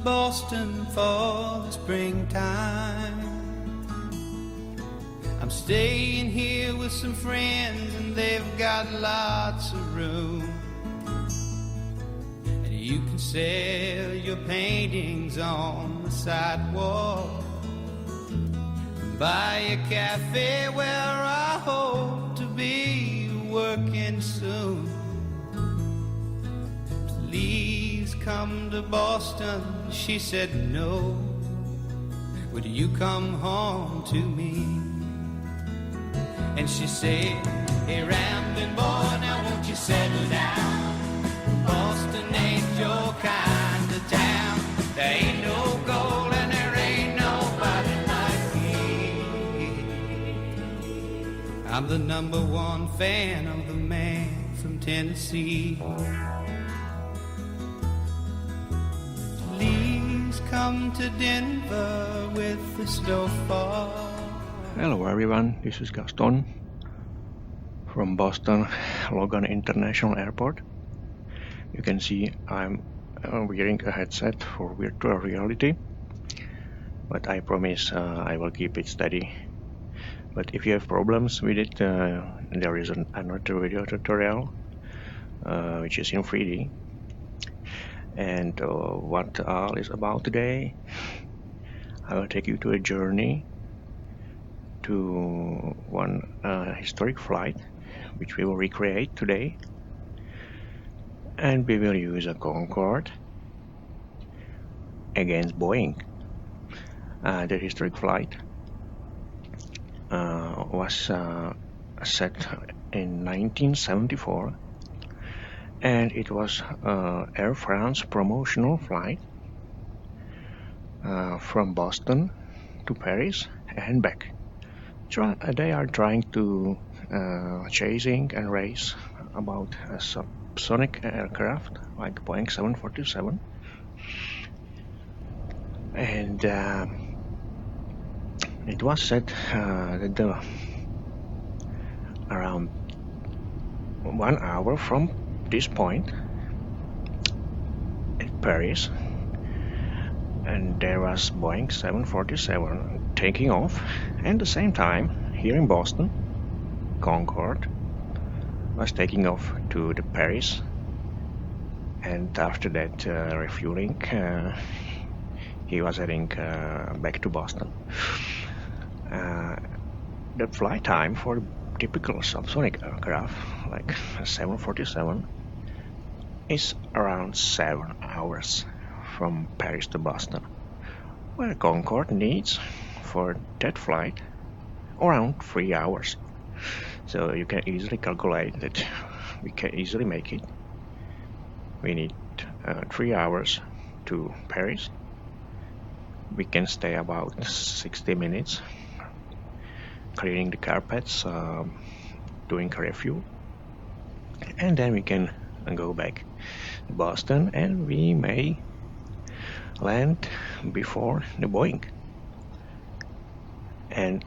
Boston for the springtime. I'm staying here with some friends and they've got lots of room. And you can sell your paintings on the sidewalk. Buy a cafe where I hope to be working soon. Please come to Boston, she said no. Would you come home to me? And she said, hey rambling boy, now won't you settle down? Boston ain't your kind of town. There ain't no gold and there ain't nobody like me. I'm the #1 fan of the man from Tennessee. Please come to Denver with the snowfall. Hello everyone, this is Gaston from Boston Logan International Airport. You can see I'm wearing a headset for virtual reality, but I promise I will keep it steady. But if you have problems with it, there is another video tutorial which is in 3D. And what all is about today, I will take you to a journey to one historic flight which we will recreate today, and we will use a Concorde against Boeing. The historic flight was set in 1974, and it was Air France promotional flight from Boston to Paris and back. They are trying to chasing and race about a subsonic aircraft like Boeing 747, and it was said that around 1 hour from this point at Paris, and there was Boeing 747 taking off, and at the same time here in Boston, Concorde was taking off to the Paris, and after that refueling, he was heading back to Boston. The flight time for typical subsonic aircraft like a 747 is around 7 hours from Paris to Boston, where Concorde needs for that flight around 3 hours. So you can easily calculate that we can easily make it. We need 3 hours to Paris. We can stay about 60 minutes cleaning the carpets, doing a refuel, and then we can go back to Boston, and we may land before the Boeing. And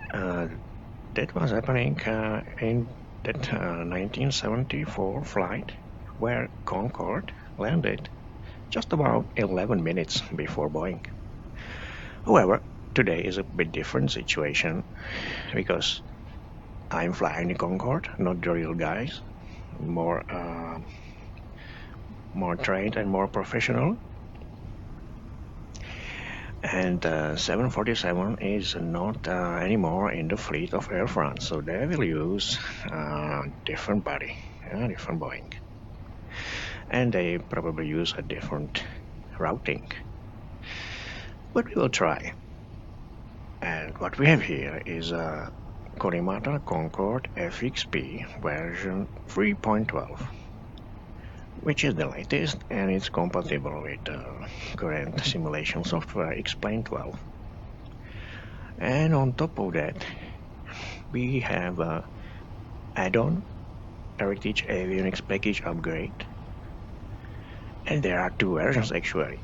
that was happening in that 1974 flight, where Concorde landed just about 11 minutes before Boeing. However, today is a bit different situation because I'm flying the Concorde, not the real guys, more trained and more professional. And 747 is not anymore in the fleet of Air France, so they will use different body, different Boeing, and they probably use a different routing. But we will try. And what we have here is a Korimata Concorde FXP version 3.12, which is the latest, and it's compatible with the current simulation software X-Plane 12. And on top of that, we have a add-on Heritage Avionics package upgrade, and there are two versions actually.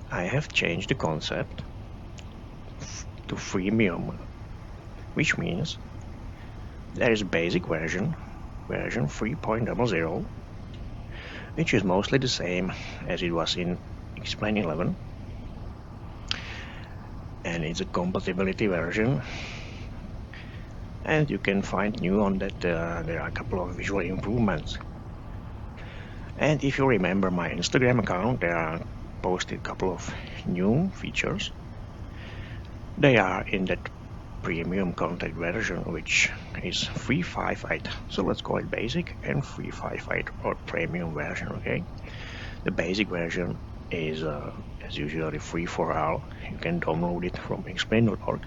I have changed the concept to freemium, which means there is a basic version 3.00, which is mostly the same as it was in Explain 11, and it's a compatibility version. And you can find new on that there are a couple of visual improvements. And if you remember my Instagram account, there are posted a couple of new features. They are in that premium contact version, which is 358. So let's call it basic and 358 or premium version, okay? The basic version is as usually free for all. You can download it from explain.org.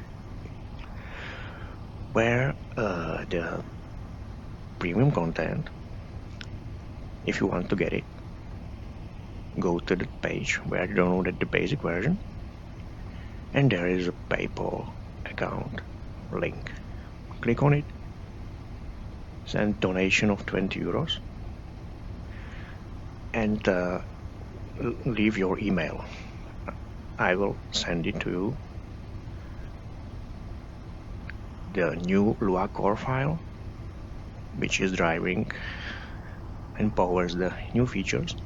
Where the premium content, if you want to get it, go to the page where you downloaded the basic version, and there is a PayPal account link. Click on it, send donation of 20 euros, and leave your email. I will send it to you the new Lua core file, which is driving and powers the new features,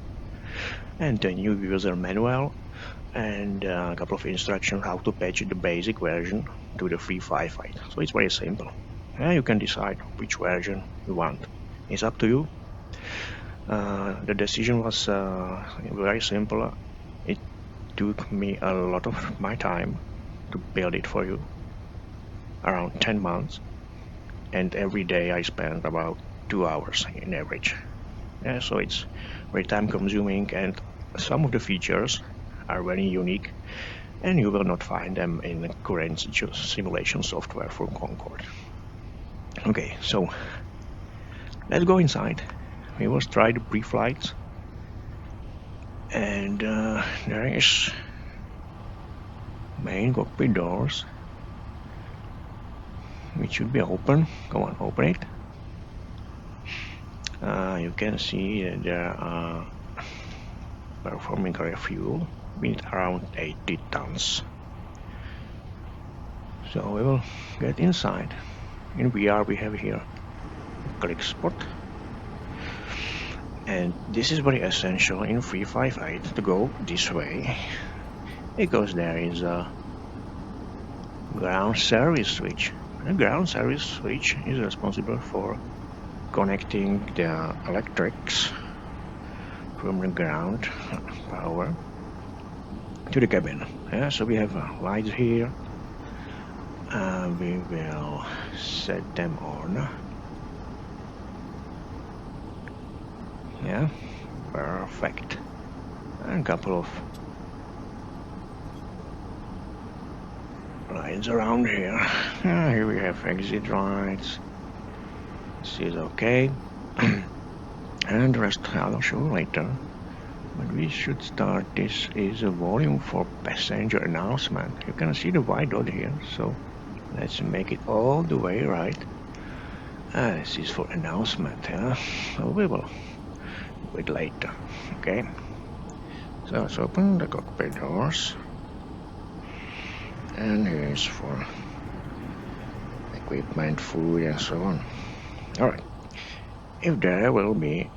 and the new user manual, and a couple of instructions how to patch the basic version to the 358. So it's very simple. You can decide which version you want. It's up to you. The decision was very simple. It took me a lot of my time to build it for you, around 10 months, and every day I spent about 2 hours in average. So it's very time consuming, and some of the features are very unique, and you will not find them in the current simulation software for Concorde. Okay, so let's go inside. We will try the pre-flights, and there is main cockpit doors, which should be open. Come on, open it. You can see that there are performing refuel with around 80 tons. So we will get inside. In VR we have here click spot, and this is very essential in 358 to go this way, because there is a ground service switch. The ground service switch is responsible for connecting the electrics from the ground power to the cabin. So we have lights here. We will set them on. Yeah, perfect. And a couple of lights around here. Here we have exit lights. This is okay. And the rest I'll show later. But we should start. This is a volume for passenger announcement. You can see the white dot here, so let's make it all the way right. This is for announcement, so we will do it later. Okay, so let's open the cockpit doors, and here's for equipment, food, and so on. Alright, if there will be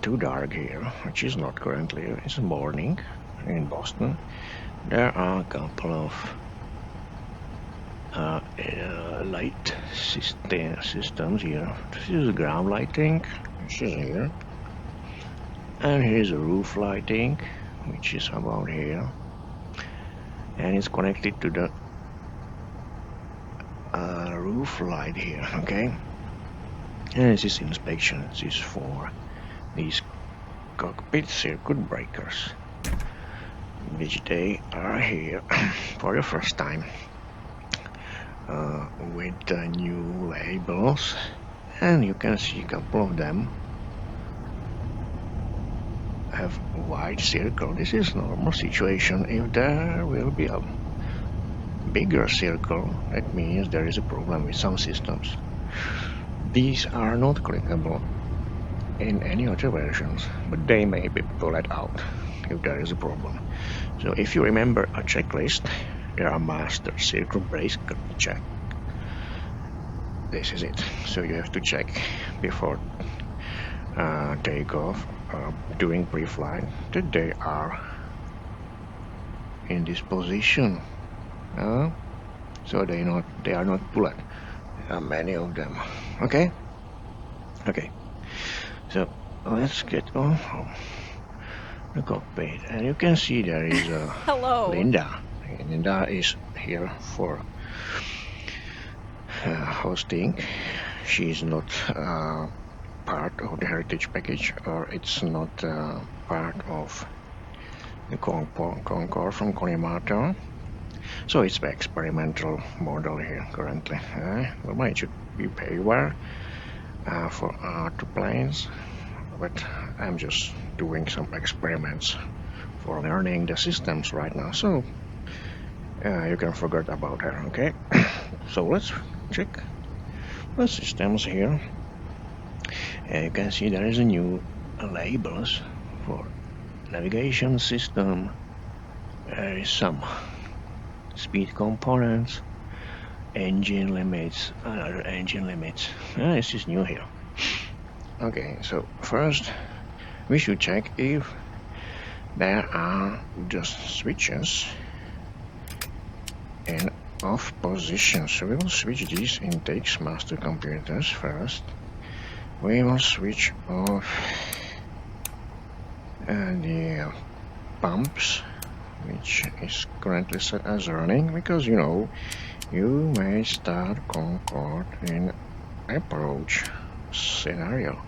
too dark here, which is not currently, it's morning in Boston, there are a couple of light systems here. This is ground lighting, which is here, and here's a roof lighting, which is about here, and it's connected to the roof light here. Okay, and this is inspection. This is for these cockpit circuit breakers, which they are here for the first time with the new labels, and you can see a couple of them have white circle. This is normal situation. If there will be a bigger circle, that means there is a problem with some systems. These are not clickable in any other versions, but they may be pulled out if there is a problem. So if you remember a checklist, there are master circle breaker check. This is it. So you have to check before takeoff doing pre-flight that they are in this position. So they are not bullet. There are many of them. Okay. So let's get on from the cockpit, and you can see there is Hello. Linda. Linda is here for hosting. She's not part of the heritage package, or it's not part of the Concorde from Kalimata. So it's the experimental model here currently. Well, it should be payware for two planes, but I'm just doing some experiments for learning the systems right now. So you can forget about her, okay? So let's check the systems here. And you can see there is a new labels for navigation system. There is some speed components, engine limits, other engine limits. This is new here. Okay, so first we should check if there are just switches in off position. So we will switch these intakes master computers first. We will switch off the pumps, which is currently set as running, because you may start Concorde in approach scenario.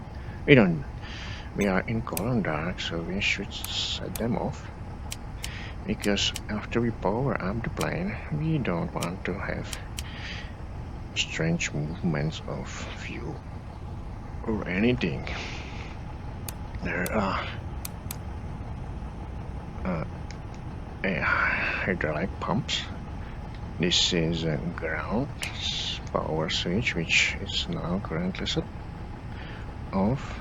We are in column dark, so we should set them off, because after we power up the plane, we don't want to have strange movements of view or anything. There are hydraulic pumps. This is a ground power switch, which is now currently set off,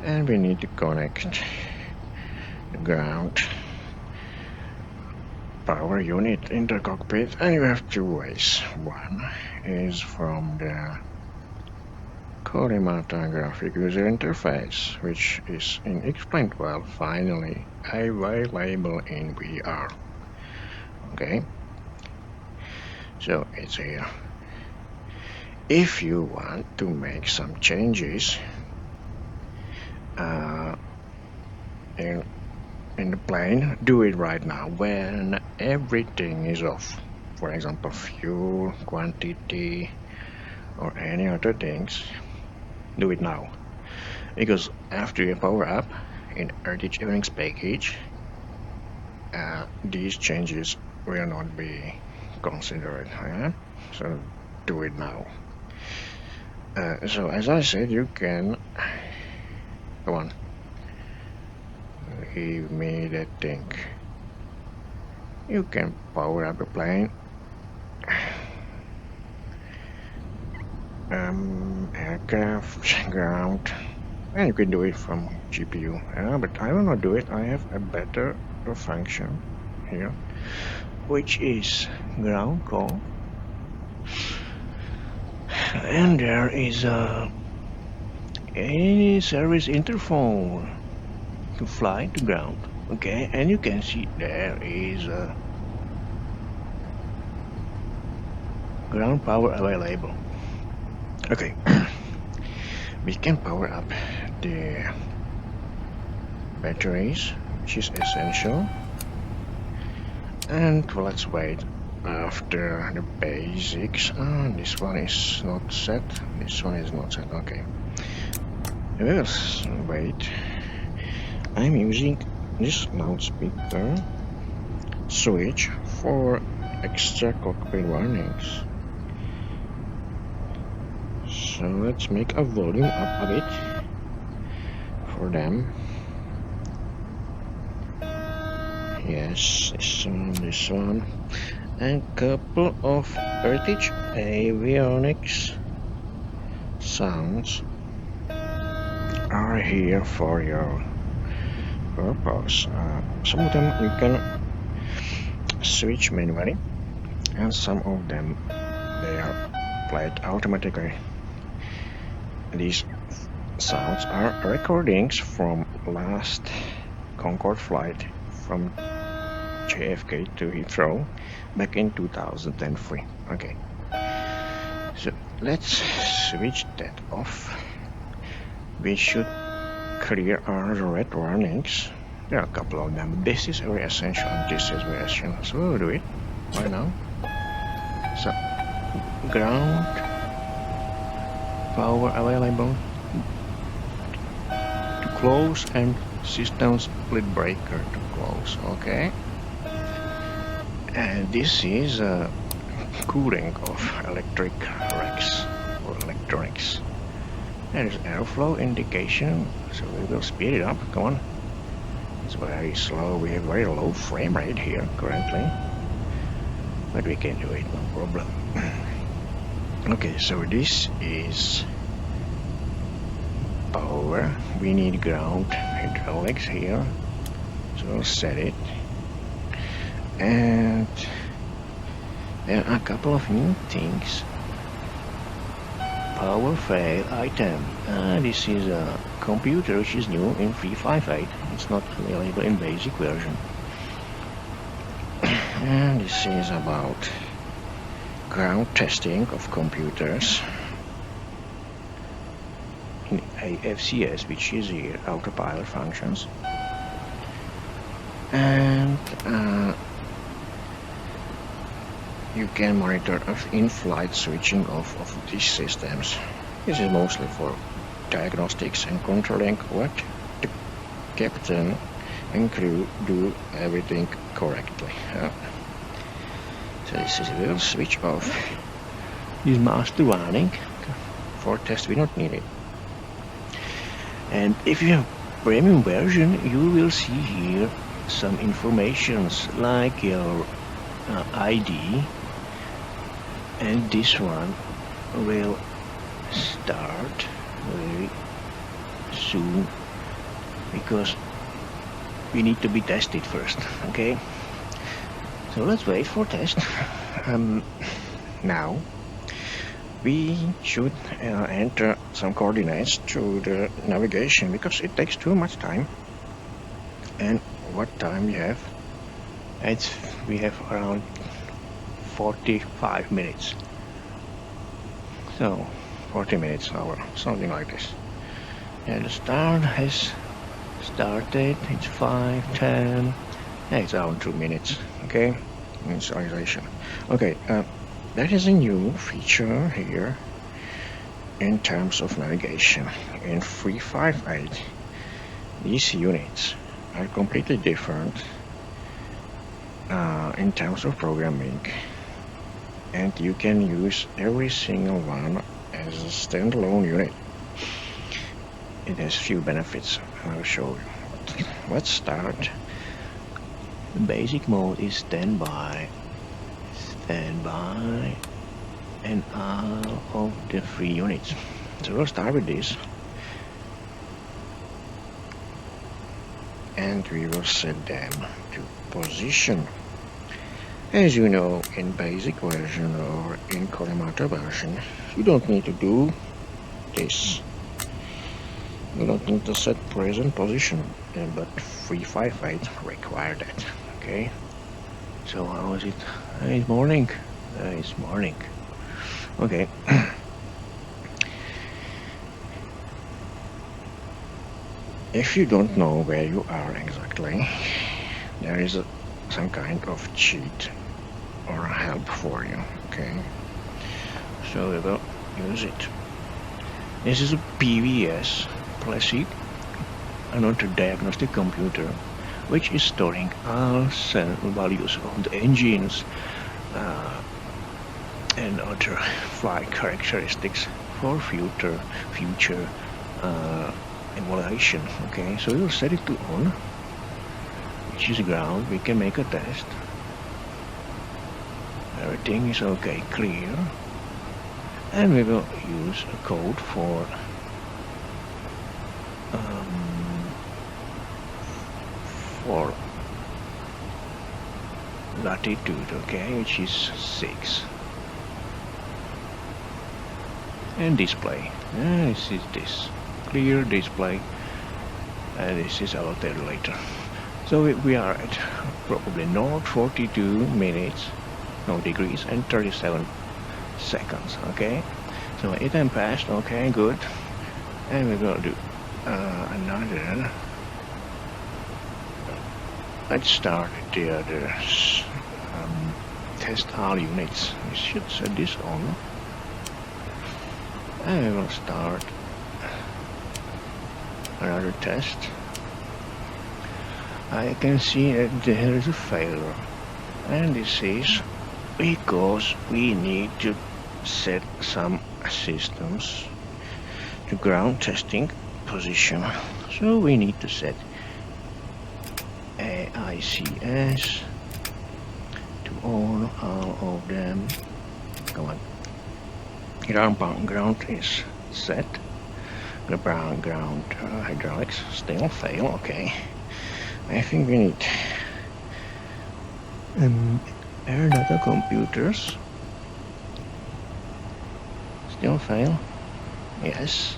and we need to connect the ground power unit in the cockpit, and you have two ways. One is from the Kalimata graphic user interface, which is in Explain 12 finally available in VR. Okay, so it's here. If you want to make some changes in the plane, do it right now when everything is off. For example, fuel quantity or any other things. Do it now, because after you power up in Heritage Evenings package, these changes will not be considered. So do it now. So as I said, you can go on. Give me that thing. You can power up the plane. Aircraft, ground, and you can do it from GPU. But I will not do it. I have a better function here, which is ground call, and there is any service interphone to fly to ground. Okay, and you can see there is ground power available. Okay, we can power up the batteries, which is essential, and let's wait after the basics. This one is not set. This one is not set. Okay, let's wait. I'm using this loudspeaker switch for extra cockpit warnings. So let's make a volume up a bit for them. Yes, this one, and couple of Heritage Avionics sounds are here for your purpose. Some of them you can switch manually, and some of them they are played automatically. These sounds are recordings from last Concorde flight from JFK to Heathrow back in 2003. Okay, so let's switch that off. We should clear our red warnings. There are a couple of them. This is very essential. This is very essential. So we'll do it right now. So ground power available to close and system split breaker to close. Okay. And this is cooling of electric racks or electronics. There is airflow indication, so we will speed it up. Come on. It's very slow. We have very low frame rate here currently, but we can do it, no problem. Okay, so this is power. We need ground hydraulics here, so we'll set it. And there are a couple of new things. Power fail item. This is a computer which is new in 358. It's not available in basic version. And this is about ground testing of computers in AFCS, which is here autopilot functions. And you can monitor in-flight switching off of these systems. This is mostly for diagnostics and controlling what the captain and crew do everything correctly. So this is, we'll switch off this master warning. For test we don't need it. And if you have premium version, you will see here some informations like your ID, and this one will start very soon because we need to be tested first. Okay, so let's wait for test. Now we should enter some coordinates to the navigation because it takes too much time. And what time we have? We have around 45 minutes. So 40 minutes hour, something like this. And the start has started. It's 5:10. It's around 2 minutes. Okay, initialization. Okay, that is a new feature here in terms of navigation. In 358, these units are completely different in terms of programming, and you can use every single one as a standalone unit. It has few benefits. I'll show you. Let's start. The basic mode is standby, and all of the 3 units. So we'll start with this, and we will set them to position. As you know, in basic version or in Kalimata version, you don't need to do this. You don't need to set present position, but 358 require that. Okay. So how is it? It's morning. It's morning. Okay. If you don't know where you are exactly, there is some kind of cheat or help for you. Okay. So we will use it. This is a PVS Classic, another diagnostic computer, which is storing all values of the engines and other flight characteristics for future evaluation. Okay, so we will set it to on, which is ground. We can make a test. Everything is okay, clear, and we will use a code for latitude, okay, which is 6, and display. This is this clear display, and this is allocated later. So we are at probably north 42 minutes, no degrees, and 37 seconds. Okay, so 8 time passed. Okay, good, and we're gonna do another. Let's start the other test all units. We should set this on, and we will start another test. I can see that there is a failure, and this is because we need to set some systems to ground testing position. So we need to set AICS to on all of them. Come on. Ground is set. The ground hydraulics still fail. Okay. I think we need air data computers. Still fail. Yes.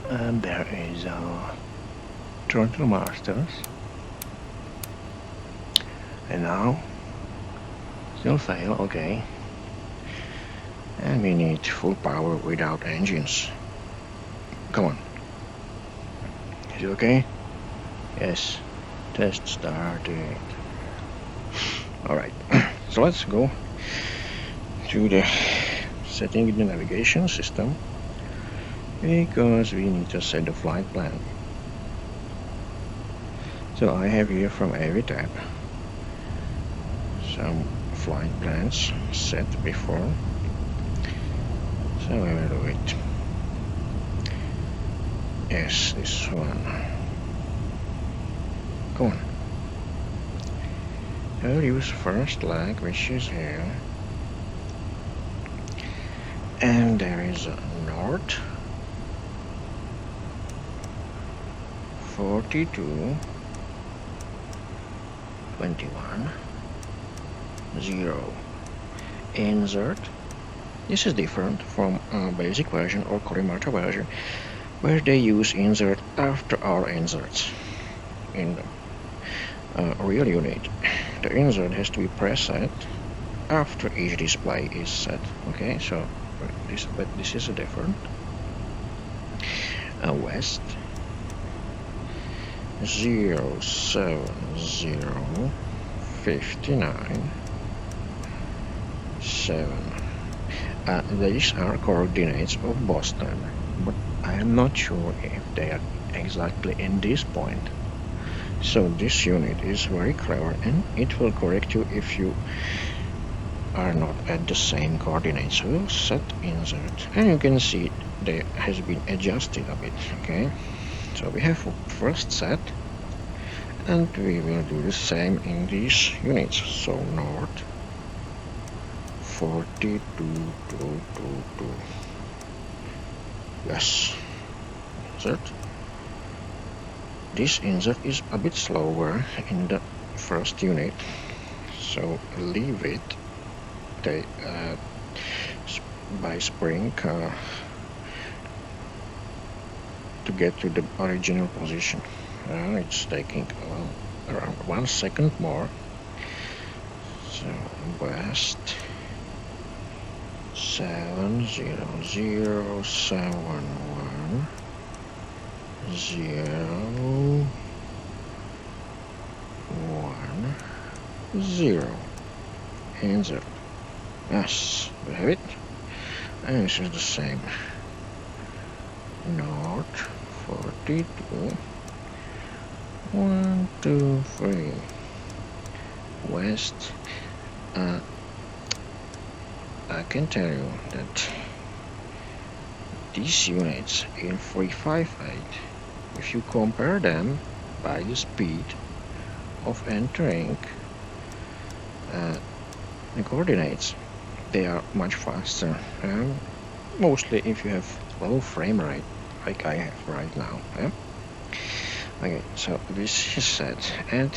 And there is throttle masters. And now still fail. Okay. And we need full power without engines. Come on. Is it okay? Yes. Test started. Alright. So let's go to the setting the navigation system, because we need to set the flight plan. So I have here from AVTab some flight plans set before. So I will do it. Yes, this one. Come on. I'll use first leg, which is here. And there is a north 42 21 0 insert. This is different from basic version or Korimata version, where they use insert after all inserts. In the real unit, the insert has to be preset after each display is set. Okay, so this is a different. West 07059 7. These are coordinates of Boston, but I am not sure if they are exactly in this point. So this unit is very clever, and it will correct you if you are not at the same coordinates. So we'll set insert, and you can see they has been adjusted a bit. Okay, so we have first set, and we will do the same in these units. So north 4222. Yes, insert. This insert is a bit slower in the first unit, so leave it by spring to get to the original position. It's taking around 1 second more. So west 70071 0 1 0. Insert. Yes, we have it. And this is the same. North 42 1 2 3. West. I can tell you that these units in 358, if you compare them by the speed of entering the coordinates, they are much faster. Mostly if you have low frame rate, like I have right now. Okay, so this is set, and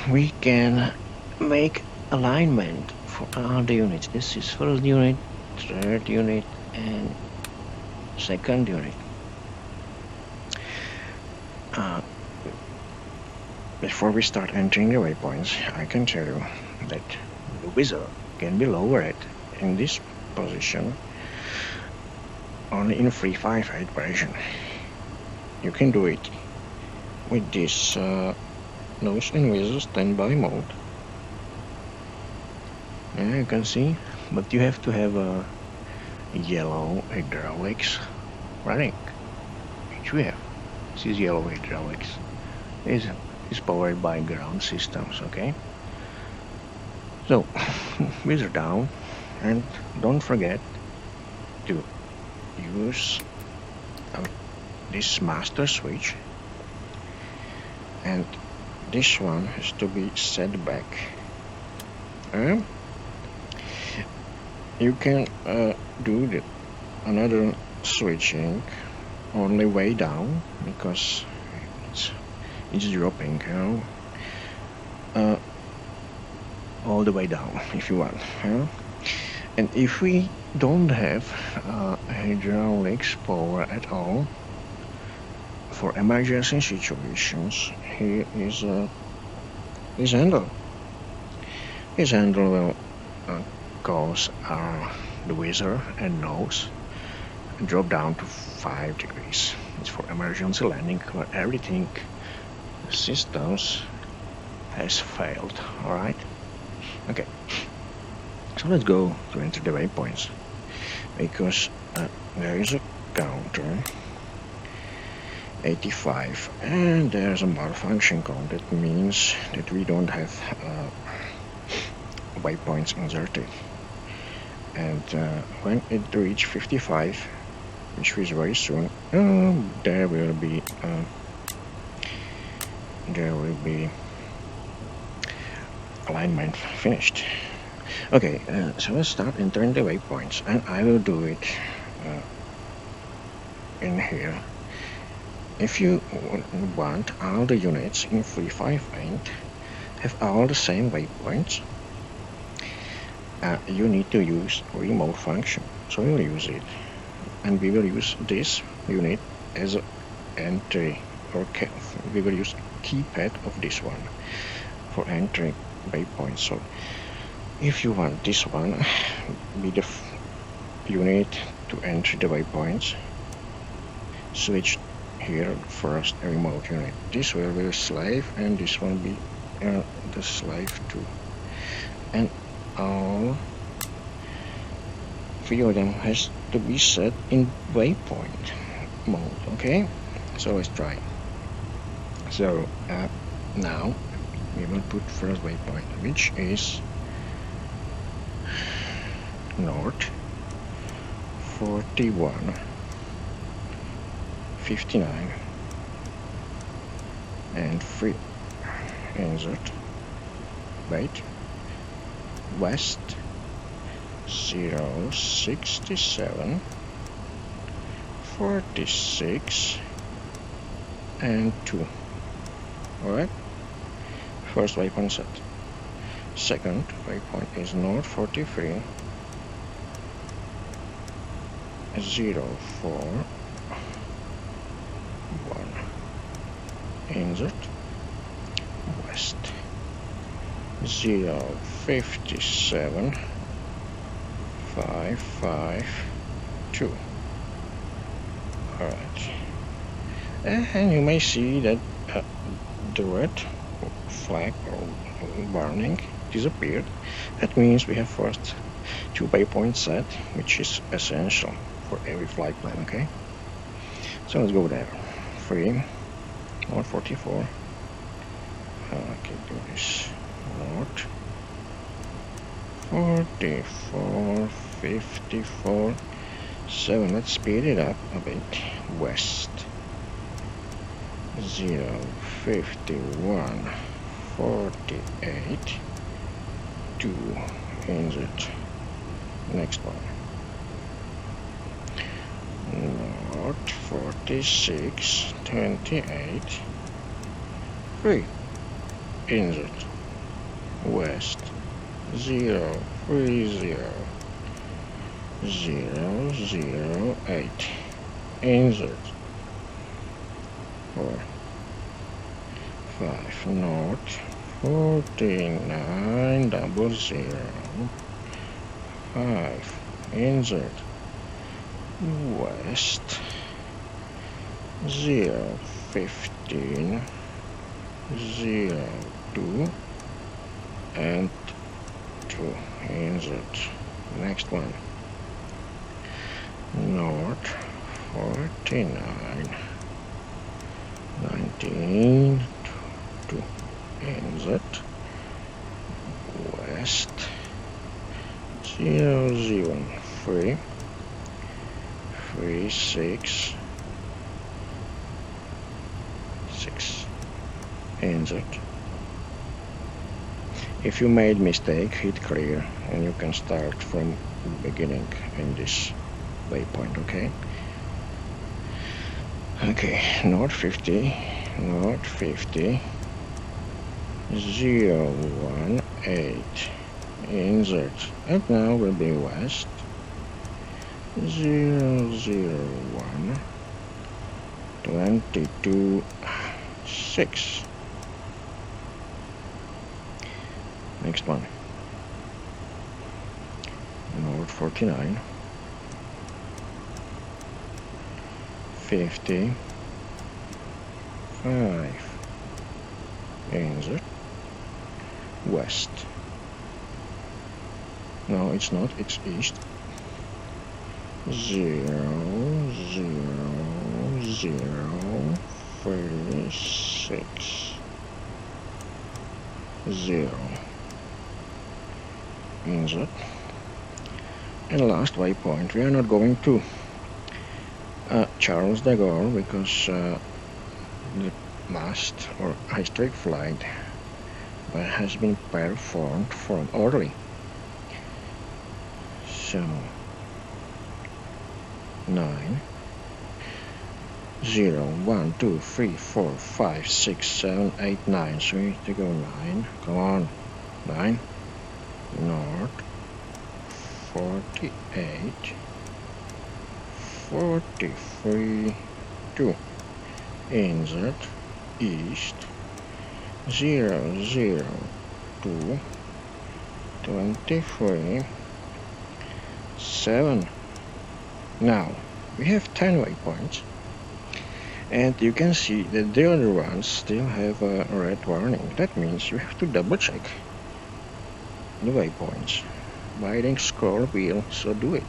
we can make alignment for all the units. This is first unit, third unit, and second unit. Before we start entering the waypoints, I can tell you that the wizard can be lowered in this position only in 358 version. You can do it with this nose and wizard standby mode. Yeah, you can see, but you have to have a yellow hydraulics running, which we have. This is yellow hydraulics. This is powered by ground systems, okay? So, wizard down, and don't forget to use this master switch, and this one has to be set back. You can do another switching only way down because it's dropping, you know, all the way down if you want. And if we don't have hydraulics power at all for emergency situations, here is his handle. His handle will cause the wizard and nose drop down to 5 degrees. It's for emergency landing where everything systems has failed. Alright? Okay. So let's go to enter the waypoints because there is a counter 85 and there's a malfunction code. That means that we don't have waypoints inserted, and when it reaches 55, which is very soon, there will be alignment finished. Okay, so let's start entering the waypoints, and I will do it in here. If you want all the units in 358 have all the same waypoints, you need to use remote function. So we'll use it, and we will use this unit as an entry, or we will use keypad of this one for entering waypoints. So if you want this one be the unit to enter the waypoints, switch here first a remote unit. This will be a slave, and this one be the slave too, and all 3 of them has to be set in waypoint mode. Okay, so let's try. So now we will put first waypoint, which is north 41 59 and free insert, wait, west 067 46 and 2. Alright, first waypoint set. Second waypoint is north 43 04 1 insert, west 057 552. Alright, and you may see that the red flag or warning disappeared. That means we have first 2 waypoints set, which is essential for every flight plan. Okay, so let's go there. 3 north 44. Okay, do this north 44 54 7. Let's speed it up a bit. West 051 48 2 insert. Next one, north 46 28 3 insert, west 030 008 insert 4 5 north 49 double 0 5 insert west 0 15 0 2 and 2 insert next one north 49 19 2 insert west 0 0 3 3 6 6 insert. If you made mistake, hit clear and you can start from the beginning in this waypoint. Okay, north 50 0 1 8 insert, and now will be west 0 0 1 22 6. Next one, north 49 50 5 insert west. No, it's not, it's east 0 0 0 3 6 0 insert. And last waypoint, we are not going to Charles de Gaulle because the mast or historic flight has been performed from Orly. So 9 0 1 2 3 4 5 6 7 8 9. So we need to go 9. Come on, 9 north 48 43 2 insert east 0 0 2 23 7. Now we have 10 waypoints, and you can see that the other ones still have a red warning. That means you have to double check the waypoints by hitting scroll wheel, so do it.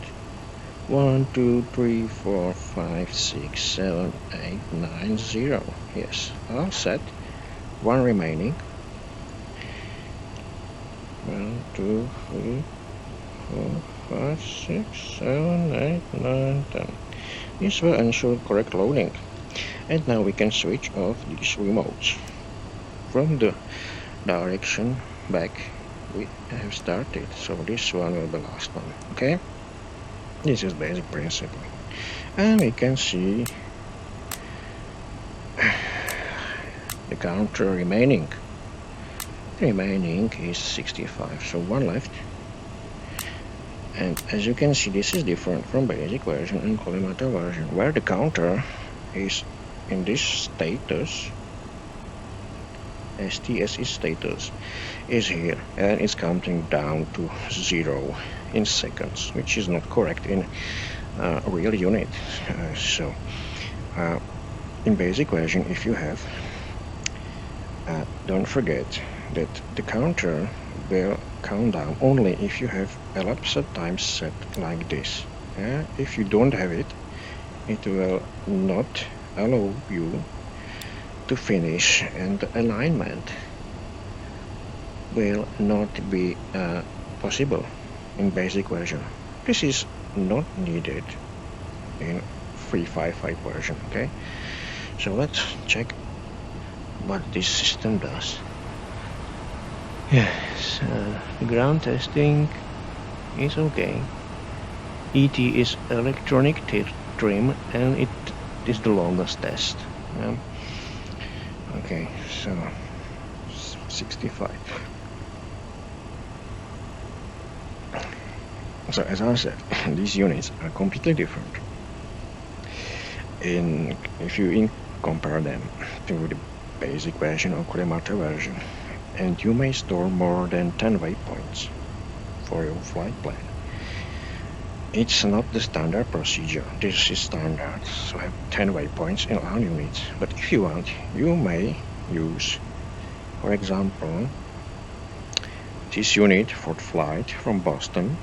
1 2 3 4 5 6 7 8 9 0. Yes, all set. One remaining. 1 2 3 4 5 6 7 8 9 10. This will ensure correct loading. And now we can switch off these remotes from the direction back we have started. So this one will be the last one. Okay, this is basic principle, and we can see the counter remaining is 65, so one left. And as you can see, this is different from basic version and collimator version, where the counter is in this status. STS status is here, and it's counting down to 0 in seconds, which is not correct in real unit. So in basic version, if you have, don't forget that the counter will count down only if you have elapsed time set like this. If you don't have it, it will not allow you to finish, and the alignment will not be possible in basic version. This is not needed in 355 version. Okay, so let's check what this system does. Yes, the ground testing is okay. ET is electronic trim, and it is the longest test. Okay, so 65. So as I said, these units are completely different. if you compare them to the basic version or Kuremata version, and you may store more than 10 waypoints for your flight plan. It's not the standard procedure. This is standard, so have 10 waypoints in all units. But if you want, you may use, for example, this unit for flight from Boston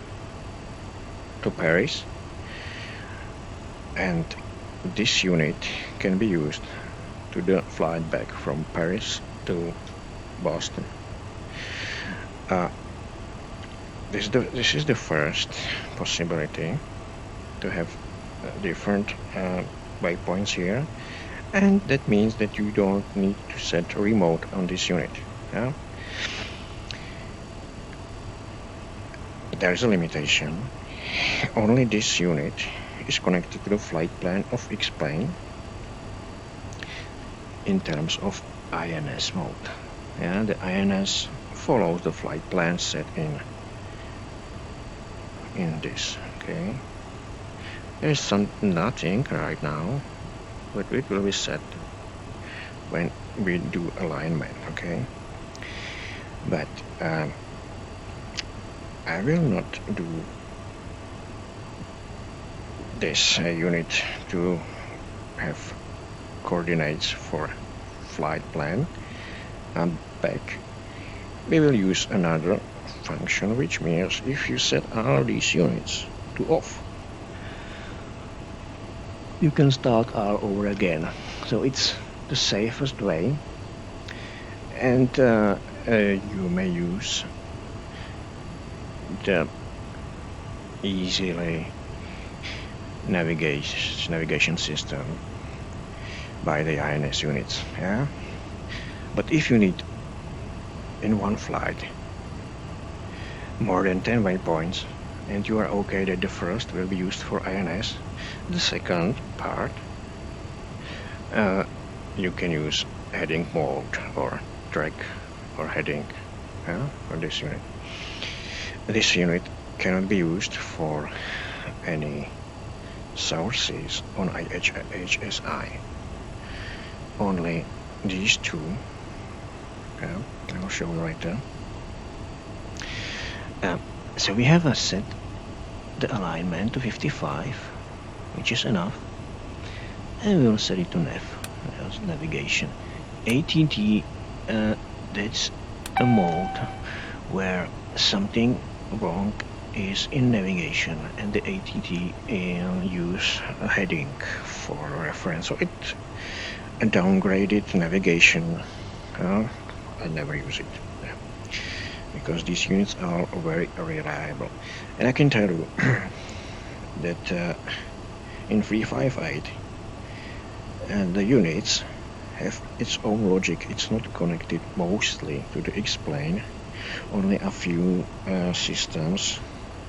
to Paris, and this unit can be used to the flight back from Paris to Boston. This is the first possibility to have different waypoints here, and that means that you don't need to set a remote on this unit. Yeah? There is a limitation. Only this unit is connected to the flight plan of X-Plane in terms of INS mode. Yeah, the INS follows the flight plan set in this. Okay, there's nothing right now, but it will be set when we do alignment. Okay, but I will not do this unit to have coordinates for flight plan and back. We will use another function, which means if you set all these units to off, you can start all over again. So it's the safest way, and you may use the easily navigation system by the INS units. Yeah, but if you need in one flight more than 10 waypoints, and you are okay that the first will be used for INS, the second part you can use heading mode or track or heading for this unit. This unit cannot be used for any sources on IHSI. Only these two. I'll show you right there. So we have set the alignment to 55, which is enough, and we'll set it to nav. That's navigation. ATT, that's a mode where something wrong is in navigation, and the ATT use a heading for reference. So it's a downgraded navigation. I never use it because these units are very reliable, and I can tell you that in 358 the units have its own logic. It's not connected mostly to the X-Plane. Only a few systems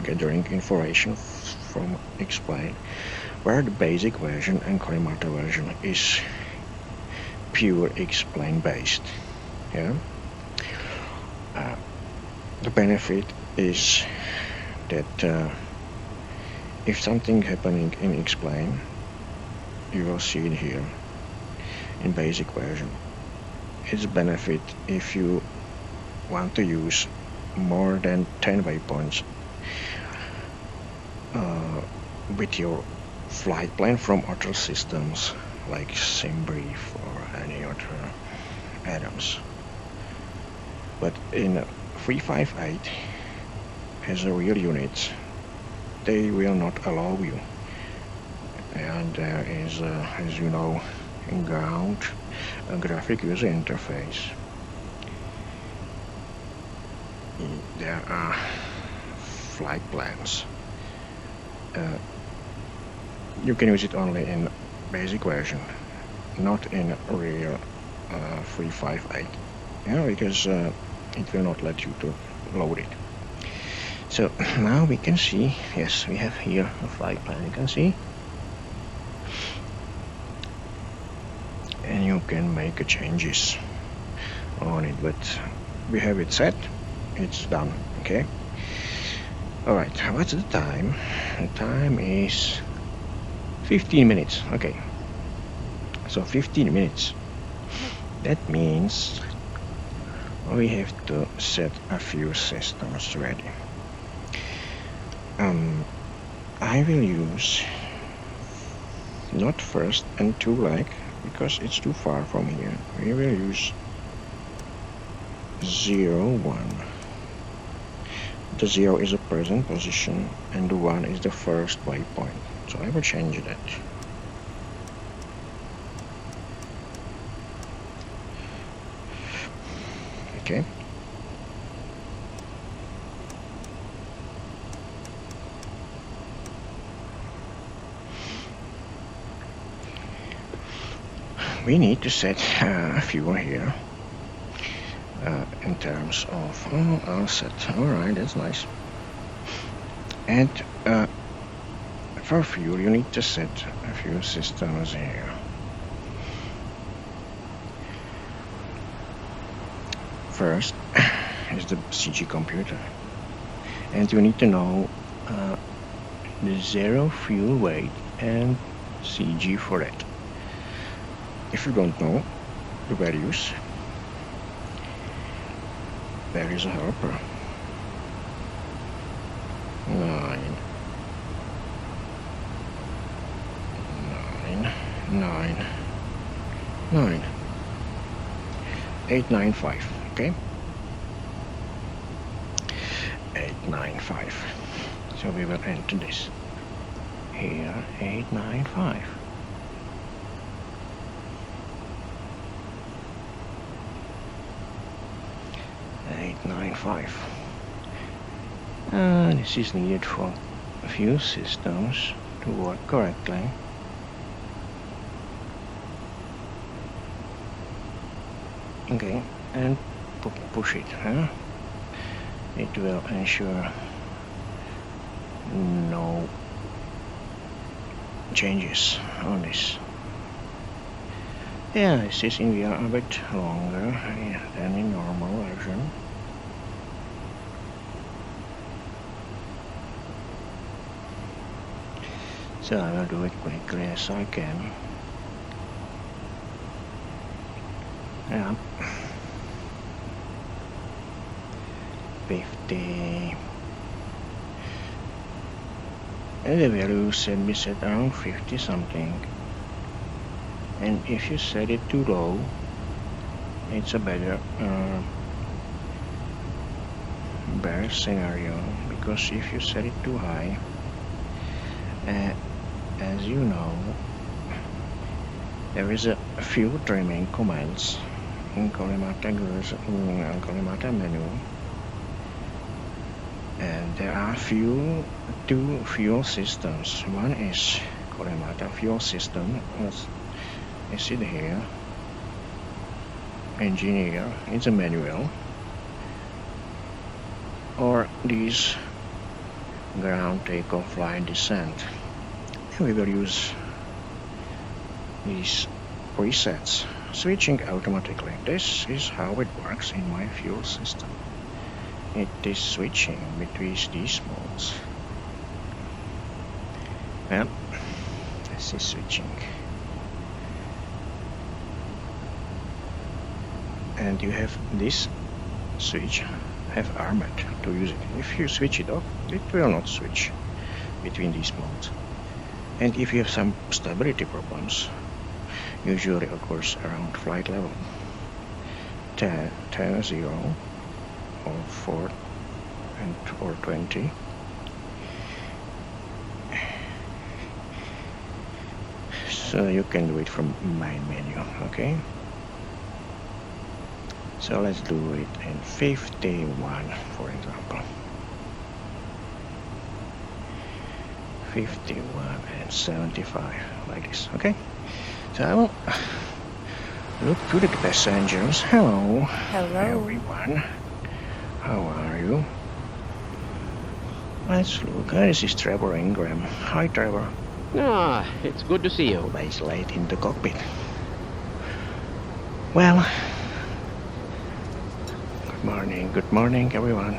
gathering information from X-Plane, where the basic version and Kuremata version is pure X-Plane based. Yeah. The benefit is that if something happening in X-Plane, you will see it here in basic version. It's a benefit if you want to use more than 10 waypoints with your flight plan from other systems like SimBrief or any other add-ons. But in 358 as a real unit, they will not allow you. And there is, as you know, in ground, a graphic user interface. There are flight plans. You can use it only in basic version, not in real 358. Because it will not let you to load it. So now we can see, yes, we have here a flight plan, you can see. And you can make changes on it, but we have it set, it's done, okay? Alright, what's the time? The time is 15 minutes, okay. So 15 minutes. That means we have to set a few systems ready. I will use not first and 2 leg because it's too far from here. We will use 0, 1. The 0 is the present position and the 1 is the first waypoint. So I will change that. Okay. We need to set fuel here in terms of I'll set. Alright, that's nice. And for fuel you need to set a few systems here. First is the CG computer, and you need to know the 0 fuel weight and CG for it. If you don't know the values, there is a helper. 9 895. Okay, 895. So we will enter this here. 895. This is needed for a few systems to work correctly. Okay, and push it, huh? It will ensure no changes on this. Yeah, this is in VR a bit longer than in normal version. So I will do it quickly as I can. Yeah. 50. And the value should be set around 50 something. And if you set it too low, it's a better scenario, because if you set it too high, as you know, there is a few trimming commands in Kalimata menu, and there are two fuel systems. One is Kalimata fuel system, as you see here, engineer, it's a manual, or these ground takeoff, fly, descent. And we will use these presets, switching automatically. This is how it works in my fuel system. It is switching between these modes. Yep, this is switching. And you have this switch have armor to use it. If you switch it off, it will not switch between these modes. And if you have some stability problems, usually occurs around flight level 10, 0 or 4 or 20. So you can do it from main menu, okay? So let's do it in 51, for example. 51 and 75, like this, okay? So I will look to the passengers. Hello. Hello. Everyone. How are you? Let's look. This is Trevor Ingram. Hi, Trevor. Ah, it's good to see you. Always late in the cockpit. Well, good morning, everyone.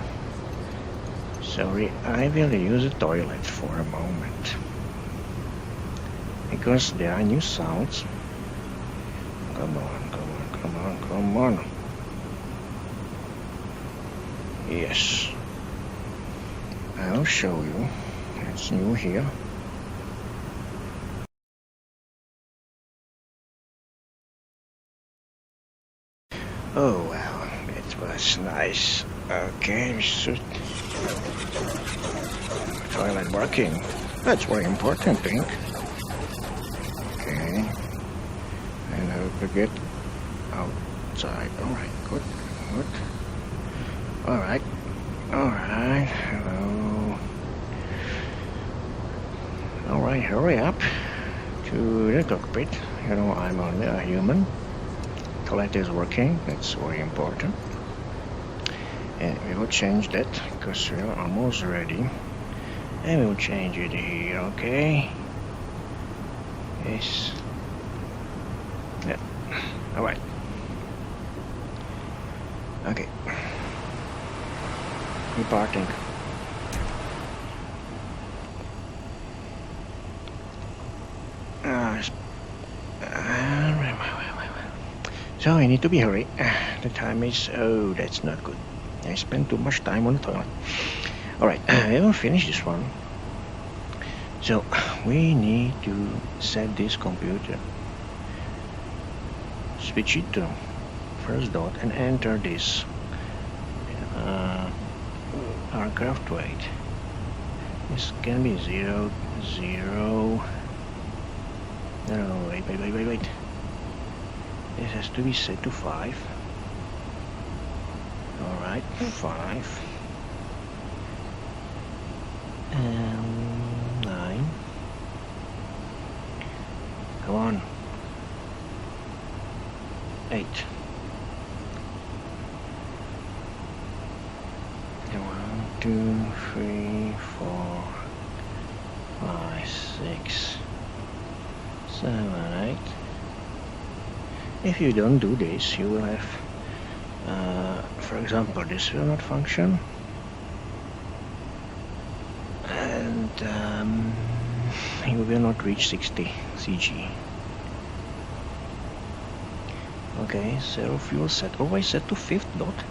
Sorry, I will use the toilet for a moment, because there are new sounds Come on, come on, come on, come on. Yes. I'll show you. It's new here. Oh well, it was nice. Okay, we should toilet working. That's very important thing. Okay. And I will forget outside. Alright, good, good. Alright. Alright. Hello. Alright, hurry up to the cockpit. You know, I'm only a human. Toilet is working, that's very important. And we will change that because we are almost ready. And we will change it here, okay? Yes. Yeah. Alright. Okay. Departing. So I need to be hurry. The time is, oh, that's not good. I spent too much time on the toilet. Alright, we will finish this one. So we need to set this computer. Switch it to first dot and enter this aircraft weight. This can be 0, 0. No, wait. This has to be set to 5. Alright, 5. And 9. Come on. 8. 1, 2, 3, 4, 5, 6, 7, 8. If you don't do this, you will have, for example, this will not function, and you will not reach 60 CG. Okay, zero fuel set. Always set to 5th dot,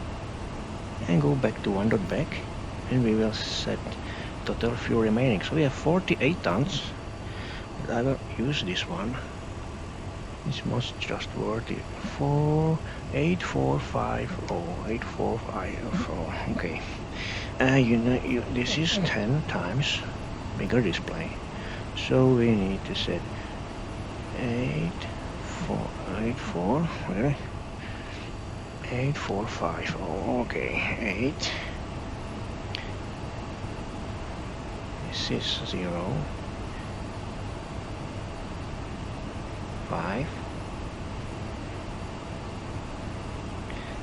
and go back to 1 dot back, and we will set total fuel remaining. So we have 48 tons. I will use this one. It's most trustworthy. 8450. Okay. This is 10 times bigger display. So we need to set 8450. Okay. 8. This is 0. 5.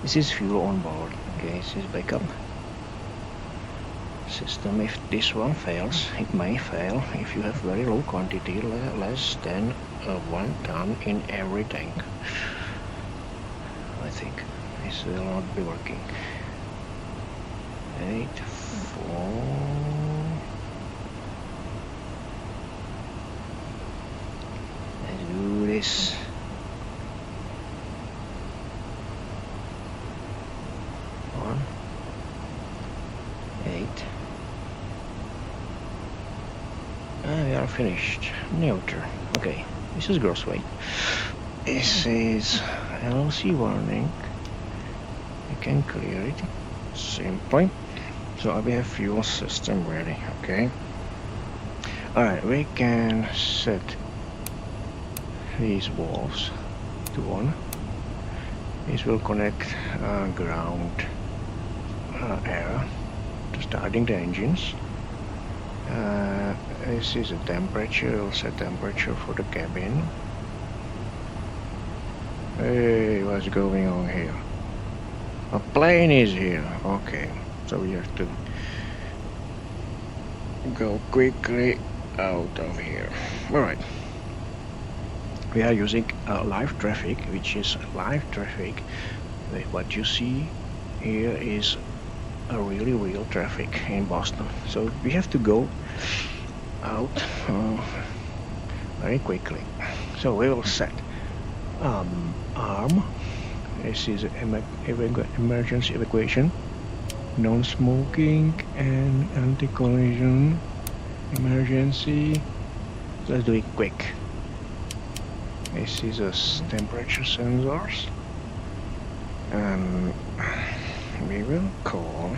This is fuel on board. Okay, this is backup system. If this one fails, it may fail if you have very low quantity, less than 1 ton in every tank. I think this will not be working. 8, 4. Let's do this. 1, 8. And we are finished. Neuter. Okay, this is gross weight. This is LLC warning. You can clear it simply. So we have fuel system ready. Okay. Alright, we can set these valves to on. This will connect ground air to starting the engines. This is a temperature. We'll set temperature for the cabin. Hey, what's going on here? A plane is here. Okay, so we have to go quickly out of here. Alright. We are using live traffic, which is live traffic. What you see here is a really real traffic in Boston. So we have to go out very quickly. So we will set arm. This is emergency evacuation, non-smoking and anti-collision emergency. Let's do it quick. This is a temperature sensors, and we will call.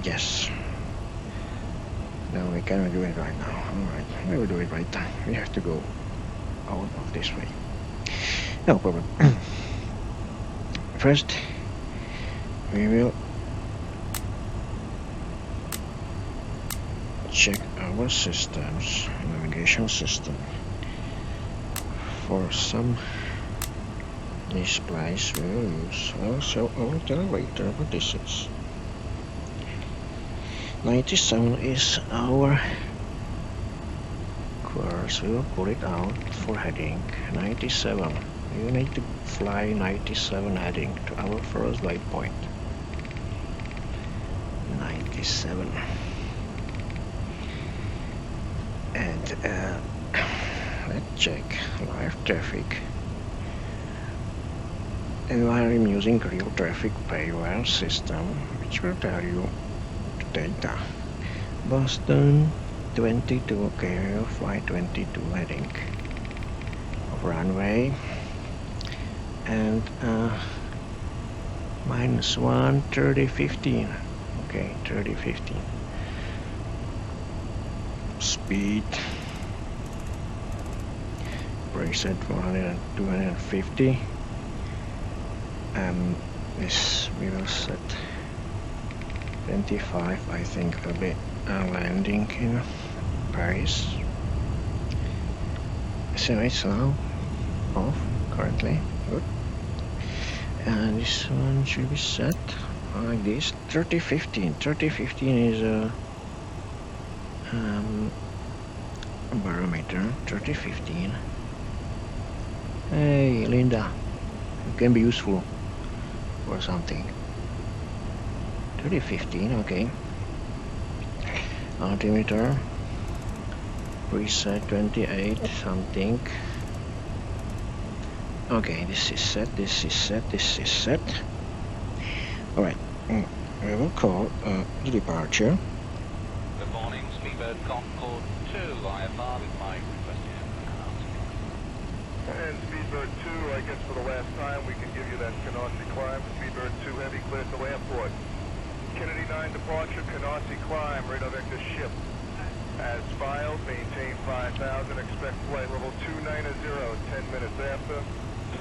Yes. No, we cannot do it right now. Alright, we will do it right now. We have to go out of this way. No problem. First, we will check our systems, navigation system, for some displays we will use. Also, I will tell you later what this is. 97 is our course. We will put it out for heading 97. You need to fly 97 heading to our first waypoint. 97. And let's check live traffic. And I am using real traffic payware system, which will tell you data. Boston 22, okay, flight 22 heading of runway, and -1 3015, okay, 3015. Speed preset 100 and 250, and this we will set 25. I think will be landing in Paris. So it's now off currently. Good. And this one should be set like this. 3015. 3015 is a barometer. 3015. Hey Linda, it can be useful for something. 3015, okay. Altimeter preset 28 something. Okay, this is set, this is set, this is set. Alright, we will call the departure. Good morning, Speedbird Concorde 2, IFR with my request here. And Speedbird 2, I guess for the last time, we can give you that Canarsie climb. Speedbird 2 Heavy cleared to airport. Kennedy 9 departure, Canarsie climb, radar vector ship. As filed, maintain 5,000, expect flight level 290, 10 minutes after.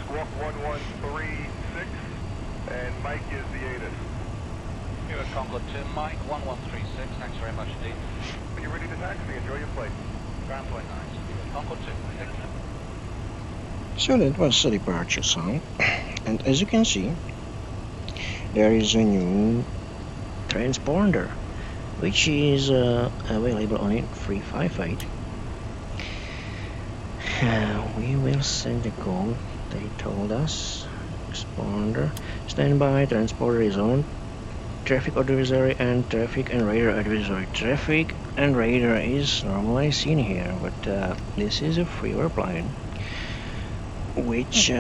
Squawk 1136, and Mike is the ATIS. Here at Concorde 2, Mike 1136, thanks very much indeed. Are you ready to taxi? Enjoy your flight. Ground point 9, Speedbird Concorde 2, thank you. So that was the departure sign, and as you can see, there is a new transponder which is available on it 358. We will send the code they told us. Transponder standby, transponder is on. Traffic advisory and traffic and radar advisory. Traffic and radar is normally seen here, but this is a freeware plugin which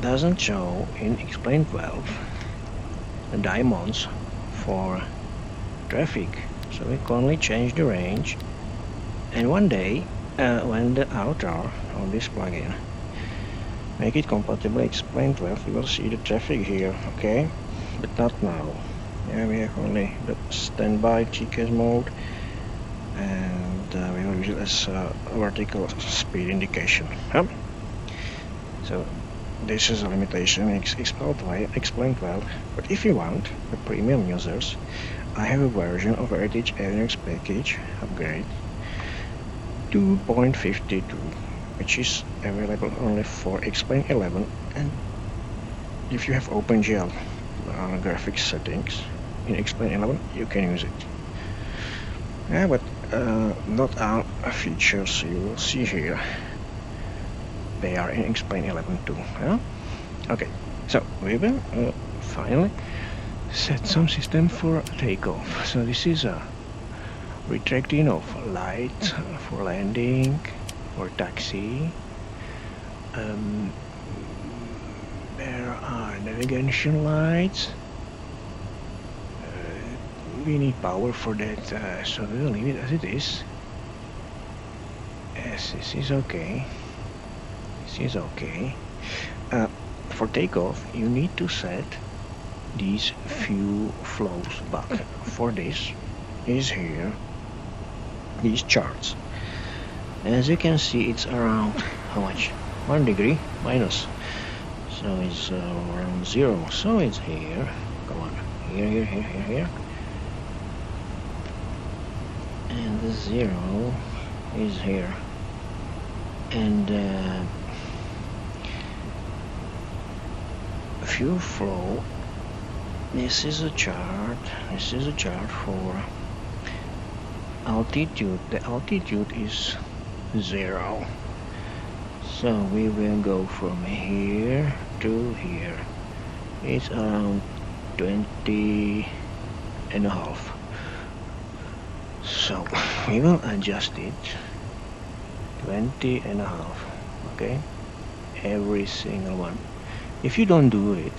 doesn't show in Explain 12 the diamonds for traffic, so we can only change the range. And one day when the outer of this plugin make it compatible Explain 12, you will see the traffic here, okay, but not now. Yeah, we have only the standby GCAS mode, and we will use it as vertical speed indication. So this is a limitation in Explain 12, but if you want the premium users, I have a version of Heritage Avionics package upgrade 2.52, which is available only for Explain 11, and if you have OpenGL graphics settings in Explain 11, you can use it. Yeah, but not all features you will see here. They are in Explain 11 too. Yeah? Okay, so we will finally set some system for takeoff. So this is a retracting of light for landing, for taxi, Um, there are navigation lights. We need power for that, so we'll leave it as it is. Yes, this is okay. This is okay. For takeoff, you need to set these fuel flows back. For this is here these charts. As you can see, it's around how much? 1 degree minus. So it's around 0. So it's here. Come on, here. And the 0 is here. And fuel flow. This is a chart. This is a chart for altitude. The altitude is 0. So we will go from here to here. It's around 20 and a half. So we will adjust it 20 and a half. Okay, every single one. If you don't do it,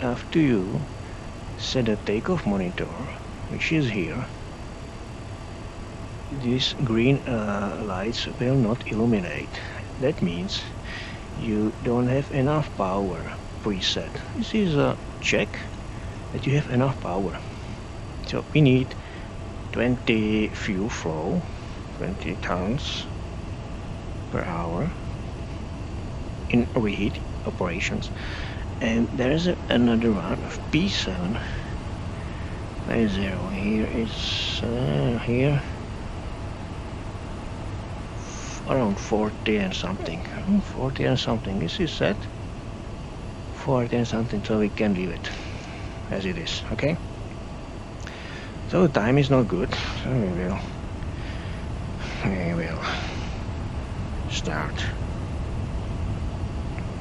after you set a takeoff monitor, which is here, these green lights will not illuminate. That means you don't have enough power preset. This is a check that you have enough power. So we need 20 fuel flow, 20 tons per hour in reheat operations. And there is another one of P7. There is 0. Here is here around 40 and something. 40 and something. This is set 40 and something, so we can leave it as it is. Okay. So the time is not good. So we will start.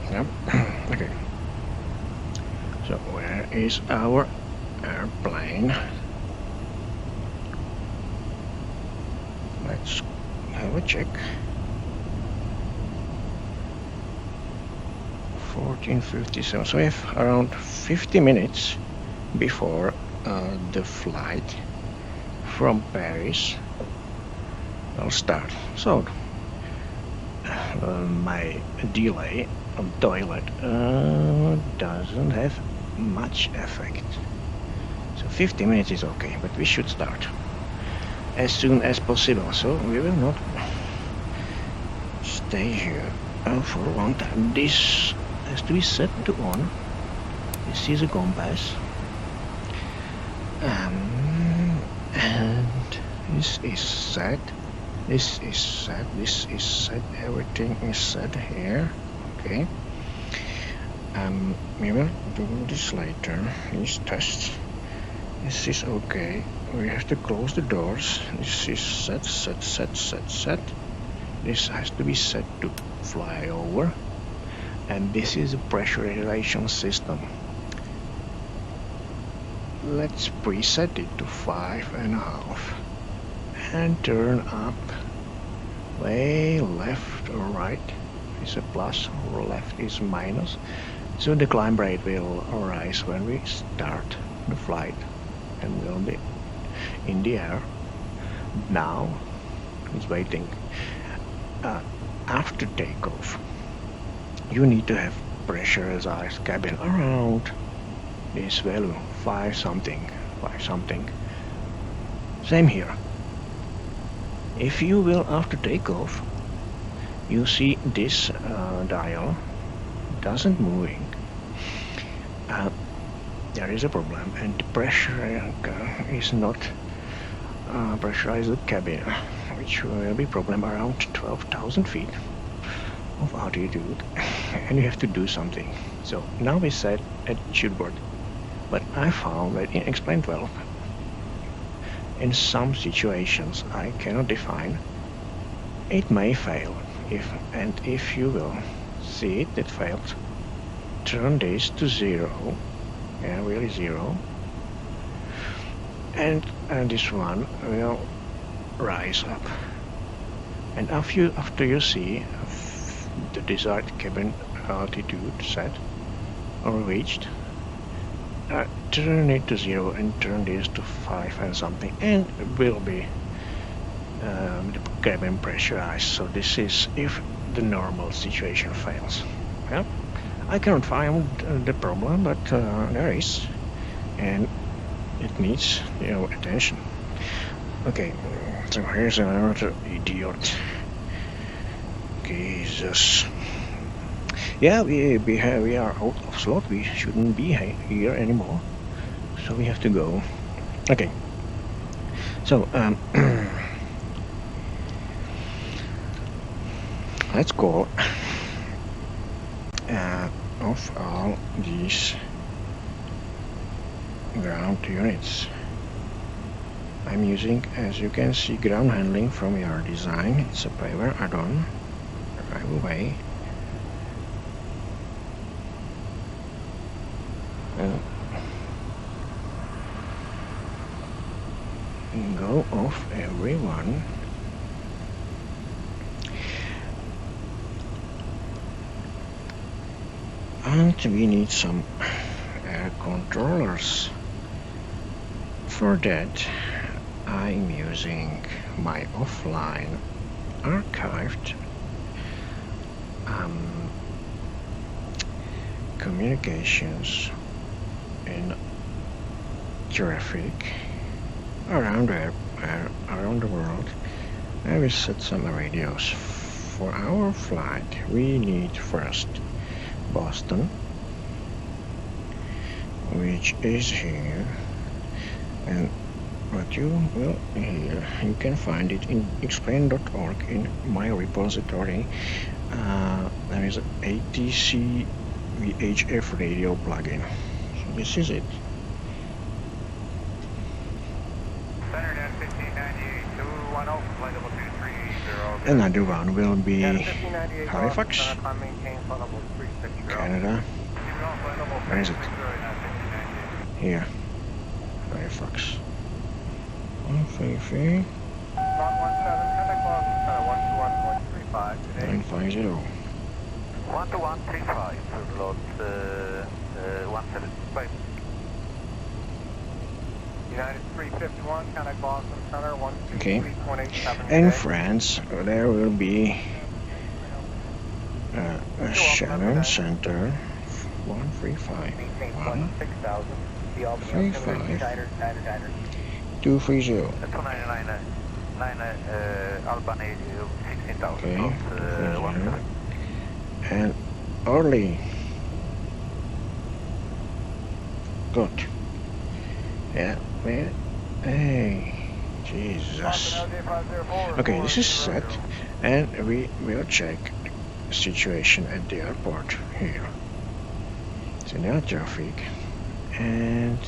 Yep. Okay. So where is our airplane? Let's have a check. 14:57. So we have around 50 minutes before the flight from Paris will start. So my delay on toilet doesn't have much effect. So 50 minutes is okay, but we should start as soon as possible. So we will not stay here for a long time. This has to be set to on. This is a compass. And this is set. This is set. This is set. Everything is set here. Okay. We will do this later. These tests. This is okay. We have to close the doors. This is set. This has to be set to fly over. And this is a pressure regulation system. Let's preset it to 5.5 and turn up way left or right is a plus or left is minus. So the climb rate will rise when we start the flight and we'll be in the air. Now it's waiting. After takeoff, you need to have pressurized cabin around this value, 5 something. Same here. If you will, after takeoff, you see this dial doesn't moving. There is a problem, and the pressure is not pressurized cabin, which will be problem around 12,000 feet of altitude, and you have to do something. So now we set at shootboard, but I found that in X-Plane 12, in some situations I cannot define, it may fail. If you will see it fails, turn this to 0, yeah, really 0, and this one will rise up. And after you see the desired cabin altitude set or reached, turn it to 0 and turn this to 5 and something, and will be the cabin pressurized. So this is if the normal situation fails. Well, I cannot find the problem, but there is, and it needs attention. Okay, so here's another idiot. Jesus. Yeah, we are out of slot. We shouldn't be here anymore, so we have to go. Okay. So let's go off all these ground units. I'm using, as you can see, ground handling from your design. It's a power add-on. Drive away. Go off everyone. And we need some air controllers. For that, I'm using my offline archived communications in traffic around the world. I will set some radios. For our flight, we need first Boston, which is here, and what you will hear, you can find it in explain.org in my repository. There is an ATC VHF radio plugin. So this is it. Another one will be Halifax, Canada. Where is it? Here. Halifax. 133 950. 12135 to load 175. United 351, contact Boston Center, Okay. 123.87. In France, there will be a Shannon Center 135 Maintain 1 6000. The Albany 35 Altimeter, Diner. 230. 299 Albany 16,000. Okay. Not, 17. And Orly. Good. Yeah, man. Hey, Jesus. Okay, this is set, and we will check the situation at the airport here. So now traffic, and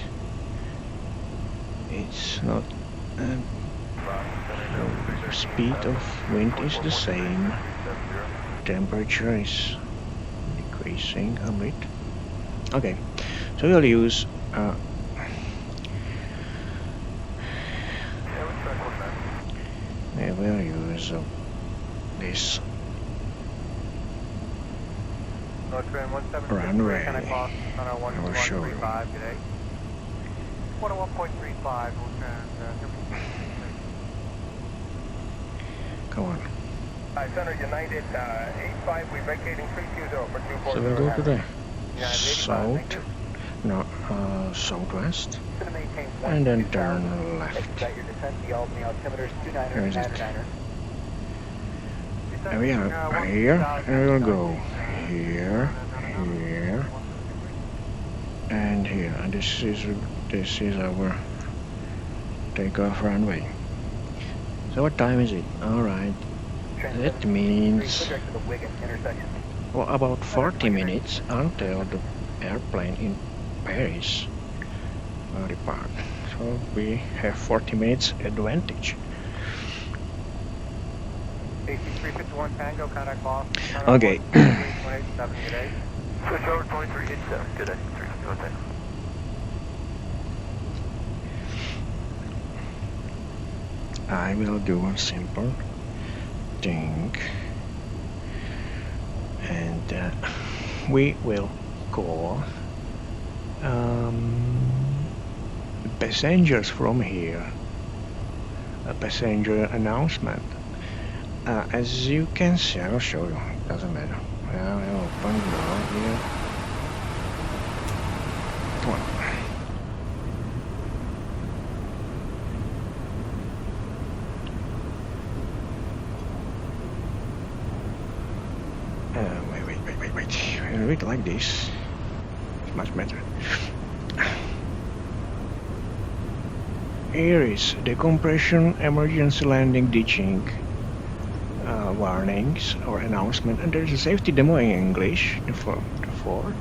it's not. The speed of wind is the same. Temperature is decreasing a bit. Okay, so we'll use we will use this runway. I will show you. 101.35. Come on. Center United 85, we're vacating 320 for 240. So we'll go to the United 85, south, thank you. no, southwest, Gonna maintain and then 120,000. turn left. Expedite your descent, the Albany altimeter is Where is 29er, it? 99er. And we are here, and we'll go here, here, and here, and this is our takeoff runway. So what time is it? All right, that means well, about 40 minutes until the airplane in Paris will depart. So we have 40 minutes advantage. AC-351 Tango, contact Boston. Okay. 187, good day. Switch over 2387. Good day. 351 Tango. I will do a simple thing. and we will call passengers from here. A passenger announcement. As you can see, I will show you. It doesn't matter. I'll open the door here. Come on. Wait. I read like this. It's much better. Here is decompression, emergency landing, ditching, warnings or announcement, and there's a safety demo in English. The four.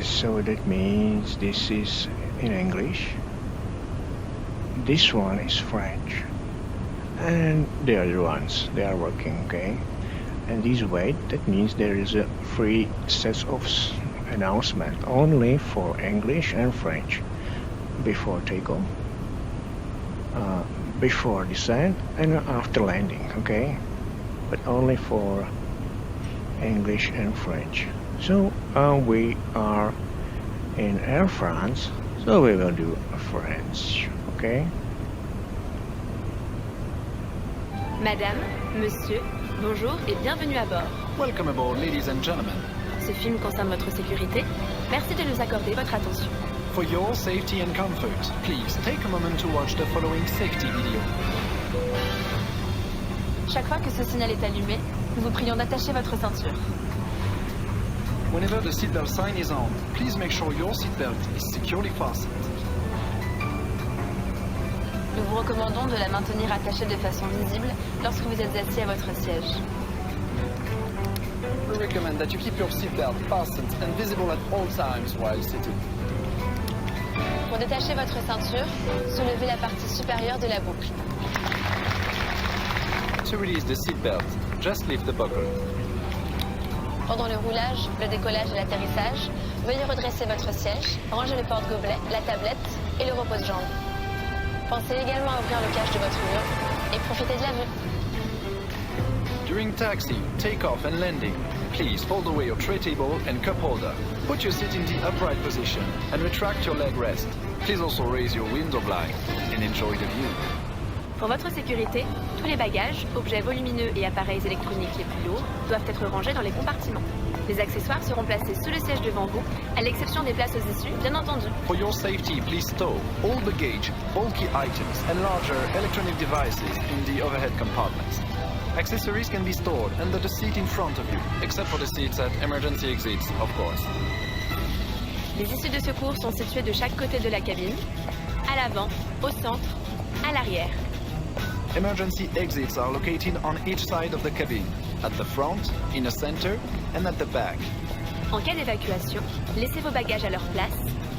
So that means this is in English. This one is French, and the other ones they are working, okay. And this way, that means there is a free set of announcement only for English and French. Before takeoff, before descent, and after landing, okay? But only for English and French. So we are in Air France, so we will do French, okay? Madame, Monsieur, bonjour et bienvenue à bord. Welcome aboard, ladies and gentlemen. Ce film concerne votre sécurité. Merci de nous accorder votre attention. For your safety and comfort, please take a moment to watch the following safety video. Chaque fois que ce signal est allumé, nous vous prions d'attacher votre ceinture. Whenever the seatbelt sign is on, please make sure your seatbelt is securely fastened. Nous vous recommandons de la maintenir attachée de façon visible lorsque vous êtes assis à votre siège. We recommend that you keep your seatbelt fastened and visible at all times while sitting. Pour détacher votre ceinture, soulevez la partie supérieure de la boucle. To release the seatbelt, just lift the buckle. Pendant le roulage, le décollage et l'atterrissage, veuillez redresser votre siège, ranger le porte-gobelet, la tablette et le repose-jambes. Pensez également à ouvrir le cache de votre avion et profitez de la vue. During taxi, takeoff and landing, please fold away your tray table and cup holder. Put your seat in the upright position and retract your leg rest. Please also raise your window blind and enjoy the view. Pour votre sécurité, tous les bagages, objets volumineux et appareils électroniques les plus lourds doivent être rangés dans les compartiments. Les accessoires seront placés sous le siège devant vous, à l'exception des places aux issues, bien entendu. For your safety, please stow all baggage, bulky items and larger electronic devices in the overhead compartments. Accessories can be stored under the seat in front of you, except for the seats at emergency exits, of course. Les issues de secours sont situées de chaque côté de la cabine, à l'avant, au centre, à l'arrière. Emergency exits are located on each side of the cabin, at the front, in the center, and at the back. En cas d'évacuation, laissez vos bagages à leur place,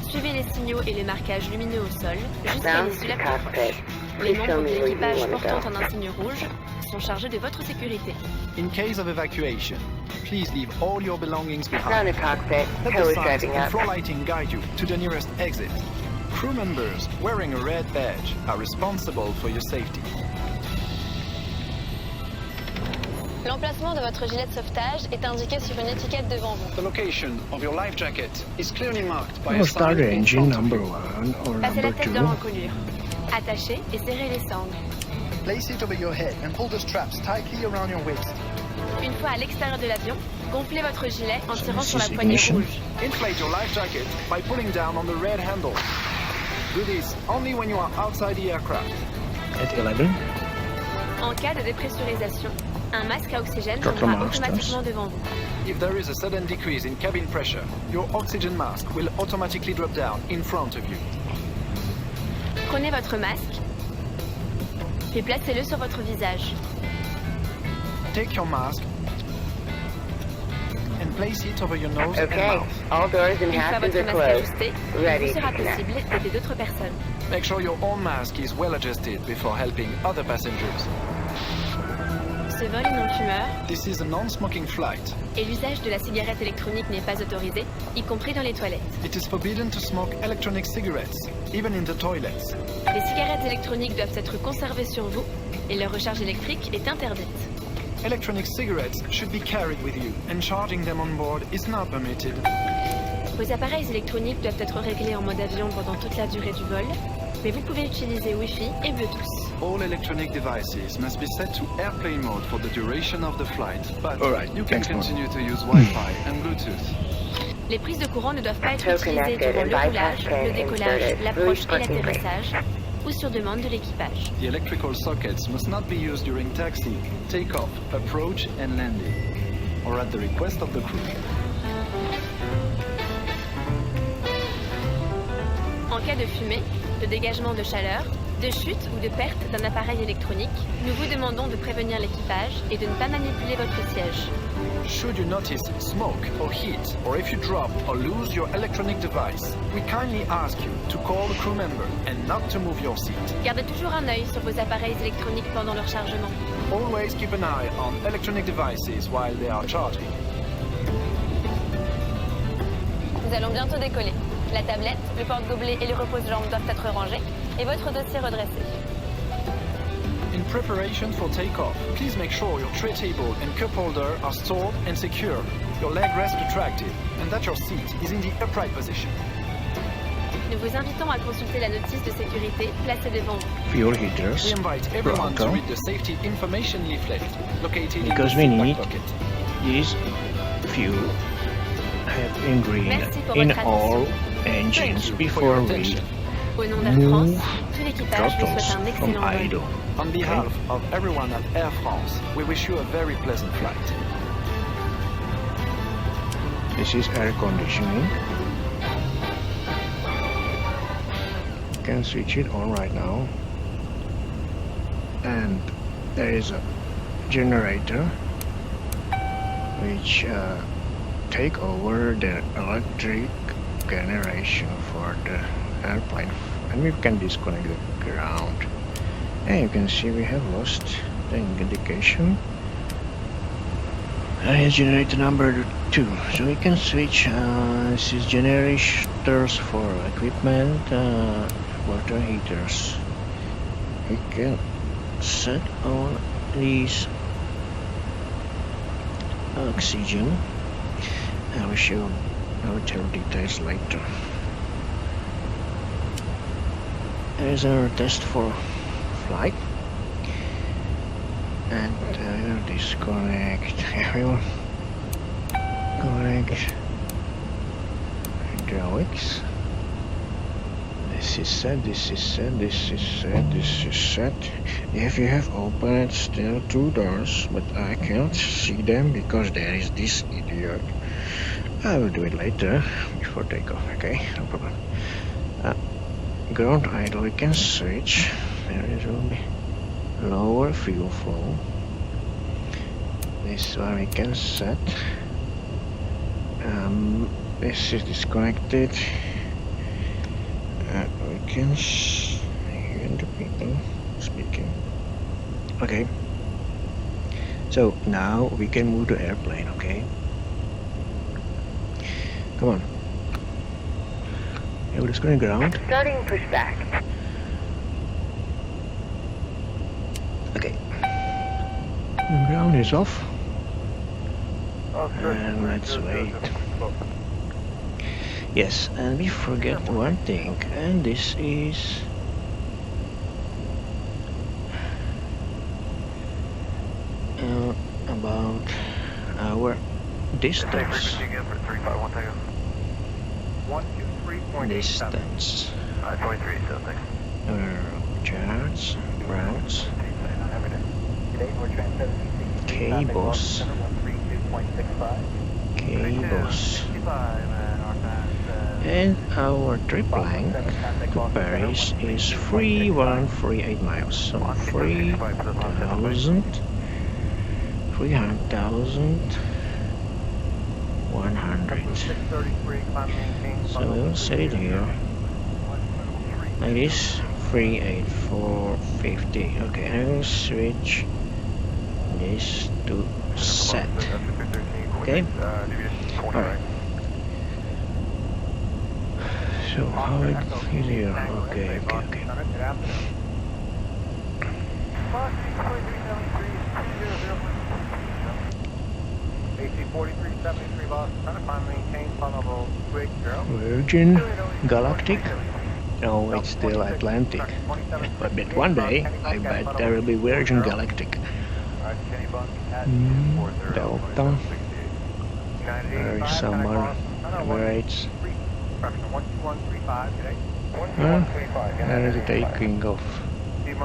suivez les signaux et les marquages lumineux au sol jusqu'à l'issue la plus proche. Les membres de l'équipage portant un insigne rouge sont chargés de votre sécurité. In case of evacuation, please leave all your belongings behind. Down the cockpit, Let tow the is signs driving and up. floor lighting guide you to the nearest exit. Crew members wearing a red badge are responsible for your safety. L'emplacement de votre gilet de sauvetage est indiqué sur une étiquette devant vous. The location of your life jacket is clearly marked by We'll a start sign the in engine front of number you. 1 or Passez la number tête 2. dans l'encolure. Attachez et serrez les sangles. Place it over your head and pull the straps tightly around your waist. Une fois à l'extérieur de l'avion, gonflez votre gilet en tirant this sur la is poignée ignition. rouge. Inflate your life jacket by pulling down on the red handle. Do this only when you are outside the aircraft. At 11. En cas de dépressurisation, un masque à oxygène Dr. tombera Masters. automatiquement devant vous. If there is a sudden decrease in cabin pressure, your oxygen mask will automatically drop down in front of you. Prenez votre masque et placez-le sur votre visage. Take your mask and place it over your nose and Okay, mouth. all doors and Une fois hatches votre are masque closed. ajusté, il Ready vous to sera connect. possible d'aider d'autres personnes. Make sure your own mask is well adjusted before helping other passengers. Ce vol est non-fumeur This is a non-smoking flight. et l'usage de la cigarette électronique n'est pas autorisé, y compris dans les toilettes. It is forbidden to smoke electronic cigarettes, even in the toilets. Les cigarettes électroniques doivent être conservées sur vous et leur recharge électrique est interdite. Electronic cigarettes should be carried with you, and charging them on board is not permitted. Vos appareils électroniques doivent être réglés en mode avion pendant toute la durée du vol, mais vous pouvez utiliser Wi-Fi et Bluetooth. All electronic devices must be set to airplane mode for the duration of the flight, but Alright, you can thanks, Mark. continue to use Wi-Fi and Bluetooth. Les prises de courant ne doivent pas être utilisées durant le roulage, le décollage, l'approche et l'atterrissage, ou sur demande de l'équipage. The electrical sockets must not be used during taxi, takeoff, approach and landing, or at the request of the crew. En cas de fumée, de dégagement de chaleur, de chute ou de perte d'un appareil électronique, nous vous demandons de prévenir l'équipage et de ne pas manipuler votre siège. Should you notice smoke or heat, or if you drop or lose your electronic device, we kindly ask you to call the crew member and not to move your seat. Gardez toujours un œil sur vos appareils électroniques pendant leur chargement. Always keep an eye on electronic devices while they are charging. Nous allons bientôt décoller. La tablette, le porte-gobelet et le repose-jambes doivent être rangés et votre dossier redressé. In preparation for takeoff, please make sure your tray table and cup holder are stored and secure, your leg rest retracted, and that your seat is in the upright position. Nous vous invitons à consulter la notice de sécurité placée devant vous. Fuel heaters. We invite everyone to Bronco. read the safety information leaflet located Because in we the seat need back pocket. this fuel have in green Merci pour in votre all Thank engines you for before your we attention. Au nom d'Air move France, tout l'équipage vous throttles souhaite un from excellent vol. idle. On behalf of everyone at Air France, we wish you a very pleasant flight. This is air conditioning. You can switch it on right now. And there is a generator which take over the electric generation for the airplane, and we can disconnect the ground. And you can see we have lost the indication. It's generator number 2, so we can switch. This is generators for equipment, water heaters. We can set on these oxygen. I will tell details later. There's our test for flight, and I will disconnect. I will connect hydraulics. This is set, this is set, this is set, this is set. If you have opened still 2 doors, but I can't see them because there is this idiot. I will do it later before takeoff, okay? No problem. Ground idle we can switch. There is will be lower fuel flow. This one we can set. This is disconnected. We can hear the people speaking. Okay. So now we can move the airplane, okay? Come on. Yeah, we're just going to ground. Starting pushback. Okay. The ground is off. And let's wait. Yes, and we forget one thing, and this is about our distance. Distance. Charts, routes, cables, and our trip length to Paris is 3138 miles. So 300,100. So we'll set it here like this. 38450. Okay, I will switch this to set. Okay. Alright. So how it is here? Okay. AC-4373 Boston, trying to find maintain flight level 280. Virgin Galactic? No, it's still Atlantic. But one day, I bet there will be Virgin Galactic. Delta. There is somewhere where it's... There is a taking off. Good,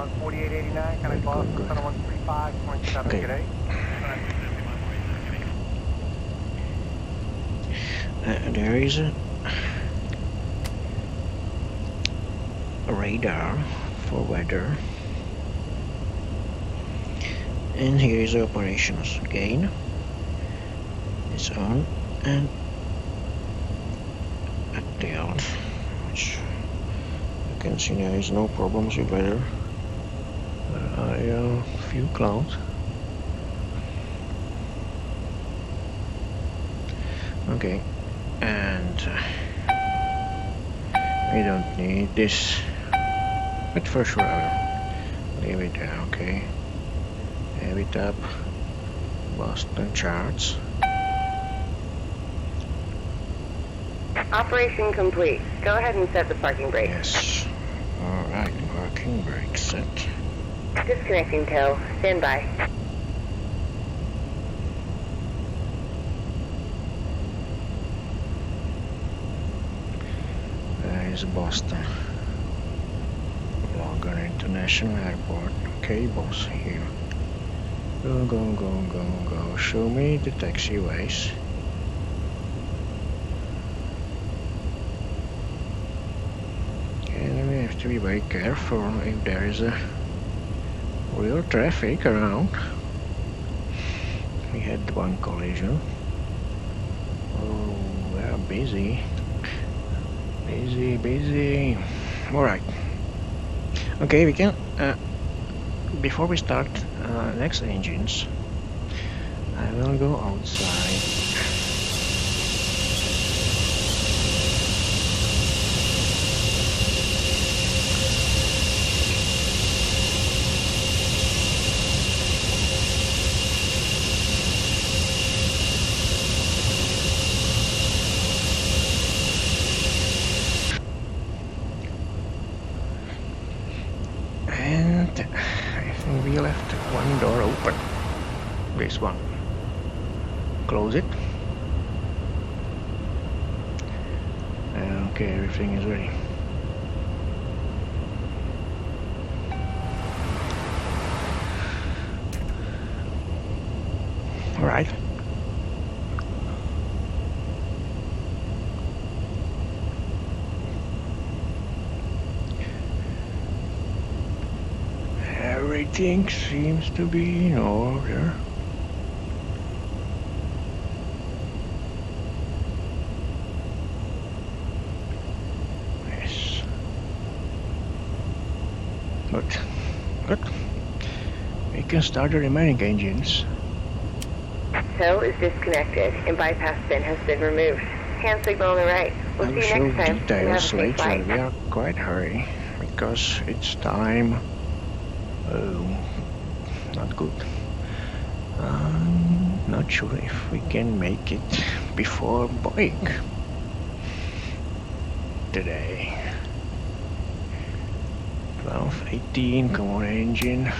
good. Okay. There is a radar for weather, and here is the operations. Gain is on, and at the out, which you can see there is no problems with weather. There are a few clouds. Okay, and we don't need this, but for sure I will leave it there. Okay, have it up. Boston charts. Operation complete. Go ahead and set the parking brake. Yes. Alright, parking brake set. Disconnecting tow. Stand by. There is Boston. Logan International Airport. Cables here. Go, go, go, go, go. Show me the taxiways. And we have to be very careful if there is a real traffic around. We had one collision. Oh, we are busy. Busy, busy. Alright. Okay, we can... before we start next engines, I will go outside. We left one door open. This one. Close it. Okay, everything is ready. Alright. Everything seems to be in order. Yes. Good. We can start the remaining engines. Tow is disconnected and bypass pin has been removed. Hand signal on the right. We'll see you next time. Details later. We are quite hurry because it's time. Oh, not good. I'm not sure if we can make it before Boeing today. 12:18, come on engine.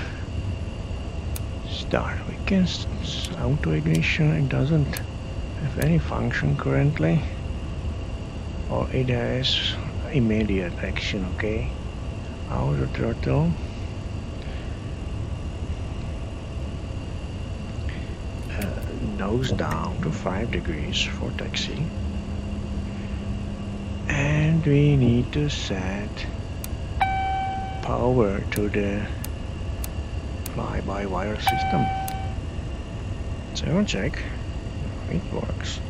Start. We can auto ignition. It doesn't have any function currently. Or it has immediate action, okay? Auto throttle. Nose down to 5 degrees for taxi, and we need to set power to the fly-by-wire system. So check if it works.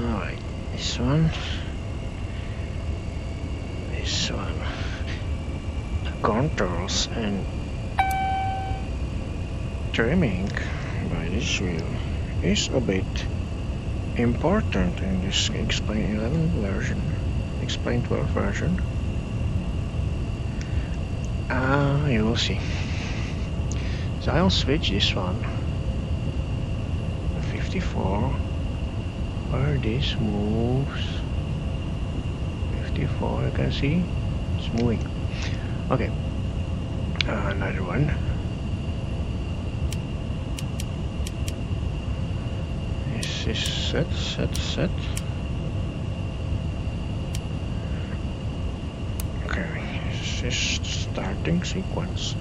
Alright, this one, controls and trimming by this wheel is a bit important in this Explain 11 version, Explain 12 version. You will see. So I'll switch this one. 54. Where this moves. 54, you can see. It's moving. Okay. Another one. This is set. Okay, this is starting sequence.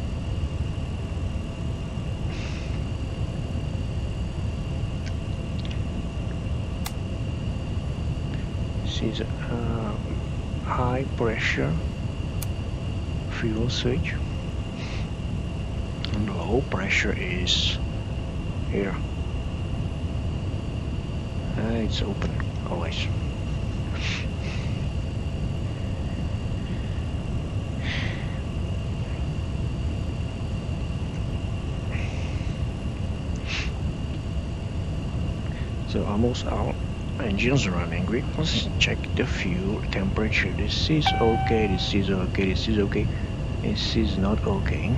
This is a high pressure fuel switch, and low pressure is here. It's open always. So almost all engines running. We must check the fuel temperature. This is okay, this is okay, this is okay, this is not okay.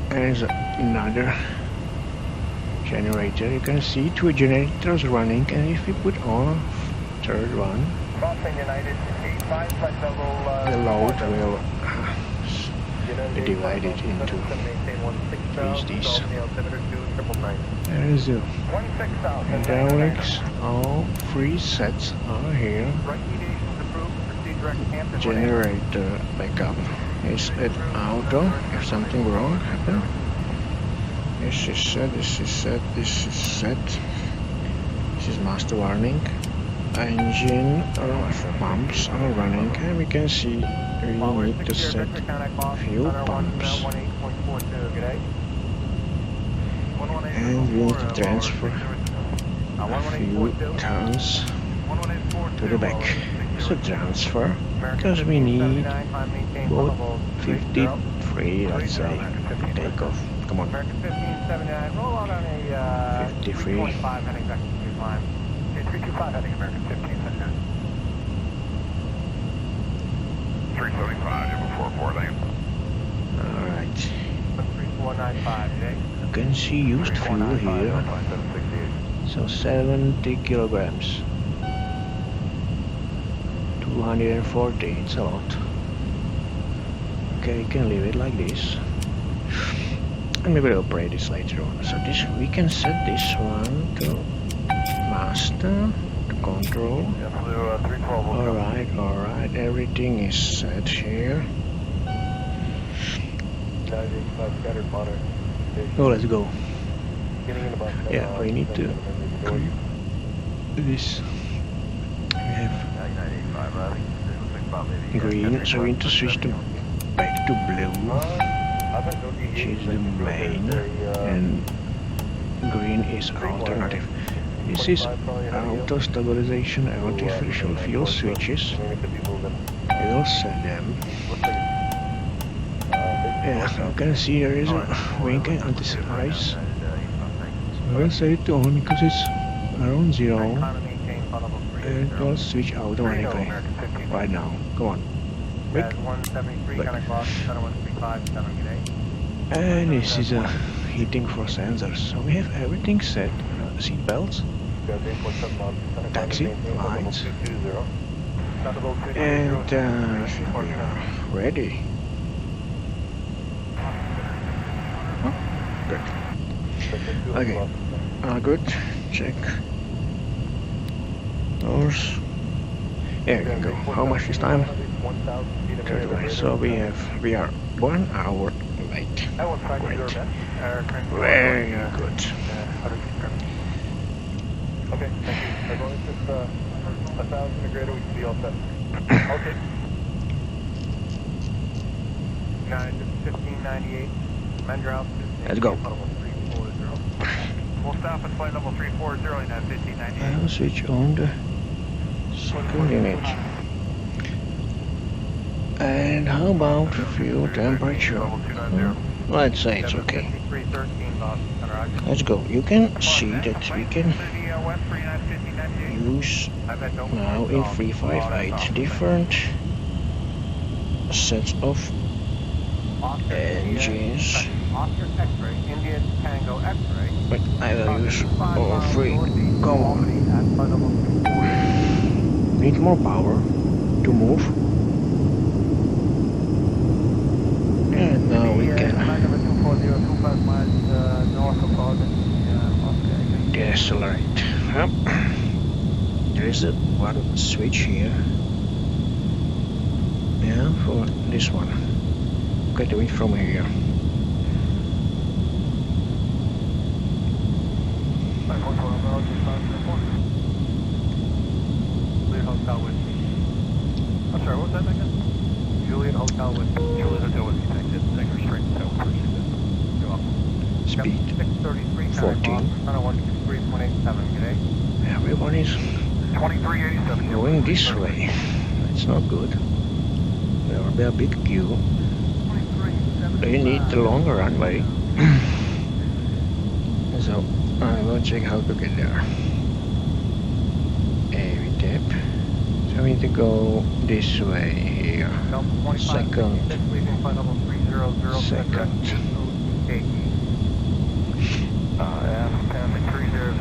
There's another generator. You can see 2 generators running, and if we put on third one, the load will be divided into these. There is a hydraulics. All 3 sets are here. Generator backup is at auto if something wrong happen. This is set, this is set, this is set. This is master warning. Engine pumps are running, and we can see we need to set fuel pumps. And we need to transfer fuel tons to the back. So transfer, because we need both 53, let's say, takeoff. Come on. 53. Alright. You can see used fuel here. So 70 kilograms. 240, it's a lot. Okay, you can leave it like this. And we will operate this later on. So this, we can set this one to master, to control. Alright, everything is set here. Oh, let's go. Yeah, we need to do this. We have green, so we need to switch them back to blue, which is the main, and green is alternative. This is auto stabilization artificial fuel switches. We will set them. Yeah, you can see there is a winking anti-rise. So I will set it to on because it's around 0. And it will switch automatically right now. Come on. Back. And this is a heating for sensors. So we have everything set. Seat belts, taxi lights, and we are ready. Good. Okay. Good. Check. Doors. There you can go. How much is time? 30. So we are 1 hour late. Great. Very good. Okay, thank you. As long as it's 1,000 or greater, we can be all set. Okay. 1598. Mendrow. Let's go. We'll stop at flight level 340 and at 1598. I'll switch on the second image. And how about fuel temperature? Let's say it's okay. Let's go. You can see that we can use now in 358 different sets of engines, Oscar X-ray, India Tango X-ray. but I will use all three. Come on. Need more power to move. And now we can decelerate. Yep. There is a one switch here. Yeah, for this one. Okay, do it from here. I'm sorry, what was that again? Juliet Hotel with Juliet Hotel with connected. Take her straight to Speed 14. Everyone is 2387. going this way. It's not good. There will be a big queue. They need the longer runway. So I will check how to get there. Heavy tap. So we need to go this way here. Second. Passing 300,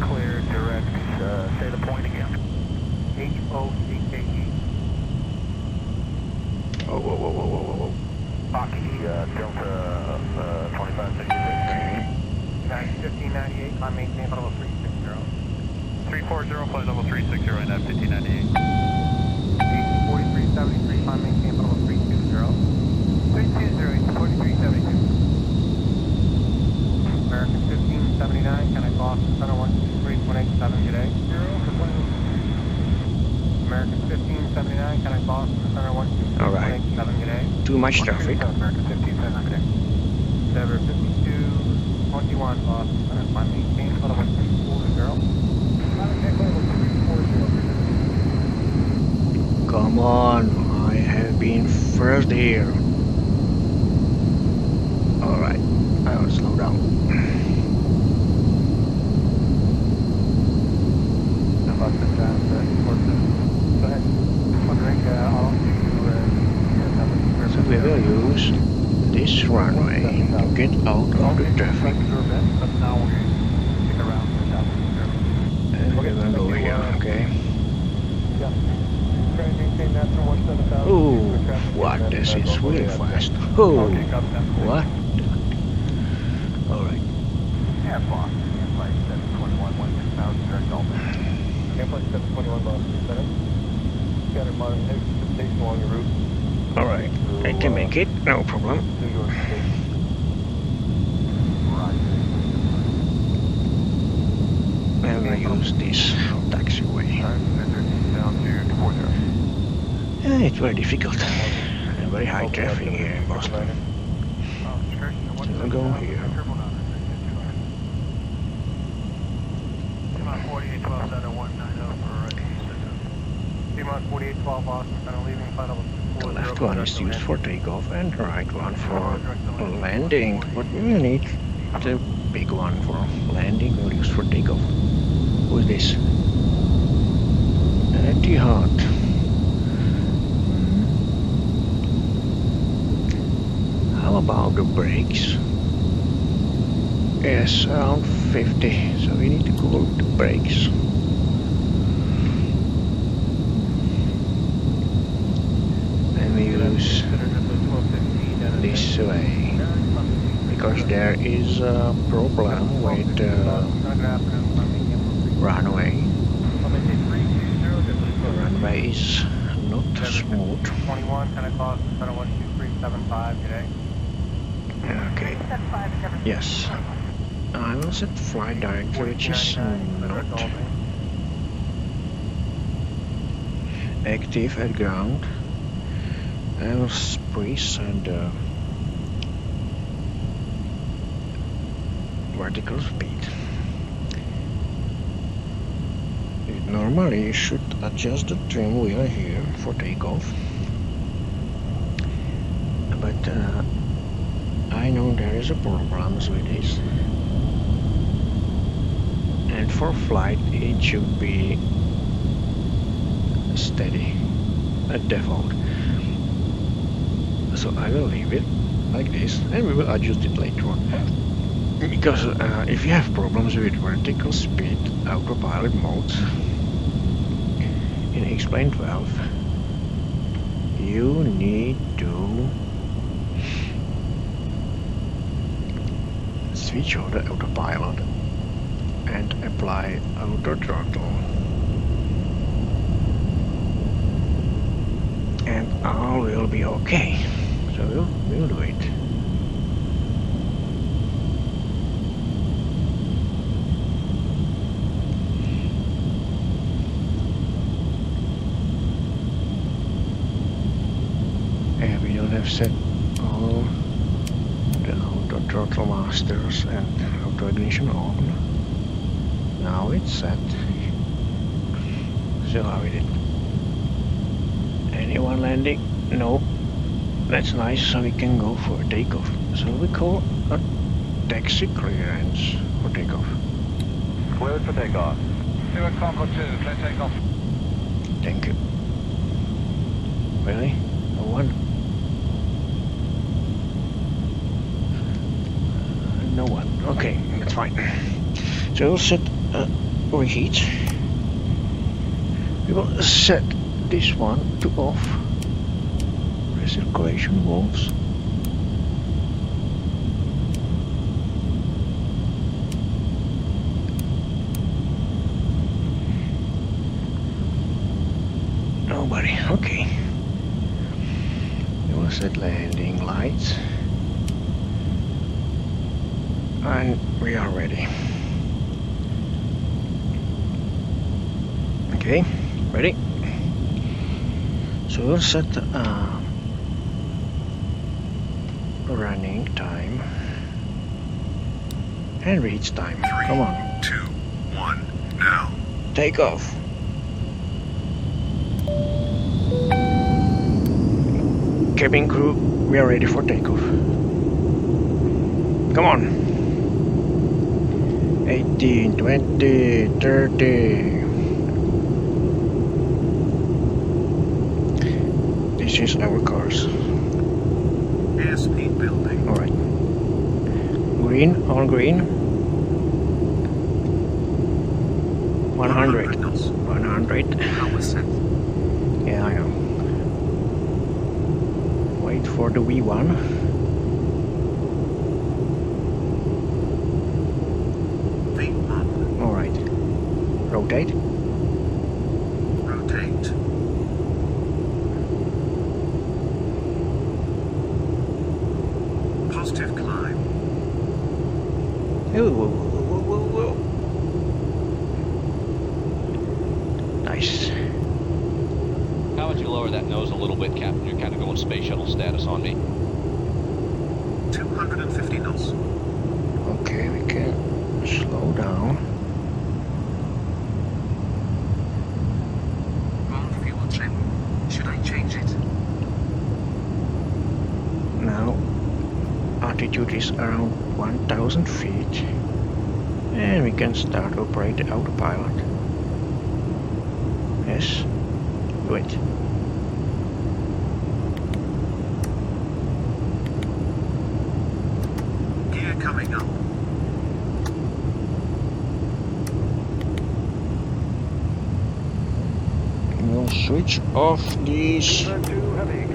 clear, direct, say the point again. HOCKE. Oh, whoa, whoa, whoa, whoa, whoa, whoa. Hockey, Delta 2566. Okay. 1598, climb maintain flight level 360. 340, flight level 360 right now, 1598. 4373, climb maintain flight level 320. 320, 4372. American 1579, can I Boston Center 123.87 today? American 1579, can I Boston Center 123.87 today? Too much traffic. American 1579 today. Denver 5221 Boston Center, climb maintain flight level 340. Come on, I have been first here. Alright, I will slow down. So we will use this runway to get out of the traffic. And we're gonna go here, okay? Ooh, what? This is really fast. Oh, what? Alright. Alright, I can make it, no problem. And I use this taxiway. Yeah, it's very difficult. And very high traffic here in Boston. So we'll go here. 4812 Boston Center, leaving flight level The left one is used for takeoff and the right one for landing. But we will need the big one for landing. We'll use for takeoff. Who is this? Etihad. How about the brakes? Yes, around 50. So we need to cool the brakes. Use this way because there is a problem with the runway. The runway is not smooth. Okay. Yes. I will set flight director, which is not active at ground. I will preset the vertical speed. Normally you should adjust the trim wheel here for takeoff, but I know there is a problems with this, and for flight it should be steady. a default. So I will leave it like this, and we will adjust it later on. Because if you have problems with vertical speed autopilot modes in X-Plane 12, you need to switch on the autopilot and apply auto throttle, and all will be okay. So we'll do it. And we don't have set all the auto throttle masters and auto ignition on. Now it's set. So how is it? Anyone landing? No. That's nice, so we can go for takeoff. So we call a taxi clearance for takeoff. Cleared for takeoff. Stewart Concorde 2, clear takeoff. Thank you. Really? No one? No one. Okay, that's fine. So we'll set reheat. We will set this one to off. Recirculation valves. Nobody. Okay. We will set landing lights. And we are ready. Okay, ready? So we'll set running time and reach time. 3, Come on. 2, 1, now. Take off. Cabin crew, we are ready for takeoff. Come on. 18, 20, 30. This is our cars. Airspeed building. Alright. Green, on green. 100. 100. Power set. Yeah, I know. Wait for the V1. V1. Alright. Rotate. Rotate. Positive climb. Whoa, whoa, whoa, whoa, whoa, whoa. Nice. How would you lower that nose a little bit, Captain? You're kind of going space shuttle status on me. 250 knots. Okay, we can slow down. Wrong fuel trim. Should I change it? Now, altitude is around 1,000 feet. And we can start to operate the autopilot. Yes, do it. Gear coming up. We'll switch off these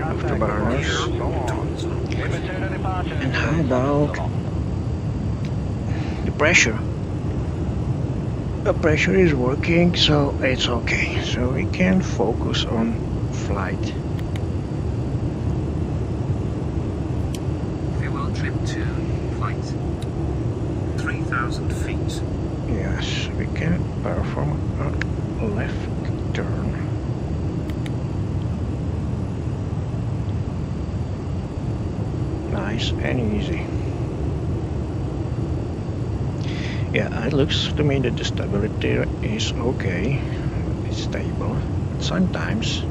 afterburners. And how about the pressure? The pressure is working, so it's okay. So we can focus on flight. Fuel trim to flight. 3,000 feet. Yes, we can perform a left turn. Nice and easy. Yeah, it looks to me that the stability is okay. It's stable. Sometimes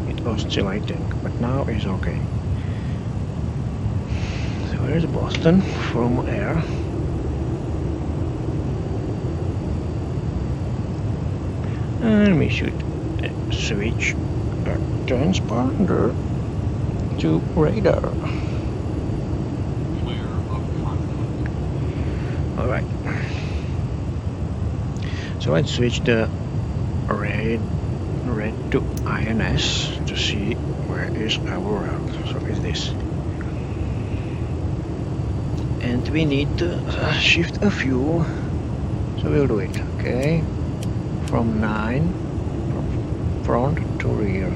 it oscillating, but now it's okay. So here's Boston from air. And we should switch transponder to radar. Clear of conflict. Alright. So let's switch the red to INS to see where is our route. So it's this. And we need to shift a few. So we'll do it, okay? From 9, from front to rear.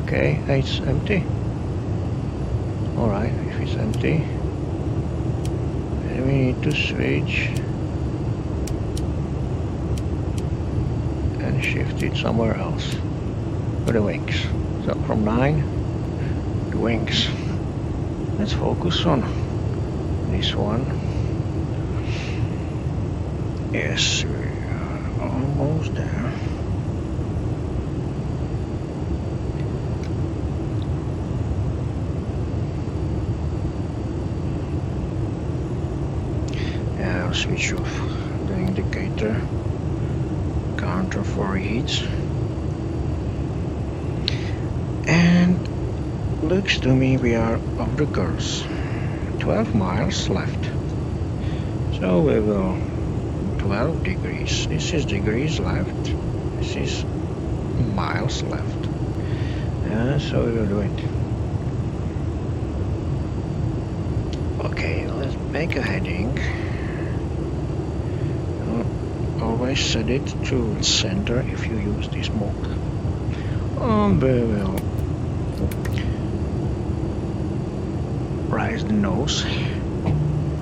Okay, it's empty. Alright, if it's empty, then we need to switch and shift it somewhere else for the wings. So from 9 to wings. Let's focus on this one. Yes, we are almost there. Yeah, I'll switch off the indicator counter for reads. And looks to me we are off the course. 12 miles left. So we will 12 degrees. This is degrees left. This is miles left. So we will do it. Okay, let's make a heading. Always set it to center if you use this mode. We will rise the nose,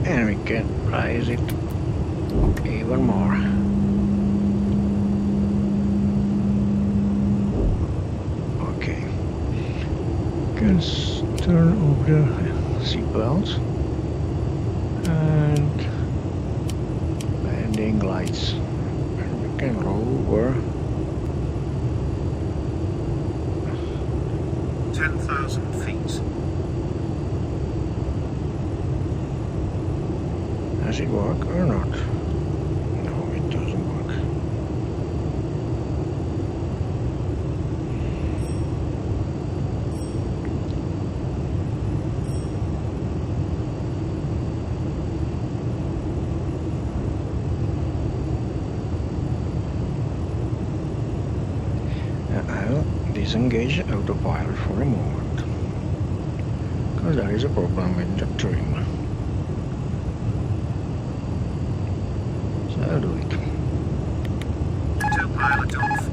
and we can rise it even more. Okay, can turn off the seatbelts and landing lights, and we can lower 10,000 feet. Does it work or not? No, it doesn't work. I'll disengage the autopilot for a moment, because there is a problem with the trim. So I'll do it. Autopilot off.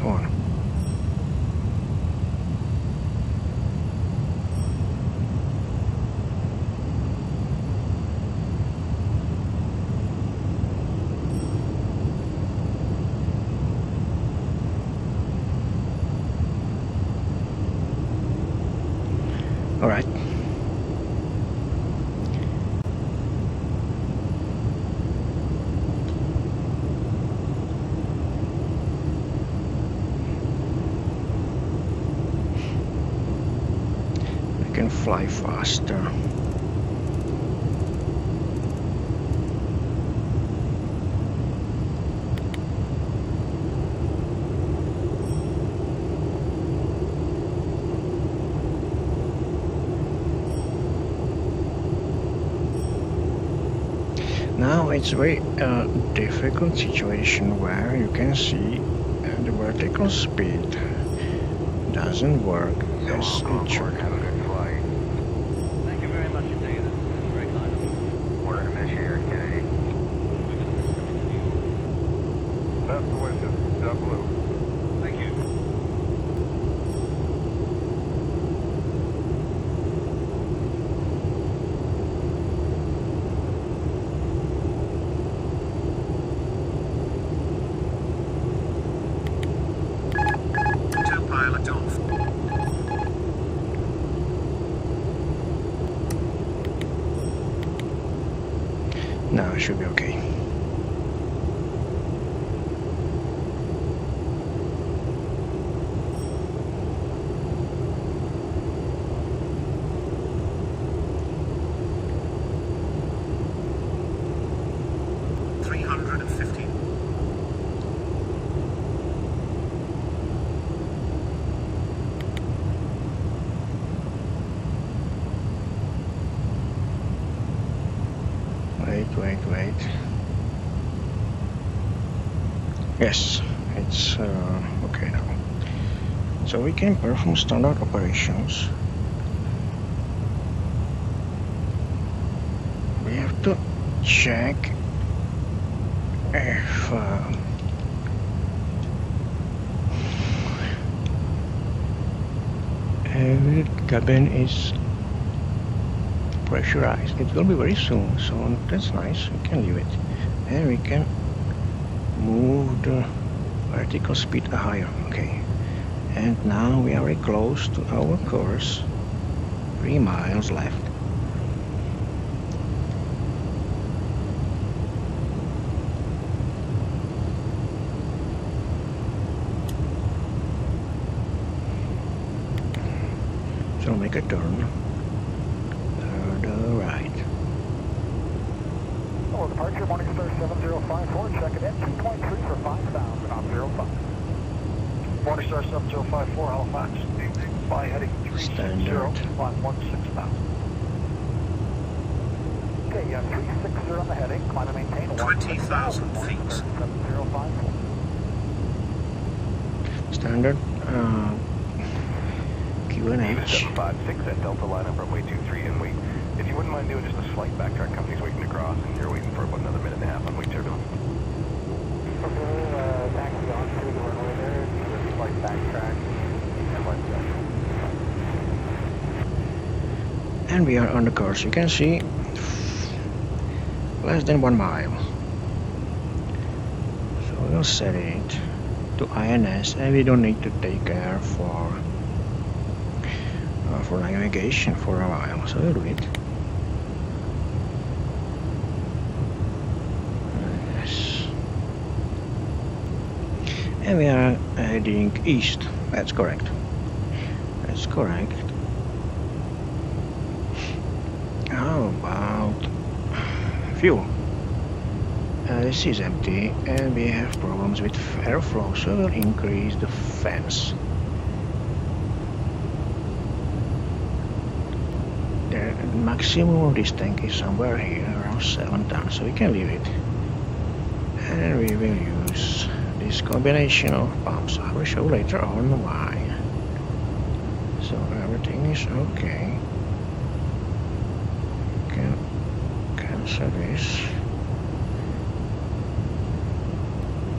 On. All right. I can fly faster. Now it's a very difficult situation where you can see the vertical speed doesn't work as it should. Thank you very much indeed. That's very kind of you. Order to miss here, Kennedy. That's the window. Down blue. Thank you. Autopilot off. Now it should be okay. Wait. Yes, it's okay now. So we can perform standard operations. We have to check if every cabin is pressurized. It will be very soon, so that's nice. We can leave it, and we can move the vertical speed higher. Okay, and now we are very close to our course. 3 miles left. So make a turn. The right. Oh, departure Morningstar 7054, check it in, 2.3 for 5,000 on 05. Morningstar 7054, Halifax, fly heading 30 on 16,000. Okay, you have 360 on the heading, climb and maintain 20,000 feet. 7054. Standard QNH. 56 at Delta line up runway 23 and wait. If you wouldn't mind doing just a slight backtrack, company's waiting to cross and you're waiting for about another minute and a half on wait turbulence. Taxi on to the runway there, do a slight backtrack, and let's go. And we are on the course. You can see less than 1 mile. So we'll set it to INS, and we don't need to take care for navigation for a while. So we'll do it. Yes. And we are heading east. That's correct. That's correct. How about fuel? This is empty and we have problems with airflow, so we'll increase the fans. The maximum of this tank is somewhere here, around 7 tons, so we can leave it. And we will use this combination of pumps. I will show later on why. So everything is okay. Can cancel this.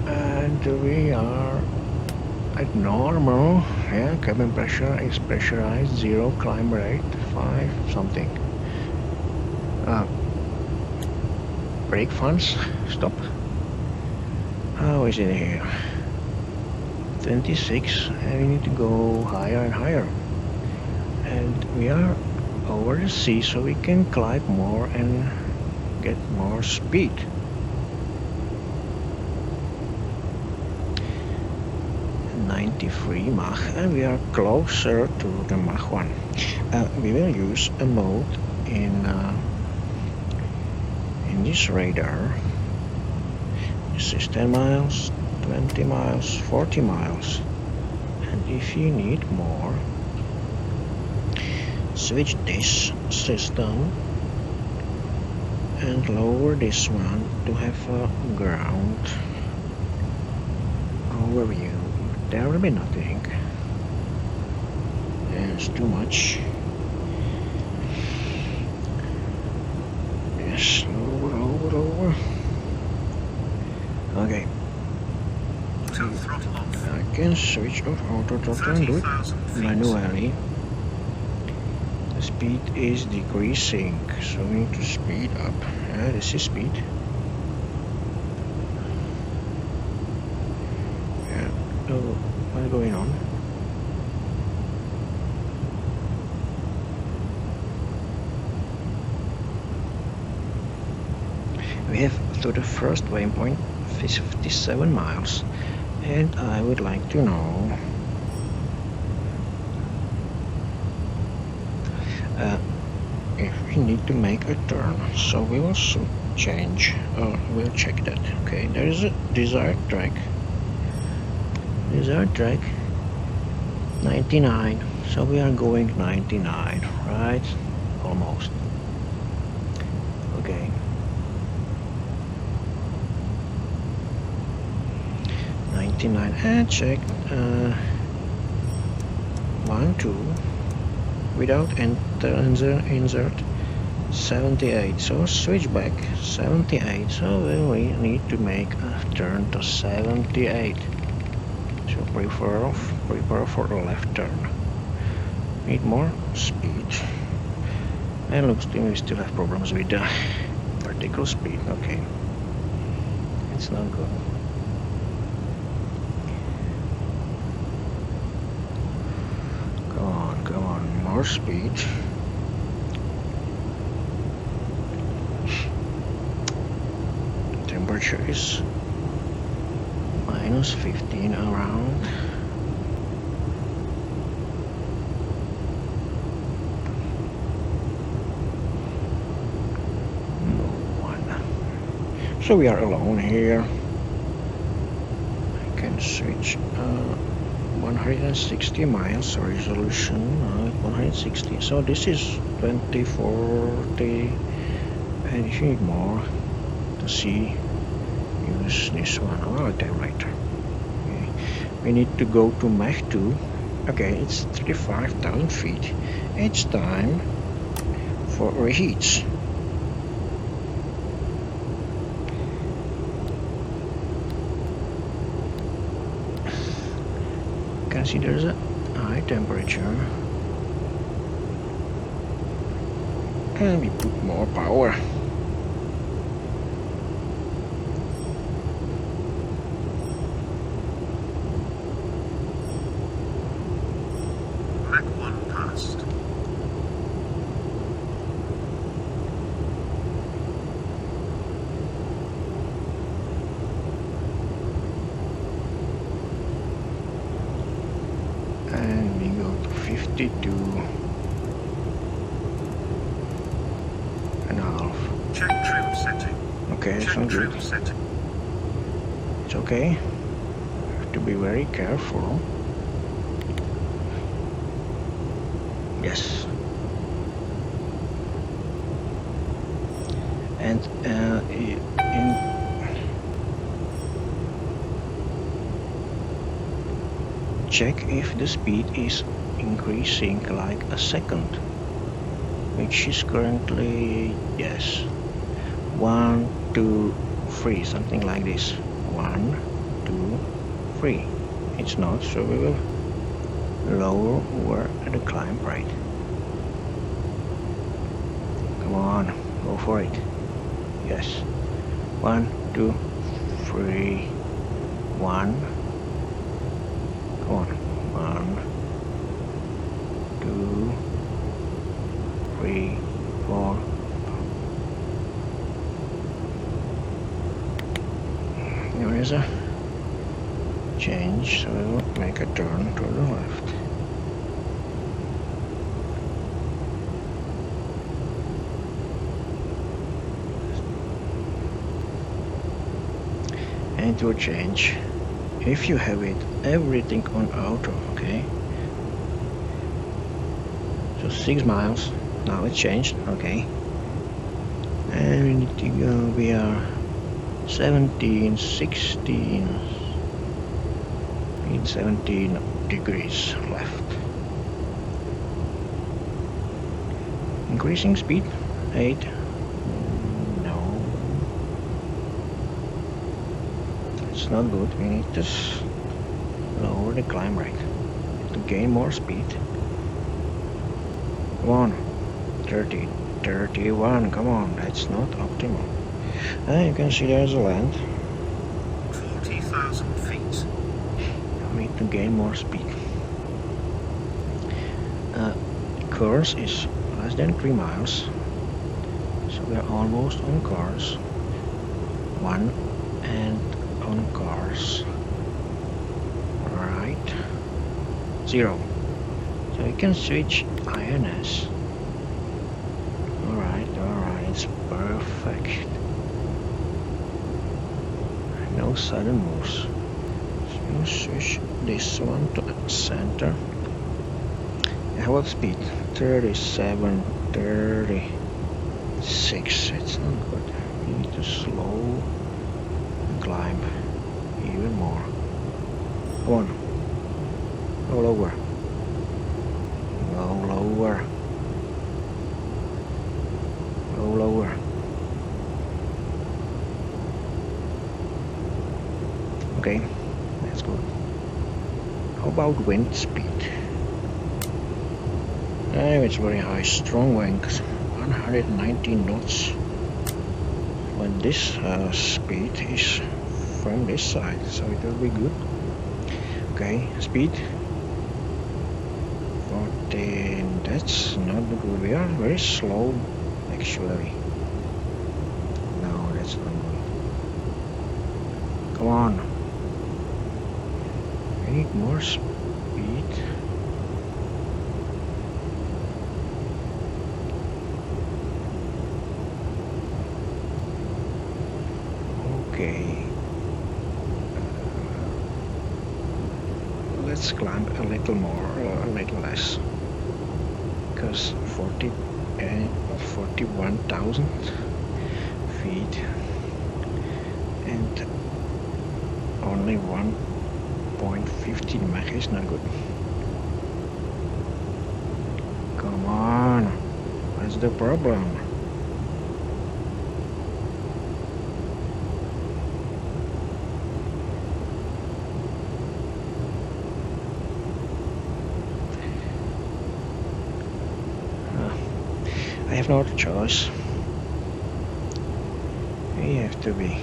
And we are at normal. Yeah, cabin pressure is pressurized, 0 climb rate, 5 something. Brake fans, stop. How is it here? 26, and we need to go higher and higher. And we are over the sea, so we can climb more and get more speed. Mach, and we are closer to the Mach 1. We will use a mode in this radar. This is 10 miles, 20 miles, 40 miles, and if you need more, switch this system and lower this one to have a ground overview. There will be nothing. It's too much. Yes, lower. Okay. Throttle off. I can switch off auto throttle and do it manually. The speed is decreasing, so we need to speed up. This is speed. So, what's going on? We have to the first waypoint 57 miles, and I would like to know if we need to make a turn. So we will change, we'll check that. Okay, there is a desired track. Desired track 99, so we are going 99, right? Almost. Okay, 79 and check 1, 2 without insert 78, so switch back 78, so we need to make a turn to 78, so prepare for a left turn. Need more speed, and looks like we still have problems with the vertical speed. Okay, it's not good. Come on, more speed. Temperature is minus 15 around. No one. So we are alone here. I can switch 160 miles resolution, 160. So this is 2040, and if you need more to see, use this one. Oh, damn right. Okay. We need to go to Mach 2. Okay, it's 35,000 feet. It's time for reheats. You can see there's a high temperature, and we put more power. Mach 1 passed. And we go to 52 and a half. Check trim setting. Okay, Check so trim good. setting. It's okay. Have to be very careful. Yes. And check if the speed is increasing like a second, which is currently, yes, 1, 2, 3, something like this. 1, 2, 3. It's not, so we will lower the climb rate. Come on, go for it. Yes. 1, 2, 3, 1. Come on. 1, 2, 3, 4. There is a change, so we will make a turn to the left. And to change, if you have it everything on auto, okay, so 6 miles now it's changed, okay, and we need to go, we are 17, 16, in 17 degrees left. Increasing speed 8. No, it's not good. We need to lower the climb rate to gain more speed. Come on, 30, 31. Come on, that's not optimal. And you can see there's a land. 40,000 feet. We need to gain more speed. Course is less than 3 miles, so we're almost on course. 1 and on course. Right. 0. So you can switch INS. Alright, it's perfect. No sudden moves. So you switch this one to the center. How about speed? 37, 36. It's not good. We need to slow and climb even more. Okay, that's good. How about wind speed? It's very high, strong winds, 119 knots. When this speed is from this side, so it will be good. Okay, speed 14, that's not good. We are very slow actually. No, that's not good. Come on. I need more speed. Okay. Let's climb a little more, a little less. Because 41,000 feet and only 1.15 Mach is not good. Come on, what's the problem? I have no choice. We have to be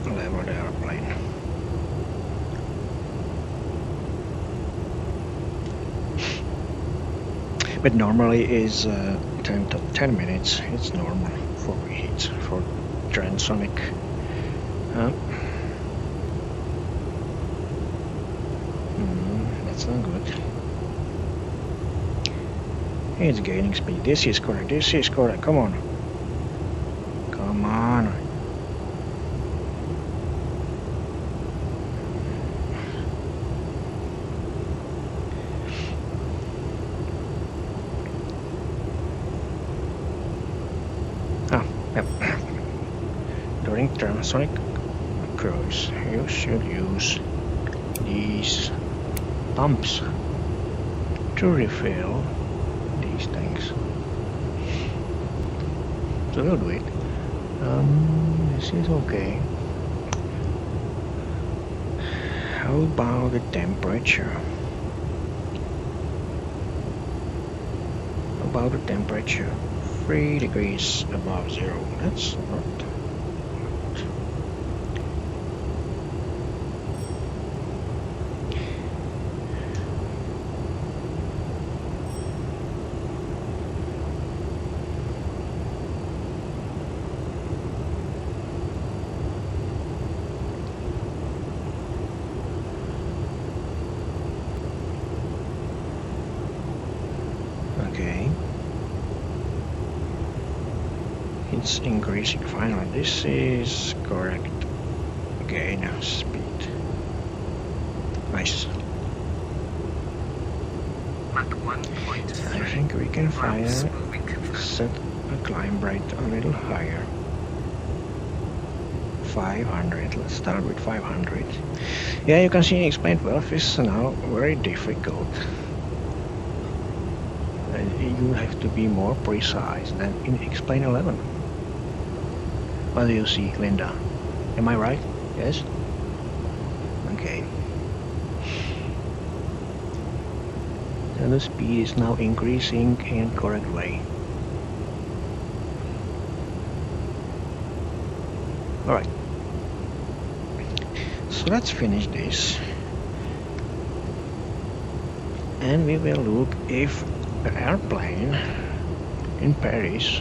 level the airplane. But normally is 10 minutes. It's normal for heat for transonic. That's not good. It's gaining speed. This is correct. This is correct. Come on. Come on. Yep. During transonic cruise, you should use these pumps to refill these things. So we'll do it. This is okay. How about the temperature? How about the temperature? 3 degrees above zero. That's not good. Okay. It's increasing finally. This is correct. Gain of speed. Nice. Mach 1.3. I think we can set a climb rate a little higher. 500. Let's start with 500. Yeah, you can see Explain 12 is now very difficult. You have to be more precise than in Explain 11. What do you see, Linda? Am I right? Yes? Okay. So the speed is now increasing in correct way. Alright. So let's finish this. And we will look if the airplane in Paris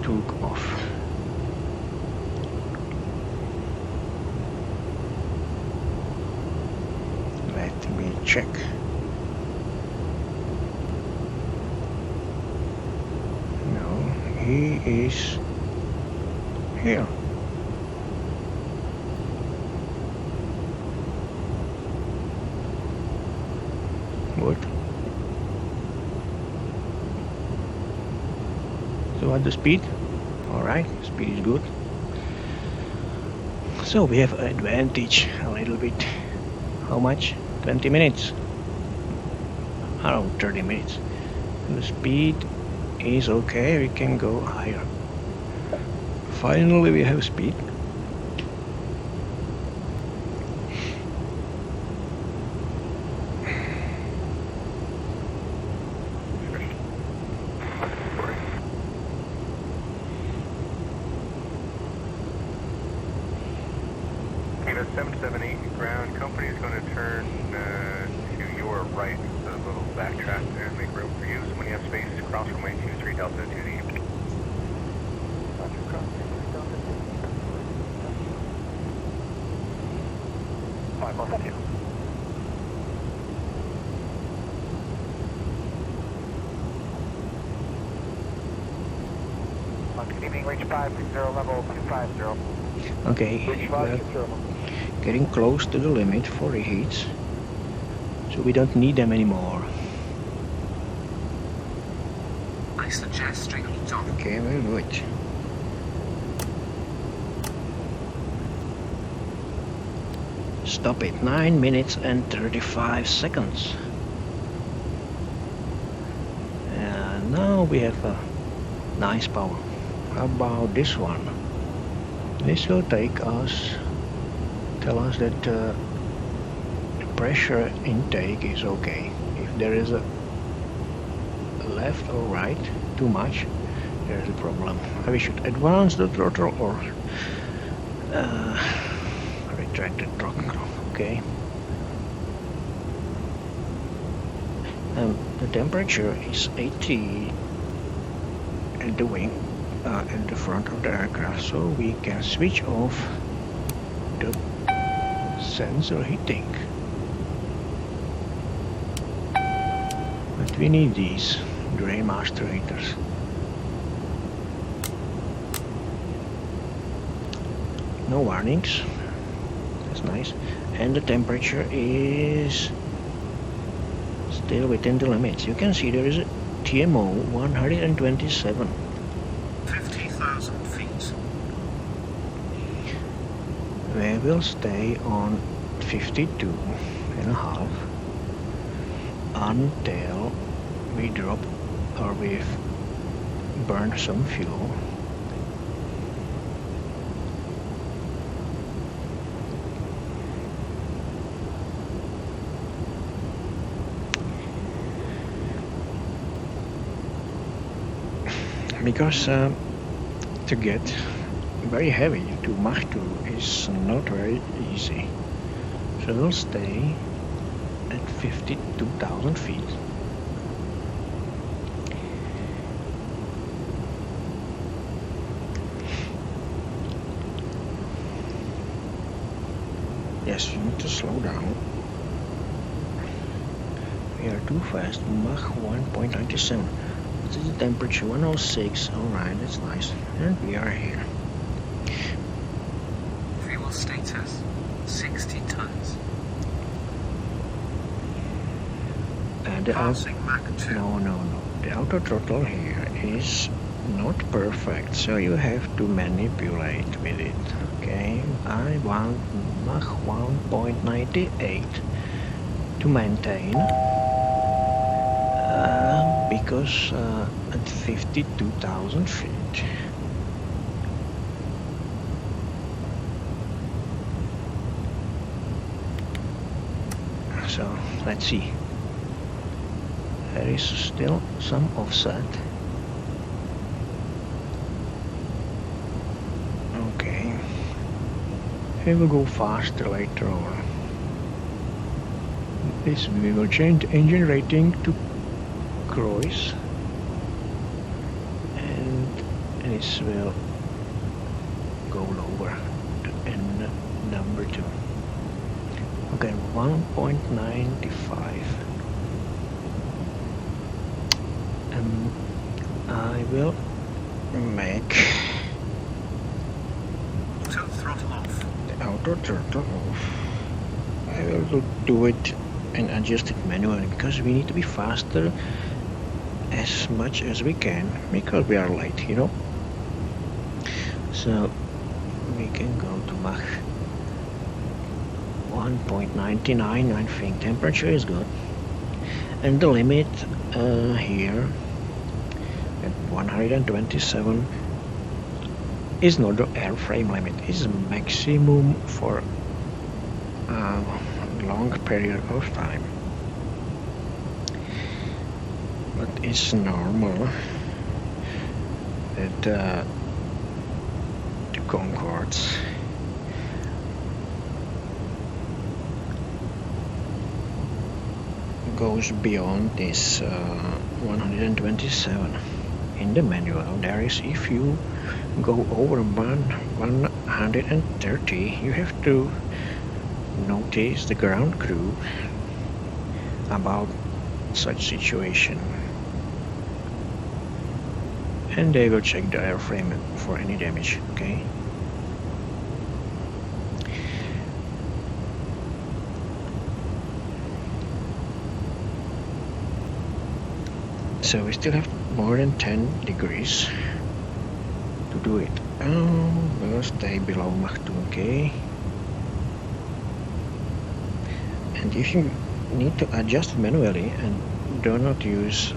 took off. Let me check. No, he is here. Good. So at the speed, alright, speed is good. So we have advantage a little bit. How much? 20 minutes. Around 30 minutes. The speed is okay, we can go higher. finally we have speed. Kilo 778 ground. Company is going to turn to your right, a little backtrack there and make room for you. So when you have space, cross runway 23 Delta to the 5 more, thank you. Good evening, reach 560, level 250. Okay, Reach we're 560. getting close to the limit for reheats, so we don't need them anymore. I suggest string heat on. Okay, very good. Stop it, 9 minutes and 35 seconds. And now we have a nice power. How about this one? This will take us, tell us that the pressure intake is okay. If there is a left or right too much, there's a problem. We should advance the throttle or retract the throttle. Okay. The temperature is 80 at the wing, at the front of the aircraft, so we can switch off the sensor heating. But we need these Gray Master heaters. No warnings. That's nice. And the temperature is still within the limits. You can see there is a TMO 127. 50,000 feet. We will stay on 52.5 until we drop or we've burned some fuel. Because to get very heavy to Mach 2 is not very easy. So we'll stay at 52,000 feet. Yes, you need to slow down. We are too fast. Mach 1.97. This is the temperature 106. Alright, that's nice. And we are here. Fuel status 60 tons. And the Passing Mach 2. no. The auto throttle here is not perfect, so you have to manipulate with it. Okay, I want Mach 1.98 to maintain. Because at 52,000 feet. So let's see. There is still some offset. Okay. We will go faster later on. This we will change the engine rating to cruise, and this will go lower to N number 2. Okay, 1.95. I will make Auto throttle off. the auto throttle off. I will do it and adjust it manually because we need to be faster as much as we can because we are late, you know. So we can go to Mach 1.99. I think temperature is good, and the limit here at 127 It's not the airframe limit, it's maximum for a long period of time. But it's normal that the Concords goes beyond this 127. In the manual there is, if you go over 130, you have to notice the ground crew about such situation, and they will check the airframe for any damage. Okay. So we still have more than 10 degrees to do it. We'll stay below Mach 2, okay? And if you need to adjust manually and do not use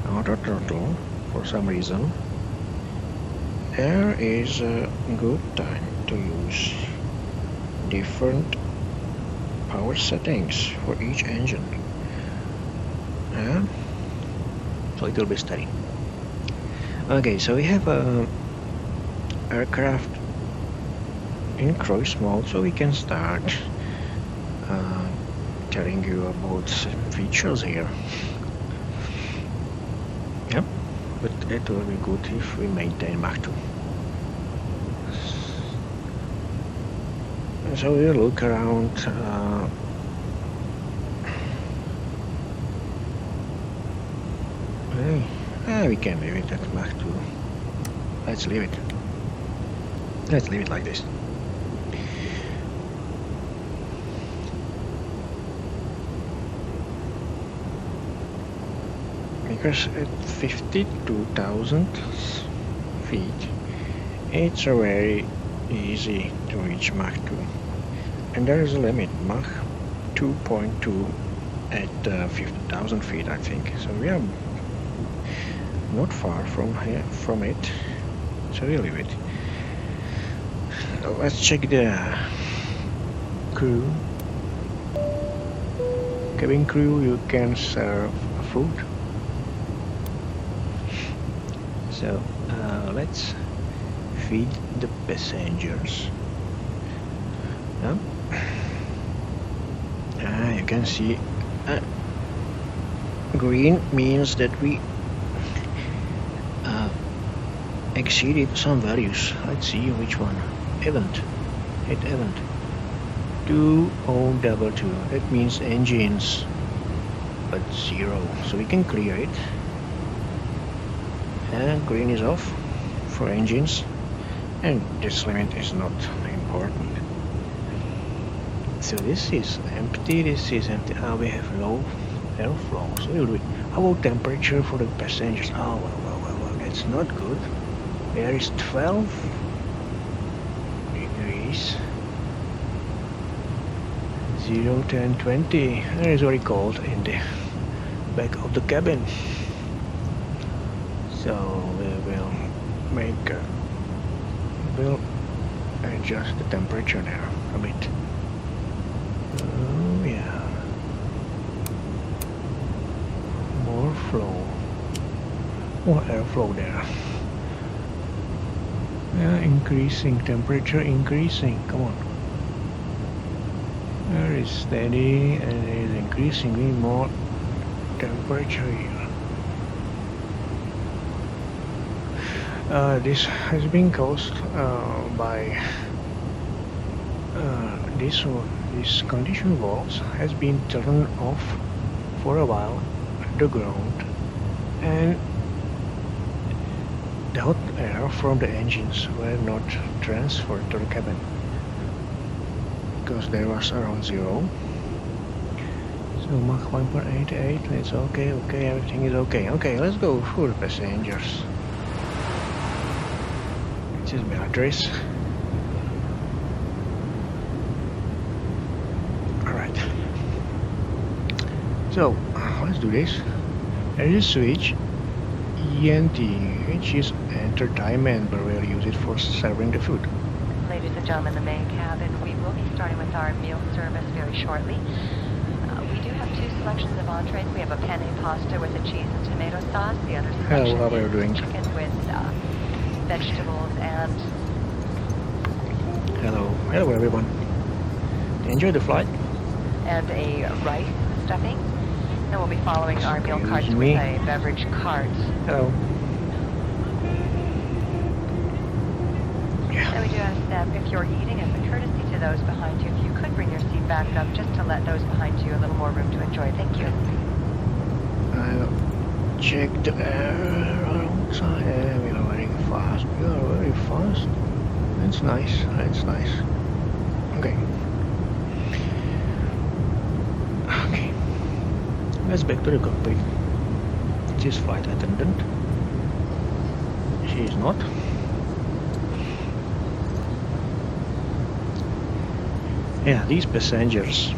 auto throttle for some reason, there is a good time to use different power settings for each engine. So it will be steady. Okay, so we have a aircraft in cruise mode, so we can start telling you about features here. Yep, but it will be good if we maintain Mach 2. So we'll look around. We can leave it at Mach 2. Let's leave it. Let's leave it like this. Because at 52,000 feet, it's very easy to reach Mach 2. And there is a limit, Mach 2.2 at 50,000 feet, I think. So we are not far from it, so we'll leave it. Let's check the crew. Cabin crew, you can serve food. So let's feed the passengers. You can see green means that we exceeded some values. Let's see which one. Event. Hit event. 2022. That means engines, but 0. So we can clear it. And green is off for engines. And this limit is not important. So this is empty. This is empty. We have low airflow. So we'll do it. How about temperature for the passengers? Oh, well, that's not good. There is 12 degrees. 0, 10, 20. It is very cold in the back of the cabin. So we will we'll adjust the temperature there a bit. Oh yeah. More flow. More airflow there. Yeah, increasing temperature, increasing. Come on. There is steady and it is increasingly more temperature here. This has been caused by this condition valves has been turned off for a while at the ground, and the hot air from the engines were not transferred to the cabin because there was around 0. So Mach 1.88, it's okay, everything is okay. Okay, let's go for the passengers. This is Beatrice. Alright. So, let's do this. There is a switch. ENT. which is entertainment, but we'll use it for serving the food. Ladies and gentlemen, the main cabin, we will be starting with our meal service very shortly. We do have two selections of entrees. We have a penne pasta with a cheese and tomato sauce. The other selection how are you is doing? chicken with vegetables and... Hello everyone. Enjoy the flight. And a rice stuffing. And we'll be following our meal carts me. with a beverage cart. Hello. And we do ask that if you're eating, as a courtesy to those behind you, if you could bring your seat back up just to let those behind you a little more room to enjoy. Thank you. I'll check the air outside. We are very fast. We are very fast. That's nice. That's nice. Okay. Okay. Let's back to the cockpit. This flight attendant. She is not. Yeah, these passengers,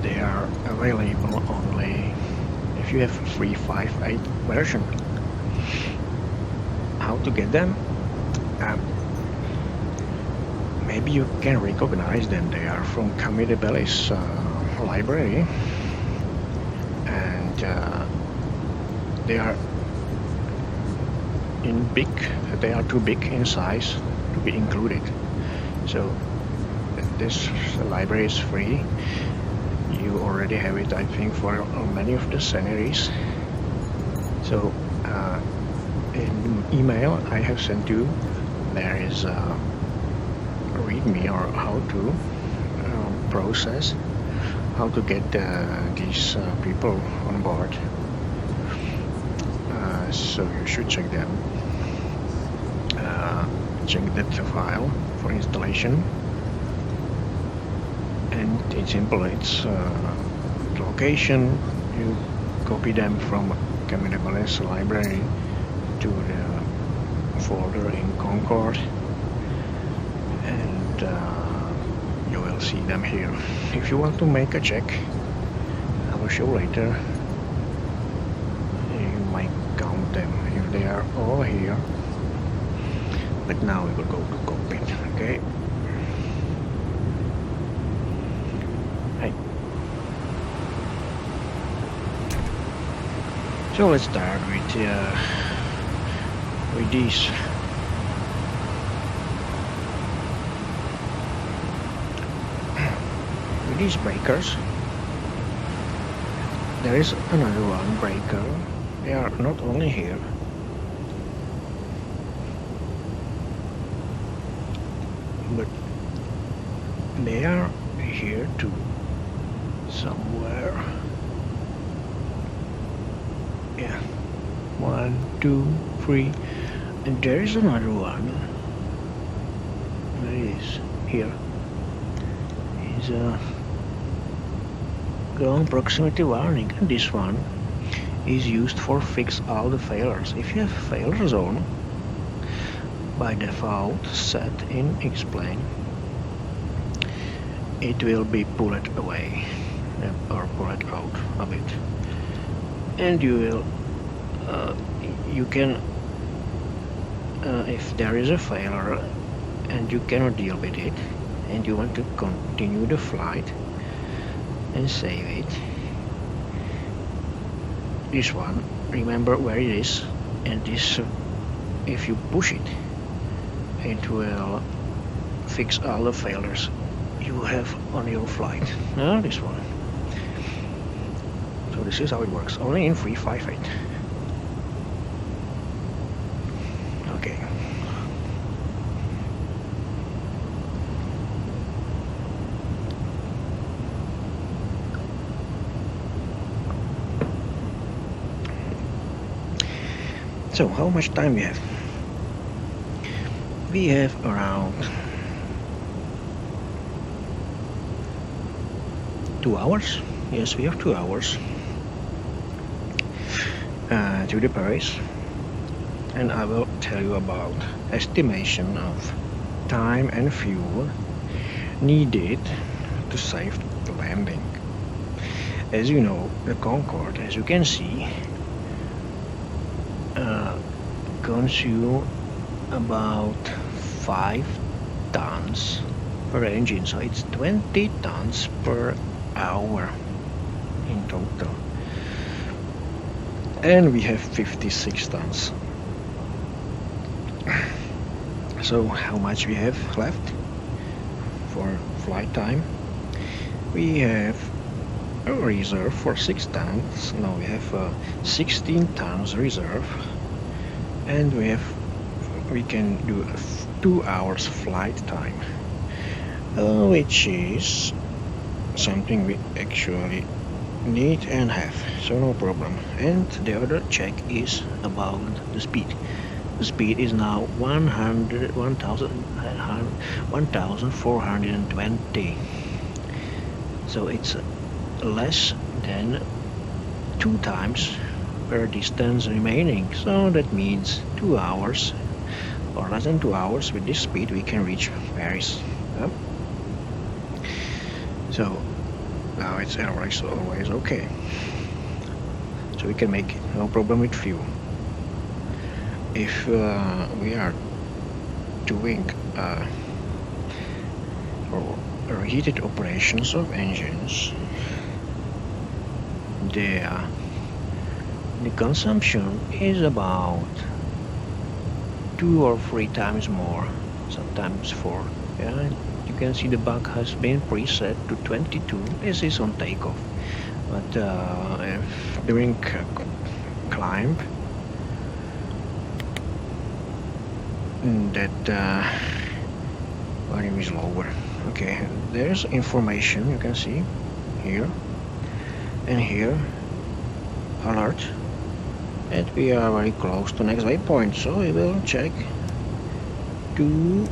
they are available only if you have 358 version. How to get them? Maybe you can recognize them. They are from Camille Bellis library, and they are in big. They are too big in size to be included. So this library is free. You already have it, I think, for many of the sceneries. So in the email I have sent you, there is a readme or how to process, how to get these people on board. So you should check them. Check that file for installation. And it's simple, it's location, you copy them from Camille Bellis library to the folder in Concord, and you will see them here. If you want to make a check, I will show later, you might count them if they are all here, but now we will go to cockpit, okay? So let's start with these. With these breakers, there is another one breaker. They are not only here, but they are here too, somewhere. Yeah, 1, 2, 3, and there is another one. There it is here. Is a ground proximity warning, and this one is used for fix all the failures. If you have failure zone, by default set in explain, it will be pulled away or pulled out a bit. And you will you can if there is a failure and you cannot deal with it and you want to continue the flight and save it, this one, remember where it is, and this if you push it, it will fix all the failures you have on your flight. This one. So this is how it works, only in 358. Okay. So how much time we have? We have around 2 hours. Yes, we have 2 hours to the Paris, and I will tell you about estimation of time and fuel needed to save the landing. As you know, the Concorde, as you can see, consume about 5 tons per engine, so it's 20 tons per hour in total, and we have 56 tons. So how much we have left for flight time? We have a reserve for 6 tons. No, we have 16 tons reserve, and we can do 2 hours flight time, which is something we actually need and have, so no problem. And the other check is about the speed. The speed is now 1420, so it's less than 2 times per distance remaining, so that means 2 hours or less than 2 hours with this speed we can reach Paris. So now it's always okay, so we can make no problem with fuel. If we are doing reheated operations of engines, the consumption is about 2 or 3 times more, sometimes 4. Yeah, you can see the bug has been preset to 22. This is on takeoff, but during climb, that volume is lower. Okay, there's information you can see here and here, alert, and we are very close to next waypoint, so we will check 2,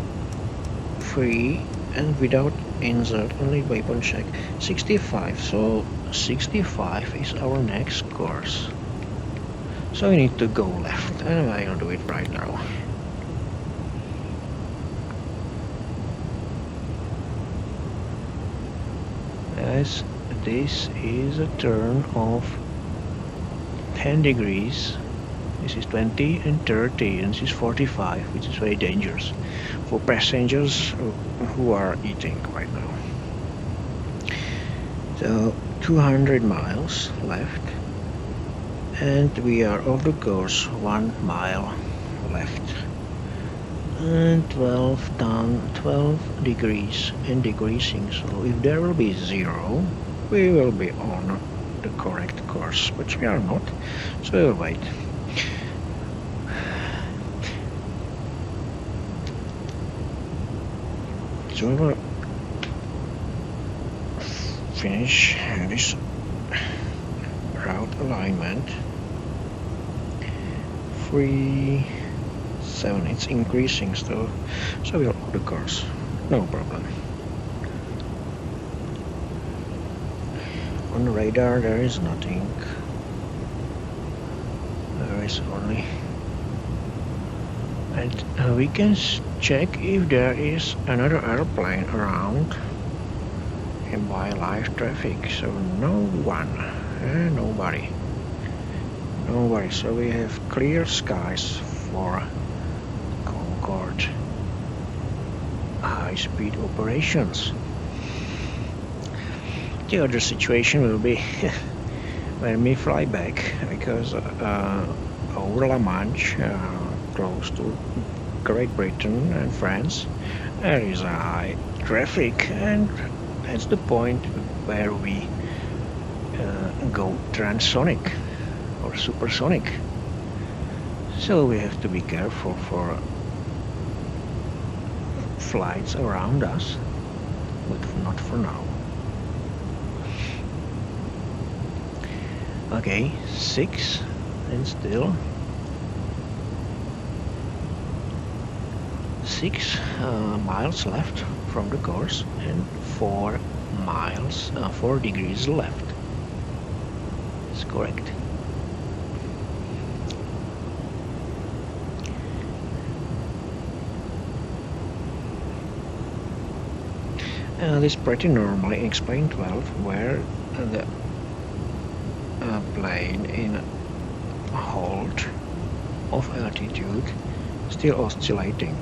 3, and without insert, only waypoint check 65. So 65 is our next course, so we need to go left, and I'll do it right now. As this is a turn of 10 degrees, this is 20 and 30, and this is 45, which is very dangerous for passengers who are eating right now. So 200 miles left, and we are off the course, 1 mile left, and 12 degrees and decreasing. So if there will be 0, we will be on the correct course, which we are not, so we'll wait. So we will finish this route alignment. 3-7, it's increasing still, so we'll hold the course, no problem. On the radar there is nothing, there is only, and we can check if there is another airplane around and by live traffic. So no one, nobody, so we have clear skies for Concorde high-speed operations. The other situation will be when we fly back, because over La Manche, close to Great Britain and France, there is a high traffic, and that's the point where we go transonic or supersonic. So we have to be careful for flights around us, but not for now. Okay, 6 and still 6 miles left from the course, and 4 degrees left. That's correct. This pretty normally in plane 12, where the plane in hold of altitude, still oscillating,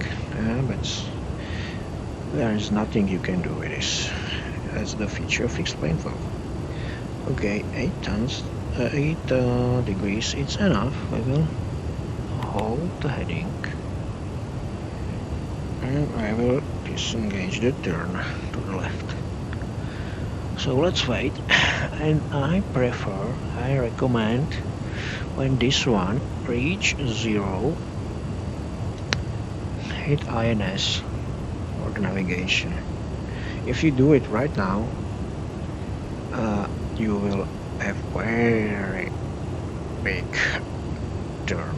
but there is nothing you can do with this. That's the feature of fixed plane valve. Okay, 8 degrees, it's enough. I will hold the heading and I will disengage the turn to the left. So let's wait, and I recommend when this one reach 0, hit INS or the navigation. If you do it right now, you will have very big turn.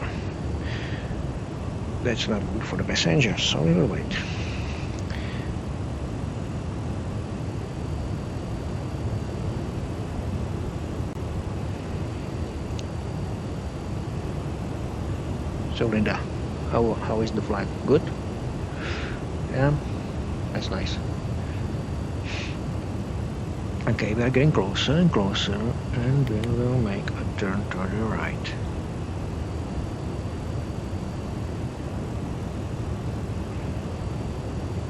That's not good for the passengers, so we will wait. So Linda, how is the flight? Good? Yeah, that's nice. Okay, we are getting closer and closer, and then we'll make a turn to the right.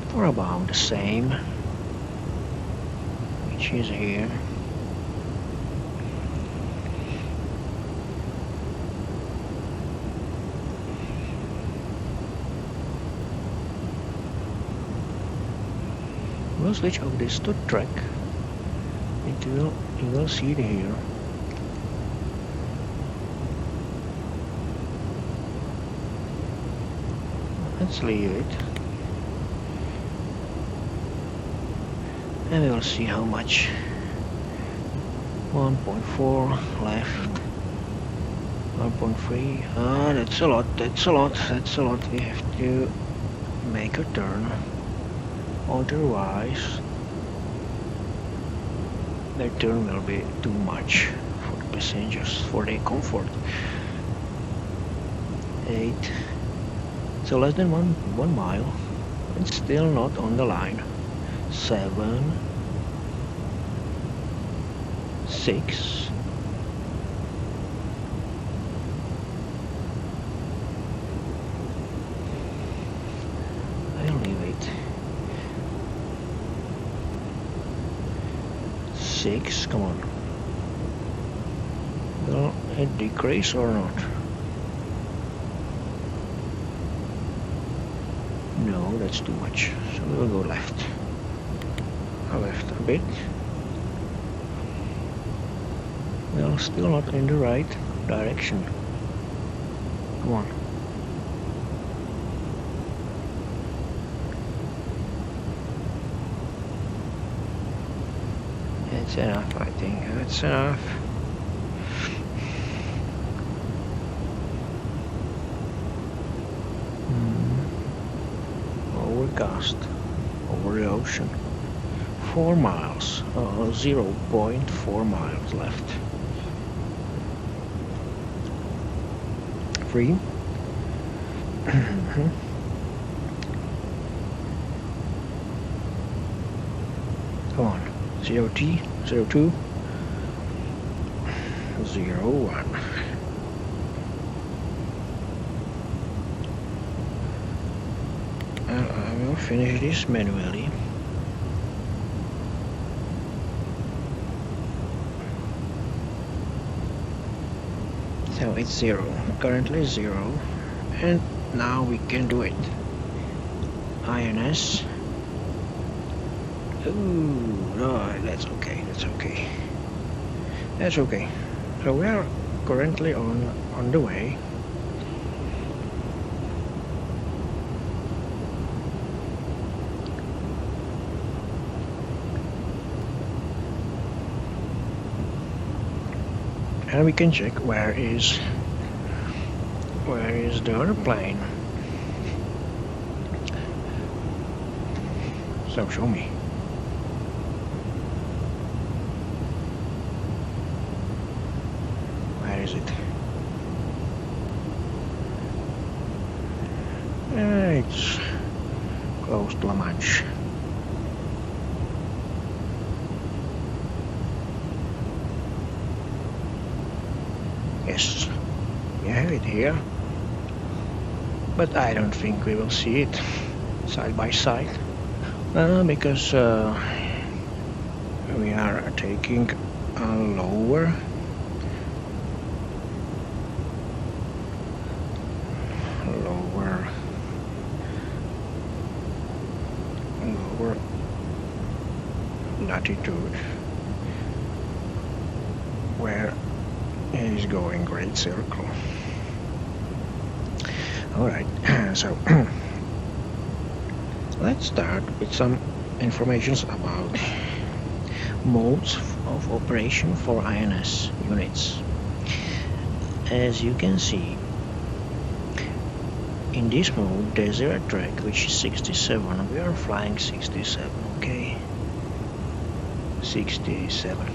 For about the same, which is here. We'll switch off this to track. You will see it here. Let's leave it. And we will see how much. 1.4 left. 1.3. Ah, that's a lot. That's a lot. That's a lot. We have to make a turn. Otherwise, that turn will be too much for the passengers, for their comfort. 8. So less than one mile. It's still not on the line. 7. 6. I'll leave it. 6, come on. Will it decrease or not? No, that's too much. So we'll go left. Left a bit. Well, still not in the right direction. Come on. That's enough, I think. That's enough. Overcast. Over the ocean. 4 miles. 0.4 miles left. 3. Come on. 0T, 02, 01. I will finish this manually. So it's 0, currently 0, and now we can do it. INS. Ooh, no, that's okay, that's okay. That's okay. So we are currently on the way. And we can check where is the other plane. So show me. Where is it? It's close to La Manche. Yes, we have it here. but I don't think we will see it side by side because we are taking a lower latitude where it is going great circle. Alright, so let's start with some informations about modes of operation for INS units. As you can see, in this mode, Desert track, which is 67, we are flying 67, okay? 67.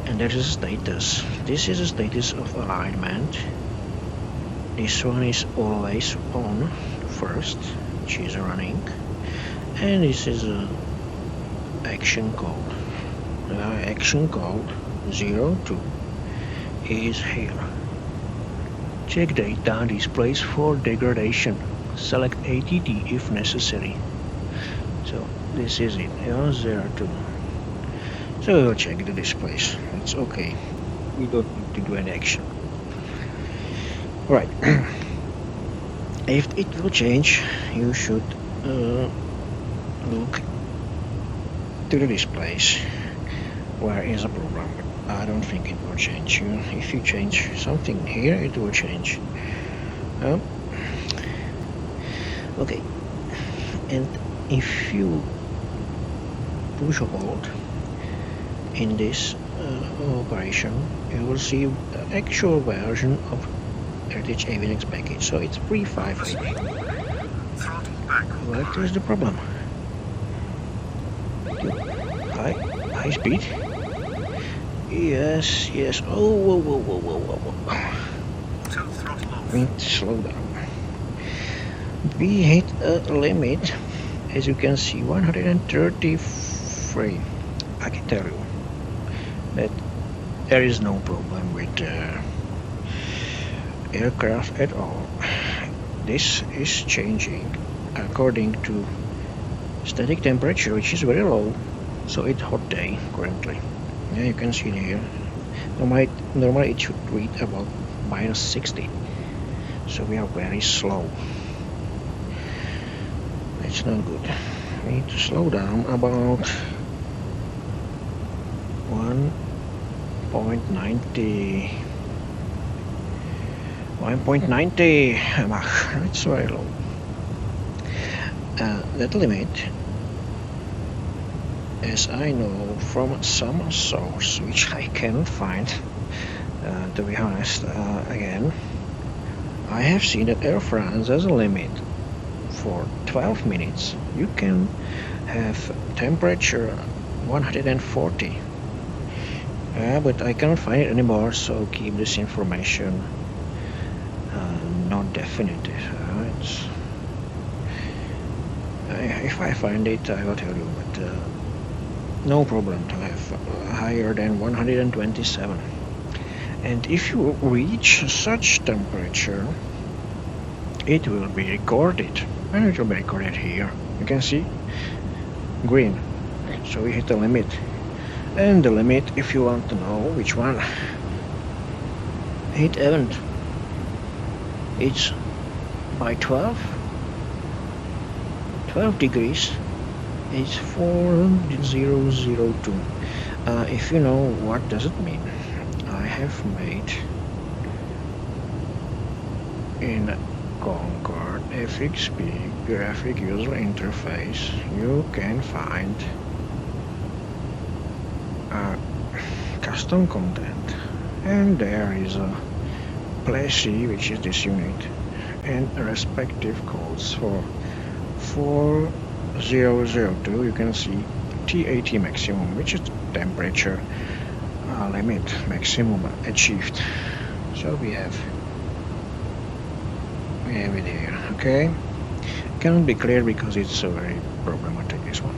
And there's a status. This is a status of alignment. This one is always on first, which is running. And this is a action code. The action code 02 is here. Check data displays for degradation. Select ATD if necessary. So this is it, 02. So we'll check the displays. It's okay. We don't need to do any action. Right. If it will change, you should look to the displays. Where is a problem? I don't think it will change. If you change something here, it will change. Okay. And if you push hold in this operation, you will see the actual version of Heritage Avionics package. So it's 3580. What is the problem? High speed? Yes. Oh, whoa. We need to slow down. We hit a limit, as you can see, 133. I can tell you that there is no problem with aircraft at all. This is changing according to static temperature, which is very low, so it's hot day currently. Yeah, you can see it here. Normally it should read about -60, so we are very slow. It's not good. We need to slow down about 1.90 Mach. It's very low. That limit, as I know from some source, which I cannot find, to be honest, again, I have seen that Air France has a limit for 12 minutes. You can have temperature 140. But I cannot find it anymore, so keep this information not definitive. If I find it, I will tell you, but no problem to have higher than 127. And if you reach such temperature, it will be recorded, and it will be recorded here. You can see green, so we hit the limit. And the limit, if you want to know which one, it event, it's by 12 degrees, it's 4002. If you know what does it mean, I have made in Concorde FXP graphic user interface. You can find custom content, and there is a Plessy, which is this unit, and respective codes for 4002. You can see TAT maximum, which is temperature limit maximum achieved. So we have it here. Okay, cannot be clear because it's very problematic, this one.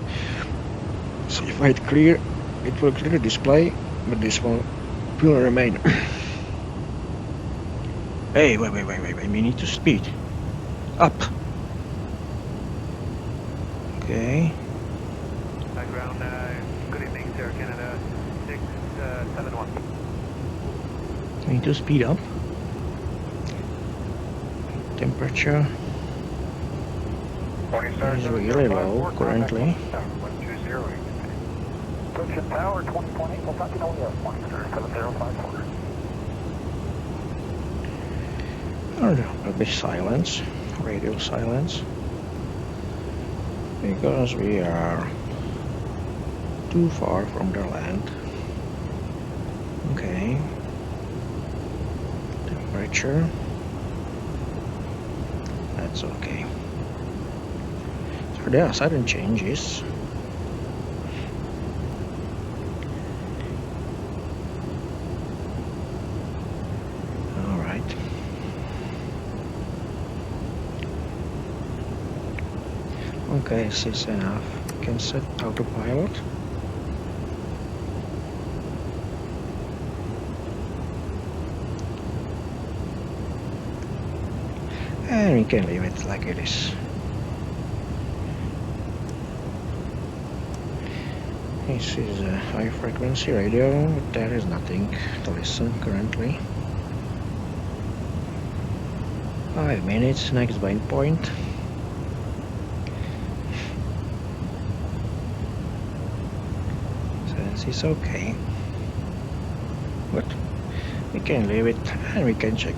So if I hit clear, it will clearly display, but this one Fuel remain. Hey, wait, we need to speed. Up. Okay. Ground, good evening, Sierra Canada 671. We need to speed up. Temperature is really low currently. Approaching tower 20.8, we'll talk to you on 7054. A bit silence, radio silence, because we are too far from the land. Okay. Temperature. That's okay. So there are sudden changes. Alright. Okay, this is enough. You can set autopilot. And we can leave it like it is. This is a high frequency radio, but there is nothing to listen currently. 5 minutes, next bind point. Sense is okay. But we can leave it and we can check.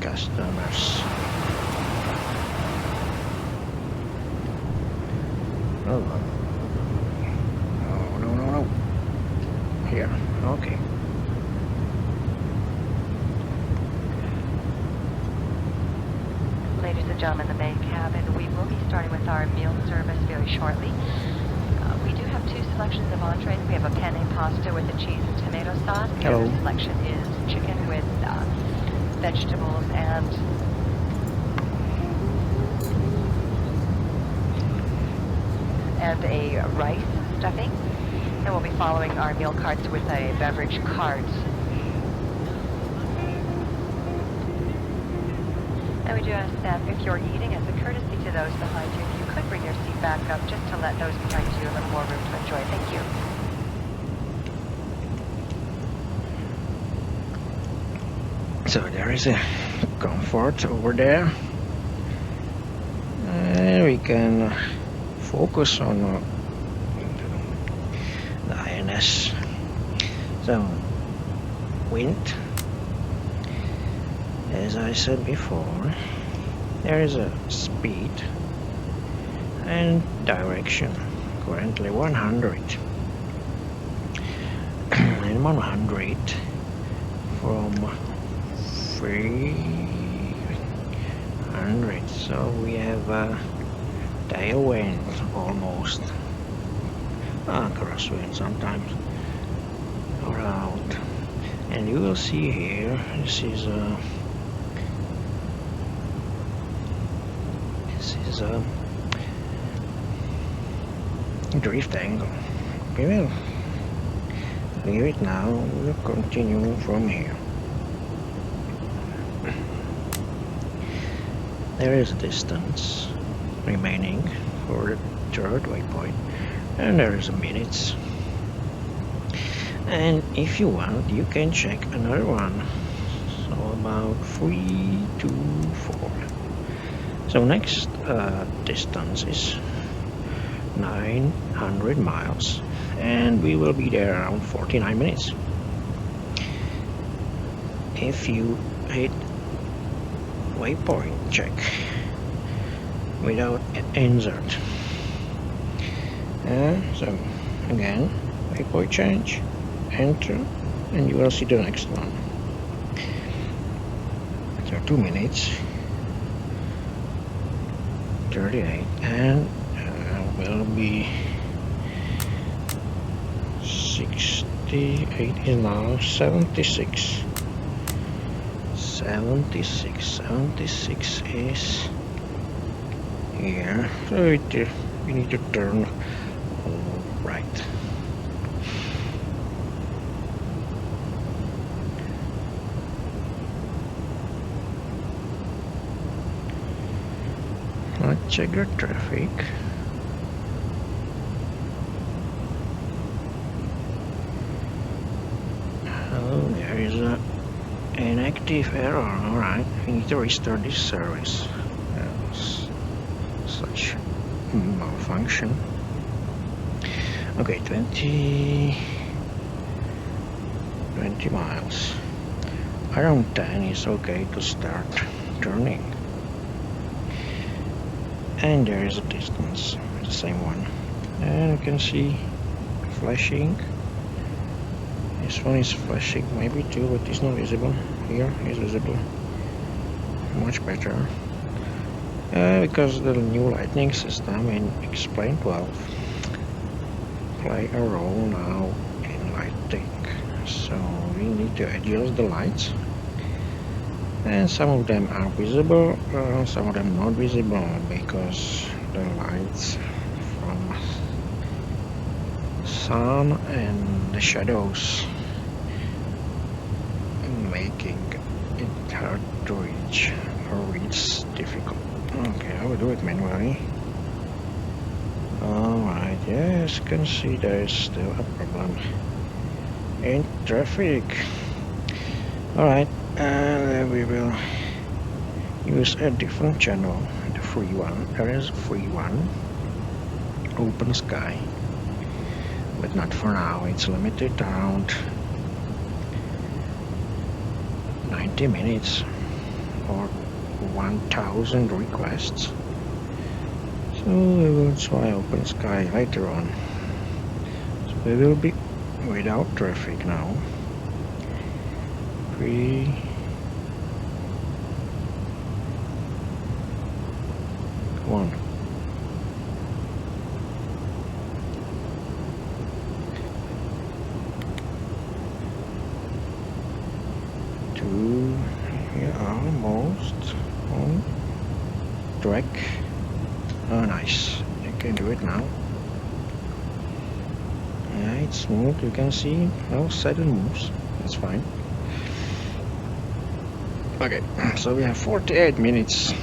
Customers. Oh no. Here, okay. Ladies and gentlemen, the main cabin, we will be starting with our meal service very shortly. We do have two selections of entrees. We have a penne pasta with a cheese and tomato sauce. The other selection is chicken with vegetables and a rice stuffing. And we'll be following our meal carts with a beverage cart. And we do ask that if you're eating, as a courtesy to those behind you, if you could bring your seat back up just to let those behind you a little more room to enjoy. Thank you. So there is a comfort over there. And we can focus on the INS. So wind, as I said before, there is a speed and direction. Currently 100 and 100 from 300. So we have a tailwind almost. Crosswind sometimes around. And you will see here, this is a drift angle. We will leave it now. We'll continue from here. There is a distance remaining for the third waypoint, and there is a minutes. And if you want, you can check another one. So about 3 to 4. So next distance is 900 miles, and we will be there around 49 minutes. If you hit waypoint check without insert, so again waypoint change, enter, and you will see the next one. So 2 minutes 38, and will be 68 is now 76. 76 is here. So we need to turn right. check the traffic. Oh, there is an active error. Alright, we need to restart this service. Such malfunction. Okay, 20 miles. Around 10 is okay to start turning. And there is a distance, the same one. And you can see flashing. This one is flashing maybe too, but it's not visible. Here is visible. Much better. Because the new lighting system in X-Plane 12 play a role now in lighting. So we need to adjust the lights. And some of them are visible, some of them not visible, because the lights from sun and the shadows making it hard to reach, or it's difficult. Okay, I will do it manually. Alright, yes, you can see there is still a problem in traffic. Alright, we will use a different channel, the free one. There is a free one, open sky, but not for now. It's limited around 90 minutes or 1000 requests. So we will try open sky later on. So we will be without traffic now. Free. Come on. We are almost on track. Oh, nice. You can do it now. Yeah, it's smooth. You can see no sudden moves. That's fine. Okay, so we have 48 minutes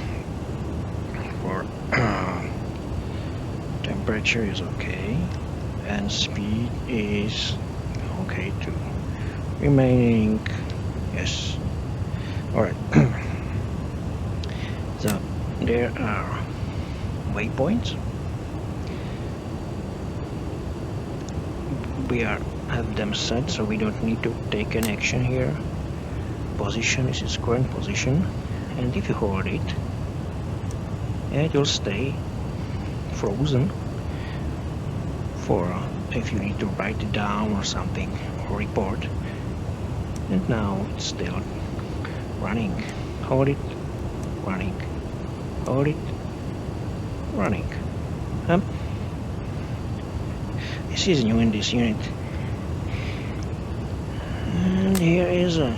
for temperature is okay, and speed is okay too. Remaining, yes. Alright. So there are waypoints. We have them set, so we don't need to take an action here. Position is its current position, and if you hold it, it will stay frozen for if you need to write it down or something, or report. And now it's still running. Hold it, running. Hold it, running. This is new in this unit. And here is a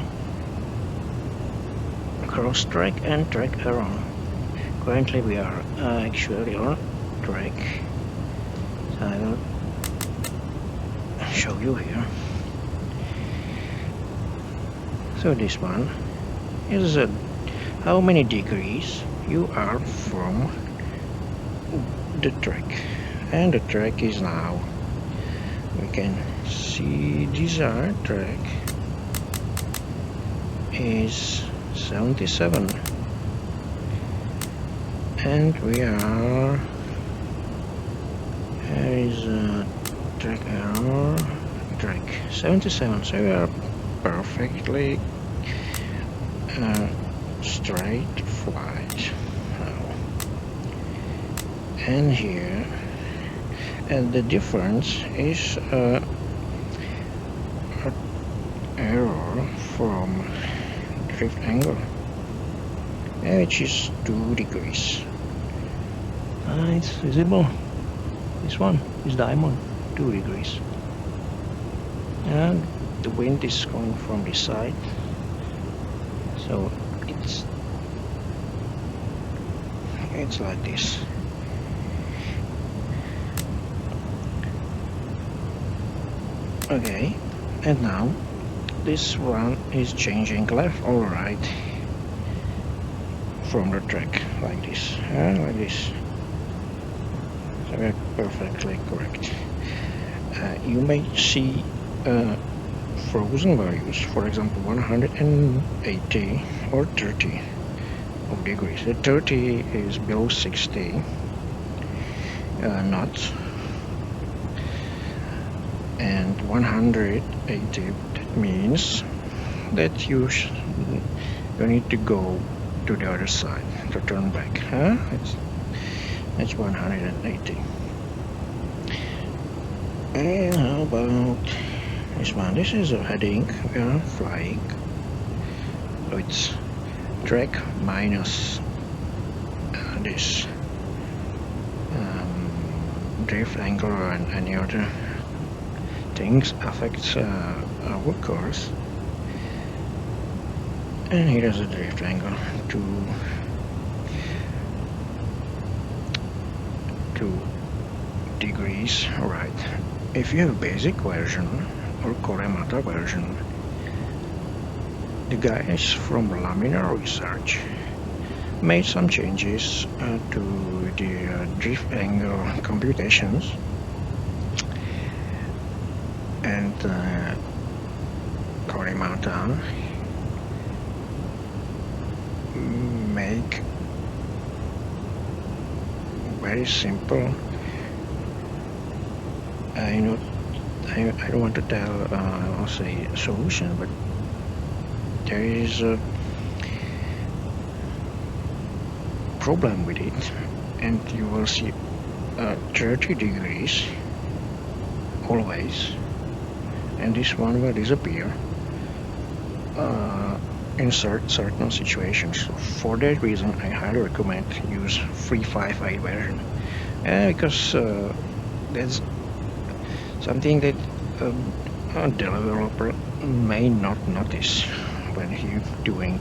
cross track and track error. Currently we are actually on track. So I will show you here. So this one is how many degrees you are from the track, and the track is now, we can see desired track is 77, and we are, there is a track error, track 77, so we are perfectly straight flight now. And here, and the difference is error from drift angle, which is 2 degrees. It's visible. This one is diamond, 2 degrees. And the wind is coming from this side, so it's like this. Okay, and now this one is changing left or right from the track, like this, like this. perfectly correct. You may see frozen values, for example 180 or 30 of degrees. The 30 is below 60 knots, and 180, that means that you need to go to the other side to turn back. That's 180. And how about this one? This is a heading. We are flying. So it's drag minus this drift angle and any other things affects our course. And here is a drift angle, 2 degrees, right? If you have basic version or Koremata version, the guys from Laminar Research made some changes to the drift angle computations, and Koremata make very simple. I don't want to tell or say solution, but there is a problem with it, and you will see 30 degrees always, and this one will disappear in certain situations. For that reason, I highly recommend use 358 version, because that's something that a developer may not notice when he's doing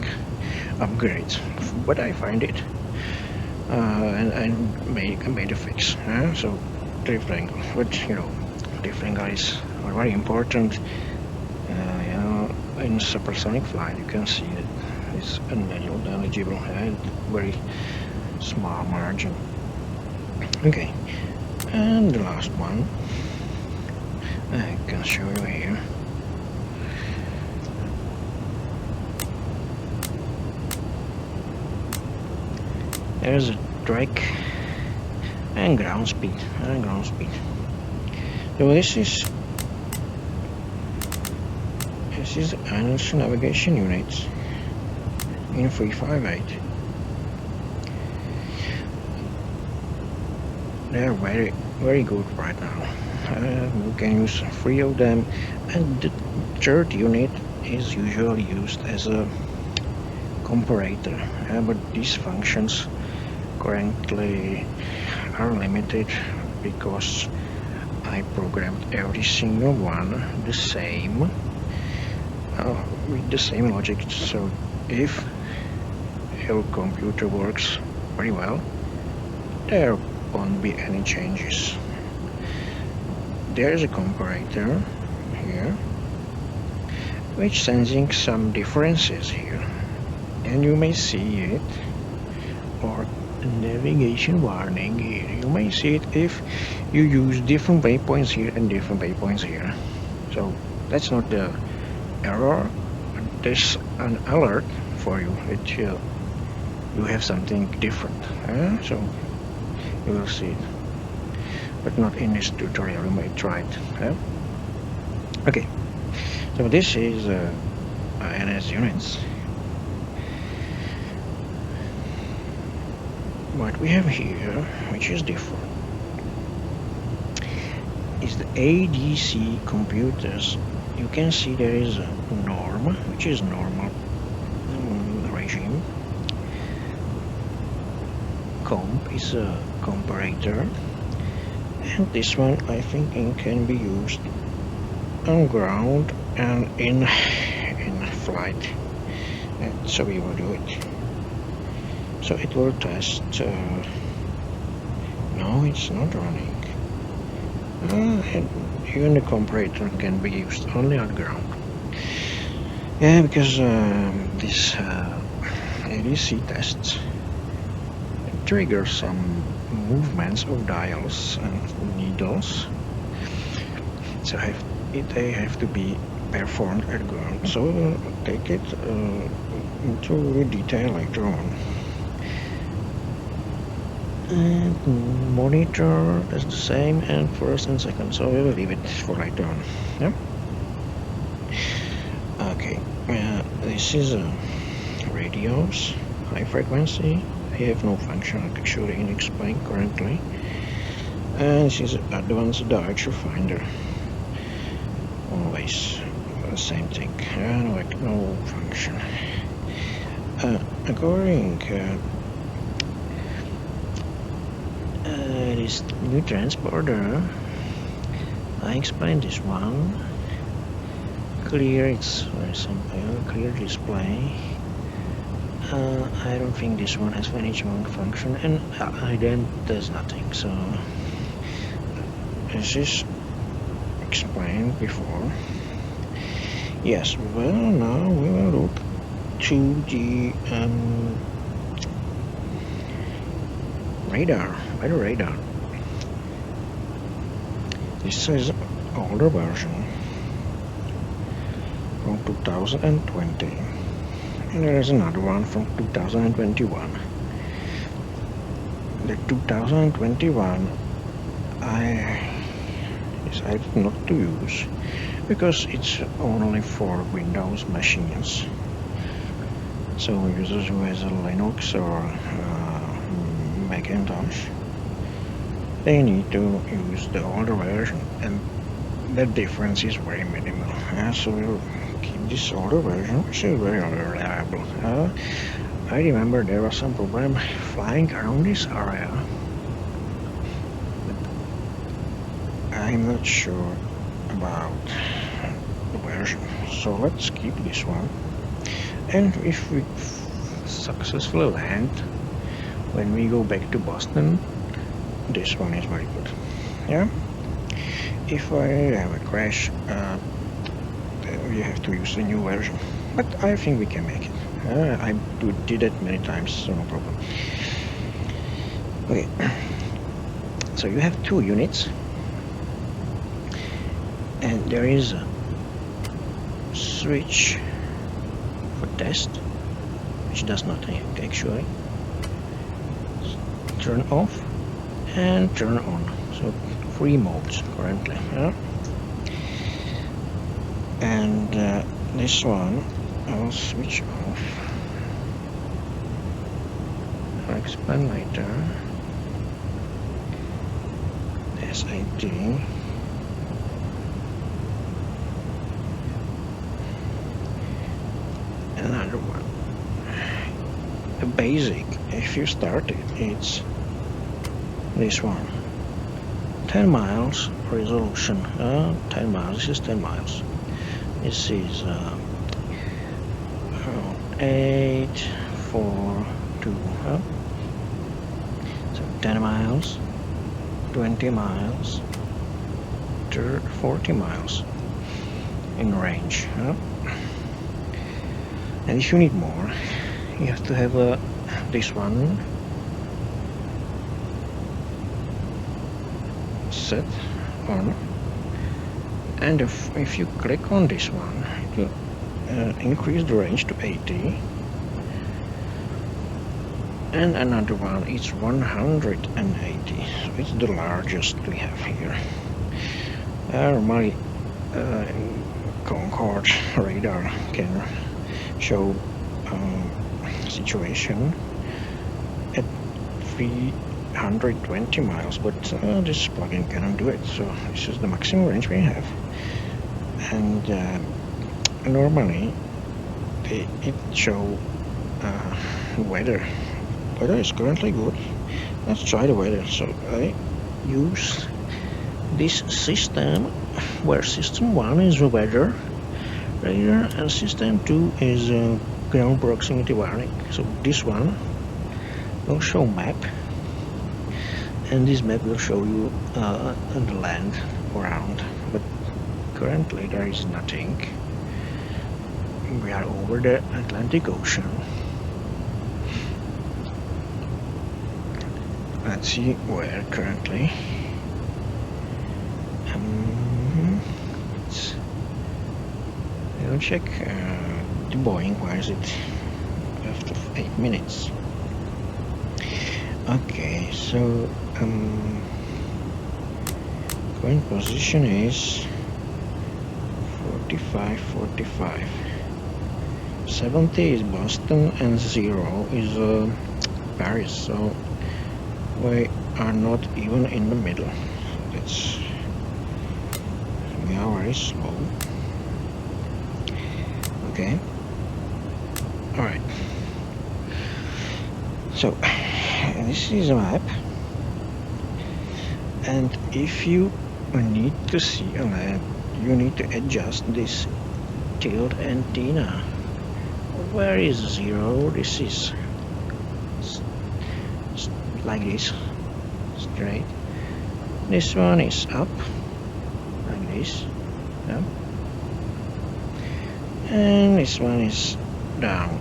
upgrades, but I find it and made a fix. So drift angle, but drift angle is very important. In supersonic flight, you can see that it's negligible and very small margin. Okay, and the last one I can show you here. There's a drag and ground speed. So this is Anderson navigation units in 358. They are very good right now. We can use 3 of them, and the third unit is usually used as a comparator, but these functions currently are limited because I programmed every single one the same, with the same logic. So if your computer works very well, there won't be any changes. There is a comparator here which sensing some differences here, and you may see it, or navigation warning here. You may see it if you use different waypoints here and different waypoints here. So that's not the error, there's an alert for you that you have something different. So you will see it, but not in this tutorial. You may try it. Okay, so this is INS units. What we have here, which is different, is the ADC computers. You can see there is a norm, which is normal regime. Comp is a comparator, and this one I think it can be used on ground and in flight, and so we will do it. So it will test. No, it's not running. And even the comparator can be used only on ground. Yeah, because this ADC tests trigger some movements of dials and needles, so they have to be performed at ground. So take it into detail later on. And monitor, that's the same, and first and second, so we will leave it for later on. Yeah. Okay, this is radios, high frequency. They have no function actually in X-Plane currently. And this is advanced direction finder. Always the same thing, no function. According this new transporter, I explained this one. Clear, it's some clear display. I don't think this one has any function, and ident does nothing. So this is explained before. Yes, well, now we will look to the weather radar. This is older version from 2020, and there is another one from 2021. The 2021 I decided not to use because it's only for Windows machines. So users who has a Linux or Macintosh, they need to use the older version, and the difference is very minimal. So we'll keep this older version, which is very reliable. I remember there was some problem flying around this area, but I'm not sure about the version. So let's keep this one, and if we successfully land when we go back to Boston, this one is very good. Yeah. If I have a crash, we have to use the new version, but I think we can make it. I did it many times, so no problem. Okay, so you have two units, and there is a switch for test, which does nothing actually. Turn off and turn on. So 3 modes currently. Yeah? And this one I'll switch off. I'll explain later. SAT. Another one. The basic, if you start it, it's this one. 10 miles resolution. 10 miles. This is 10 miles. This is 8, 4, 2. So 10 miles, 20 miles, 40 miles in range. And if you need more, you have to have this one set on, and if you click on this one, it will increase the range to 80, and another one is 180, so it's the largest we have here. Normally Concorde radar can show situation at 320 miles, but this plugin cannot do it, so this is the maximum range we have. And normally it show weather. Weather is currently good. Let's try the weather. So I use this system where system 1 is the weather radar and system 2 is ground proximity warning. So this one will show map, and this map will show you the land around, but currently there is nothing. We are over the Atlantic Ocean, let's see where currently. We'll check the Boeing. Where is it? After 8 minutes. Okay, so current position is 45. 70 is Boston and 0 is Paris, so we are not even in the middle. That's, we are very slow. Okay. Alright. So this is a map, and if you need to see a map, you need to adjust this tilt antenna. Where is 0? This is like this, straight. This one is up, like this, yeah. And this one is down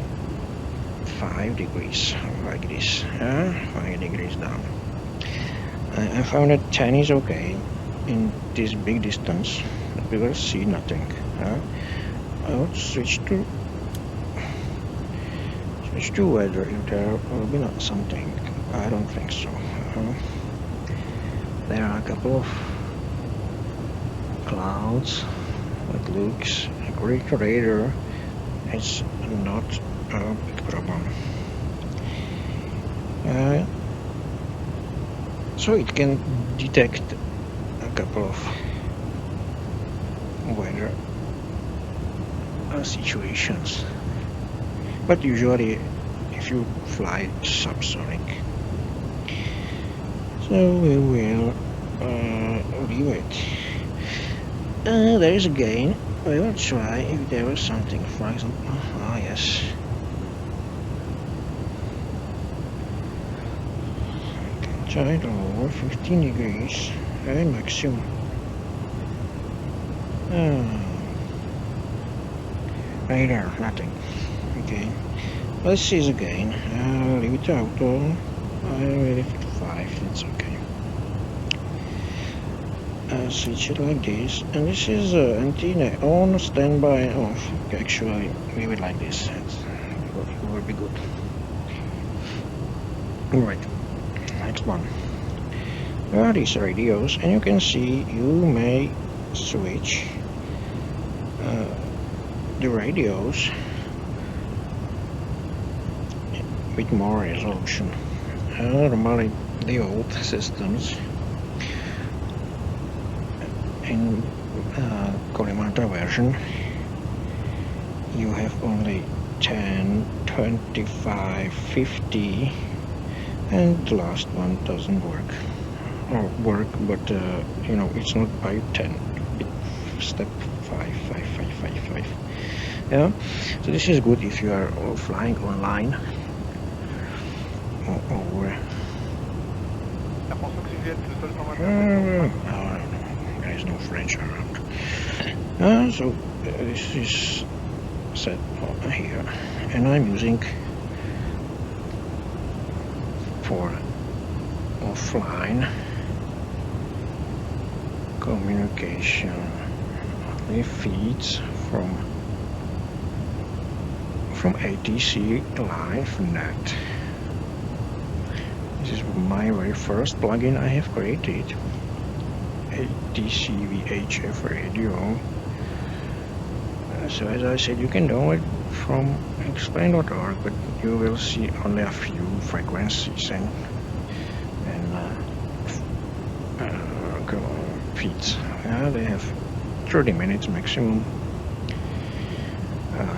5 degrees, like this, 5 degrees down. I found that 10 is okay in this big distance. We will see nothing. I would switch to weather if there will be not something. I don't think so. There are a couple of clouds. It looks great radar. It's not a big problem. So it can detect a couple of weather situations, but usually if you fly subsonic, so we will leave it. There is a gain. We will try if there was something, for example. Ah, yes. Try to over 15 degrees and maximum. Radar, nothing. Okay. Let's see again. Leave it to auto. I leave it to 5. That's okay. Switch it like this, and this is antenna on, standby, off. Actually, leave it like this. It will be good. Alright, next one. There are these radios, and you can see you may switch the radios with more resolution. Normally, the old systems in Collimator version, you have only 10, 25, 50, and the last one doesn't work. Or work, but you know, it's not by 10. Step 5. Yeah. So this is good if you are flying online or there is no French around. So this is set here, and I'm using for offline communication only feeds from ATC Live Net. This is my very first plugin I have created, ATC VHF radio. So as I said, you can download from explain.org, but you will see only a few frequencies and feeds. They have 30 minutes maximum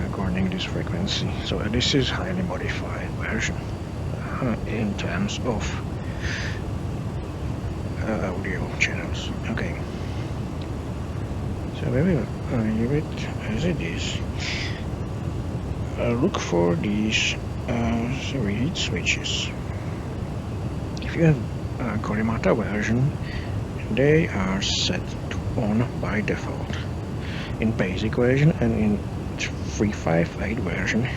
according to this frequency. So this is highly modified version in terms of audio channels. Okay. So we will leave it as it is. Look for these read switches. If you have a Collimator version, they are set to on by default. In basic version and in 358 version,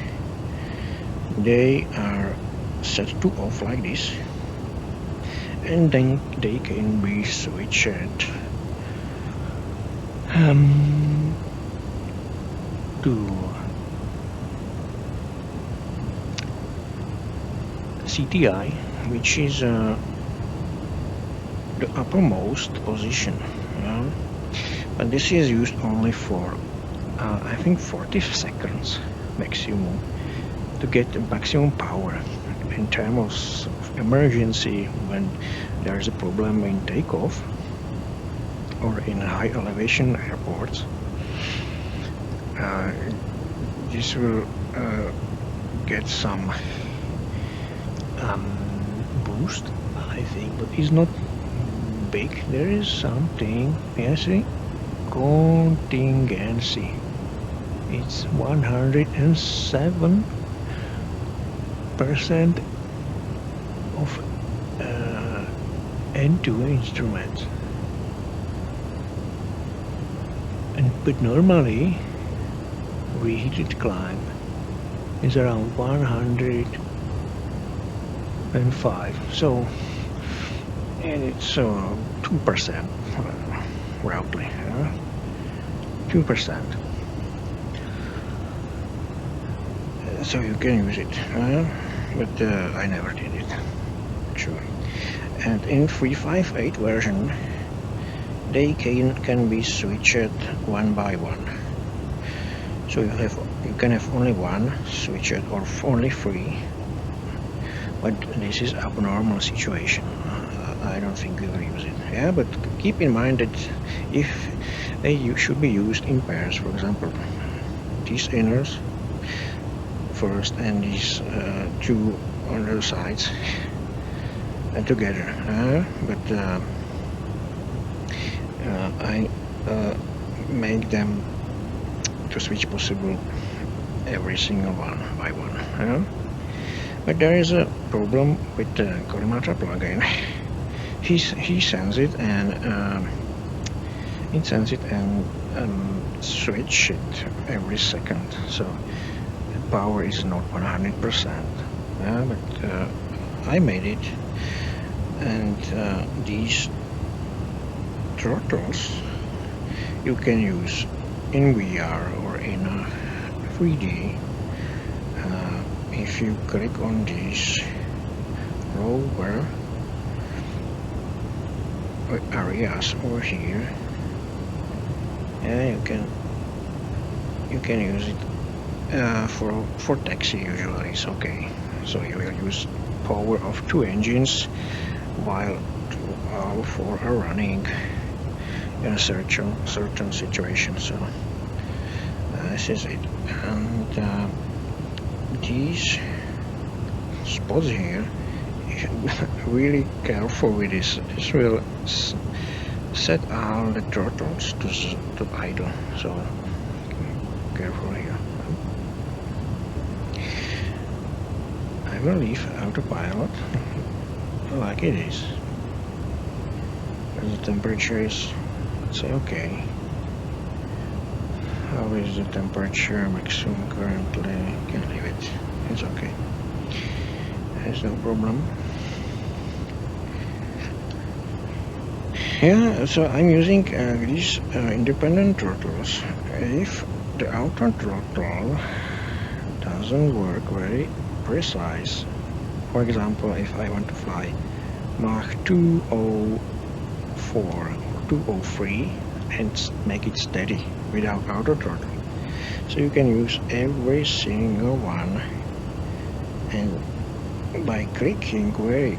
they are set to off like this. and then they can be switched to CTI, which is the uppermost position, but this is used only for I think 40 seconds maximum to get the maximum power in terms of emergency when there is a problem in takeoff or in high elevation airports. This will get some boost, I think, but it's not big. There is something, see, contingency. It's 107% of N2 instruments. But normally reheated climb is around 105. So, and it's 2% roughly, 2%. So you can use it, but I never did it, actually. And in 358 version, they can be switched one by one. So you can have only one switched or only three. But this is abnormal situation. I don't think we will use it. Yeah, but keep in mind that if they should be used in pairs, for example, these inners first and these two on the sides and together. But I make them to switch possible every single one by one. But there is a problem with the Collimator plugin. He sends it and switch it every second. So the power is not 100%. But I made it, and these throttles you can use in VR or in 3D. If you click on this rover areas over here, you can use it for taxi. Usually it's okay. So you will use power of two engines while all four are running in a certain situation. So this is it. And these spots here, really careful with this. This will set all the throttles to idle. So careful here. I will leave autopilot like it is. The temperature is, say, okay. How is the temperature maximum currently? Can leave it. It's okay. There's no problem. Yeah, so I'm using these independent throttles. If the outer throttle doesn't work very precise, for example, if I want to fly Mach 204 or 203 and make it steady without outer throttle, so you can use every single one, and by clicking very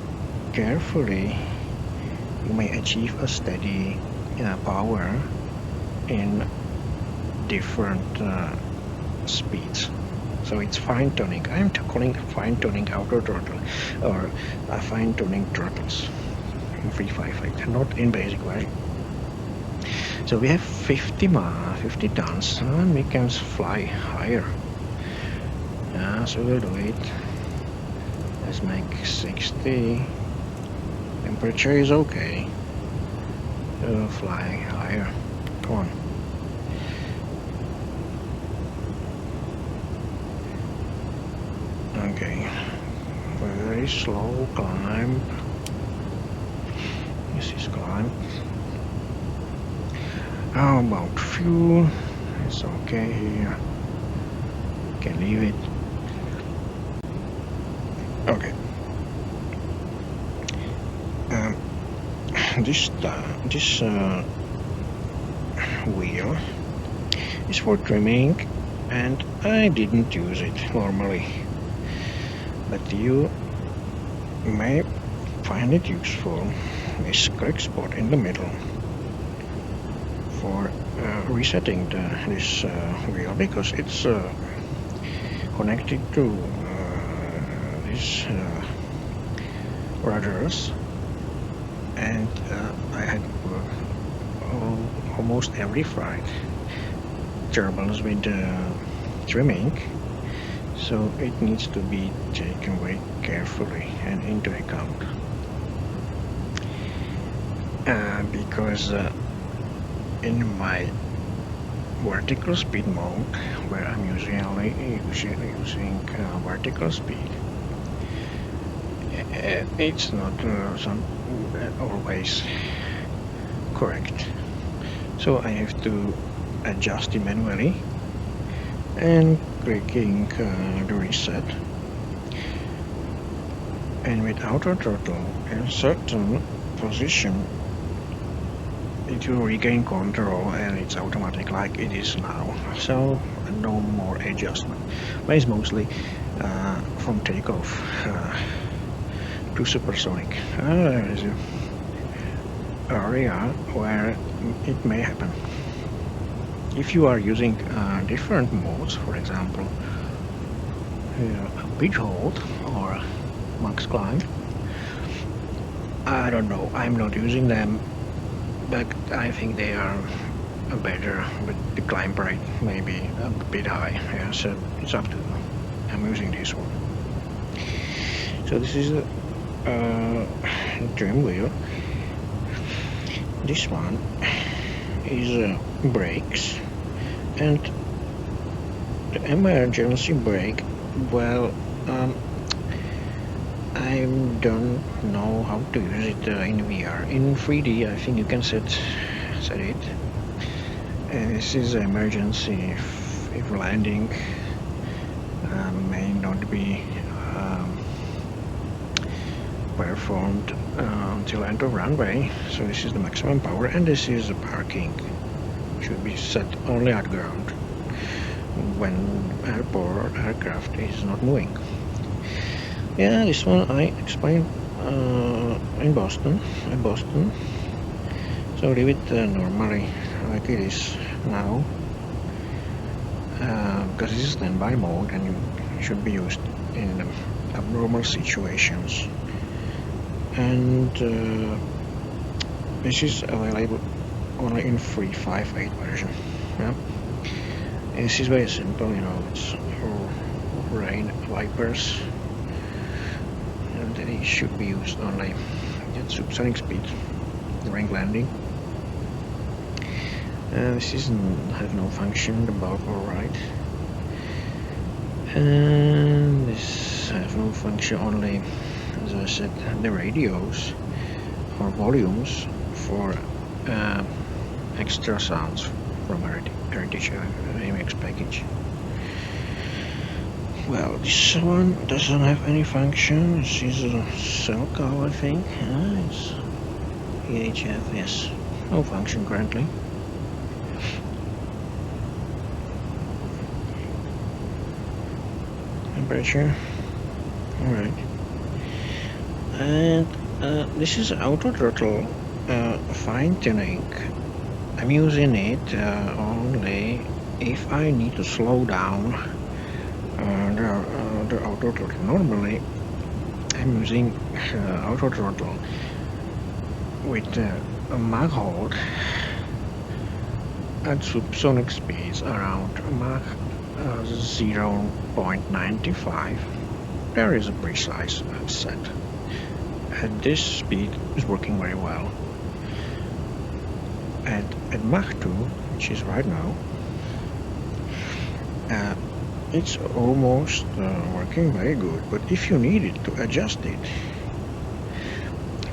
carefully you may achieve a steady power in different speeds. So it's fine tuning. I'm calling fine tuning outer throttle or fine tuning throttles in 358, not in basic version. So we have 50 tons and we can fly higher. So we'll do it. Let's make 60. Temperature is okay. We'll fly higher. Come on. Okay. Very slow climb. climb. How about fuel? It's okay here. Can leave it. Okay. This wheel is for trimming, and I didn't use it normally, but you may find it useful. This correct spot in the middle for resetting this wheel, because it's connected to these rudders, and I had almost every flight turbines with trimming, so it needs to be taken very carefully and into account, because in my vertical speed mode, where I'm usually using vertical speed, it's not always correct, so I have to adjust it manually and clicking the reset, and with auto throttle in a certain position it will regain control, and it's automatic like it is now, so no more adjustment. But it's mostly from takeoff to supersonic. There is an area where it may happen. If you are using different modes, for example a pitch hold or max climb, I don't know, I'm not using them, but I think they are better, but the climb rate may be a bit high. Yeah, so it's up to you. I'm using this one. So this is a trim wheel. This one is brakes, and the emergency brake, well, I don't know how to use it in VR. In 3D I think you can set it. This is emergency if landing may not be performed until end of runway. So this is the maximum power, and this is the parking. Should be set only at ground when aircraft is not moving. Yeah, this one I explained in Boston. So leave it normally like it is now, because this is standby mode and it should be used in abnormal situations. And this is available only in 358 version. Yeah, and this is very simple. You know, it's rain wipers. They should be used only at supersonic speed during landing. This have no function, the bulb alright, and this have no function, only, as I said, the radios or volumes for extra sounds from Heritage AMX package. Well, this one doesn't have any function. This is a cell call, I think. It's EHF, yes. No function currently. Temperature. Alright. And this is auto throttle fine tuning. I'm using it only if I need to slow down the auto throttle. Normally I'm using auto throttle with a Mach hold at supersonic speeds around Mach 0.95. There is a precise set, and this speed is working very well. And at Mach 2, which is right now, it's almost working very good. But if you needed to adjust it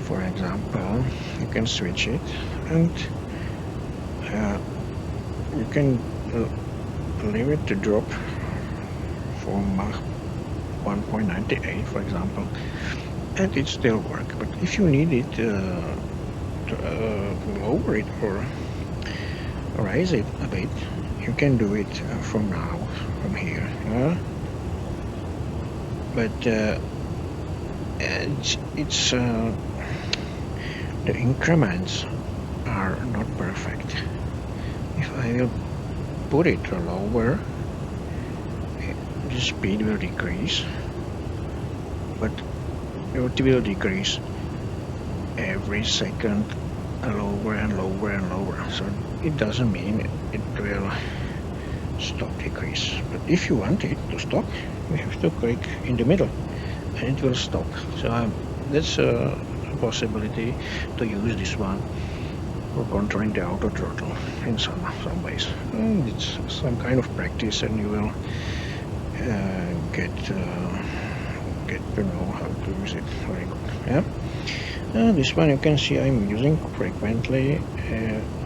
For example, you can switch it, and you can leave it to drop from Mach 1.98, for example, and it still works. But if you need it to lower it or raise it a bit, you can do it from now, from here. But it's the increments are not perfect. If I will put it lower, the speed will decrease, but it will decrease every second lower and lower and lower. So it doesn't mean it will stop decrease. But if you want it to stop, you have to click in the middle and it will stop. So that's a possibility to use this one for controlling the auto throttle in some ways. And it's some kind of practice, and you will get to know how to use it very good. Yeah. This one you can see I'm using frequently.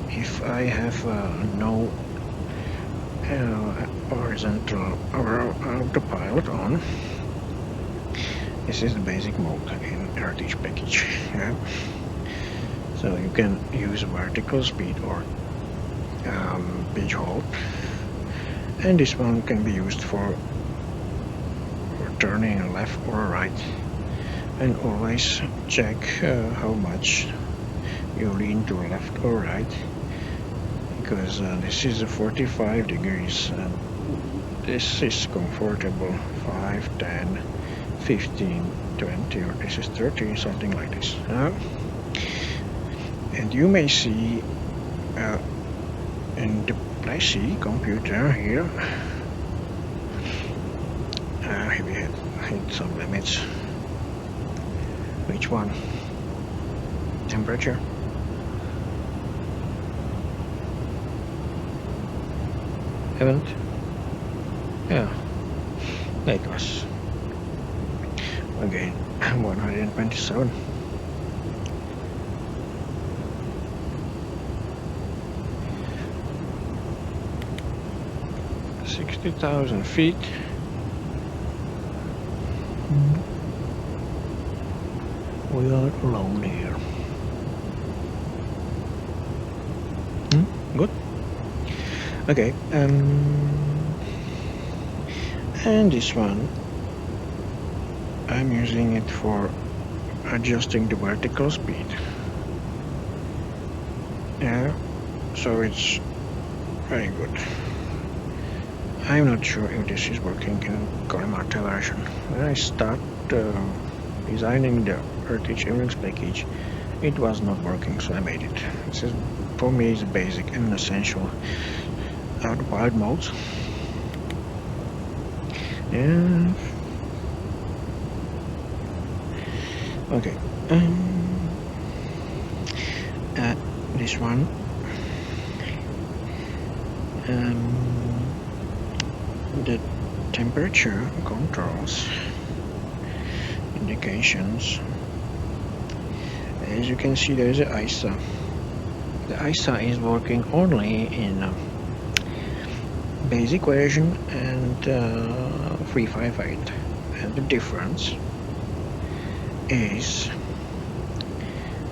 If I have no horizontal or autopilot on, this is the basic mode in Heritage package. Yeah. So you can use vertical speed or pitch halt, and this one can be used for turning left or right, and always check how much you lean to left or right, because this is 45 degrees and this is comfortable 5, 10, 15, 20, or this is 30, something like this. And you may see in the IC computer here, we had hit some limits. Which one? Temperature? Haven't? Yeah, it was again 127. $60,000 feet. We are alone here. Good. Okay. And this one, I'm using it for adjusting the vertical speed. Yeah. So it's very good. I'm not sure if this is working in Kalimata version. When I start designing the Heritage Ewings package, it was not working, so I made it. This is, for me, is basic and essential autopilot modes. Yeah. Okay. This one. The temperature controls indications. As you can see, there is an ISA. The ISA is working only in basic version and 358, and the difference is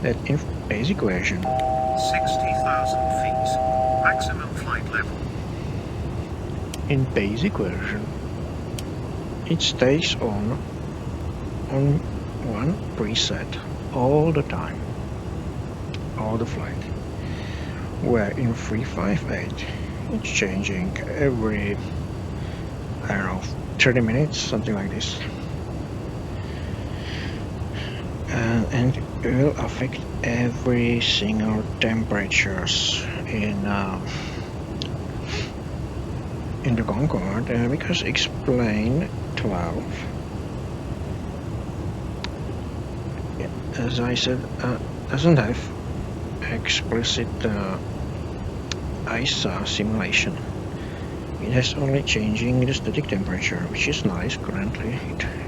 that in basic version 60,000 feet, maximum flight level. In basic version, it stays on one preset all the time, all the flight. Where in 358, it's changing every, I don't know, 30 minutes, something like this. And it will affect every single temperatures in the Concorde, because explain 12, as I said, doesn't have explicit ISA simulation. It has only changing the static temperature, which is nice. Currently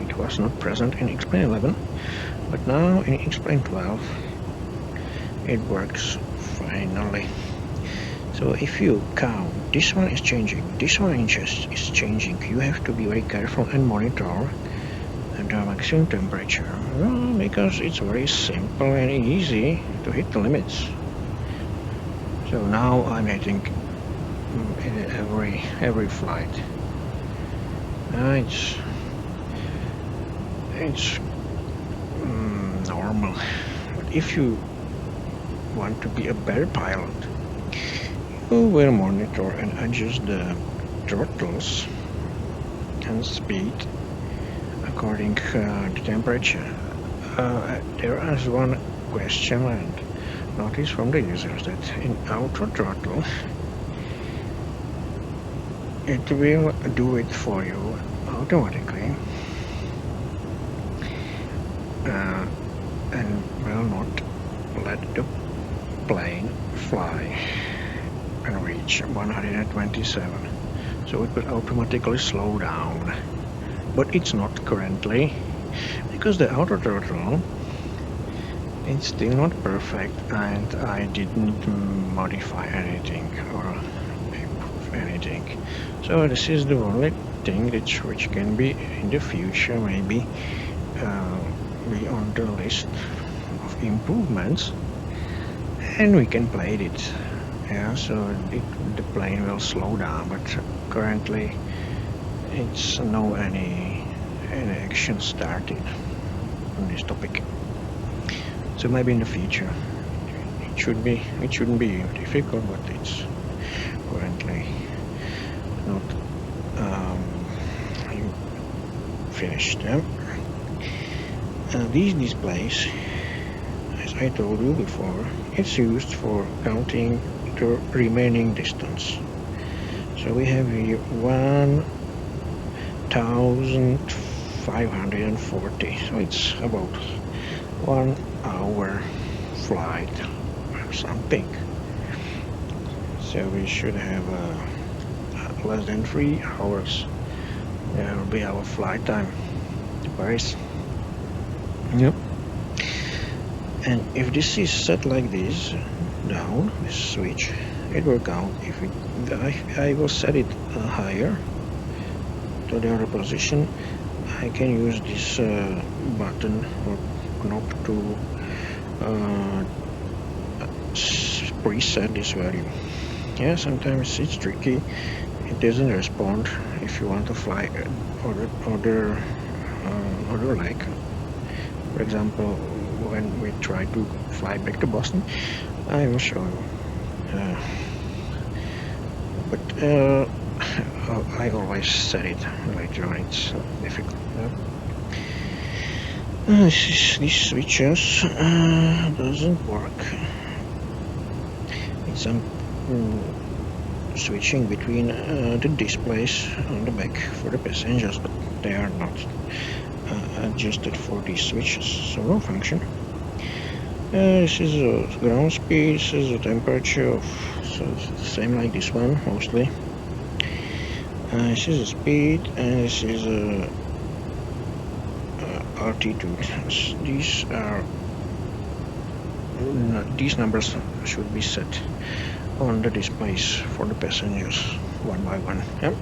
it It was not present in X-Plane 11, but now in X-Plane 12 it works finally. So if you count, this one is changing, this one is changing. You have to be very careful and monitor the maximum temperature, because it's very simple and easy to hit the limits. So now I'm hitting in every flight. It's normal. But if you want to be a better pilot, you will monitor and adjust the throttles and speed according to the temperature. There is one question and notice from the users that in auto throttle it will do it for you automatically and will not let the plane fly and reach 127. So it will automatically slow down, but it's not currently because the auto throttle it's still not perfect and I didn't modify anything or improve anything. So this is the only thing which can be in the future maybe be on the list of improvements, and we can play it. Yeah, so the plane will slow down, but currently it's no any action started on this topic. So maybe in the future it shouldn't be difficult, but it's currently not finished. These displays, as I told you before, it's used for counting the remaining distance. So we have here 1,540, so it's about 1 hour flight or something. So we should have less than 3 hours. That will be our flight time to Paris. Yep. And if this is set like this down, this switch, it will count. If I will set it higher to the other position, I can use this button or knob to preset this value. Yeah, sometimes it's tricky. It doesn't respond if you want to fly other leg. For example, when we try to fly back to Boston, I will show you. But I always set it later on. It's difficult. These switches doesn't work. It's switching between the displays on the back for the passengers, but they are not adjusted for these switches, so no function. This is ground speed, this is the temperature of, so it's the same like this one mostly. This is the speed, and this is altitude. These numbers should be set on the displays for the passengers one by one. Yep.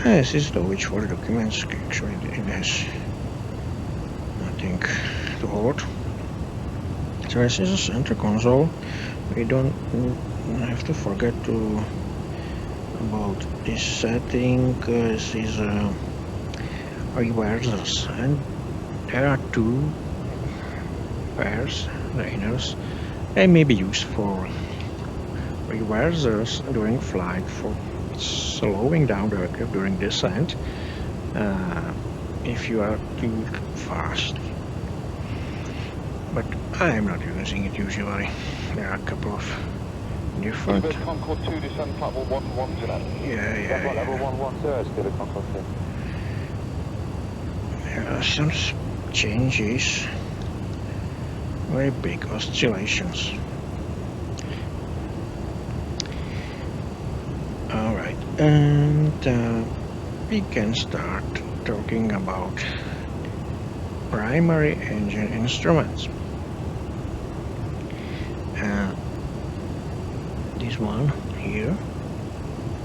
This is the which for the documents. Actually it has nothing to hold. So this is a center console. We don't have to forget about this setting. This is reversers, and there are two pairs, the inners. They may be used for reversers during flight, for slowing down the aircraft during descent if you are too fast. But I am not using it usually. There are a couple of different. Concord 2 descend platform 11 today. Yeah. Level 11 Spirit Concord 2. There are some changes, very big oscillations. Alright, and we can start talking about primary engine instruments. This one here,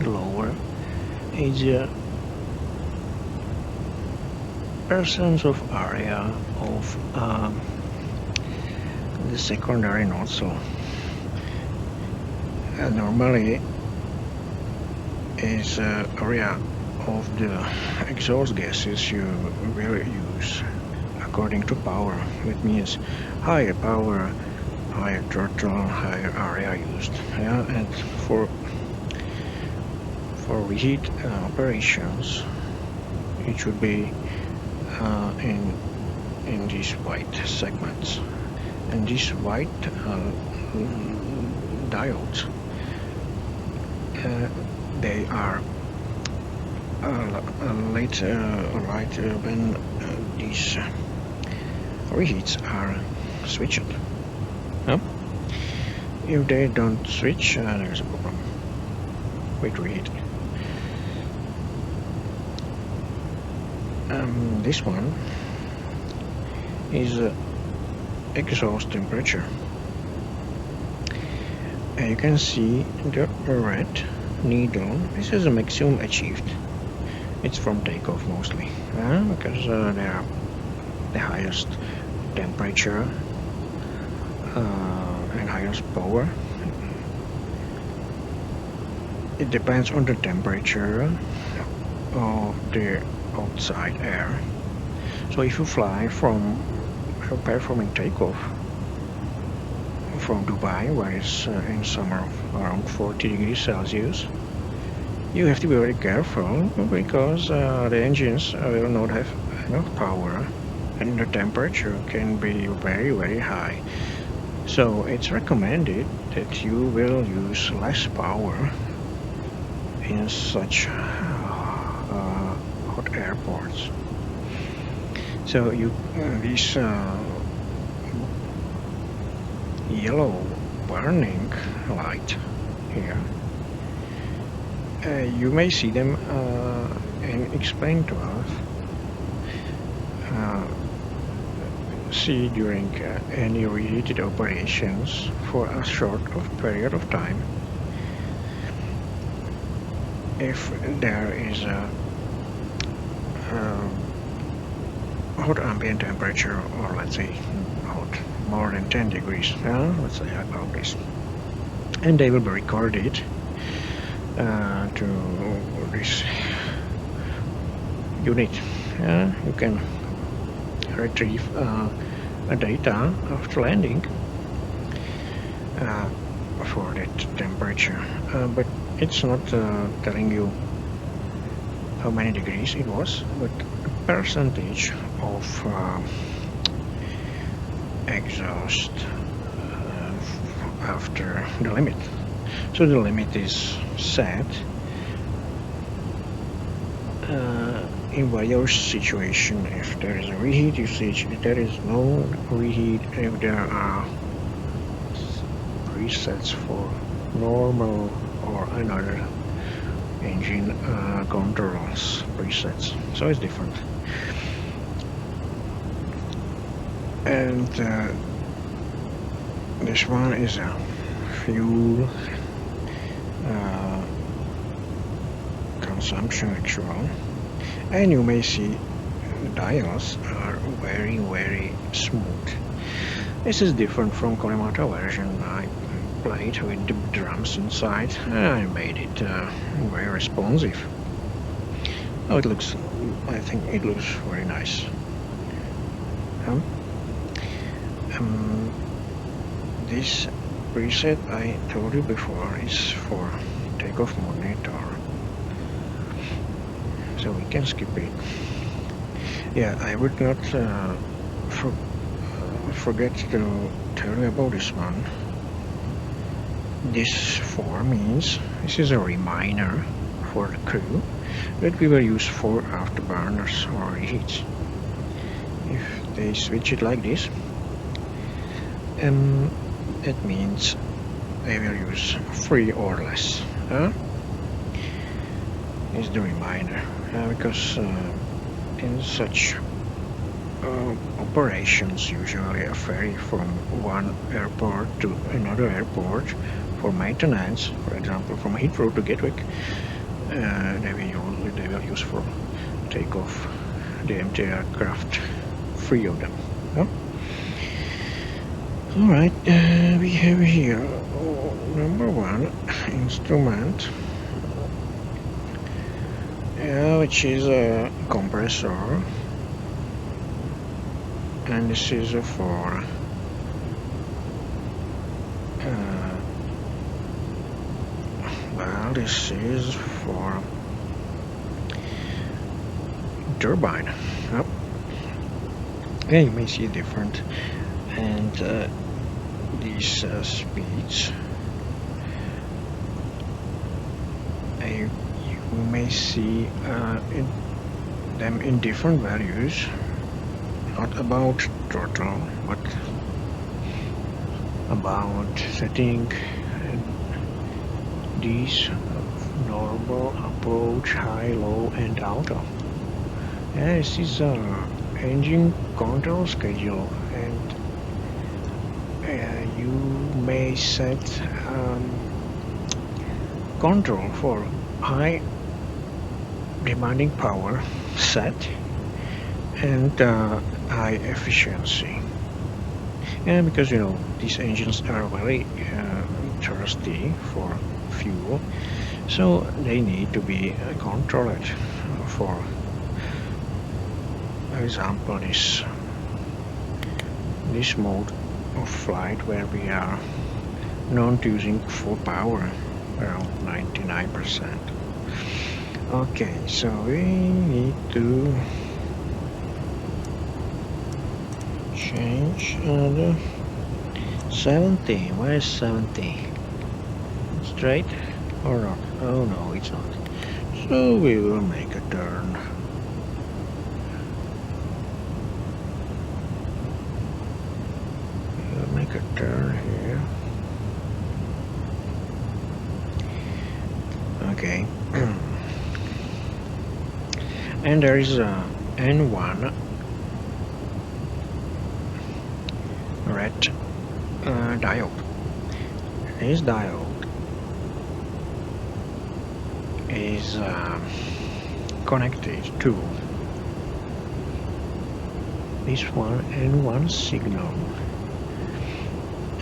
lower, is percent of area of the secondary nozzle. Normally is area of the exhaust gases you will use according to power. It means higher power, higher throttle, higher area used. Yeah, and for reheat operations, it should be in these white segments, and these white diodes, they are light when these reheats are switched. If they don't switch, there's a problem with reheat. This one is exhaust temperature. You can see the red needle. This is a maximum achieved. It's from takeoff mostly, because they are the highest temperature and highest power. It depends on the temperature of the outside air. So if you fly from performing takeoff from Dubai, where it's in summer around 40 degrees Celsius, you have to be very careful because the engines will not have enough power and the temperature can be very, very high. So it's recommended that you will use less power in such hot airports. So this yellow burning light here, you may see them and explain to us. See during any reheated operations for a short period of time, if there is a hot ambient temperature, or let's say hot more than 10 degrees, let's say about this, and they will be recorded to this unit. You can retrieve data after landing for that temperature, but it's not telling you how many degrees it was, but a percentage of exhaust after the limit. So the limit is set in various situation. If there is a reheat usage, if there is no reheat, if there are presets for normal or another engine controls presets, so it's different. And this one is a fuel consumption actual, and you may see the dials are very, very smooth. This is different from Kalimata version. I played with the drums inside and I made it very responsive. Oh, it looks, I think it looks very nice. This preset I told you before is for takeoff monitor, so we can skip it. Yeah, I would not forget to tell you about this one. This 4 means this is a reminder for the crew that we will use 4 afterburners or reheats. If they switch it like this, it means they will use 3 or less. Is the reminder, because in such operations usually vary from one airport to another airport for maintenance. For example, from Heathrow to Gatwick, they will use for takeoff the empty aircraft, 3 of them. Yeah? Alright, we have here number 1 instrument, which is a compressor, and this is for well, this is for turbine. Yep. Yeah, you may see different, and these speeds you may see them in different values, not about throttle, but about setting these normal, approach, high, low, and auto. Yeah, this is engine control schedule, and you may set control for high demanding power set and high efficiency. And because these engines are very thirsty for fuel, so they need to be controlled. For example, this mode of flight where we are not using full power, around 99%. Okay, so we need to change the 70. Where is 70? Straight or not? Oh no, it's not. So we will make a turn. We'll make a turn here. Okay. And there is a N1 red diode. This diode is connected to this one N1 signal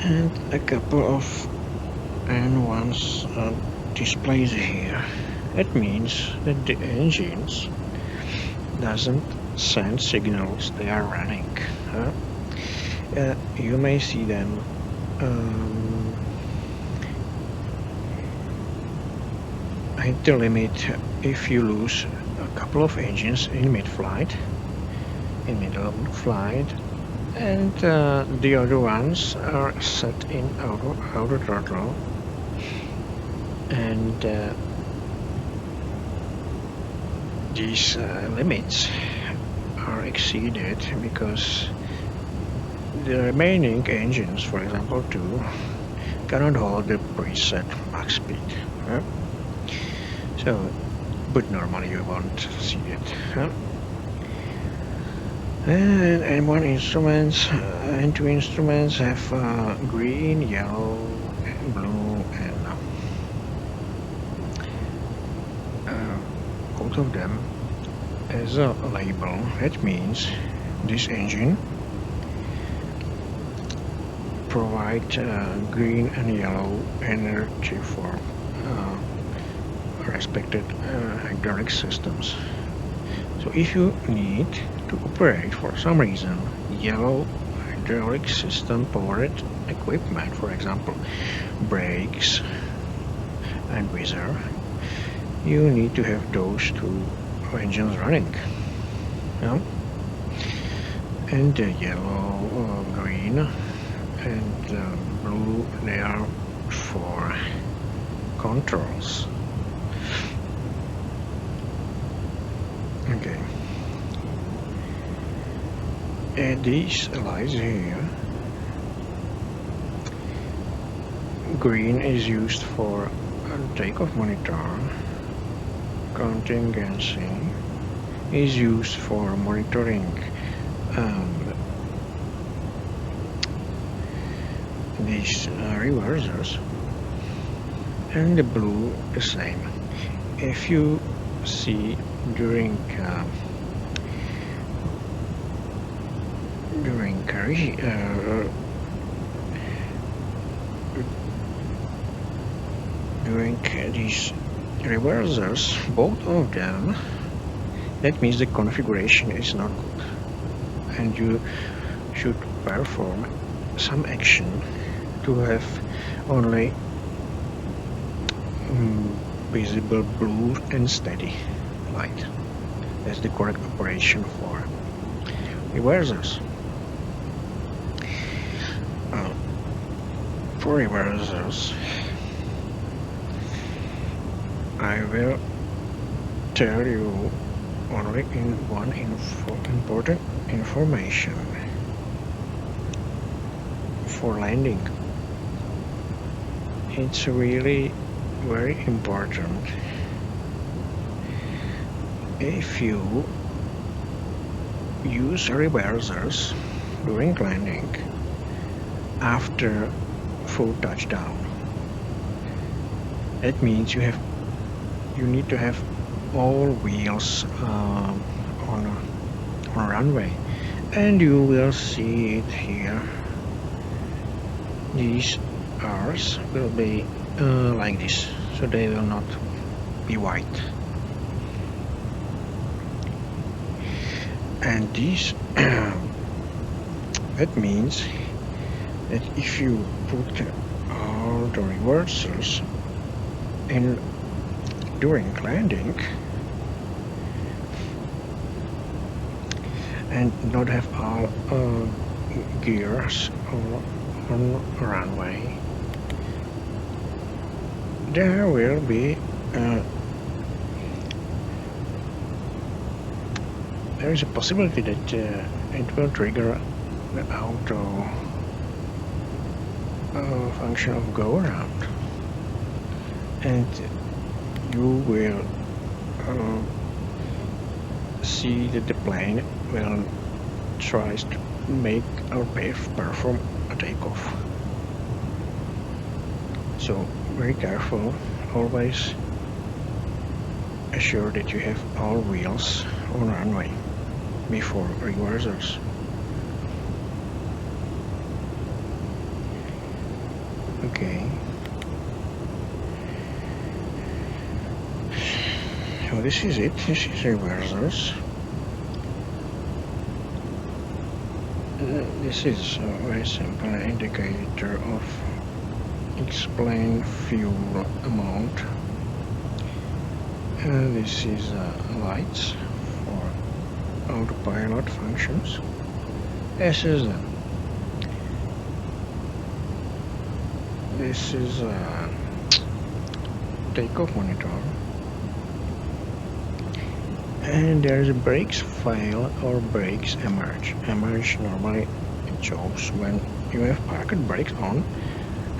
and a couple of N1s displays here. That means that the engines doesn't send signals they are running. You may see them at the limit if you lose a couple of engines in mid-flight, middle of flight, and the other ones are set in outer throttle, and these limits are exceeded because the remaining engines, for example 2, cannot hold the preset max speed. So, but normally you won't see it. And N1 instruments and 2 instruments have green, yellow, and blue, and both of them as a label. That means this engine provide green and yellow energy for respected hydraulic systems. So if you need to operate for some reason yellow hydraulic system powered equipment, for example brakes and whizzer, you need to have those 2 engines running. And the yellow, green and blue, they are for controls. Okay. And these lights here, green is used for takeoff monitor, contingency, is used for monitoring these reversers, and the blue the same. If you see during these reversers, both of them, that means the configuration is not good, and you should perform some action to have only visible blue and steady light. That's the correct operation for reversers. For reversers, I will tell you only in one important information. For landing, it's really very important. If you use reversers during landing after full touchdown, that means you need to have all wheels on a runway, and you will see it here. These R's will be like this, so they will not be white. And these that means that if you put all the reversers in during landing and not have all gears on runway, there will be there is a possibility that it will trigger the auto function of go around, and you will see that the plane will try to make or perform a takeoff. So very careful, always assure that you have all wheels on runway before reversers. Okay. So this is it. This is reversers. This is a very simple indicator of explain fuel amount. This is lights for autopilot functions. This is a takeoff monitor, and there is a brakes fail or brakes emerge. Emerge normally it shows when you have parked brakes on,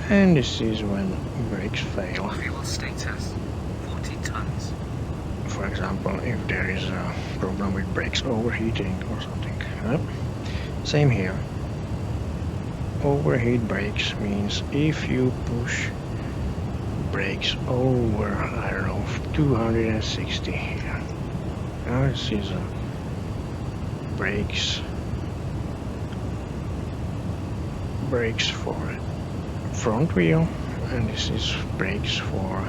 and this is when brakes fail. Fuel status 40 tons. For example, if there is a problem with brakes overheating or something. Same here. Overheat brakes means if you push brakes over, I don't know, 260 here. Now this is a brakes for front wheel, and this is brakes for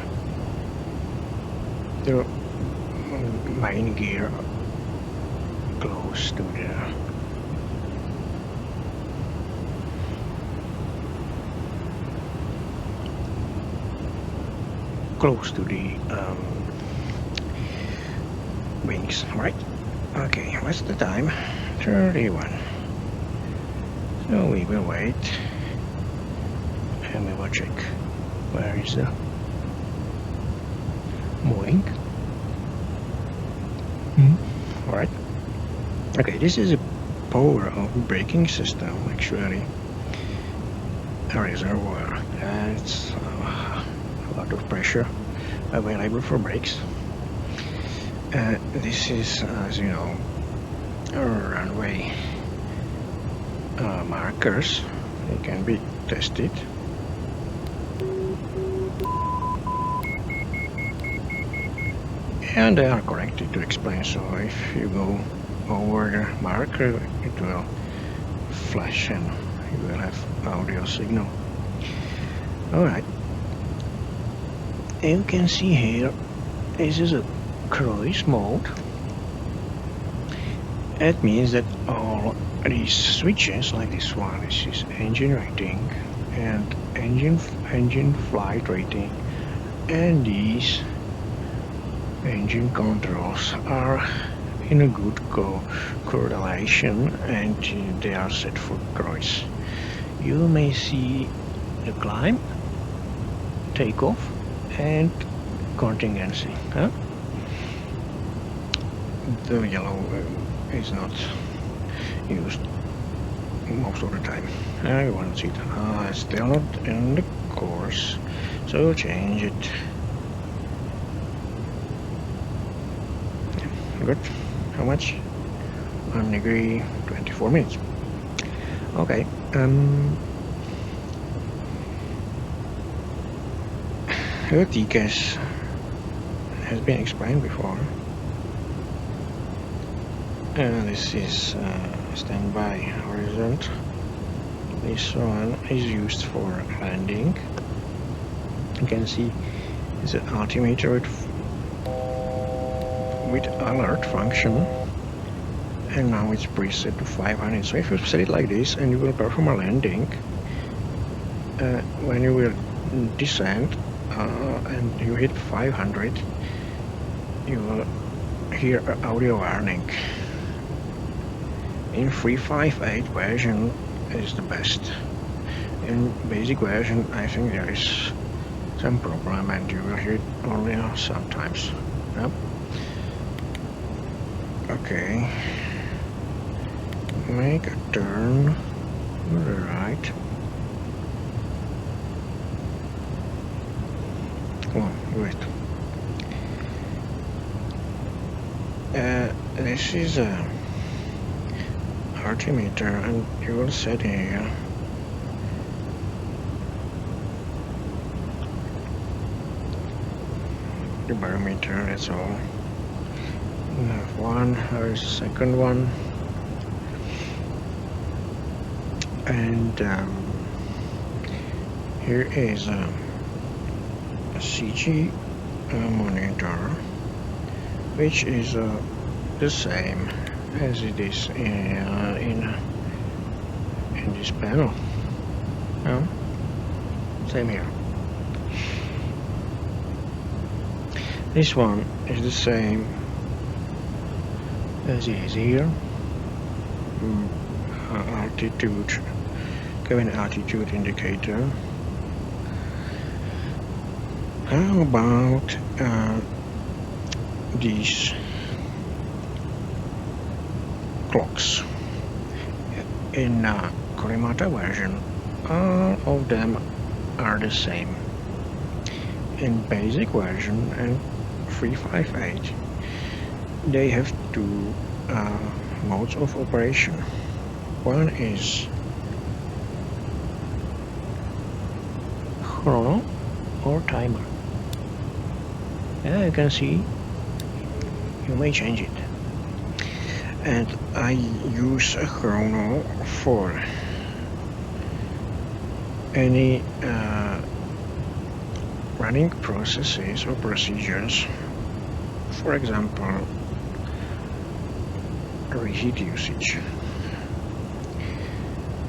the main gear close to the wings, right? Okay, what's the time? 31. So we will wait and we will check where is the moving. Alright. Okay, this is a power of braking system actually. A reservoir. That's a lot of pressure available for brakes. This is, as you know, runway markers. They can be tested. And they are corrected to explain, so if you go over the marker, it will flash and you will have audio signal. Alright. You can see here, this is a cruise mode. That means that all these switches, like this one, this is engine rating and engine flight rating, and these engine controls are in a good correlation, and they are set for cruise. You may see the climb, takeoff, and contingency. Huh? The yellow is not used most of the time. I want to see it. Still not in the course, so change it. Good. How much? 1 degree, 24 minutes. Okay. Your TCAS has been explained before. This is standby horizon. This one is used for landing. You can see it's an altimeter with alert function, and now it's preset to 500. So if you set it like this and you will perform a landing, when you will descend and you hit 500, you will hear an audio warning. In 358 version is the best. In basic version I think there is some problem and you will hear it only sometimes. Yep. Okay, make a turn to the right. Come on, wait. This is a altimeter, and you will set here the barometer. That's all. We have one, there is a second one, and here is a CG monitor, which is the same as it is in this panel. Same here. This one is the same as it is here. Altitude, cabin altitude indicator. How about these clocks? In Kalimata version, all of them are the same. In basic version and 358, they have two modes of operation. One is chrono or timer. Yeah, you can see, you may change it. And I use a chrono for any running processes or procedures. For example, reheat usage.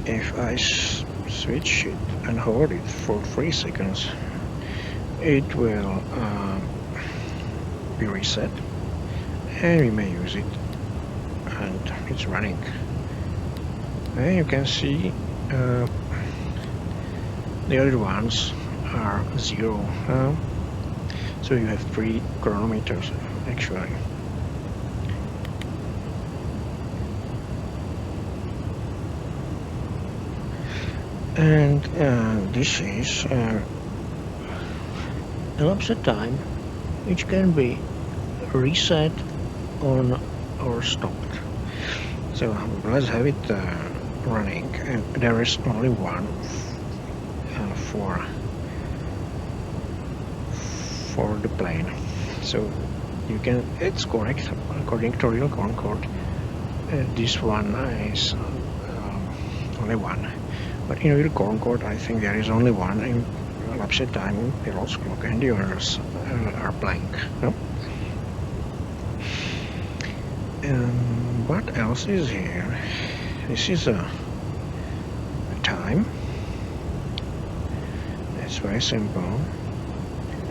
If I switch it and hold it for 3 seconds, it will be reset, and we may use it, and it's running. And you can see the other ones are 0. So you have 3 chronometers actually. And this is elapsed time, which can be reset on or stopped. So let's have it running, and there is only one for the plane. So you can, it's correct according to Real Concorde. This one is only one, but in Real Concorde I think there is only one in elapsed time, pilot's clock, and the others are blank. No? What else is here? This is a time. It's very simple.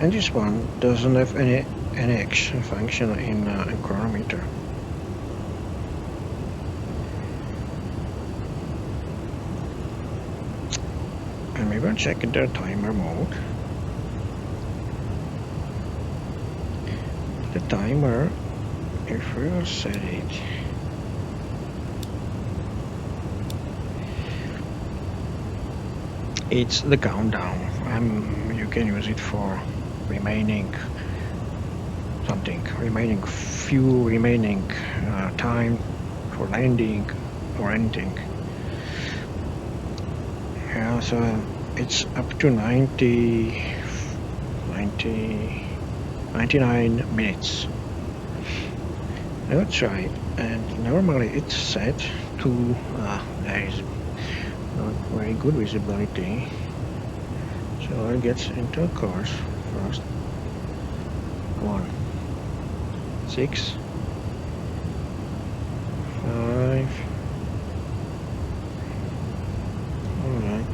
And this one doesn't have any action function in chronometer. And we will check the timer mode. The timer, if we will set it, it's the countdown. You can use it for remaining time for landing or anything. Yeah, so it's up to 99 minutes. Let's try it. And normally it's set to there is not very good visibility, so I'll get into course first. 1, 6, 5. Alright.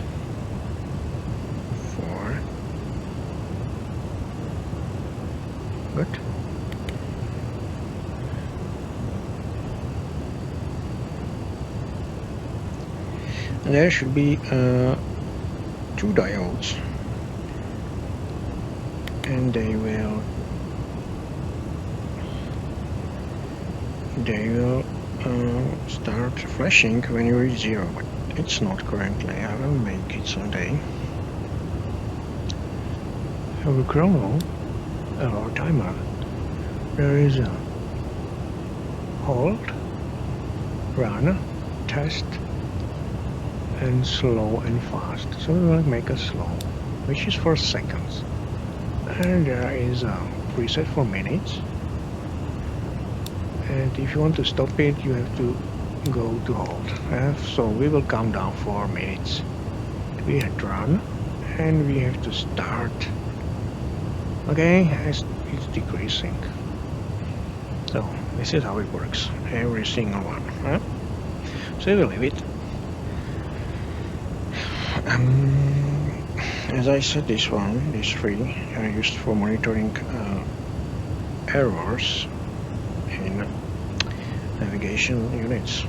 4. Good. And there should be 2 diodes, and they will start flashing when you reach 0, but it's not currently. I will make it someday. So the chrono or timer, there is a hold, run, test, and slow and fast. So we will make a slow, which is for seconds, and there is a preset for minutes. And if you want to stop it, you have to go to hold. So we will count down 4 minutes. We have to run, and we have to start. Okay, it's decreasing. So this is how it works, every single one. So we will leave it. As I said, these 3 are used for monitoring errors in navigation units.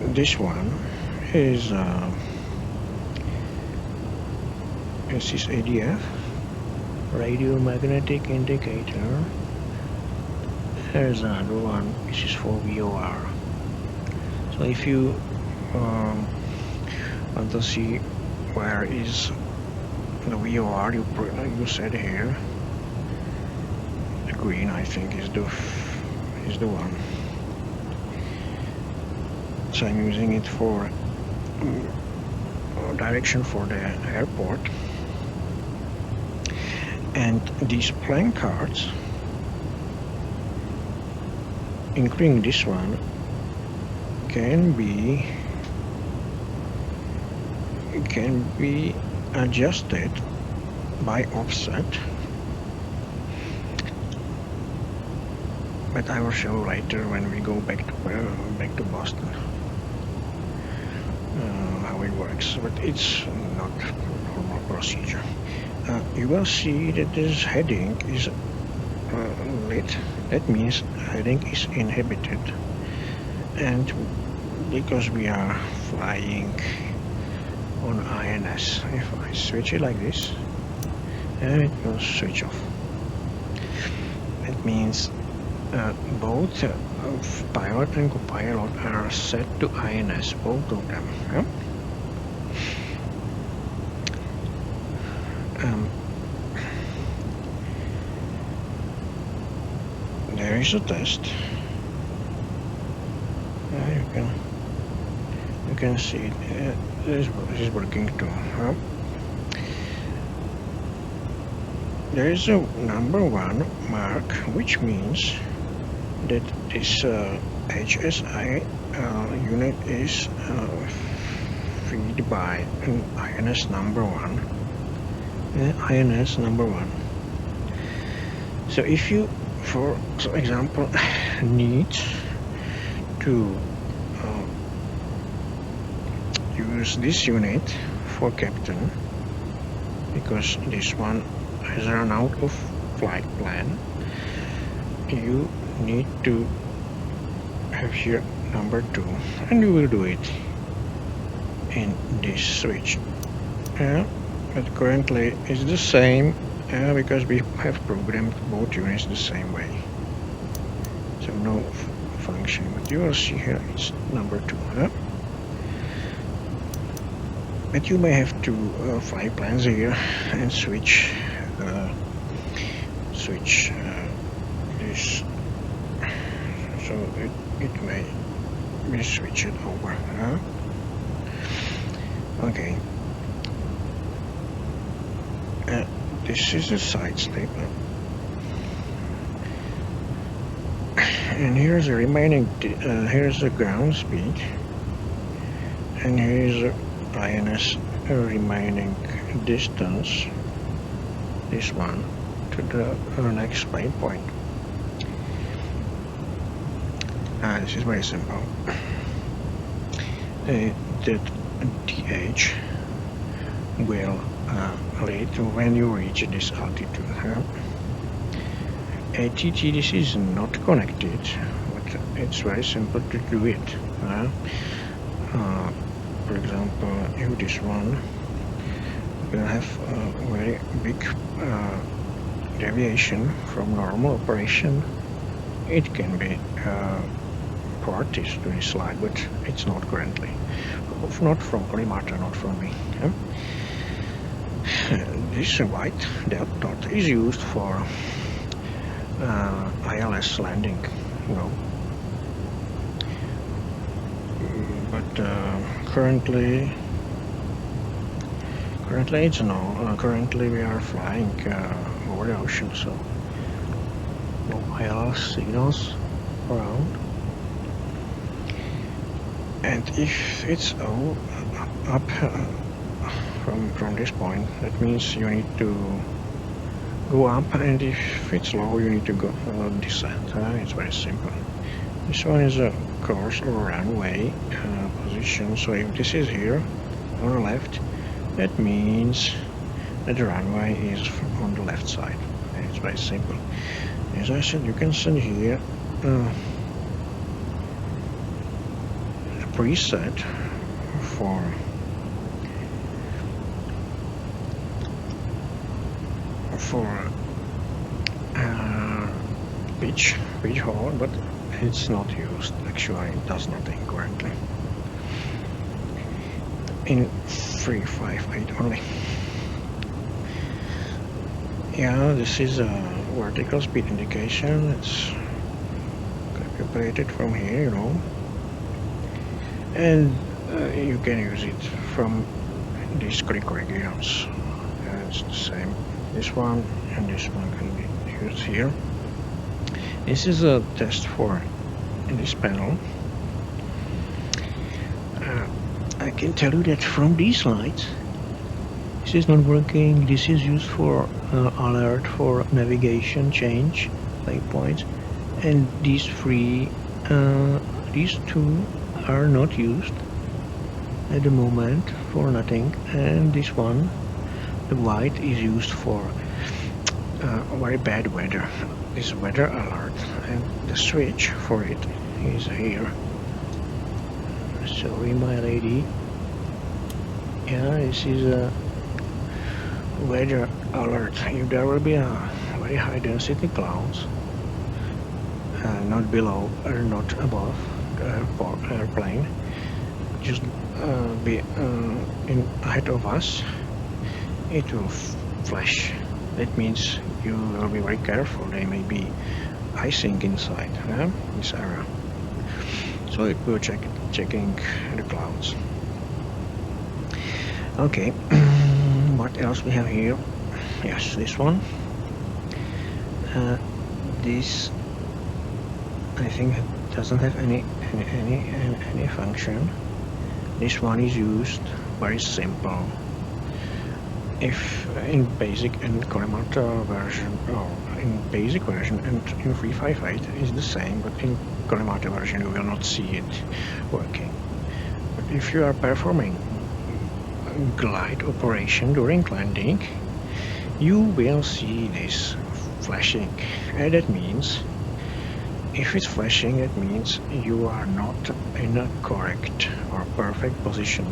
This one is ADF, radio magnetic indicator. There's another one which is for VOR. So if you want to see where is the VOR, you set here. The green, I think, is the one. So I'm using it for direction for the airport. And these playing cards, including this one, can be adjusted by offset, but I will show later when we go back to Boston how it works. But it's not normal procedure. You will see that this heading is lit. That means heading is inhibited, and because we are flying on INS, if I switch it like this, and it will switch off. That means both pilot and co-pilot are set to INS, both of them. Yeah? There is a test. You can see it. This is working too. There is a number 1 mark, which means that this HSI unit is feed by an INS number 1. INS number 1. So if you, for example, need to use this unit for captain, because this one has run out of flight plan, you need to have here number 2, and you will do it in this switch. But currently it's the same because we have programmed both units the same way, so no function. But you will see here it's number 2. But you may have to fly plans here and switch this, so it may be switched over. Okay. This is a side slip, and here's the remaining. Here's the ground speed, and here's the INS remaining distance. This one to the next waypoint. This is very simple. That DH will lead to when you reach this altitude. ATT, this is not connected, but it's very simple to do it. For example, if this one will have a very big deviation from normal operation, it can be ported to this slide, but it's not currently. Not from Kalimata, not from me. This white dot is used for ILS landing, but currently it's no. Currently we are flying over the ocean, so no ILS signals around. And if it's all up from this point, that means you need to go up, and if it's low, you need to go descend. It's very simple. This one is a course or runway position, so if this is here on the left, that means that the runway is on the left side. And it's very simple. As I said, you can send here a preset for pitch hole, but it's not used. Actually, it does nothing currently. In 358 only. Yeah, this is a vertical speed indication. It's calculated from here, and you can use it from these quick regions. It's the same. This one and this one can be used here. This is a test for this panel. I can tell you that from these lights, this is not working. This is used for alert for navigation change waypoints, and these two are not used at the moment for nothing, and this one, the white, is used for very bad weather. This weather alert, and the switch for it is here. Sorry, my lady. Yeah, this is a weather alert. If there will be a very high density clouds, not below or not above the airplane, just be in ahead of us, it will flash. That means you will be very careful. There may be icing inside this area. So it will checking the clouds. Okay, what else we have here? Yes, this one. This I think doesn't have any function. This one is used very simple. If in basic and Kalimata version, or in basic version and in 358 is the same, but in Kalimata version you will not see it working. But if you are performing glide operation during landing, you will see this flashing, and that means if it's flashing, it means you are not in a correct or perfect position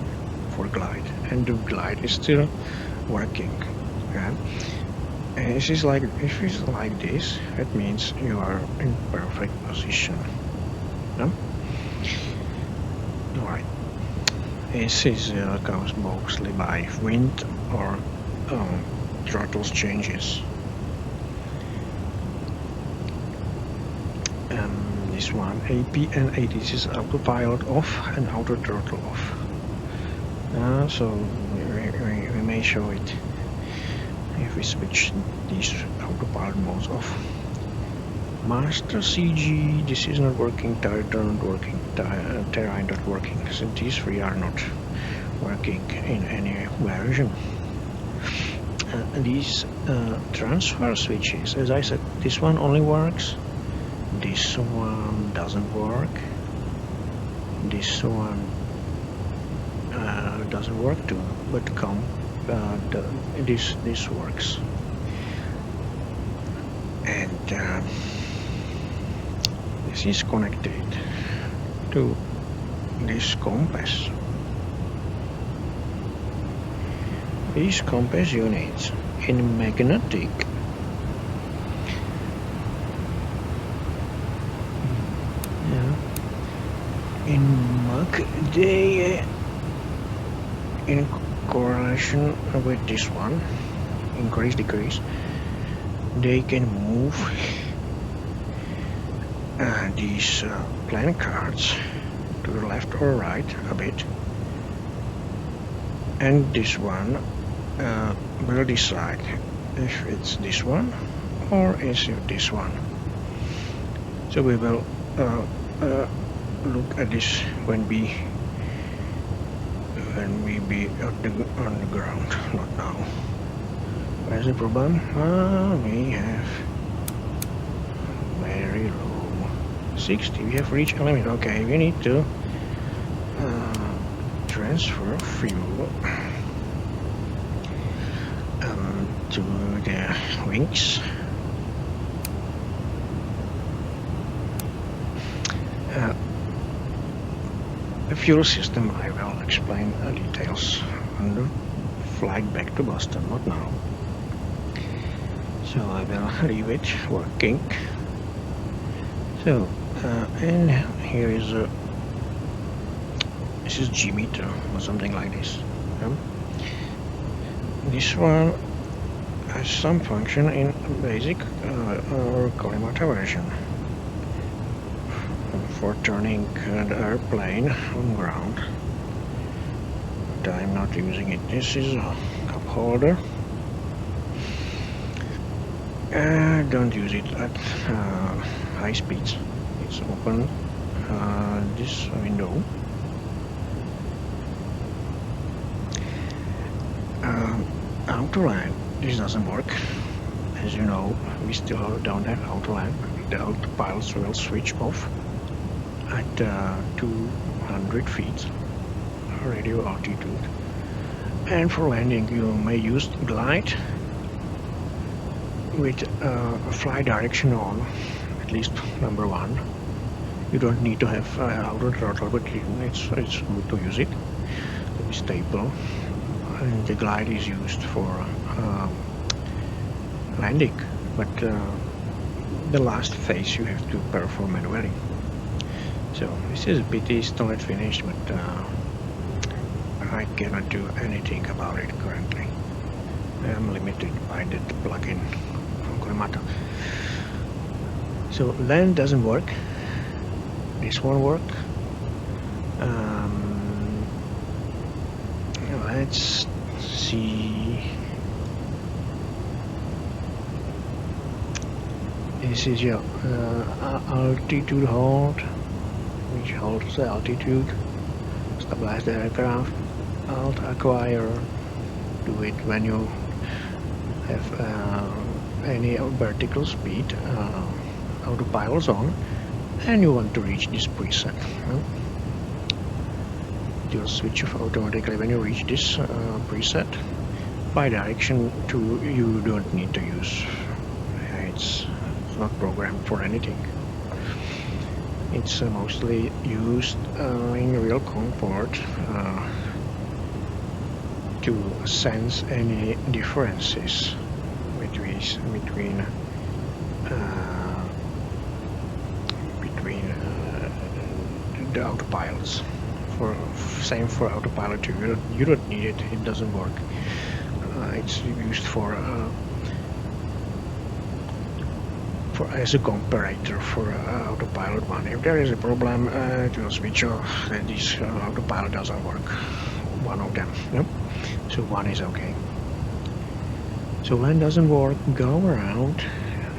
for glide, and the glide is still working. Okay? And if it's like this, it means you are in perfect position. No? Alright. This is caused mostly by wind or throttles changes. This one, AP&AD, this is autopilot off and auto throttle off. So we may show it if we switch these autopilot modes off. Master CG, this is not working, Titan not working, Terrain not working, so these three are not working in any version. These transfer switches, as I said, this one only works, this one doesn't work, this one doesn't work too, but this works. And this is connected to this compass. These compass units in magnetic they in correlation with this one, increase decrease, they can move these plan cards to the left or right a bit, and this one will decide if it's this one or is it this one. So we will look at this when we be on the ground, not now. Where's the problem? We have very low 60. We have reached a limit. Okay, we need to transfer fuel to the wings. The fuel system I will explain details on the flight back to Boston, not now. So I will leave it working. So and here is this is G meter or something like this. This one has some function in basic or Kalimata version for turning the airplane on ground, but I'm not using it. This is a cup holder. Don't use it at high speeds. It's open this window. Autoland, this doesn't work. As you know, we still don't have autoland. The autopilots will switch off at 200 feet radio altitude, and for landing you may use glide with fly direction on, at least number one. You don't need to have auto throttle, but it's good to use it to be stable, and the glide is used for landing, but the last phase you have to perform manually. So this is a pity, it's not finished, but I cannot do anything about it currently. I am limited by that plugin from Kalimata. So land doesn't work. This won't work. Let's see. This is your altitude hold, which holds the altitude. Stabilize the aircraft. Alt acquire. Do it when you have any vertical speed. Autopilot's on, and you want to reach this preset. You'll switch off automatically when you reach this preset. Bi-direction you don't need to use. It's not programmed for anything. It's mostly used in real comfort to sense any differences between the autopilots. Same for autopilot 2. You don't need it. It doesn't work. It's used as a comparator for autopilot 1. If there is a problem, it will switch off. And this autopilot doesn't work. One of them. Yep. So one is okay. So when doesn't work, go around.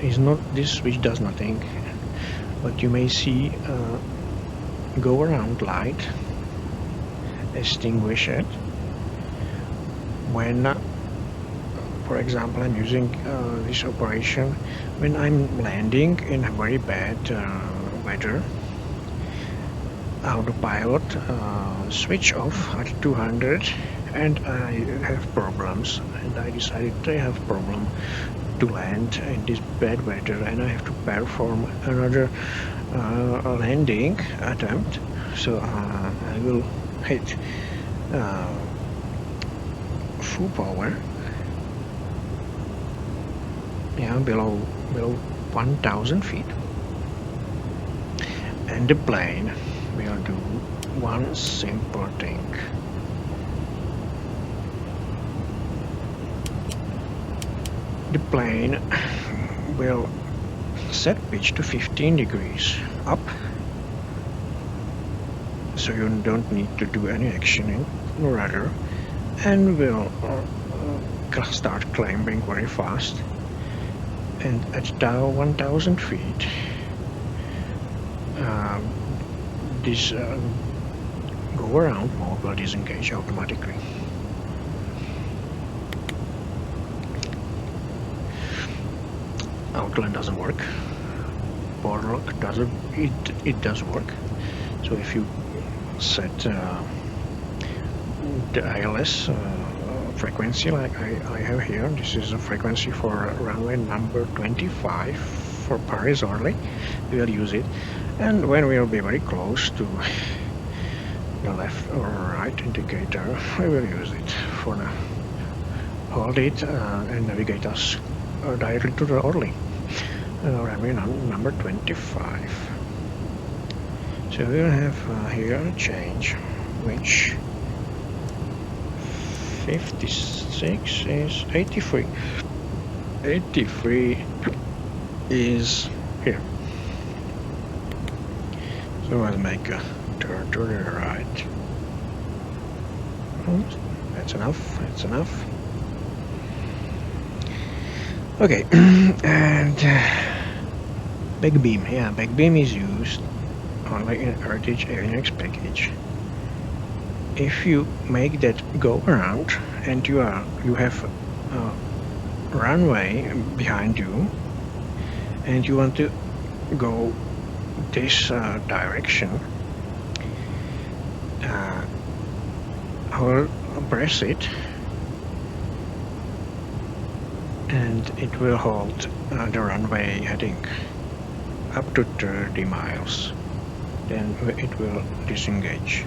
Is not this switch does nothing. But you may see go around light. Extinguish it when, for example, I'm using this operation when I'm landing in a very bad weather. Autopilot switch off at 200, and I have problems, and I decided I have problem to land in this bad weather, and I have to perform another landing attempt. So I will hit full power, below 1,000 feet, and the plane will do one simple thing. The plane will set pitch to 15 degrees up, so you don't need to do any action in the rudder, and will start climbing very fast. And at 1,000 feet, this go around mode will disengage automatically. Outland doesn't work. Board lock doesn't. It does work. So if you set the ILS frequency like I have here, this is a frequency for runway number 25 for Paris Orly. We will use it, and when we will be very close to the left or right indicator, we will use it. For now, hold it and navigate us directly to the Orly. Runway number 25. So we will have here a change, which 56 is 83. 83 is here. So I'll make a turn to the right. That's enough. That's enough. Okay, and back beam. Yeah, back beam is used only in Heritage Avionics package. If you make that go around and you have a runway behind you and you want to go this direction, hold, press it, and it will hold the runway heading up to 30 miles. Then it will disengage.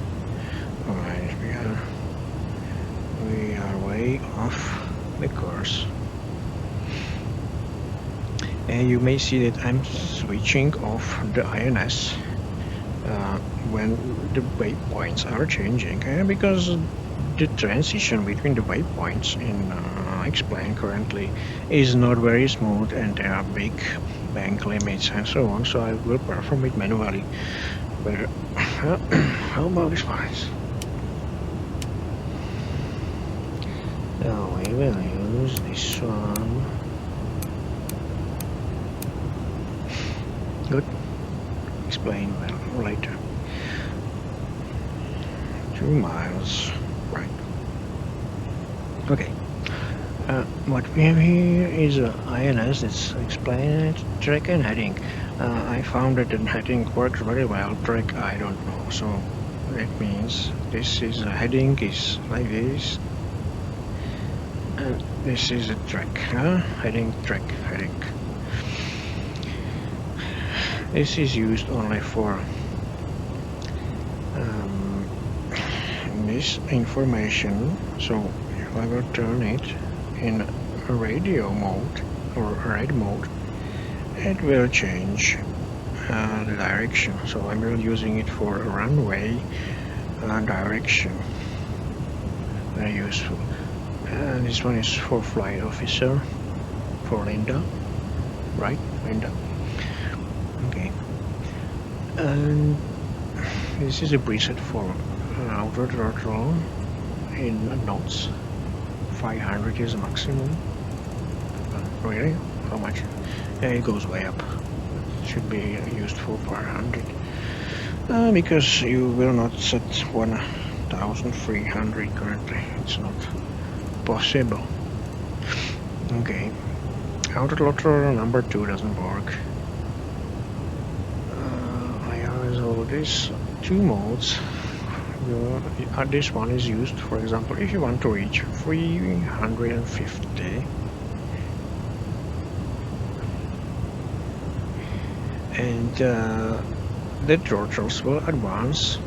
Alright, we are way off the course. And you may see that I'm switching off the INS when the waypoints are changing, because the transition between the waypoints in X-Plane currently is not very smooth, and there are big bank limits and so on, so I will perform it manually. But how about this one? So we will use this one. Good. Explain well later. 2 miles, right? Okay. What we have here is INS. It's explained track and heading. I found that the heading works very well. Track, I don't know. So that means this is a heading is like this. And this is a track. Heading, track, heading. This is used only for this information. So if I will turn it in radio mode or red mode, it will change the direction. So I'm really using it for runway direction. Very useful. And this one is for flight officer, for Linda, right? Linda. Okay. And this is a preset for outer throttle in knots. 500 is the maximum. Really? How much? Yeah, it goes way up. It should be used for 400. Because you will not set 1300 currently. It's not possible. Okay. Outer throttle number 2 doesn't work. I have all these 2 modes. This one is used, for example, if you want to reach 350 and the throttles will advance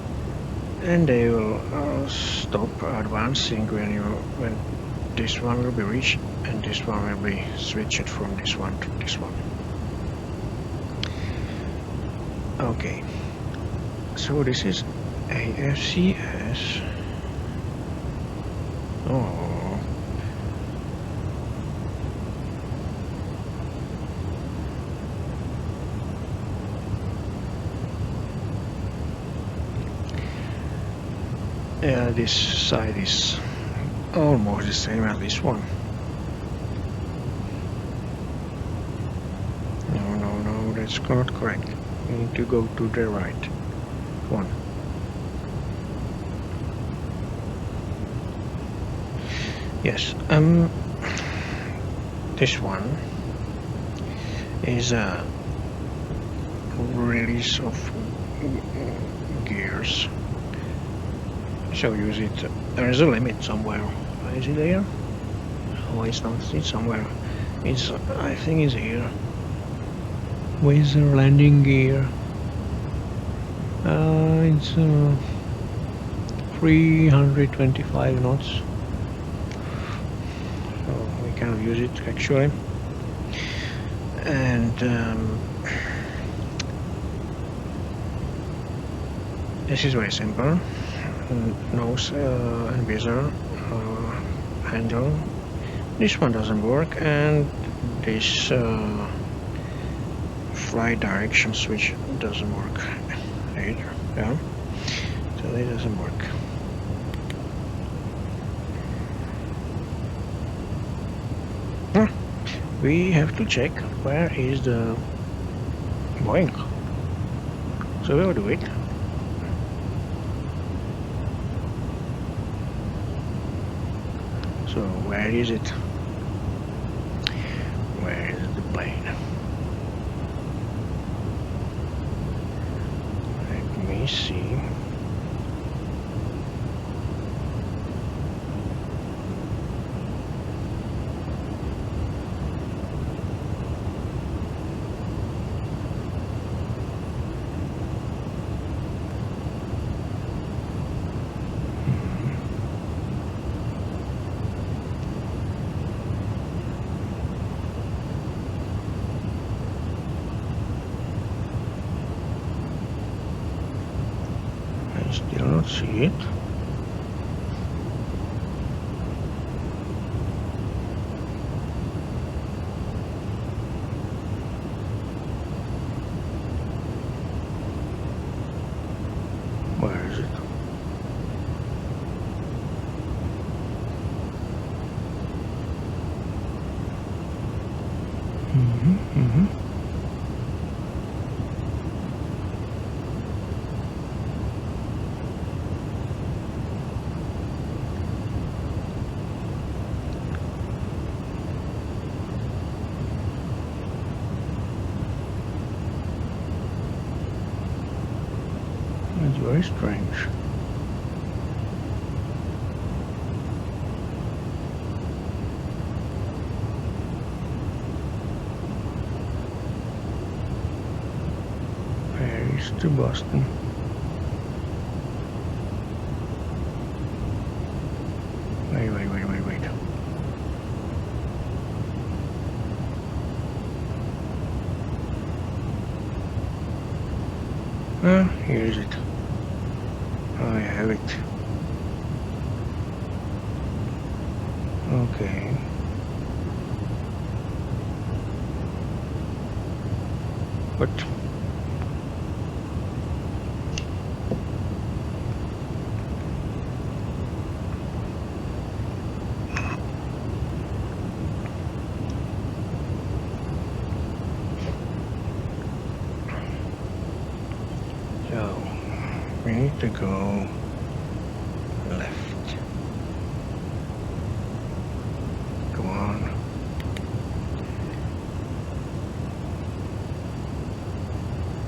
and they will stop advancing when this one will be reached and this one will be switched from this one to this one. Okay, so this is AFCS. Oh. Yeah, this side is almost the same as this one. No, that's not correct. We need to go to the right one. Yes, this one is a release of gears. So use it. There is a limit somewhere. Is it there? Oh, it's not. It's somewhere. It's. I think it's here. Where's the landing gear? It's 325 knots. Kind of use it actually, and this is very simple. Nose and visor handle. This one doesn't work, and this flight direction switch doesn't work either. Yeah, so it doesn't work. We have to check where is the Boeing. So we'll do it. So where is it? Where is the plane? Let me see. Still not see it. very strange. Paris to Boston. Wait. Here is it. I have it. Okay. But so we need to go left. Come on.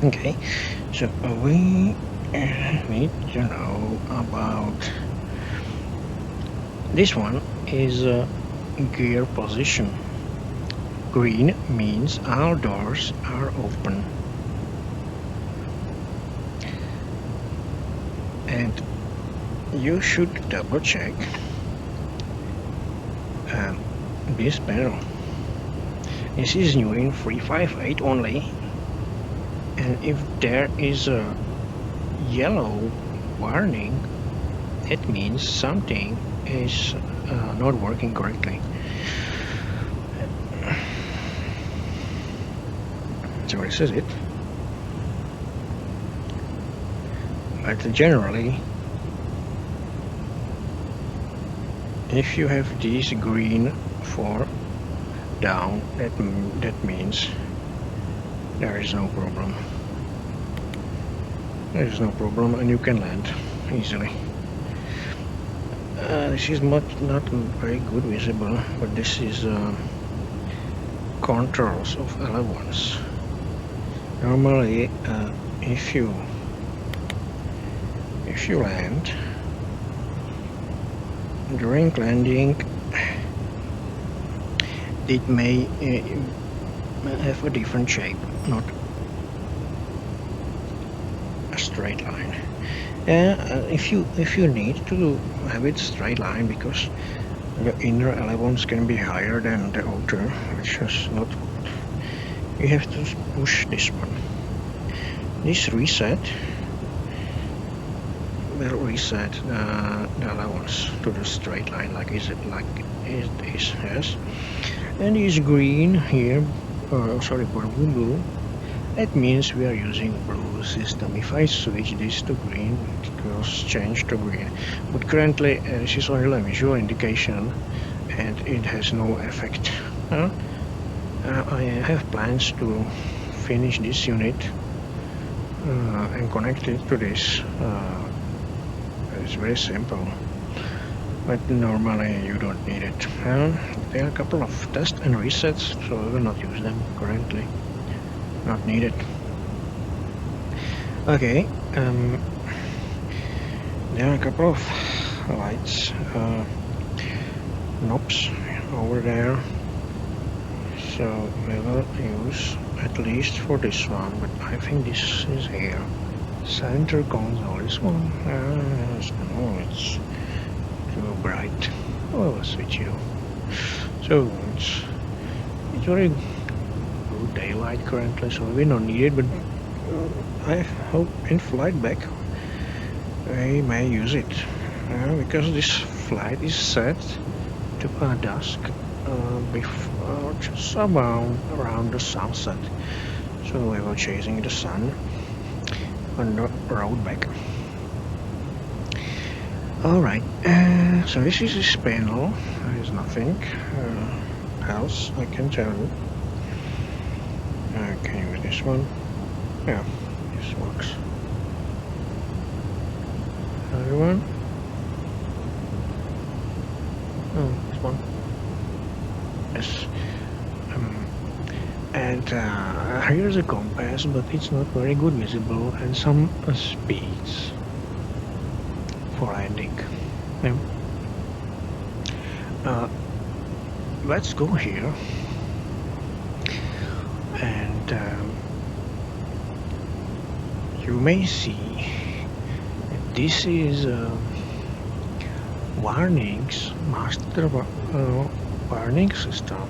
Okay, so we need to know about this one is gear position. Green means all doors are open. And you should double check this panel. This is new in 358 only, and if there is a yellow warning, it means something is not working correctly. So this is it. But generally, if you have this green for down, that means there is no problem. There is no problem, and you can land easily. This is not very good visible, but this is controls of L1s. Normally, if you land, during landing it may have a different shape, not a straight line. If you need to have it straight line, because the inner L1s can be higher than the outer, which is not good, you have to push this one. This reset will reset the allowance to the straight line like it is, yes. And this green here, sorry, blue, that means we are using blue system. If I switch this to green, it will change to green. But currently this is only a visual indication and it has no effect. I have plans to finish this unit and connect it to this. It's very simple, but normally you don't need it. There are a couple of tests and resets, so I will not use them currently. Not needed. Okay, there are a couple of lights, knobs over there, so we will use at least for this one, but I think this is here. Center console, this one, no, it's too bright. Oh, switch it off. So it's very good daylight currently, so we don't need it, but I hope in flight back we may use it, because this flight is set to dusk, before just around the sunset, so we were chasing the sun on the road back. Alright, so this is this panel. There is nothing else I can tell you. Can you use this one? Yeah, this works. Other one? Oh, this one. Yes. And here's a compass, but it's not very good visible, and some speeds. for landing. Let's go here, and you may see this is warnings, master warning system,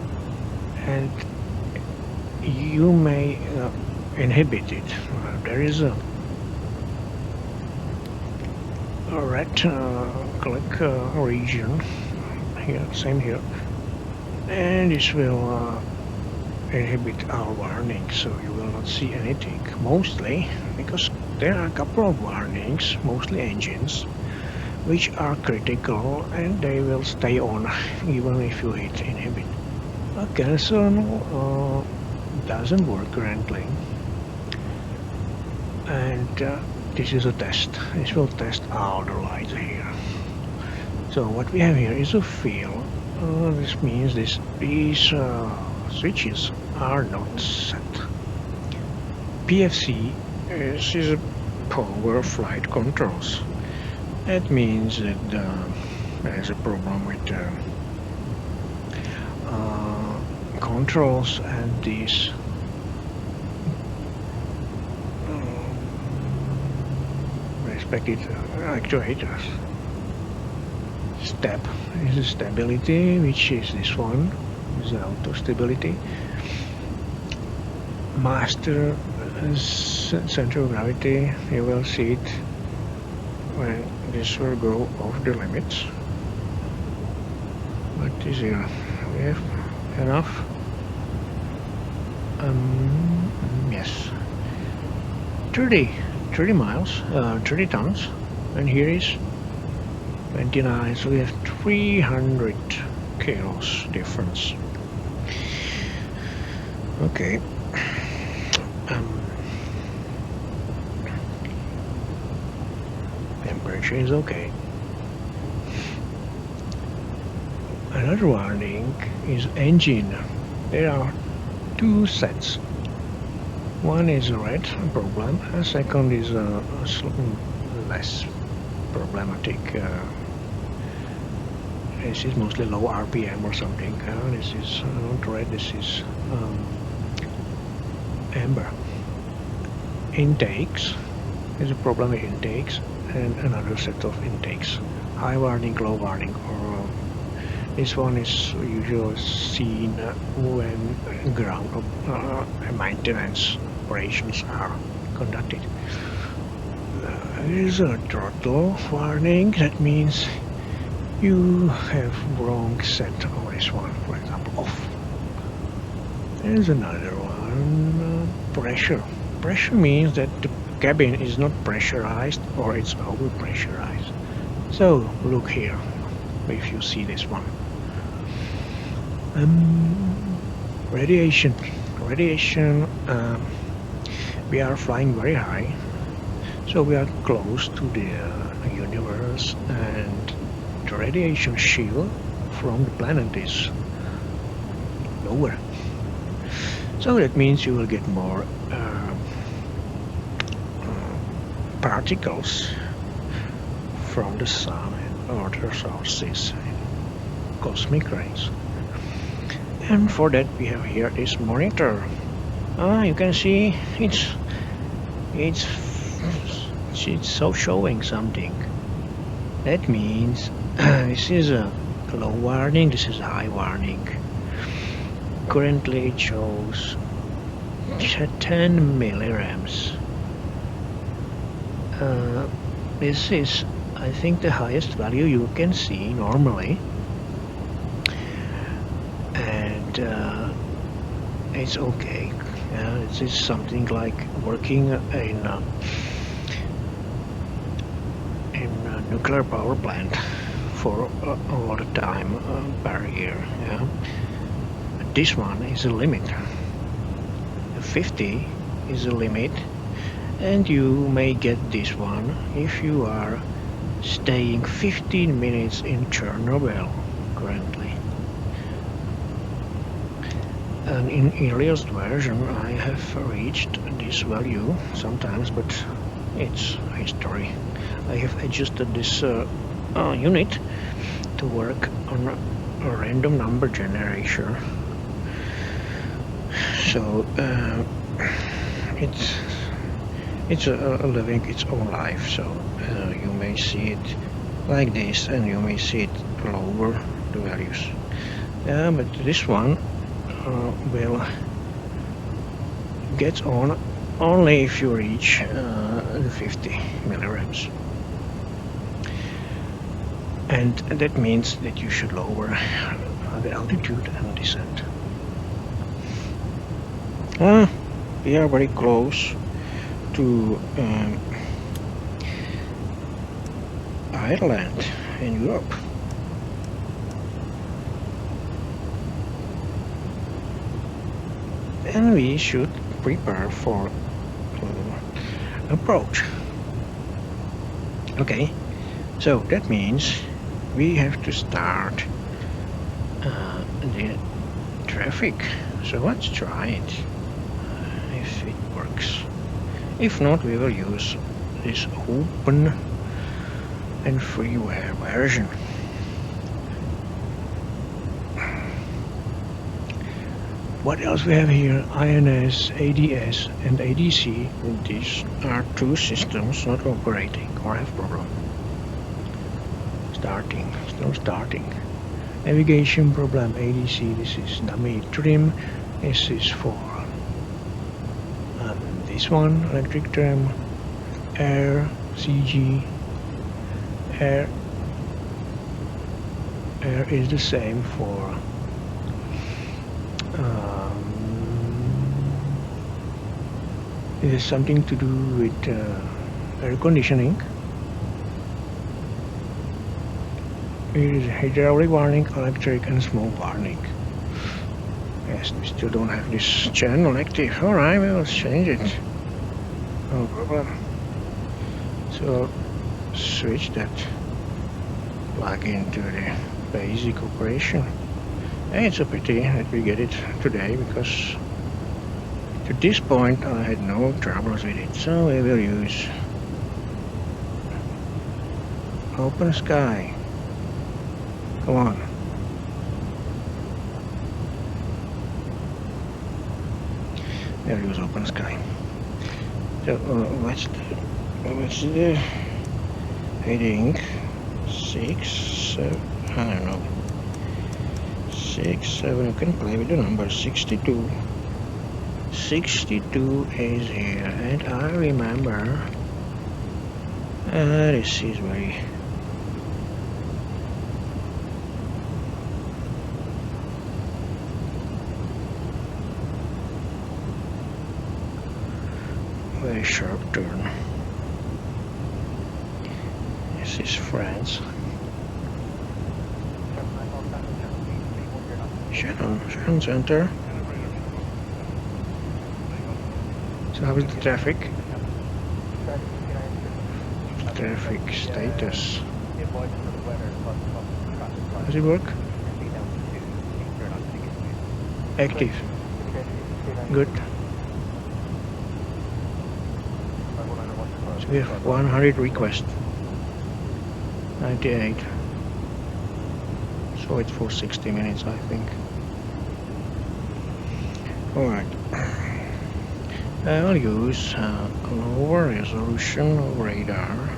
and you may inhibit it. There is a red click region here, same here, and this will inhibit our warning, so you will not see anything, mostly because there are a couple of warnings, mostly engines, which are critical and they will stay on even if you hit inhibit. Cancel doesn't work currently, and this is a test. This will test all the lights here. So what we have here is a field. This means these switches are not set. PFC is a power flight controls. That means that there's a problem with controls and these respected actuators. Step is stability, which is this one, is auto stability. Master center of gravity, you will see it when this will go off the limits. What is here? We have enough. Yes, 30 miles, 30 tons, and here is 29, so we have 300 kilos difference. Okay. Temperature is okay. Another warning is engine. There are two sets. One is a red problem, and second is less problematic. This is mostly low RPM or something. This is not red, this is amber. Intakes, there's a problem with intakes, and another set of intakes. High warning, low warning, or this one is usually seen when ground maintenance operations are conducted. There is a throttle warning. That means you have wrong set of this one, for example, off. There's another one, pressure. Pressure means that the cabin is not pressurized or it's over pressurized. So look here if you see this one. Radiation. We are flying very high, so we are close to the universe, and the radiation shield from the planet is lower. So that means you will get more particles from the sun and other sources, cosmic rays. And for that we have here this monitor. You can see it's so showing something. That means this is a low warning, this is a high warning. Currently it shows 10 millirems. This is, I think, the highest value you can see normally, and it's okay. This is something like working in a nuclear power plant for a lot of time per year. This one is a limit. 50 is a limit, and you may get this one if you are staying 15 minutes in Chernobyl currently. And in earliest version I have reached this value sometimes, but It's history. I have adjusted this unit to work on a random number generator. So it's living its own life. So you may see it like this, and you may see it lower the values. But this one will get on only if you reach the 50 millirems. And that means that you should lower the altitude and descent. We are very close to Ireland in Europe. And we should prepare for approach. Okay, so that means we have to start the traffic. So let's try it if it works. If not, we will use this open and freeware version. What else we have here? INS, ADS and ADC. These are two systems not operating or have problem. Still starting. Navigation problem, ADC. This is dummy trim. This is for this one, electric trim. Air, CG. Air is the same for it has something to do with air conditioning. It is hydraulic warning, electric and smoke warning. Yes, we still don't have this channel active. Alright, we will change it. No problem. So switch that plug into the basic operation. And it's a pity that we get it today, because to this point I had no troubles with it. So we will use open sky. Come on. We'll use open sky. So what's the heading? 6, 7, I don't know. 6, 7, you can play with the number 62. 62 is here, and I remember this is very sharp turn. This is France. Shannon Center. So how is the traffic? Traffic status. Does it work? Active. Good. So we have 100 requests. 98. So it's for 60 minutes, I think. Alright. I'll use a lower resolution radar.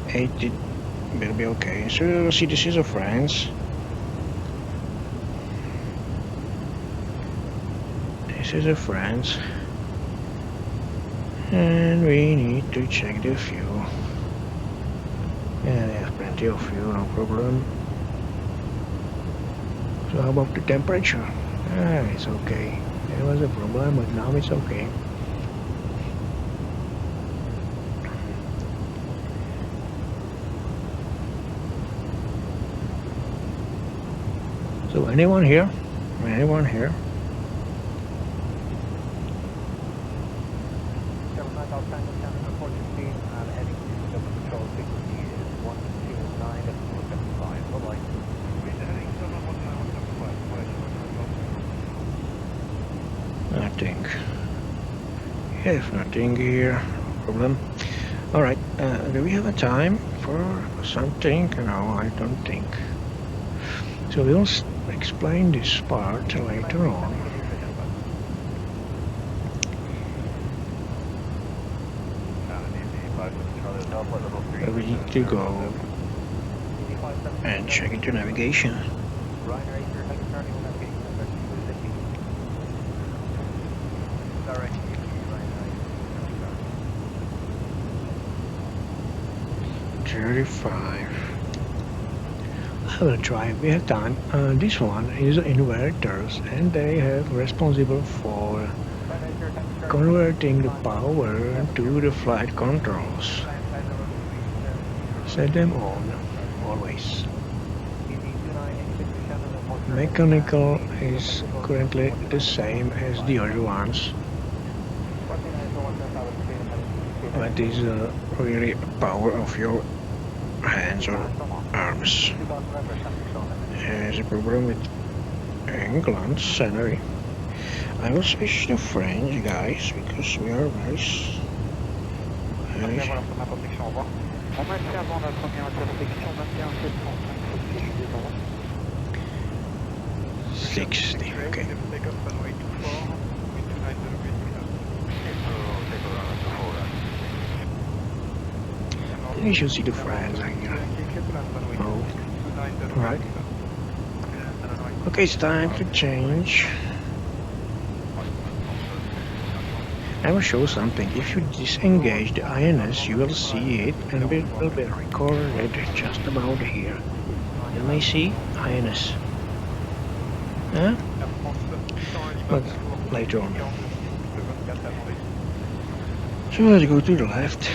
80 will be okay. So you'll see this is a France. This is a France. And we need to check the fuel. Yeah, they have plenty of fuel, no problem. So how about the temperature? It's okay. There was a problem, but now it's okay. So anyone here? Anyone here? Nothing. Yes, nothing here. problem. Alright, do we have a time for something? No, I don't think. So we'll explain this part later on. We need to go and check into navigation. I will try. We have time. This one is inverters, and they have responsible for converting the power to the flight controls. Set them on always. Mechanical is currently the same as the other ones, but is really power of your hands or arms. There's a problem with England scenery. I will switch to French, guys, because we are very 60, okay. You should see the France here. Oh, right. Okay, it's time to change. I will show something. If you disengage the INS, you will see it, and it will be recorded just about here. You may see INS. Huh? But later on. So let's go to the left.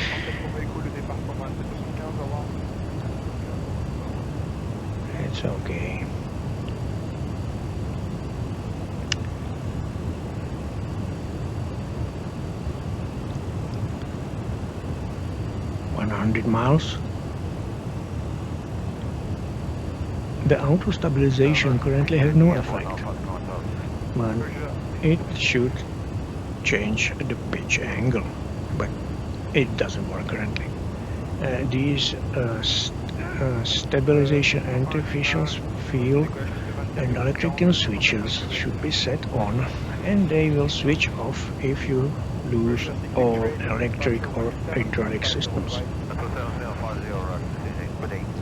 It's okay. Miles. The auto stabilization currently has no effect, but it should change the pitch angle, but it doesn't work currently. These stabilization artificial field and electrical switches should be set on, and they will switch off if you lose all electric or hydraulic systems.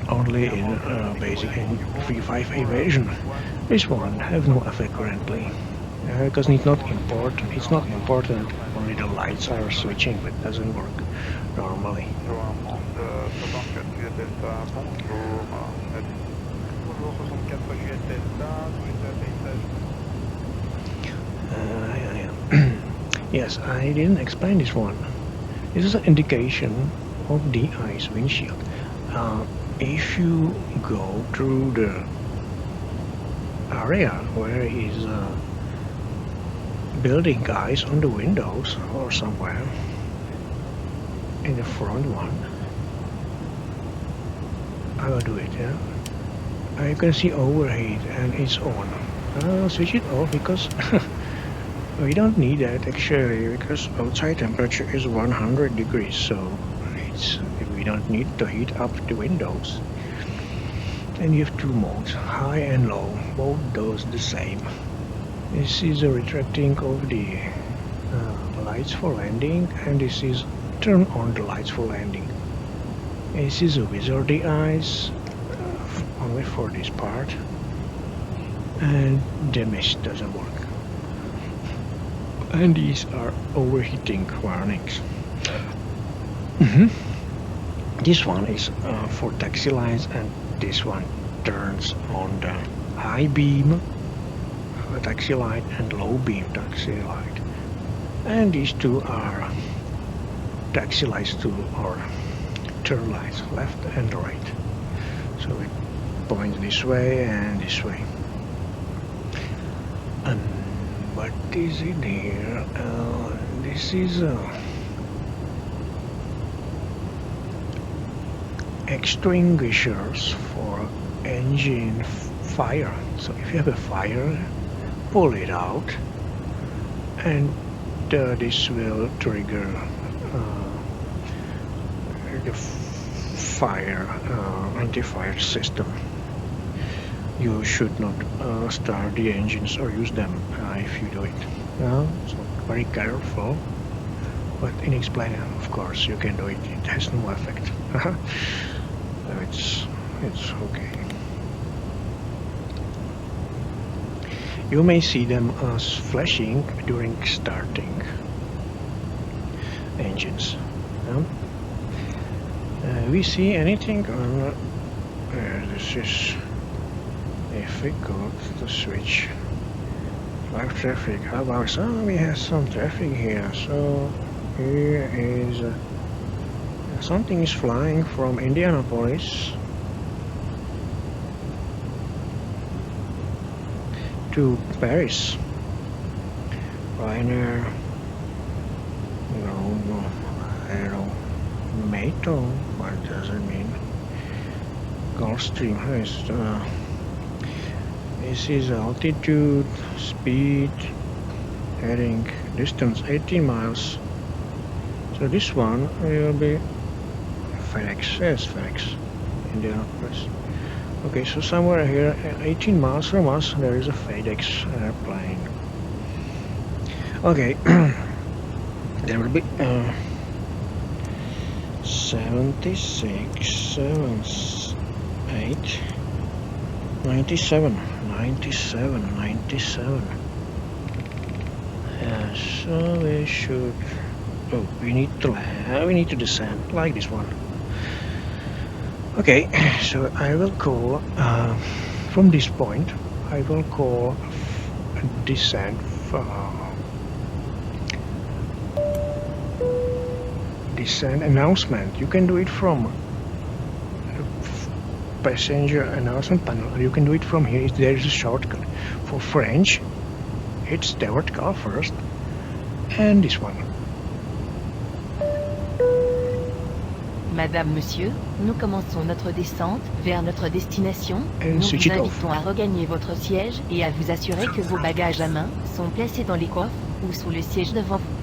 Only in basic and 3.5A version. This one have no effect currently, because it's not important. It's not important. Only the lights are switching, but it doesn't work normally. Yes, I didn't explain this one. This is an indication of the ice windshield. If you go through the area where is building ice on the windows or somewhere in the front one, I will do it, yeah. You can see overheat and it's on. I'll switch it off because we don't need that actually, because outside temperature is 100 degrees, so we don't need to heat up the windows. And you have two modes, high and low, both those the same. This is a retracting of the lights for landing, and this is turn on the lights for landing. This is a wizardy eyes, only for this part, and the mist doesn't work. And these are overheating warnings. This one is for taxi lights, and this one turns on the high beam taxi light and low beam taxi light. And these two are taxi lights too, or turn lights, left and right. So it points this way and this way. And what is in here? This is extinguishers for engine fire. So if you have a fire, pull it out, and this will trigger the fire anti-fire system. You should not start the engines or use them if you do it. So very careful, but inexplainable. Of course, you can do it. It has no effect. So it's okay. You may see them flashing during starting engines. We see anything on this is difficult to switch. Live traffic. How about we have some traffic here? So here is something is flying from Indianapolis to Paris. Ryanair. No, I don't know. Mato. What does it mean? Gulfstream. This is altitude, speed, heading, distance 18 miles. So this one will be FedEx. Yes, FedEx. Indianapolis. Okay, so somewhere here, 18 miles from us, there is a FedEx airplane. Okay, there will be 76, 78, 97. 97. Yeah, so we should. Oh, we need to descend like this one. Okay, so I will call from this point. I will call descent announcement. You can do it from passenger announcement panel. You can do it from here. There is a shortcut. For French, it's the vertical first, and this one. Madame, Monsieur, nous commençons notre descente vers notre destination. Nous vous invitons à regagner votre siège et à vous assurer que vos bagages à main sont placés dans les coffres ou sous le siège devant vous.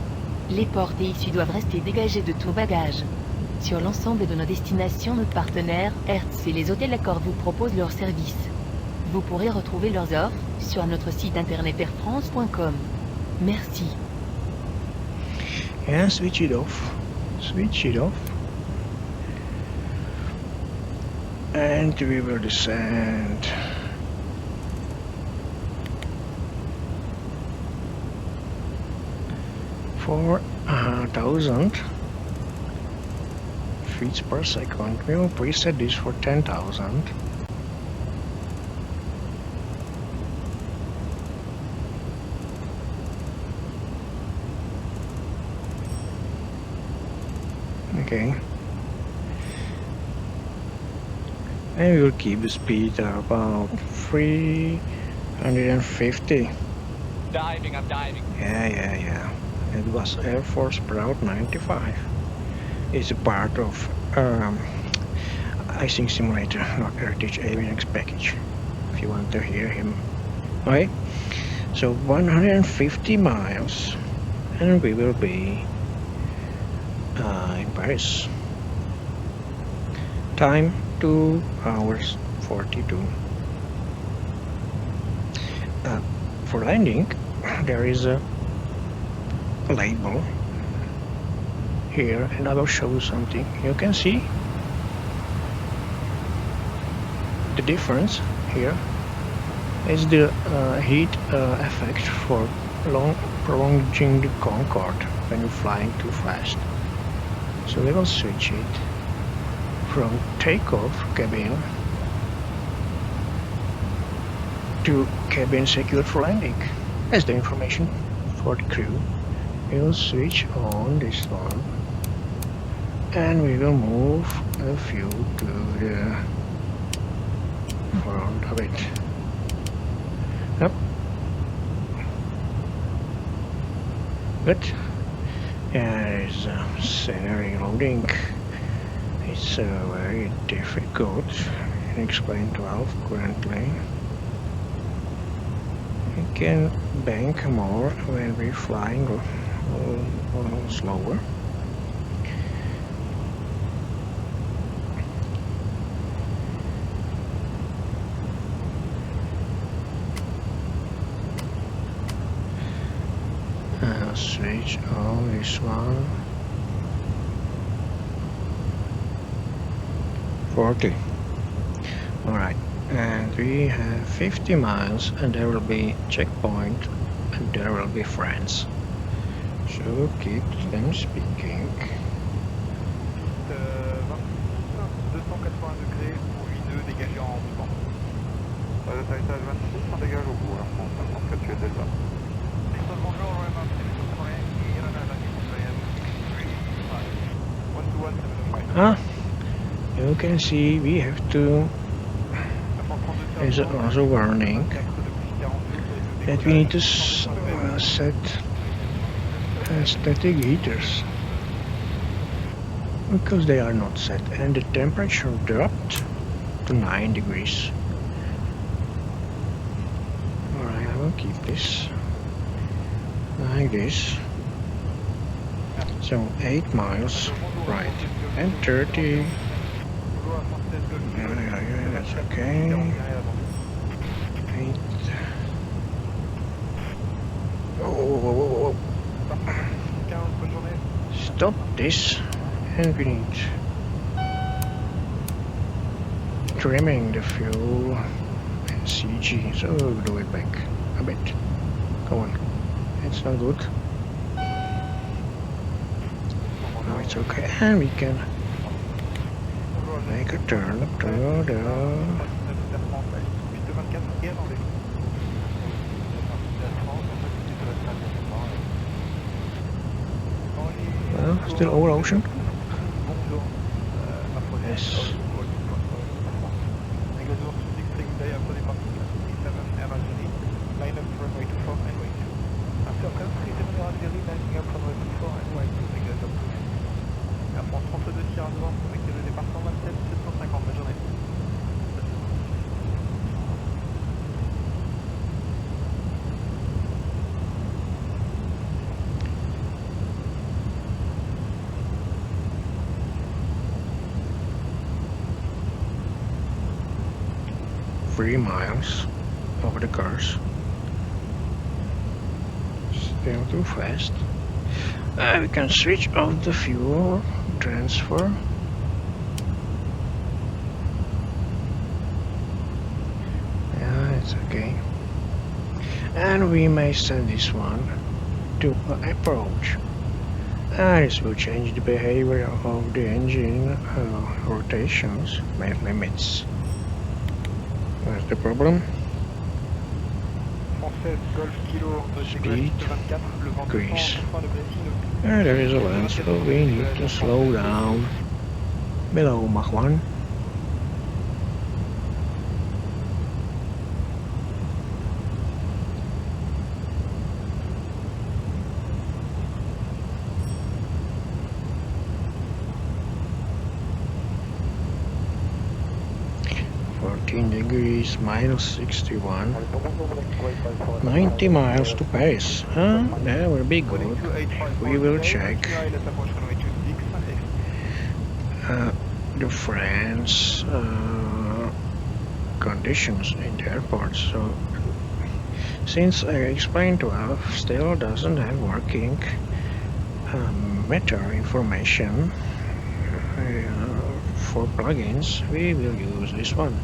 Les portes et issues doivent rester dégagées de tout bagage. Sur l'ensemble de nos destinations, nos partenaires, Hertz et les hôtels Accor vous proposent leurs services. Vous pourrez retrouver leurs offres sur notre site internet airfrance.com. Merci. Yeah, switch it off. Switch it off. And we will descend. For 1,000 feet per second. We will preset this for 10,000. Okay. And we will keep the speed about 350. Diving, I'm diving. Yeah. It was Air Force Proud 95. It's a part of Icing Simulator, not Heritage Avionics package. If you want to hear him. Okay. So 150 miles, and we will be in Paris. Time 2 hours 42. For landing, there is a label here, and I will show you something. You can see the difference here is the heat effect for prolonging the Concorde when you're flying too fast. So we will switch it from takeoff cabin to cabin secured for landing. That's the information for the crew. We will switch on this one, and we will move a few to the front of it. Yep. Good. There is scenery loading. It's very difficult in X-Plane 12 currently. We can bank more when we're flying slower. switch on this one. 40. Alright, and we have 50 miles, and there will be checkpoint, and there will be friends. So keep them speaking. 280 degrés pour 8-2 dégagé en mouvement. Atterrissage 26, on dégage au bout, on pense que tu es déjà. Ah, you can see we have to. There's also warning that we need to set static heaters because they are not set, and the temperature dropped to 9 degrees. Alright, I will keep this like this. So 8 miles, right, and 30. Yeah, that's okay. 8. Oh. Stop this, and we need trimming the fuel and CG, so we'll do it back a bit. Go on, it's not good. No, it's okay, and we can make a turn up to the. Well, still over ocean. Yes. Three miles over the cars. Still too fast. We can switch off the fuel transfer. Yeah, it's okay. And we may send this one to approach. This will change the behavior of the engine rotations limits. Where's the problem? Speed decrease. There is a land, so we need to slow down below Mach 1. Degrees, minus 61. 90 miles to Paris. That will be good. We will check the France conditions in the airport. So, since I explained 12 still doesn't have working meter information for plugins, we will use this one.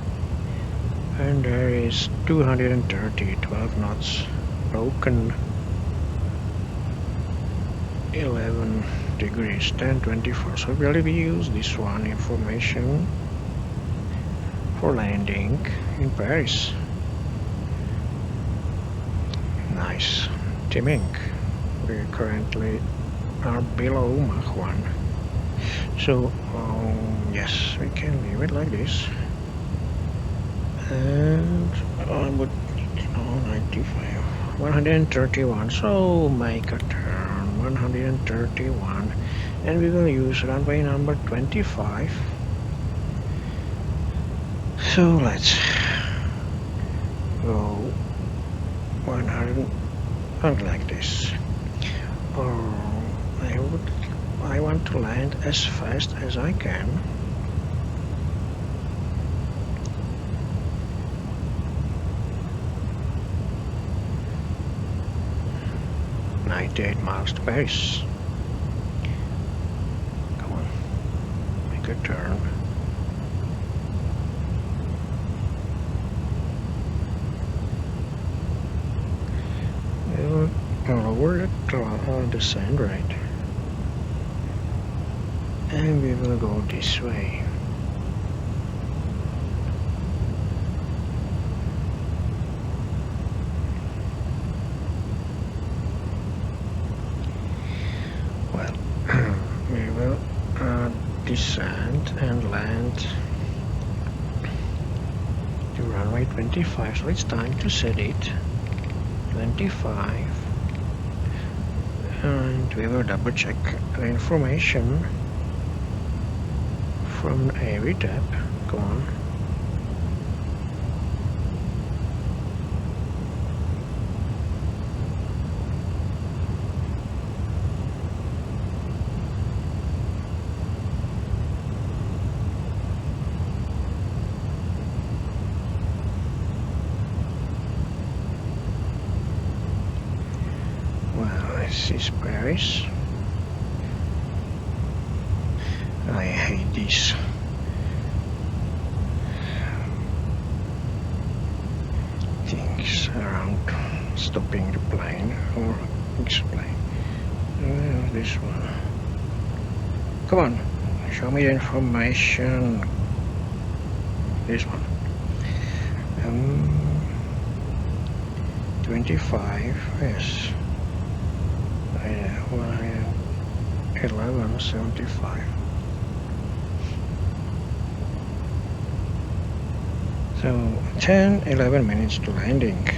And there is 230, 12 knots, broken 11 degrees, 1024. So really we use this one information for landing in Paris. Nice. Timing. We currently are below Mach 1. So, yes, we can leave it like this. And I would 95, 131, so make a turn 131, and we will use runway number 25. So let's go 100 like this. I want to land as fast as I can. 28 miles to Paris. Come on, make a turn. Lower the sand rate, and we will go this way. Well, we will descend and land to runway 25, so it's time to set it. 25, and we will double check the information from AVTAP. Go on. This is Paris. I hate these things around stopping the plane or explain. This one. Come on, show me the information. This one. 25, yes. 11:75. So 10-11 minutes to landing.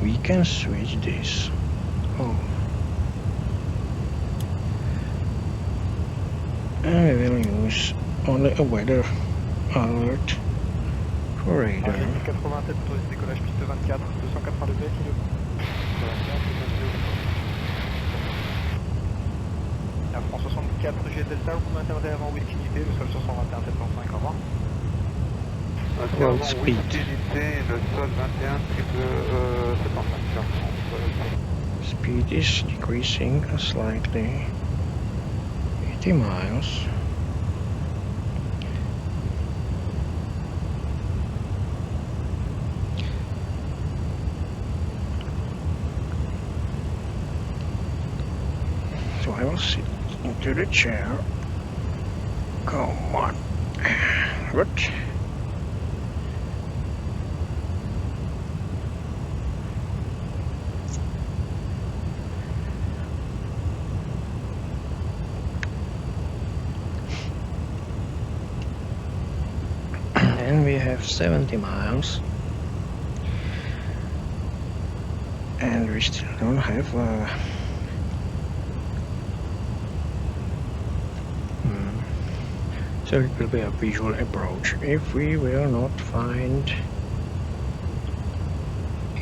We can switch this. Oh. And we will use only a weather alert for radar. 80 tête pour le décollage piste 24, 280 degrés, kilo. La France 64 G Delta, vous m'intervenez avant wind unité, le sol 121 705, au revoir. Well, speed. Le sol 21 75. Speed is decreasing slightly. 80 miles. So I will sit into the chair. Come on. Good. And we have 70 miles, and we still don't have so it will be a visual approach if we will not find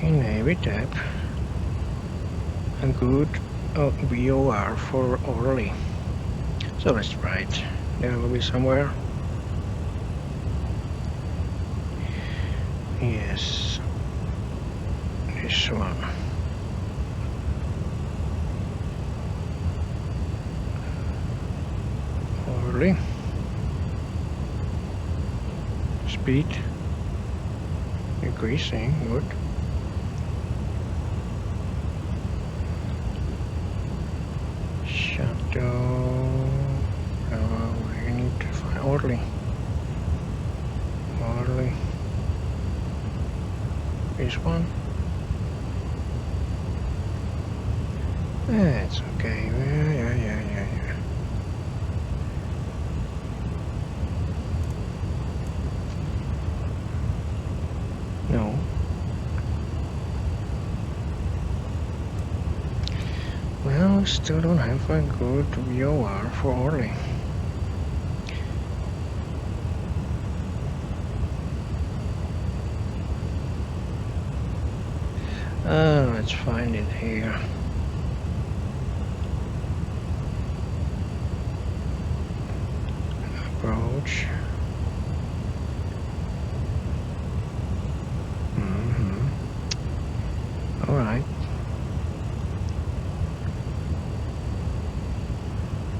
in AVTAP a good VOR for Orly. So let's try it. There will be somewhere. Yes, this one. Orly. Speed increasing, good. Shuttle. We need to find Orly. Orly. This one. That's okay. Yeah. No. Well, still don't have a good VOR for Orly. Let's find it here. approach. Alright.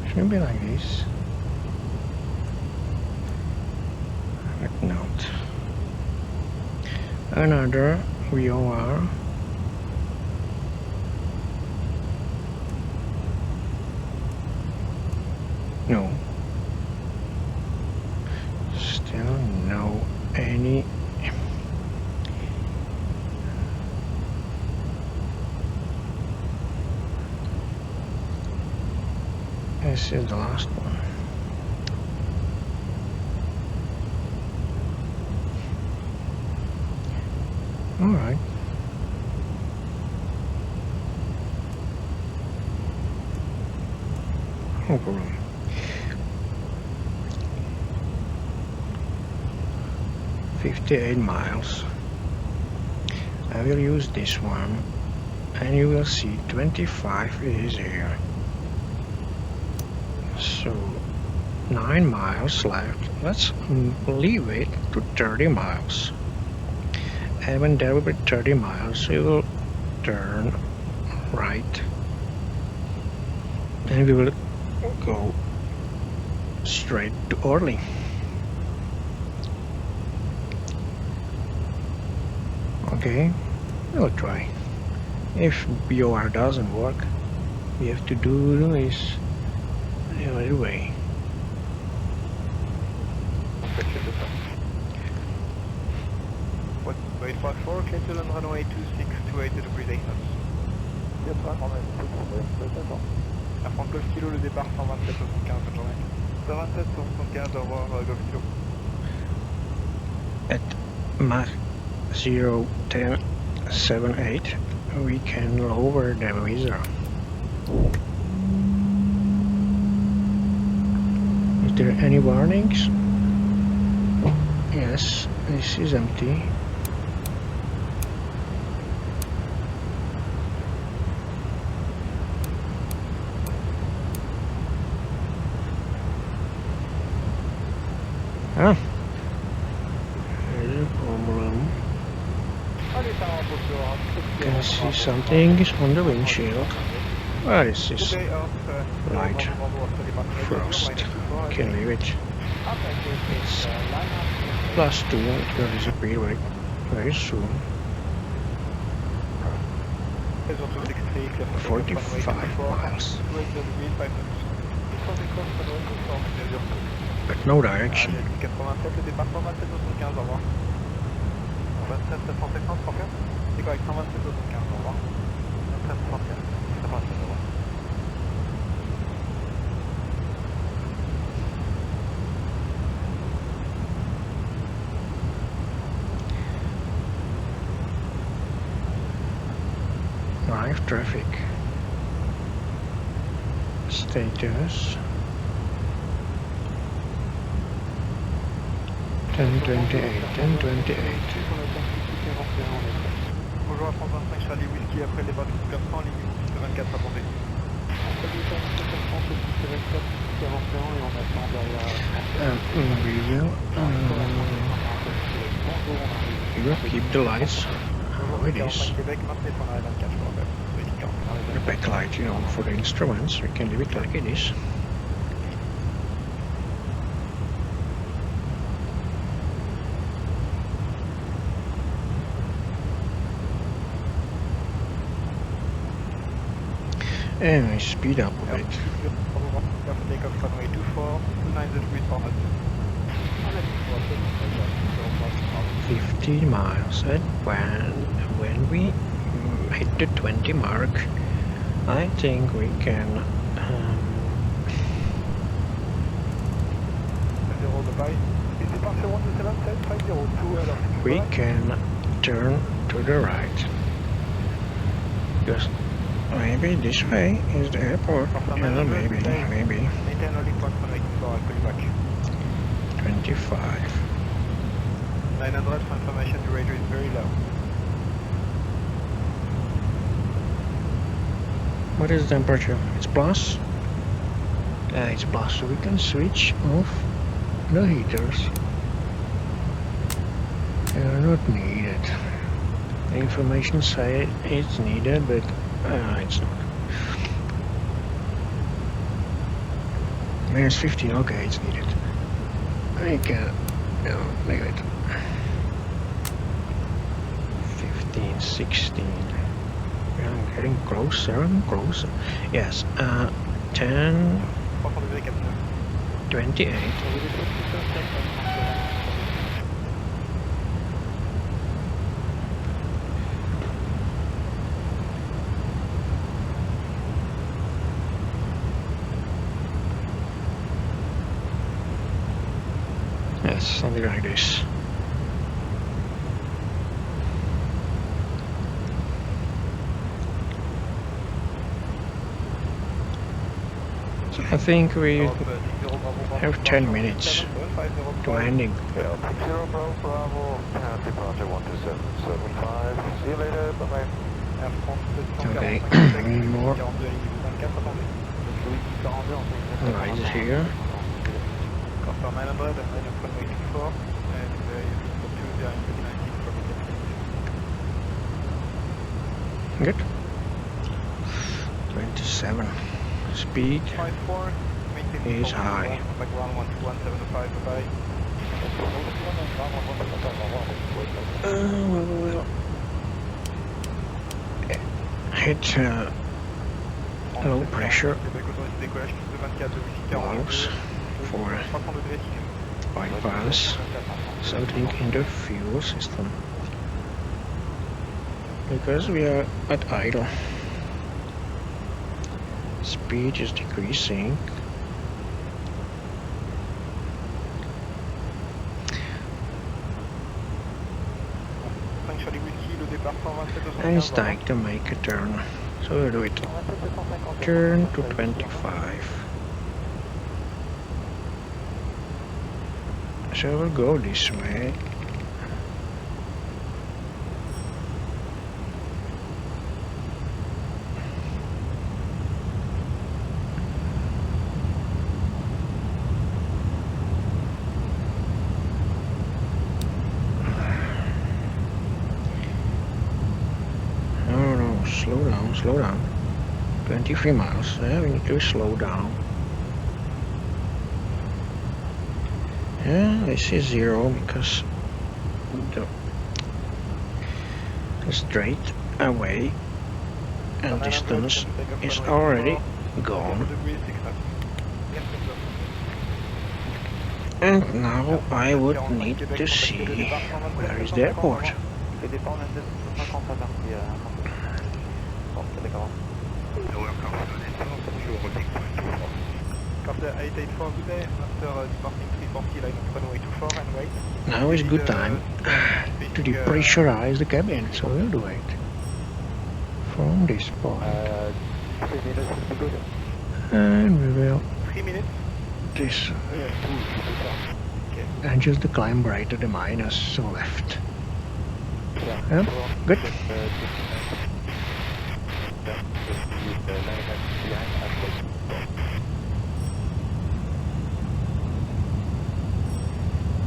Should be like this. But not. Another VOR. No. Still no any. This is the last one. All right. No problem. $58 miles. I will use this one, and you will see 25 is here. So 9 miles left. Let's leave it to 30 miles. And when there will be 30 miles, we will turn right. And we will go straight to Orly. Okay, we'll try. If BOR doesn't work, we have to do this the other way. Wait for 4, clear to land runway 26 to 80 degrees 8 knots. Air France Golf Kilo, le départ 127,75, bonne journée. 127,75, au revoir Golf Kilo. At Mach 01078 we can lower the visor. Is there any warnings? Yes, this is empty. Ah, there's a problem. Can see something is on the windshield. What is this? Light frost. Can leave it. It's +2. It will disappear very soon. 45 miles. But no direction. 87, le départ 127,75, au revoir. 27 750, confirme. C'est correct, 127,75, au revoir. 27 75, c'est parti, au revoir. Live traffic. Status 1028, 1028. Bonjour à France 25 Charlie Whisky, après les départ du Super 100, ligne 24 à Vendée. We will keep the lights how it is. The backlight, you know, for the instruments, we can leave it like it is. And I speed up a bit. 50 miles, and when we hit the 20 mark, I think we can turn to the right. Just maybe this way is the airport. Yeah, maybe. 25. 900 for information, the radar is very low. What is the temperature? It's plus? It's plus, so we can switch off the heaters. They are not needed. The information says it's needed, but it's not. Minus 15, okay, it's needed. I can, leave it. 15, 16. I'm getting closer and closer. Yes, 10, 28. Yes, something like this. So I think we have 10 minutes to landing. Zero Bravo, departure 12775. See you later, bye-bye. Okay, any more lights here. Costa 900 and minus 184, and you choose the 19 from the Good. 27. Speed is high. Background 12175, bye-bye. We'll hit low pressure valves for bypass something in the fuel system because we are at idle. Speed is decreasing. And it's time to make a turn. So we'll do it. Turn to 25. So we'll go this way. Slow down. 23 miles. Yeah, we need to slow down. Yeah, this is 0 because the straight away and distance is already gone. And now I would need to see where is the airport. Now is good time to depressurize the cabin, so we'll do it from this point. And we will this and just the climb right to the minus, so left. Yeah, good.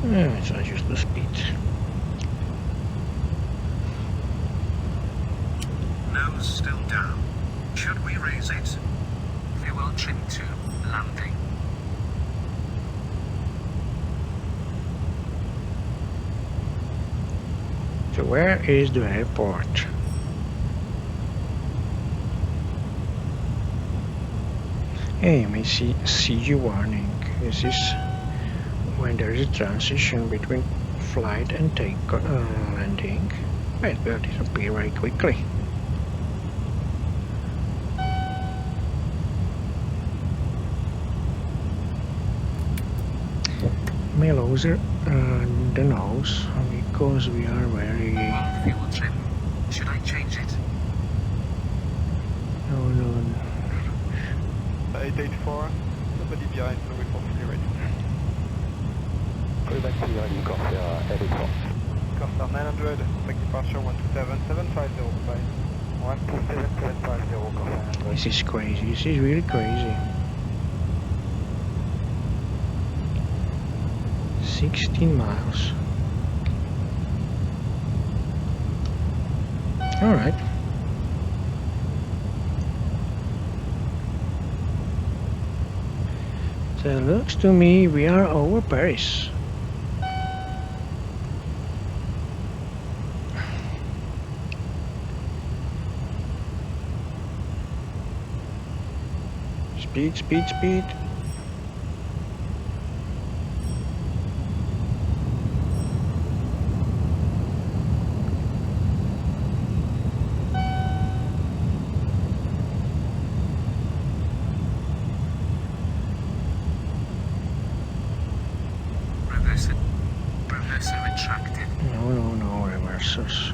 Let's adjust the speed. Nose still down. Should we raise it? Fuel trim to landing. So where is the airport? Hey, you may see CG warning. This is when there is a transition between flight and landing. It will disappear very quickly. May lower the nose because we are very. Fuel trim. Should I change it? No. 884, somebody behind, so we probably ready. Go back to your ready, Corsair 884. Corsair 900, take departure 127750, bye. 127750, Corsair 900. This is crazy, this is really crazy. 16 miles. All right. So it looks to me we are over Paris. Speed, speed, speed. Reverser retracted. No, reversers.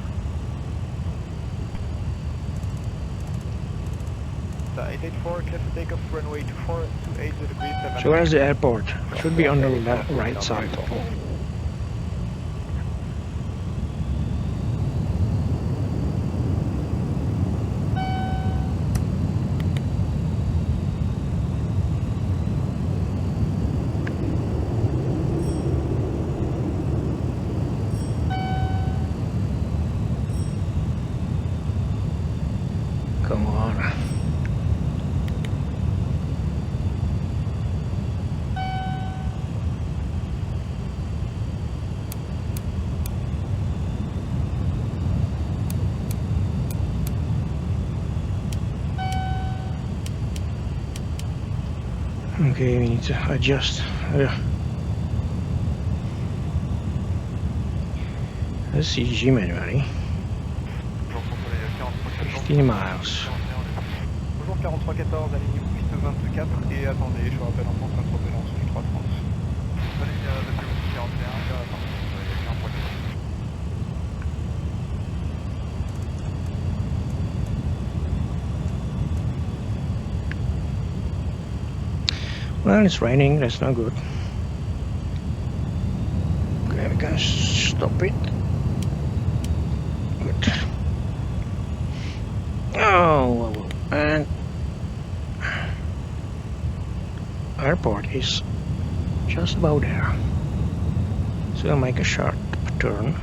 884, clear for takeoff, runway 24, 28 degrees, 7. So where's the airport? Should be on the right side. Come on. Okay, we need to adjust. The CG manually. 15 miles. Bonjour 4314, alignez-vous piste 24 et attendez, je vous rappelle en France notre relance du 330. Allez, depuis 41, attendez, il y a un point de... Well, it's raining, that's not good. Okay, we can stop it. Good. Oh, and airport is just about there. So I'll make a sharp turn.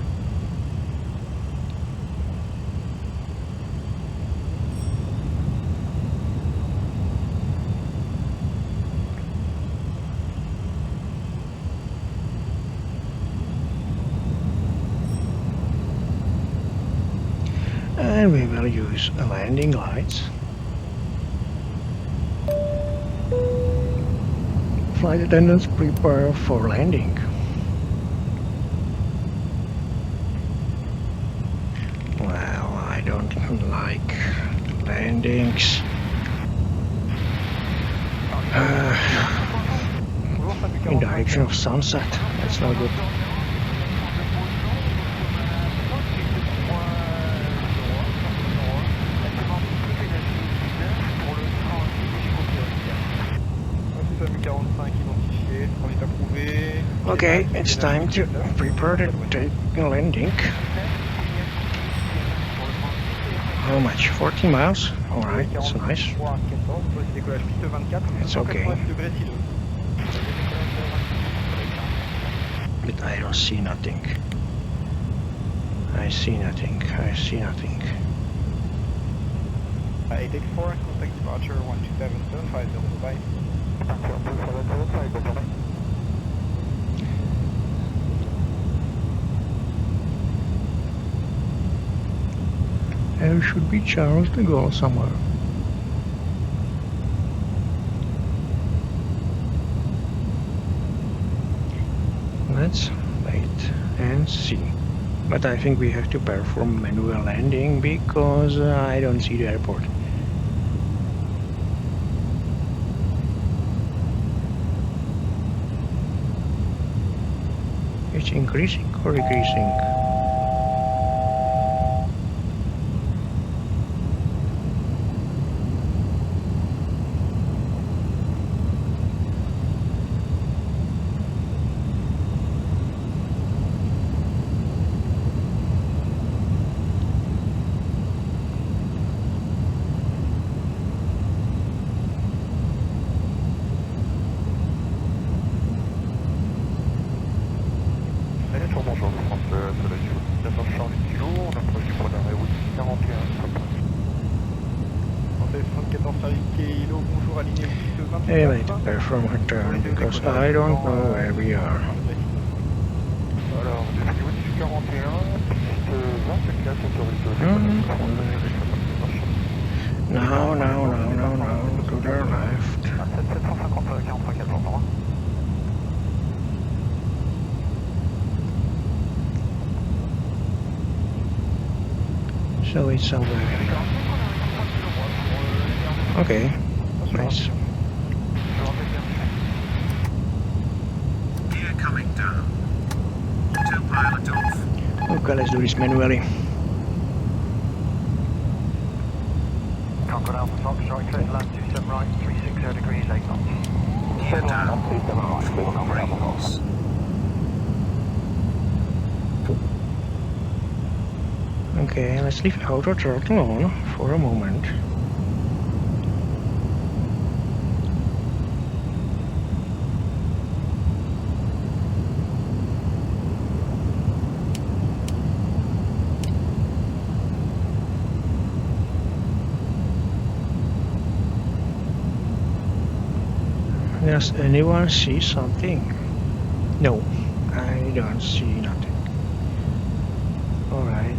And we will use landing lights. Flight attendants, prepare for landing. Well, I don't like landings. In direction of sunset, that's not good. Okay, it's time to prepare to take a landing. How much? 14 miles? Alright, that's nice. It's okay. But I don't see nothing. I see nothing. I see nothing. 884, contact departure 127.750, bye. There should be Charles de Gaulle somewhere. Let's wait and see. But I think we have to perform manual landing because I don't see the airport. It's increasing or decreasing? Hey mate, perform a turn because I don't know where we are. Alors, du 41, piste 24, autorisé. No, to the left. 750, 43, 14. So it's somewhere. Okay, nice. Gear coming down. Autopilot off. Okay, let's do this manually. Concord Alpha Fox, strike clear, land 27 right, 360 degrees, 8 knots. Gear down. 4 rings. Okay, let's leave auto throttle on for a moment. Does anyone see something? No, I don't see nothing. Alright.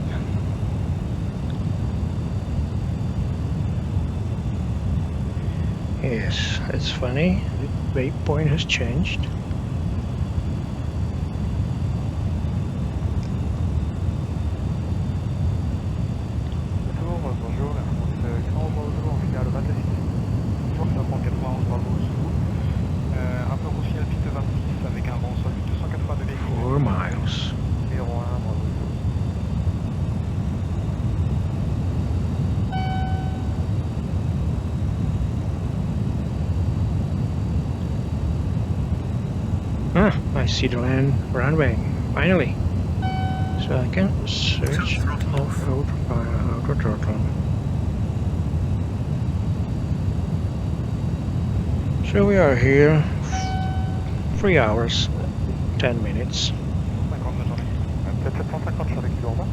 Yes, that's funny. The waypoint has changed. Bonjour, grand modo en finale 26. Toujours 91 bravo sous. Rapport au ciel piste 26 avec un vent sol 280 degrés. 4 miles. 01 bravo. Ah, I see the runway, finally. So I can search off-road by auto throttle. So we are here 3 hours, 10 minutes. 750 sur les kilo en bas.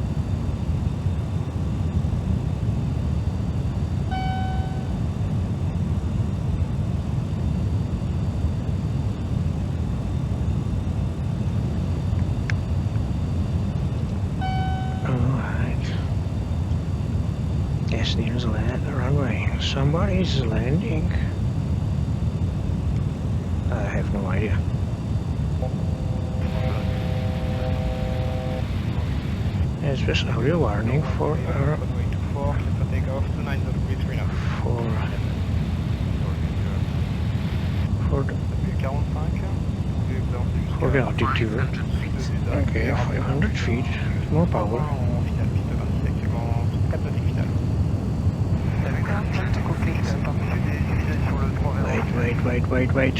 Yes, there's a runway. Somebody's landing. I have no idea. It's just audio warning for for the altitude. Okay, 500 feet, more power. Wait.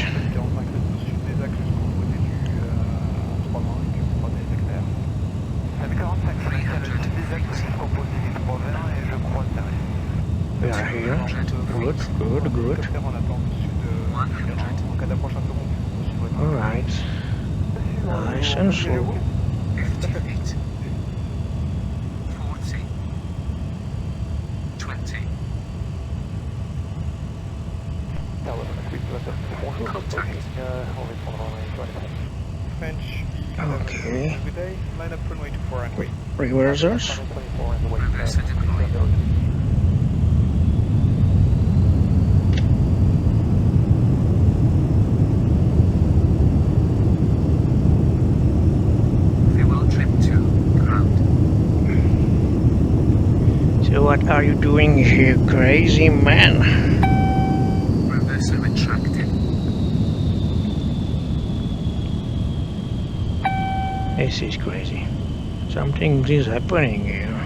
We are here. Good. Alright. Nice and slow. 58. 40. 20. Okay. Line up runway 24 and Wait, reversers. Reverse to deploy. Fuel trim to ground. So what are you doing here, crazy man? Reverser retracted. This is crazy. Something is happening here.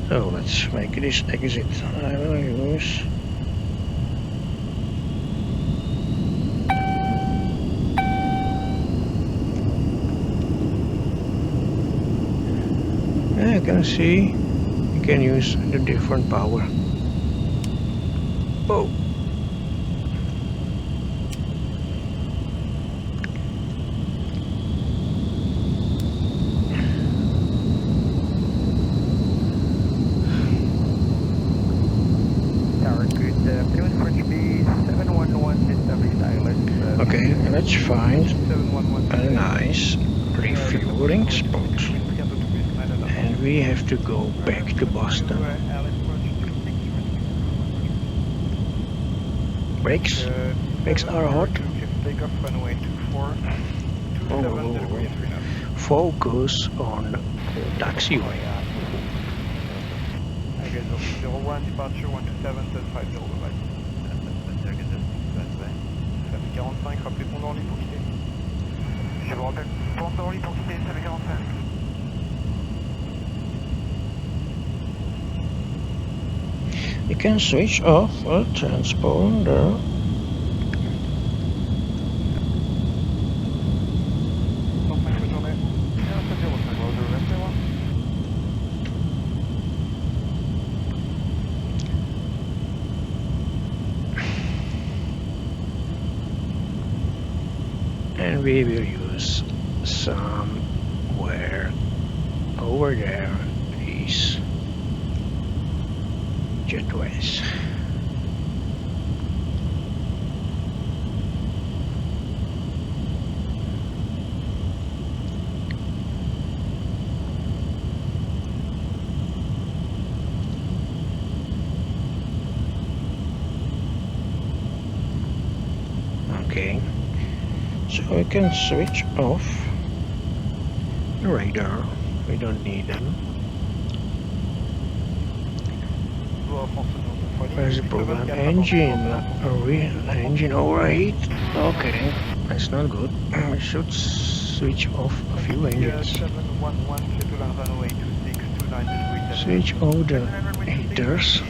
So let's make this exit. I will use. I can see you can use the different power. Oh. Tower good, French B 7 Okay, let's find a nice refueling spot. And we have to go back to Boston. Brakes? Brakes are hot. Oh. Focus on taxiway. Okay, 01 departure 127 45, rappelez pont d'Orly pour quitter. Je vous rappelle, pont d'Orly pour quitter, 45. You can switch off a transponder. And we will use somewhere over there these jetways. Okay. So we can switch off the radar, we don't need them. Where's the problem? Engine overheat? Okay, that's not good. We should switch off a few engines. Switch off the heaters.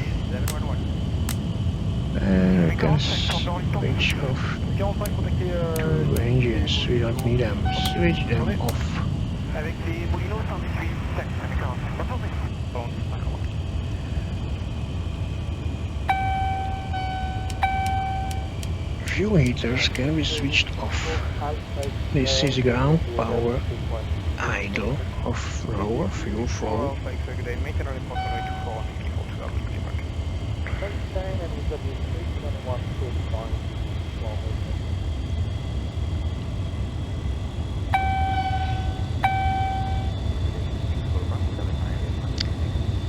And we can switch off two engines, we don't need them, switch them off. Few heaters can be switched off. This is ground power idle of lower fuel flow.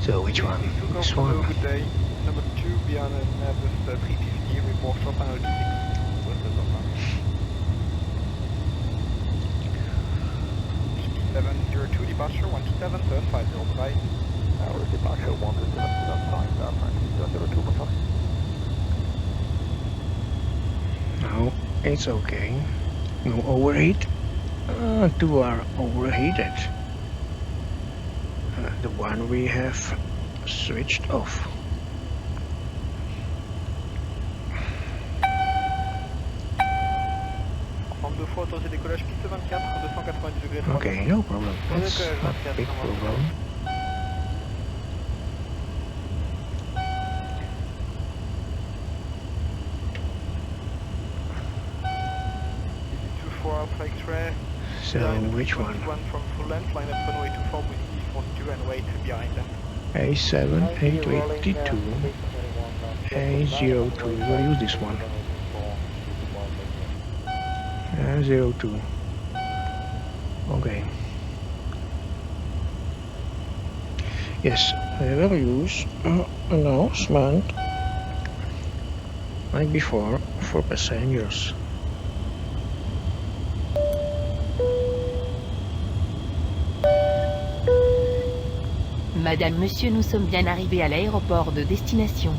So which one? This one. Good day. Number 2 beyond Airbus 350 report from analytics. 702 departure 127 turn 505. Our departure 127 No, it's okay. No overheat. Two are overheated. The one we have switched off. Okay, no problem. That's not a big problem. So which one? A7, A282, A02. We'll use this one. A02. Okay. Yes, I will use announcement like before for passengers. Madame, Monsieur, nous sommes bien arrivés à l'aéroport de destination.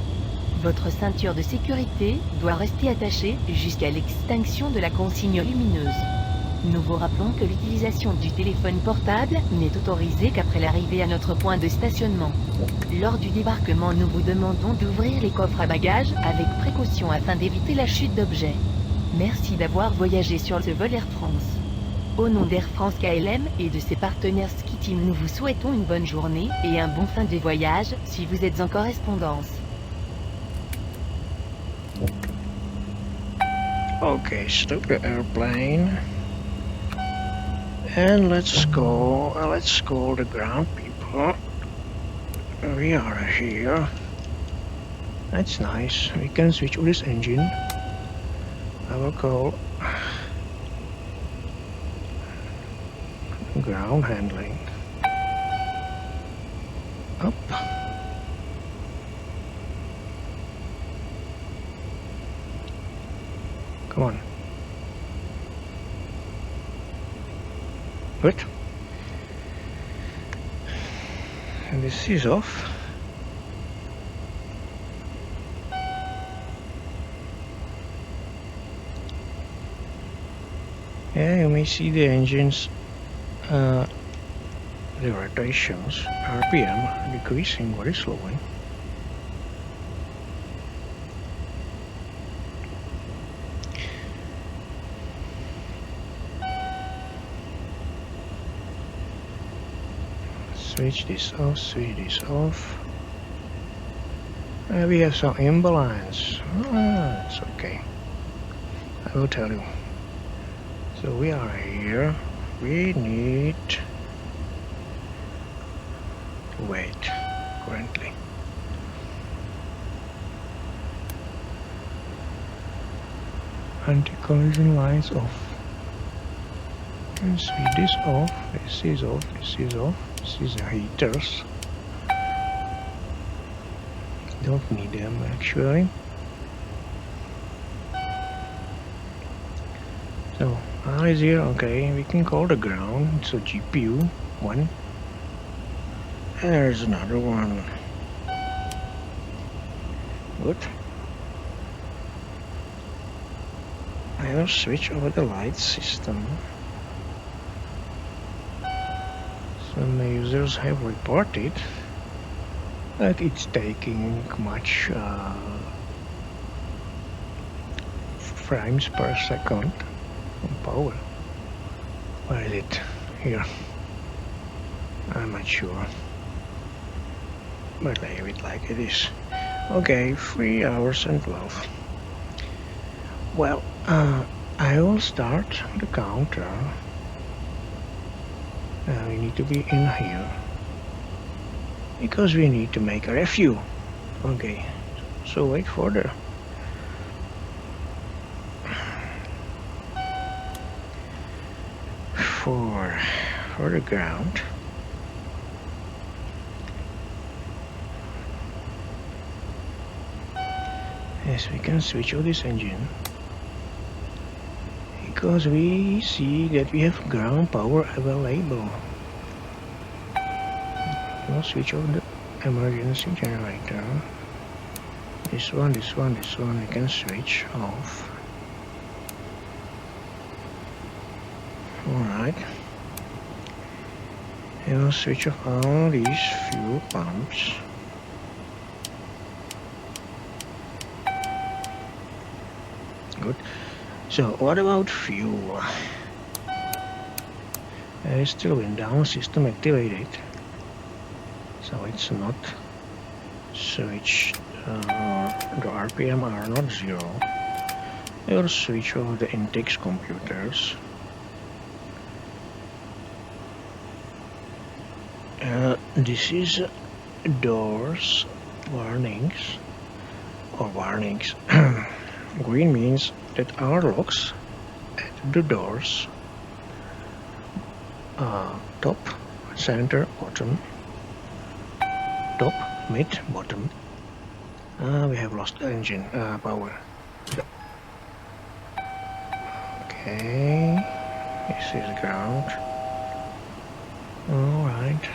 Votre ceinture de sécurité doit rester attachée jusqu'à l'extinction de la consigne lumineuse. Nous vous rappelons que l'utilisation du téléphone portable n'est autorisée qu'après l'arrivée à notre point de stationnement. Lors du débarquement, nous vous demandons d'ouvrir les coffres à bagages avec précaution afin d'éviter la chute d'objets. Merci d'avoir voyagé sur ce vol Air France. Au nom d'Air France KLM et de ses partenaires SkyTeam, nous vous souhaitons une bonne journée et un bon fin de voyage si vous êtes en correspondance. Okay, stop the airplane. And let's go, let's call the ground people. We are here. That's nice. We can switch on this engine. will call ground handling. Up. Come on. Good. And this is off. Yeah, you may see the engines, the rotations, RPM, decreasing very slowly. Switch this off, switch this off. We have some imbalance. It's okay. I will tell you. So we are here. We need to wait currently. Anti-collision lines off. And switch this off. This is off. This is off. This is the heaters. Don't need them actually. So R is here. Okay, we can call the ground. So GPU 1. And there's another one. Good. I will switch over the light system. Some users have reported that it's taking much frames per second from power. Where is it? Here. I'm not sure. But leave it like it is. Okay, 3 hours and 12. Well, I will start the counter. We need to be in here because we need to make a refuel. Okay, so wait for the ground. Yes, we can switch on this engine because we see that we have ground power available. We'll switch on the emergency generator. This one we can switch off. Alright. And we'll switch off all these fuel pumps. Good. So what about fuel? There is still wind down system activated. So it's not switched, the RPM are not 0. I will switch over the intakes computers. This is doors warnings or warnings. Green means that our locks at the doors, top, center, bottom, top, mid, bottom. We have lost the engine power. Okay, this is ground. Alright.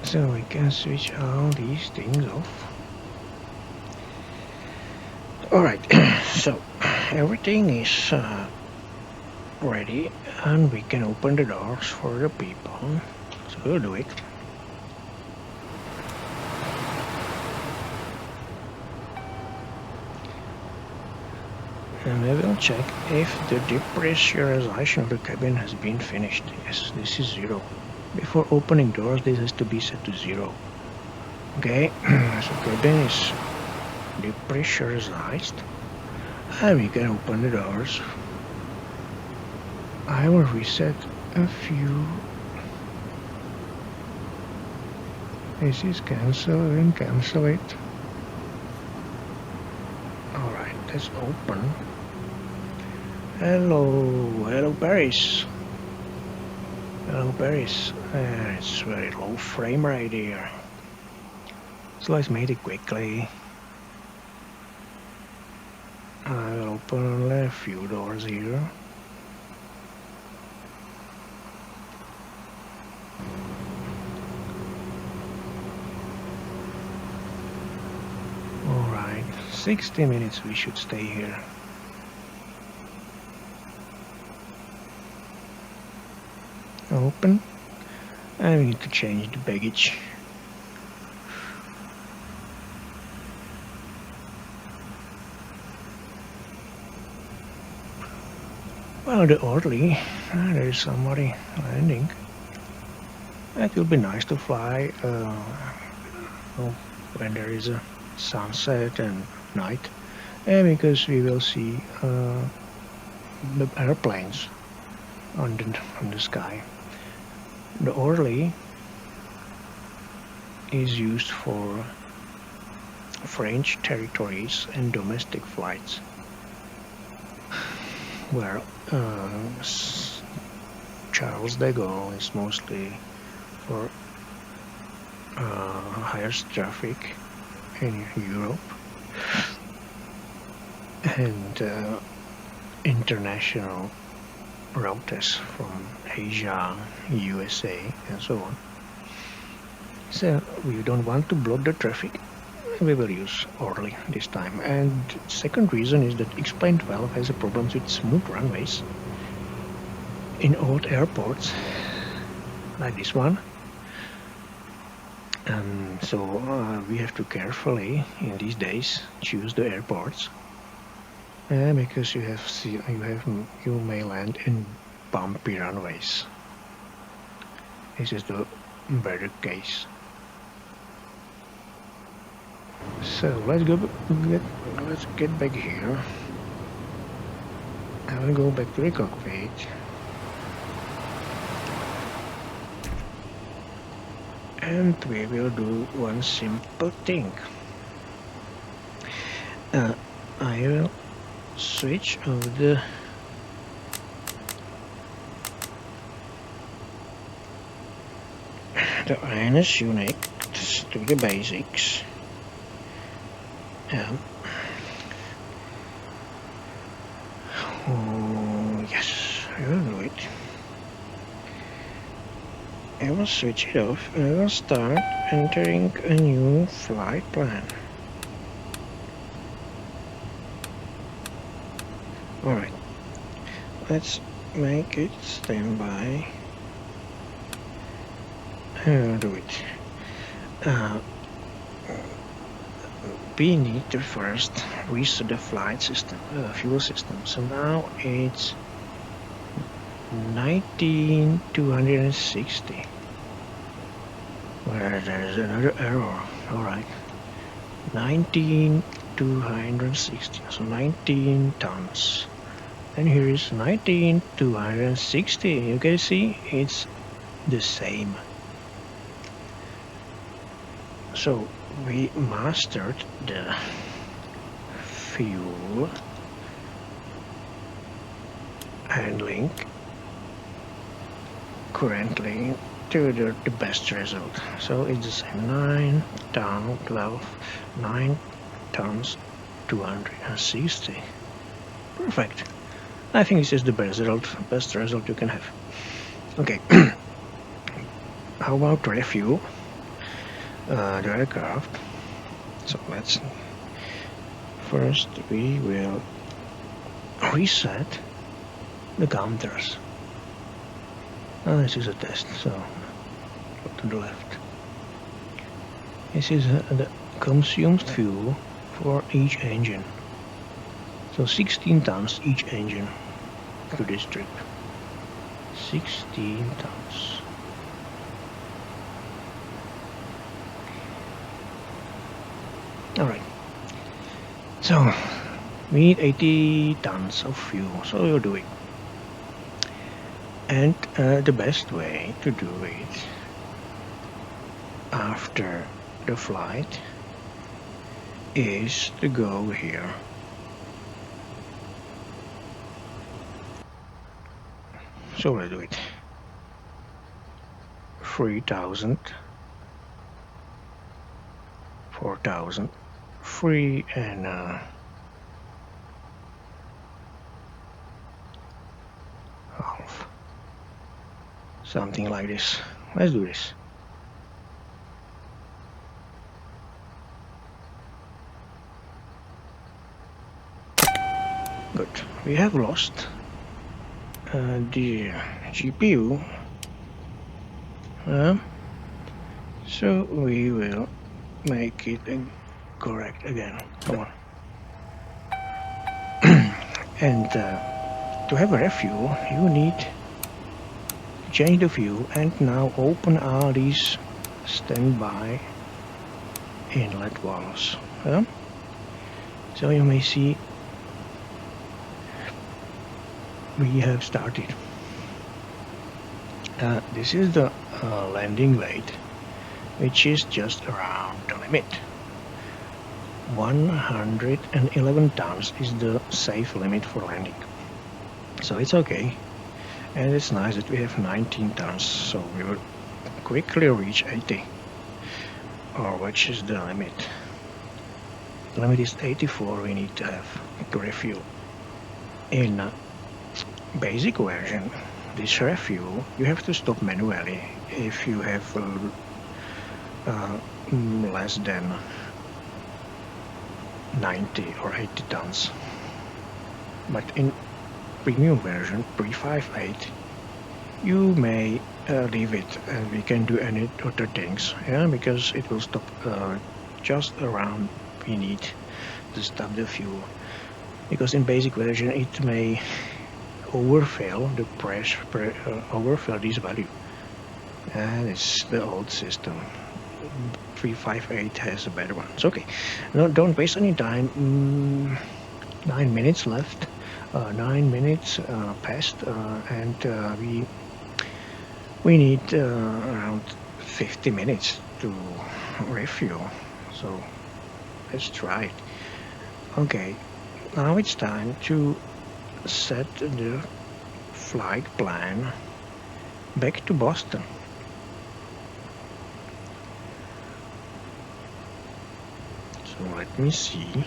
So we can switch all these things off. Alright, so everything is ready and we can open the doors for the people. So we'll do it. And we will check if the depressurization of the cabin has been finished. Yes, this is 0. Before opening doors, this has to be set to 0. Okay, so cabin is depressurized and we can open the doors. I will reset a few. This is cancel and cancel it. Alright, let's open. Hello Paris. Hello Paris. It's very low frame rate here. So let's make it quickly. I will open only a few doors here. Alright, 60 minutes we should stay here. Open. And we need to change the baggage. Well, the orderly, there is somebody landing. It will be nice to fly when there is a sunset and night, and because we will see the airplanes on the sky. The orderly is used for French territories and domestic flights, where Charles de Gaulle is mostly for highest traffic in Europe and international routes from Asia, USA and so on. So we don't want to block the traffic. We will use orderly this time. And second reason is that X-Plane 12 has a problem with smooth runways in old airports like this one. So we have to carefully in these days choose the airports, because you may land in bumpy runways. This is the better case. So let's get back here. I will go back to the cockpit. And we will do one simple thing. I will switch over the INS unit to the basics. Oh, yes, I will do it. I will switch it off and I will start entering a new flight plan. Alright, let's make it standby. I'll do it. We need to first reset the flight system, fuel system. So now it's 19,260. Where there's another error. Alright. 19,260. So 19 tons. And here is 19,260. You can see it's the same. So we mastered the fuel handling currently to the best result. So it's the same 9 tons 260. Perfect. I think this is the best result you can have. Okay. How about refuel the aircraft? So let's first we will reset the counters. This is a test, so go to the left. This is the consumed fuel for each engine. So 16 tons each engine to this trip. 16 tons. Alright. So we need 80 tons of fuel, so we'll do it. And the best way to do it after the flight is to go here So let's do it. 3,000, 4,000, 3 and half. Something like this. Let's do this. Good. We have lost the GPU. So we will make it correct again. Come on. And to have a refuel, you need to change the view and now open all these standby inlet valves. So you may see we have started. This is the landing weight, which is just around the limit. 111 tons is the safe limit for landing, so it's okay. And it's nice that we have 19 tons, so we will quickly reach 80, or which is the limit. The limit is 84. We need to have to refuel. In basic version, this refuel you have to stop manually if you have less than 90 or 80 tons. But in premium version, pre-58, you may leave it and we can do any other things, because it will stop just around we need to stop the fuel. Because in basic version it may overfill the pressure, overfill this value, and it's the old system. 358 has a better one. It's okay. No, don't waste any time. 9 minutes left. 9 minutes passed, and we need around 50 minutes to refuel. So let's try it. Okay, now it's time to set the flight plan back to Boston. So let me see.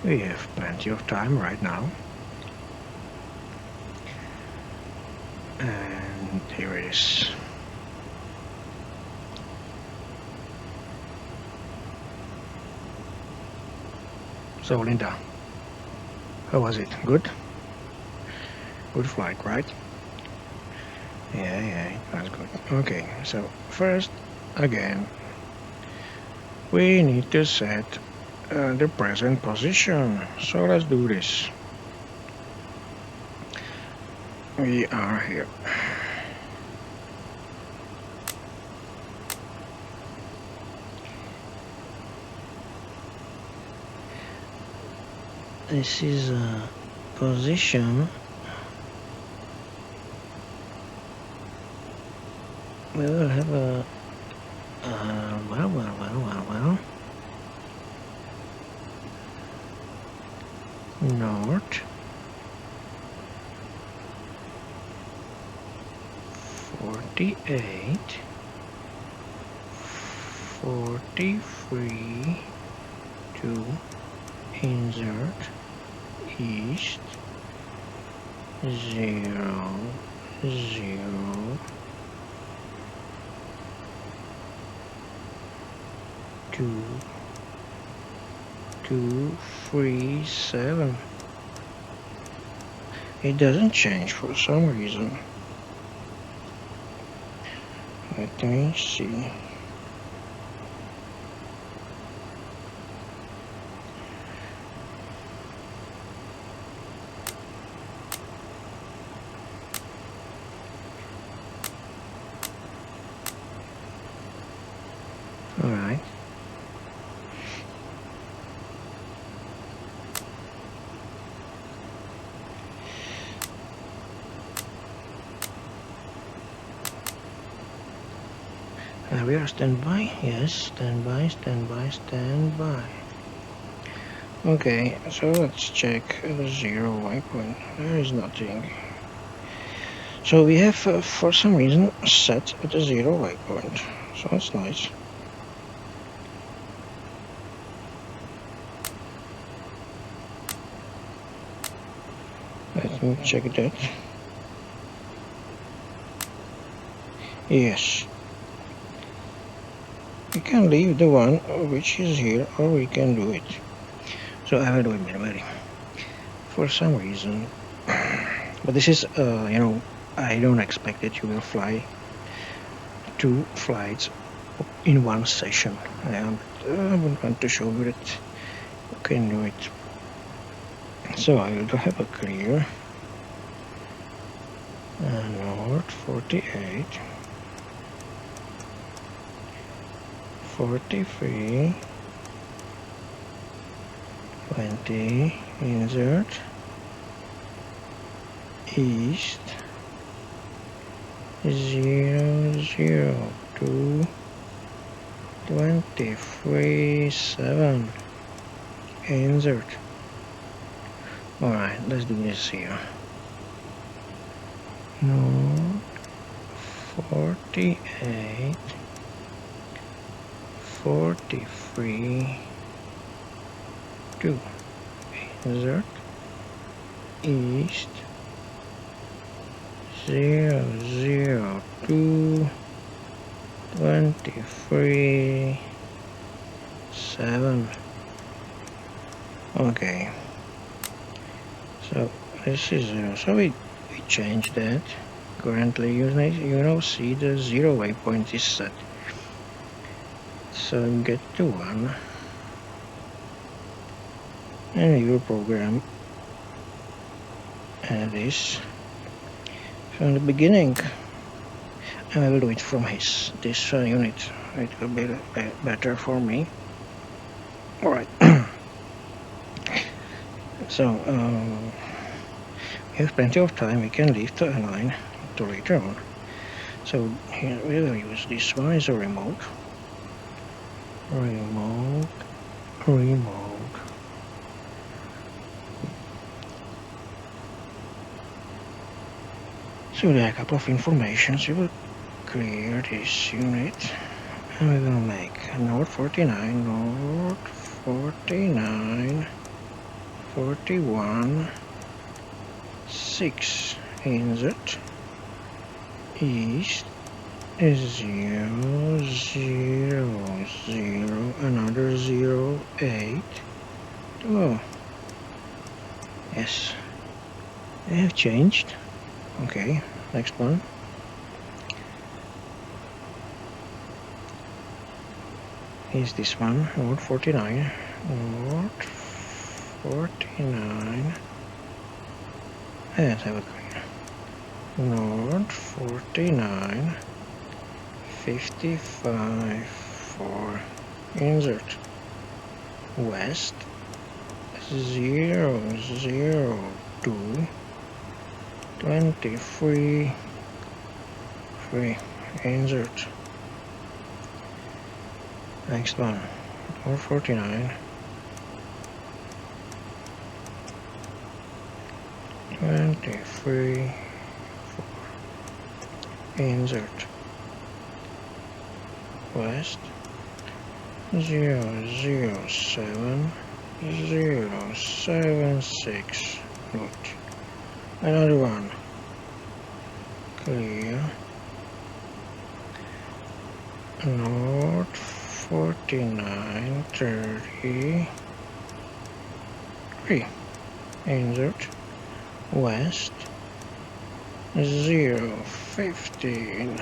We have plenty of time right now. And here it is. So Linda, how was it? Good? Good flight, right? Yeah, that's good. Okay, so first, again, we need to set the present position. So let's do this. We are here. This is a position. We will have a well. North 48 43 to insert east 0 0 2 2 3 7. It doesn't change for some reason. Let me see. All right. We are standby. Yes, standby. Okay, so let's check 0 waypoint. There is nothing. So we have, for some reason, set at a 0 waypoint. So that's nice. Let me check that. Yes. We can leave the one which is here, or we can do it. So I will do it manually. For some reason. But this is, you know, I don't expect that you will fly 2 flights in one session. I would want to show you that you can do it. So I will have a clear north 48, 43, 20, insert, east, 002, 23, 7, insert. Alright, let's do this here. North 48, 43, 2, insert, east, 002, 23, 7. Okay. So this is so we change that. Currently, you know, see the 0 waypoint is set. So get to 1, and we will program this from the beginning. And I will do it from this unit. It will be better for me. All right. So we have plenty of time. We can leave the align to later on. So here we will use this one as a remote. So there are a couple of informations. We will clear this unit, and we will make North 49, North 49, 41, 6, insert, east, 0, 0, 0, another 0, 8. Oh, yes, they have changed. Okay, next one. Is this one, North 49, North 49, let's have a clear. North 49, 55, 4, insert, west, 0, 0, 2, 23, 3, insert. Next one, North 49, 23, 4, insert, west, 0, 0, 7, 0, 7, 6, good. Another one, clear, North 49, 30, 3, insert, west, 0, 15,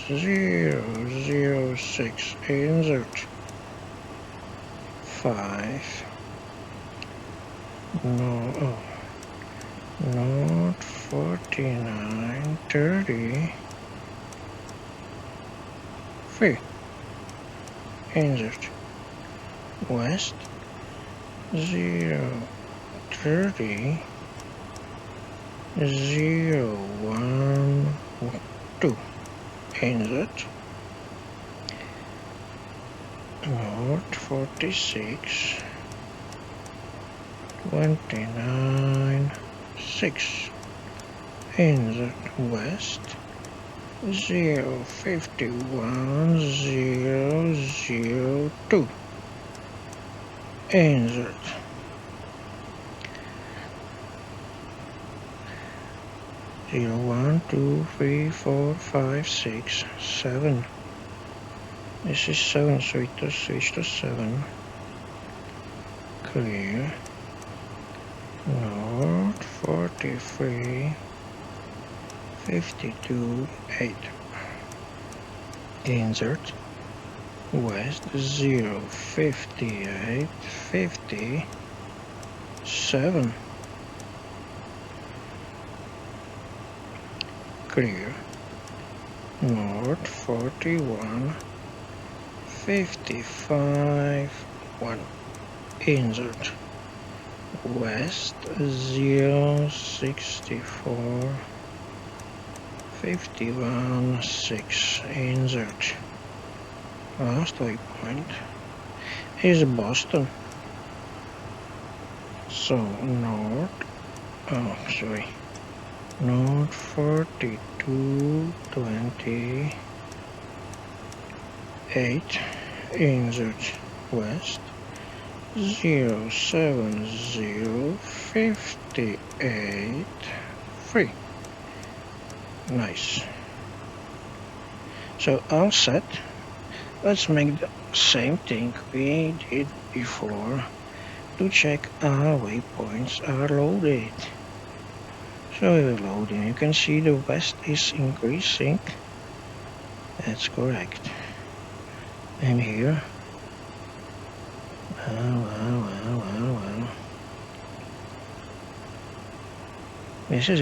0, 0, 6, insert, 5, no, North 49, 30, 3, insert, west, 0, 30, 0, 1, 2, insert, North 46, 29, 6, insert west 051,002, insert 1, 2, 3, 4, 5, 6, 7. This is 7, so it does switch to 7. Clear. North 43, 52, 8. Insert west 0, 58, 50, 7. Clear. North 41, 55, 1. Insert west 0, 64, 51, 6. Insert last waypoint is Boston, so north, north 42, 28. Insert west 07058, 3. Nice. So all set. Let's make the same thing we did before to check our waypoints are loaded. So we're loading. You can see the west is increasing. That's correct. And here, well. This is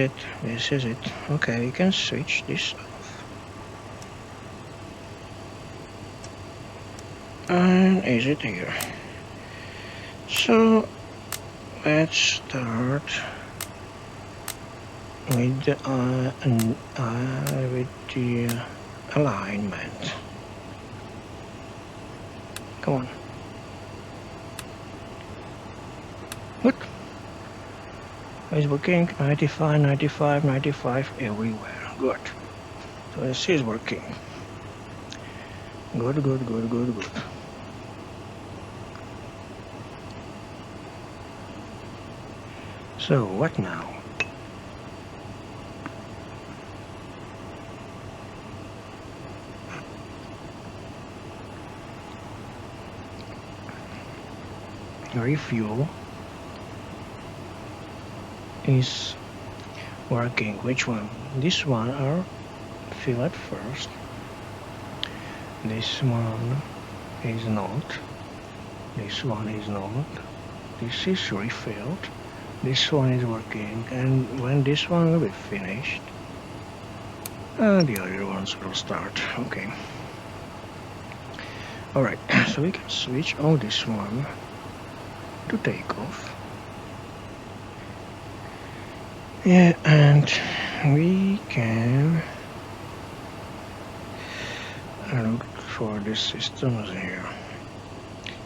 it. Okay, we can switch this off. And is it here? So let's start with the alignment. Come on. Good. It's working. 95, 95, 95 everywhere. Good. So this is working. Good. So what now? Refuel is working. Which one? This one are fill at first. This one is not. This one is not. This is refilled. This one is working, and when this one will be finished, the other ones will start. Okay. Alright, so we can switch on this one to take off. Yeah, and we can look for the systems here.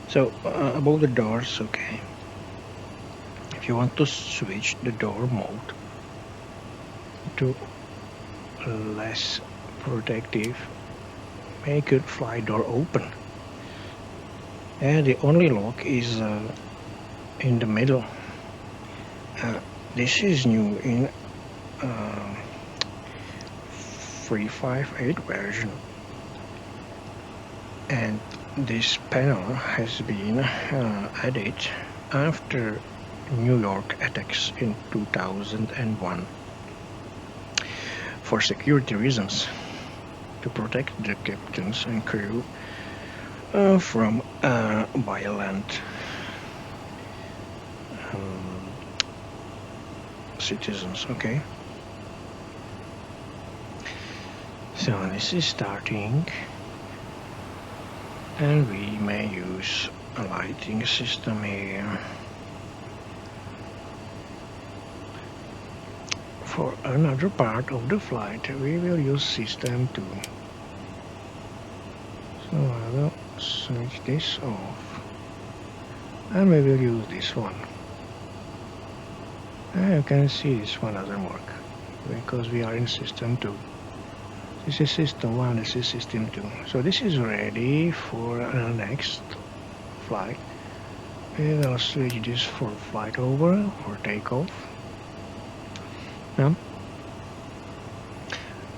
So above the doors, okay. If you want to switch the door mode to less protective, make it fly door open. And the only lock is in the middle. This is new in 358 version, and this panel has been added after New York attacks in 2001 for security reasons, to protect the captains and crew from violent citizens. Okay, so this is starting, and we may use a lighting system here. For another part of the flight, we will use system 2. So I will switch this off, and we will use this one. You can see this one doesn't work. because we are in system 2. This is system 1, this is system 2. So this is ready for the next flight. We will switch this for flight over or takeoff. Now,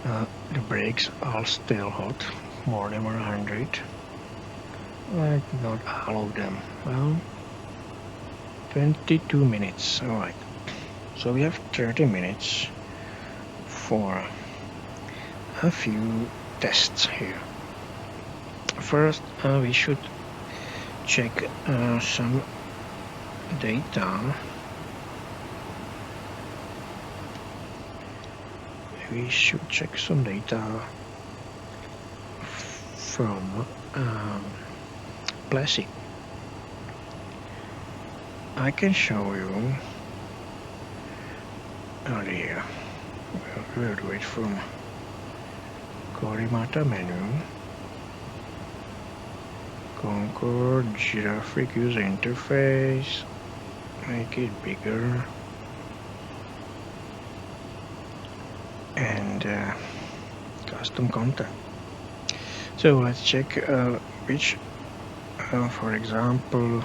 the brakes are still hot, more than 100. Why not all of them? Well, 22 minutes, alright. So we have 30 minutes for a few tests here. First, we should check some data. We should check some data from Plessy. I can show you earlier. We'll do it from Korimata menu, Concorde Giraffe user interface, make it bigger, and custom content. So let's check which, for example,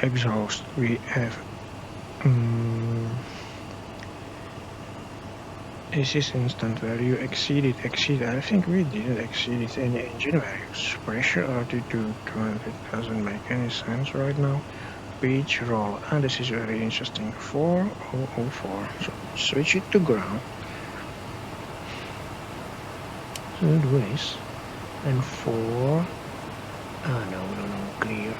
exhaust we have. This is instant value exceed. I think we didn't exceed it any engine values. Pressure, altitude, it doesn't make any sense right now. Pitch, roll, and this is very interesting. 4004. So switch it to ground. So do this. And 4. No, clear.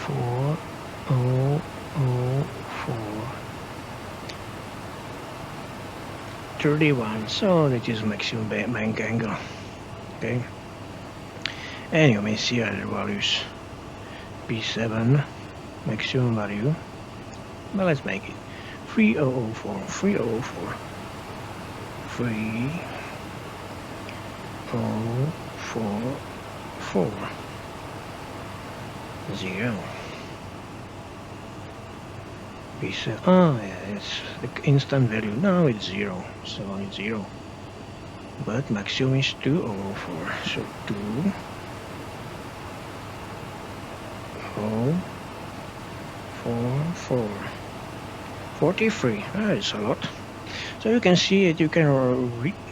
4004. 31, so that is maximum bank angle. Okay, and you may see other values. P7 maximum value, but let's make it 3004. 3004. 3044. 0. P7. Oh yeah, it's the instant value. Now it's 0, so it's 0. But maximum is 2004. So 2044. 43. It's a lot. So you can see it. You can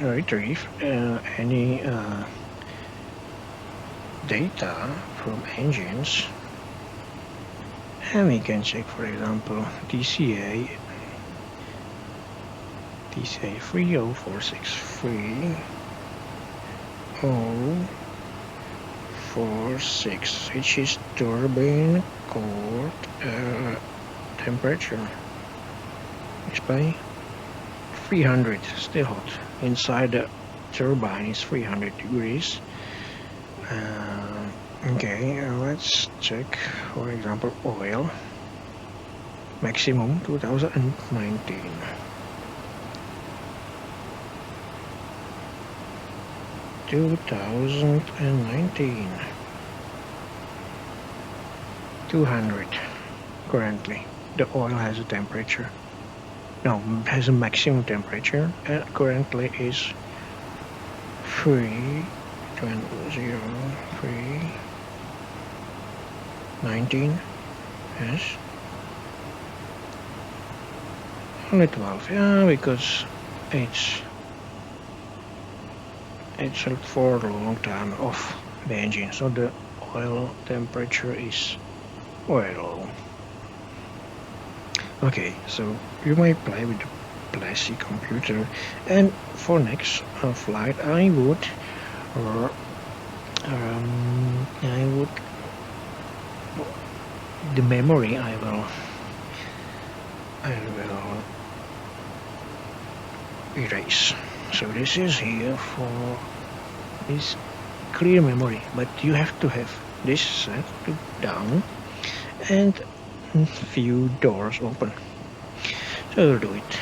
retrieve any data from engines. And we can check, for example, TCA 30463 3046, which is turbine core temperature. It's by 300, still hot. Inside the turbine is 300 degrees. Okay, let's check, for example, oil. Maximum 2019. $2,019. 200 currently. The oil has a temperature. No, has a maximum temperature, and currently is 319. Yes. Only 12. Yeah, because it's for a long time off the engine, so the oil temperature is very low. Okay, so you might play with the Plessy computer, and for next flight I would the memory I will erase. So this is here for this clear memory, but you have to have this set to down and few doors open. So we'll do it.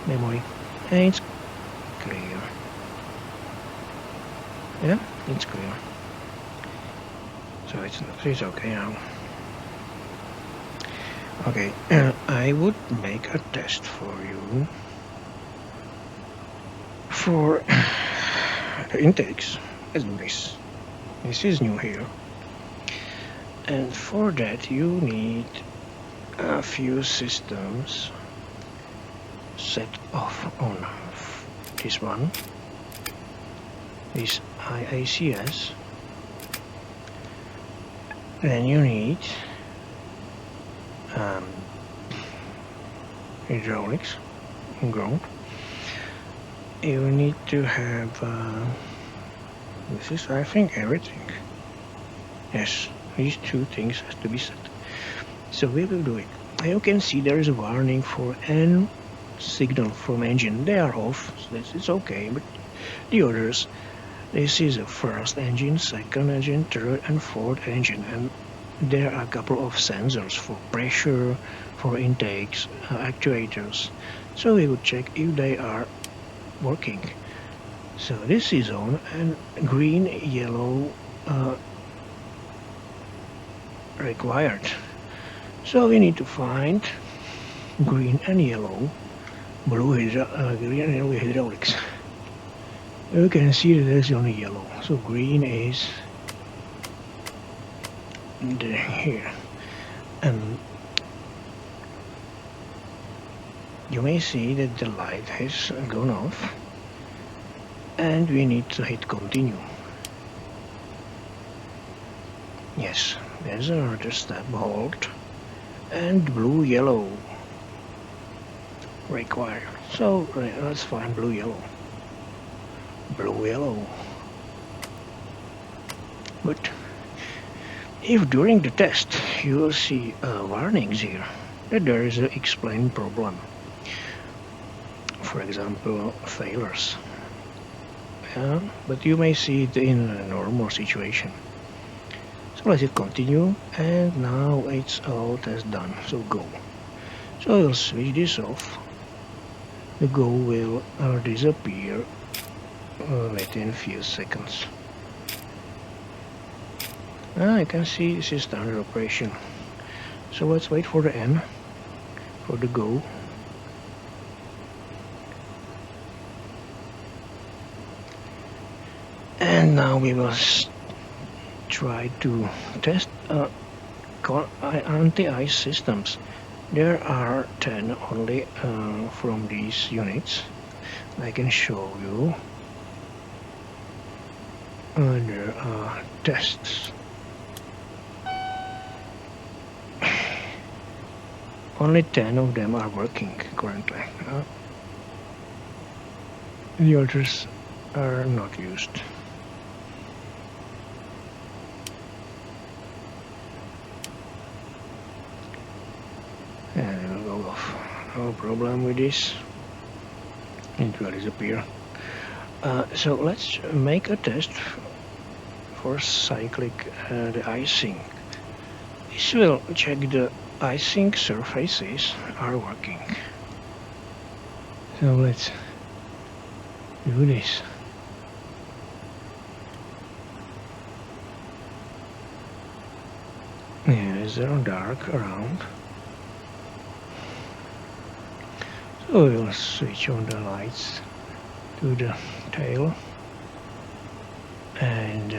Memory, and it's clear. Yeah, it's clear. So it's okay now. Okay, I would make a test for you for the intakes. Let's do this. This is new here. And for that you need a few systems set off on this one, this IACS. Then you need hydraulics and ground. You need to have this is, I think, everything. Yes, these two things have to be set. So we will do it. You can see there is a warning for N signal from engine. They are off, so it's okay, but the others, this is a first engine, second engine, third and fourth engine, and there are a couple of sensors for pressure, for intakes, actuators. So we would check if they are working. So this is on, and green, yellow required. So we need to find green and yellow, green and yellow hydraulics. You can see that there's only yellow, so green is here, and you may see that the light has gone off, and we need to hit continue. Yes, there's another step, hold, and blue yellow required. So let's find blue yellow. Blue yellow. But if during the test you will see warnings here that there is an explained problem, for example failures, but you may see it in a normal situation. So let's hit continue, and now it's all test done, so go. So we'll switch this off. The go will disappear within a few seconds. You can see this is standard operation. So let's wait for the N, for the go. And now we will try to test anti-ice systems. There are 10 only from these units. I can show you. There are tests. Only 10 of them are working currently. The others are not used. And it will go off. No problem with this. It will disappear. So let's make a test for cyclic the icing. This will check the icing surfaces are working. So let's do this. Yeah, is there dark around? So we'll switch on the lights to the tail, and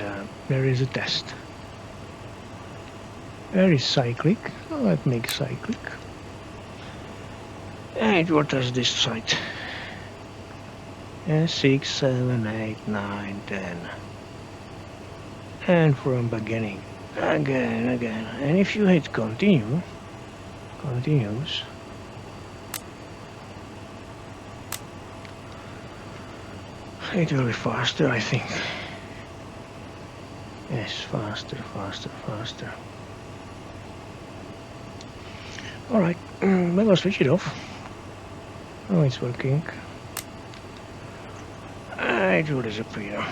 there is a test. There is cyclic, so let's make cyclic. And what does this side? 6, 7, 8, 9, 10. And from beginning, again. And if you hit continue, continues. It will be faster, I think. Yes, faster. Alright, maybe I'll switch it off. Oh, it's working. It will disappear.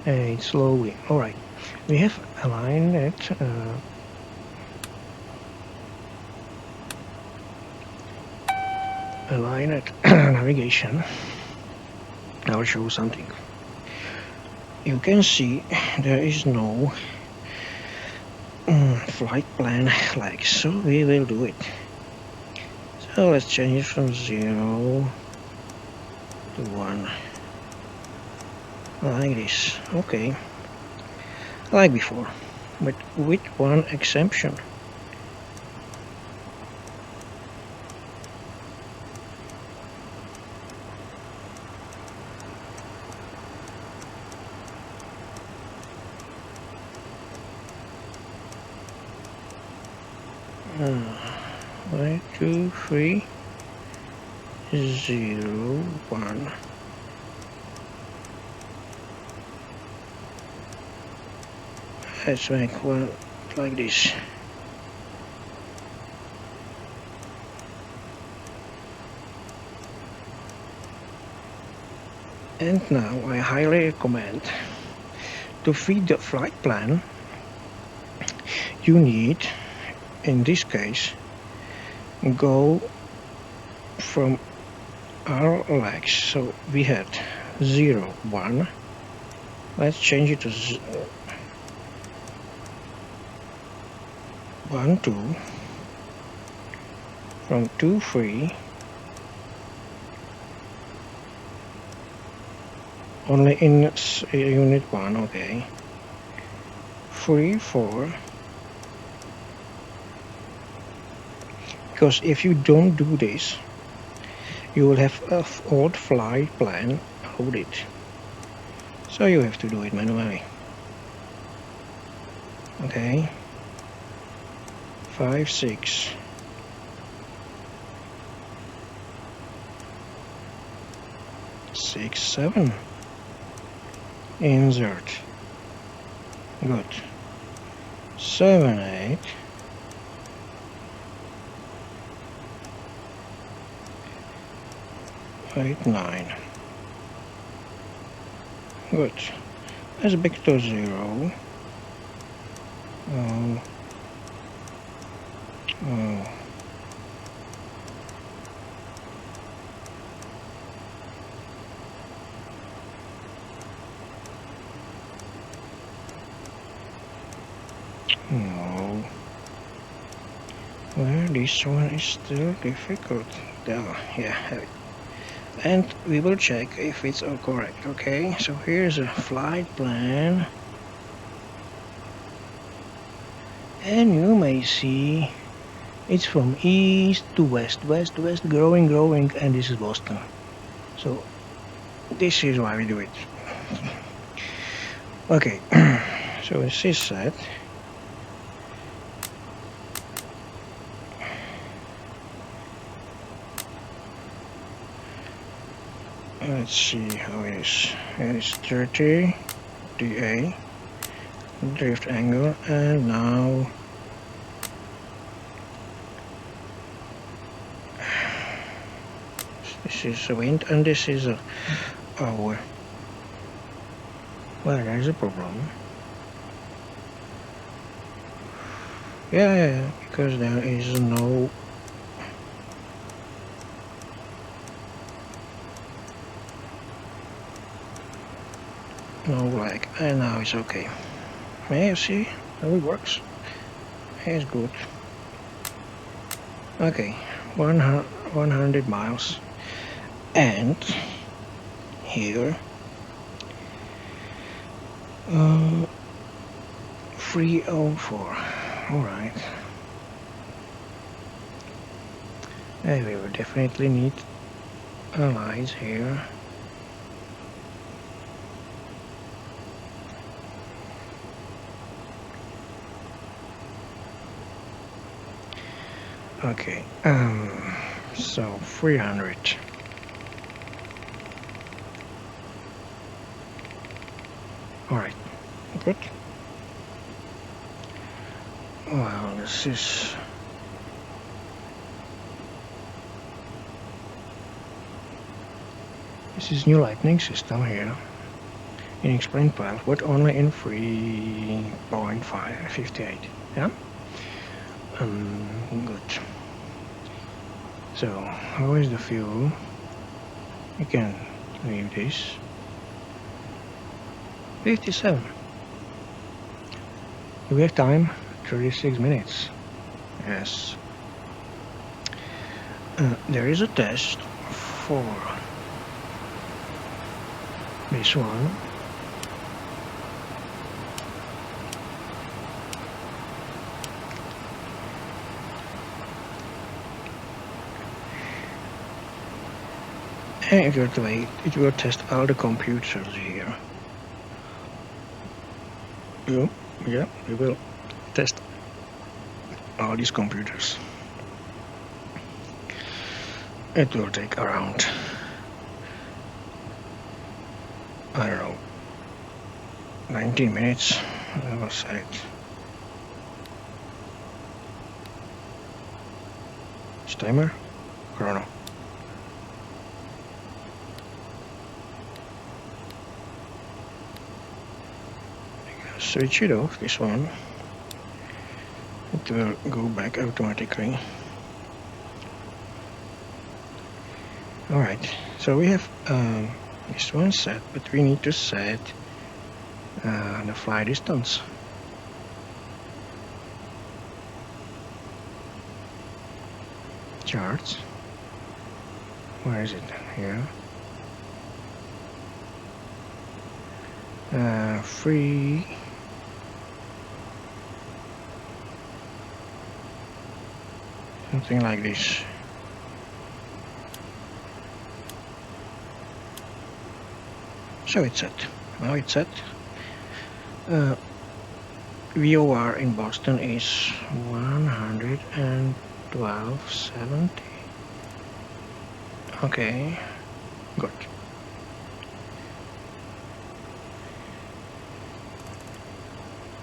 And slowly. Alright, we have aligned it. Align at navigation. I'll show something. You can see there is no flight plan like so. We will do it. So let's change it from 0 to 1 like this. Okay, like before, but with one exemption. One, 2, 3, 0, 1. Let's make one like this. And now I highly recommend to feed the flight plan. You need, in this case, go from our legs. So we had 0, 1. Let's change it to 1, 2. From 2, 3. Only in unit 1, okay. 3, 4. Because if you don't do this, you will have an old flight plan loaded. So you have to do it manually. Okay. 5, 6. Six, 7. Insert. Good. 7, 8. Eight, 9. Good. Let's back to 0. Oh. Oh. No. Well, this one is still difficult. Oh, yeah, have it. And we will check if it's all correct. Okay, so here's a flight plan, and you may see it's from east to west, west, west, growing, growing, and this is Boston. So this is why we do it. Okay, so this is set. Let's see how it is. It's 30 dA drift angle, and now this is the wind and this is our. Well, there's a problem. Yeah, because there is no lag, and now it's okay. Yeah, you see how it works. It's good. Okay, 100 miles, and here 304. All right. And we will definitely need a light here. Okay, so 300. All right, good. Well, this is new lightning system here in explain file, but only in 3.558. Yeah. Good. So, how is the fuel? You can leave this. 57. Do we have time? 36 minutes. Yes. There is a test for this one. And it will test all the computers here. Yeah, we will test all these computers. It will take around, I don't know, 19 minutes, I will set it. Timer? Chrono. Switch it off, this one. It will go back automatically. Alright, so we have this one set, but we need to set the flight distance. Charts. Where is it? Here. Free. Something like this. So it's set. Now it's set. VOR in Boston is 112.70. Okay, good.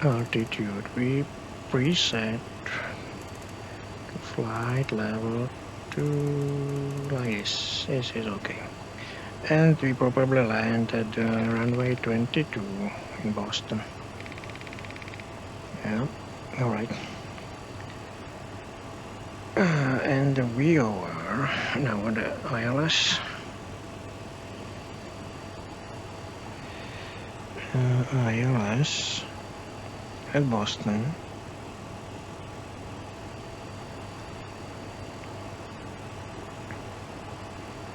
Altitude we preset flight level to like this. This is okay. And we probably land at runway 22 in Boston. Yeah, alright. And the VOR, now the ILS. ILS at Boston.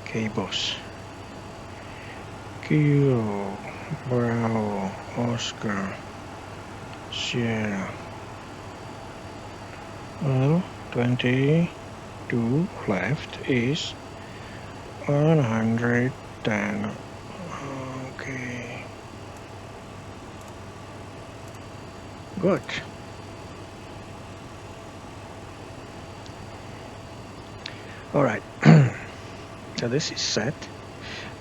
K-Boss. Kilo, Bravo, Oscar, Sierra. Well, 22 left is 110. Okay. Good. Alright. So this is set.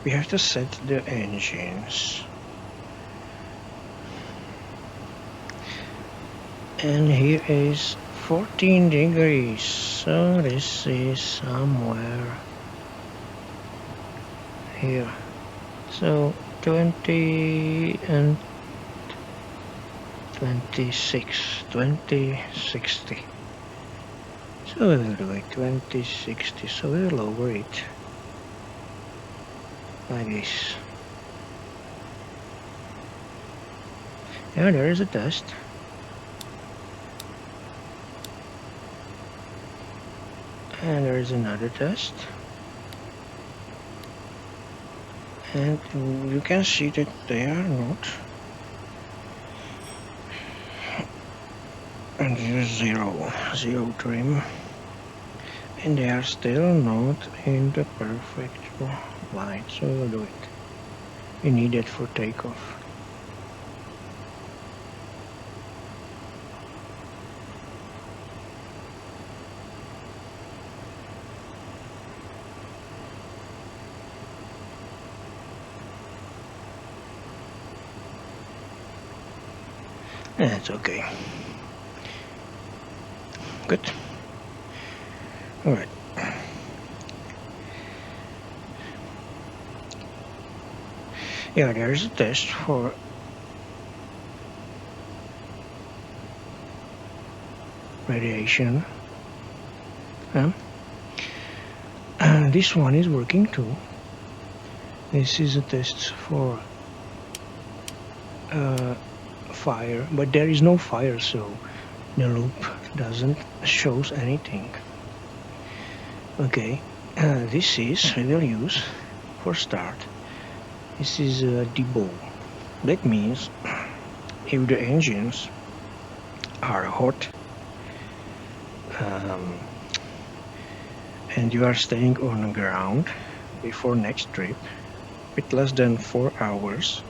We have to set the engines. And here is 14 degrees, so this is somewhere here. So 20 and 26, 2060. So we will do it 2060, so we'll lower it like this. Yeah, there is a test. And there is another test. And you can see that they are not. And this is zero trim. And they are still not in the perfect line, so we'll do it. We need it for takeoff. That's okay. Good. All right. Yeah, there's a test for radiation. And this one is working too. This is a test for fire, but there is no fire, so the loop doesn't shows anything. Okay, this is we will use for start. This is debow. That means if the engines are hot and you are staying on the ground before next trip with less than 4 hours,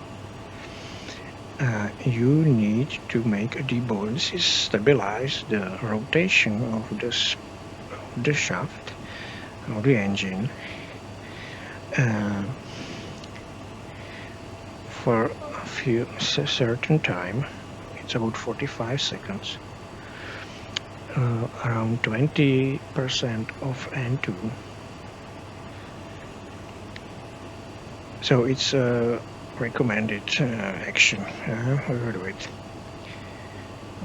you need to make a debow. This is stabilize the rotation of the shaft of the engine for a few certain time. It's about 45 seconds. Around 20% of N2. So it's a recommended action. We'll do it.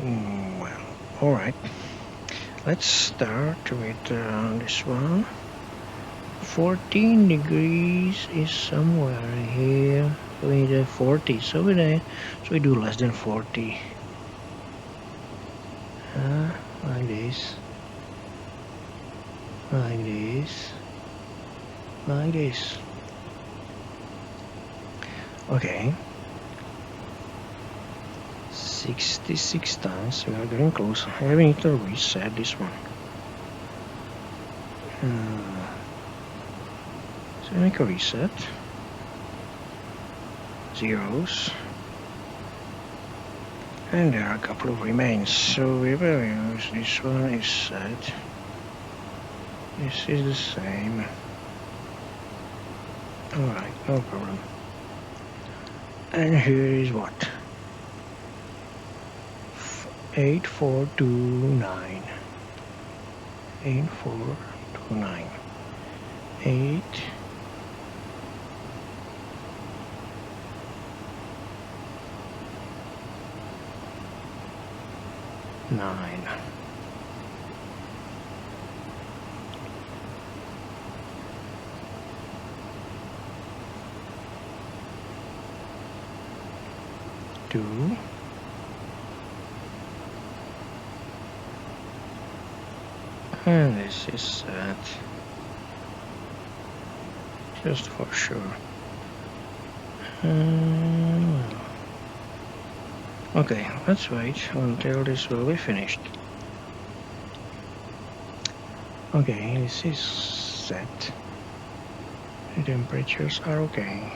Well, alright. Let's start with this one. 14 degrees is somewhere here. So we need 40. So we do less than 40. Like this, like this, like this. Okay. 66 times. We are getting close. I need to reset this one. So make a reset. Zeros. And there are a couple of remains, so we will use this one is set. This is the same. Alright, no problem. And here is what? 8429. 8429. 8. 9. Two. And this is set. Just for sure. Okay, let's wait until this will be finished. Okay, this is set. The temperatures are okay.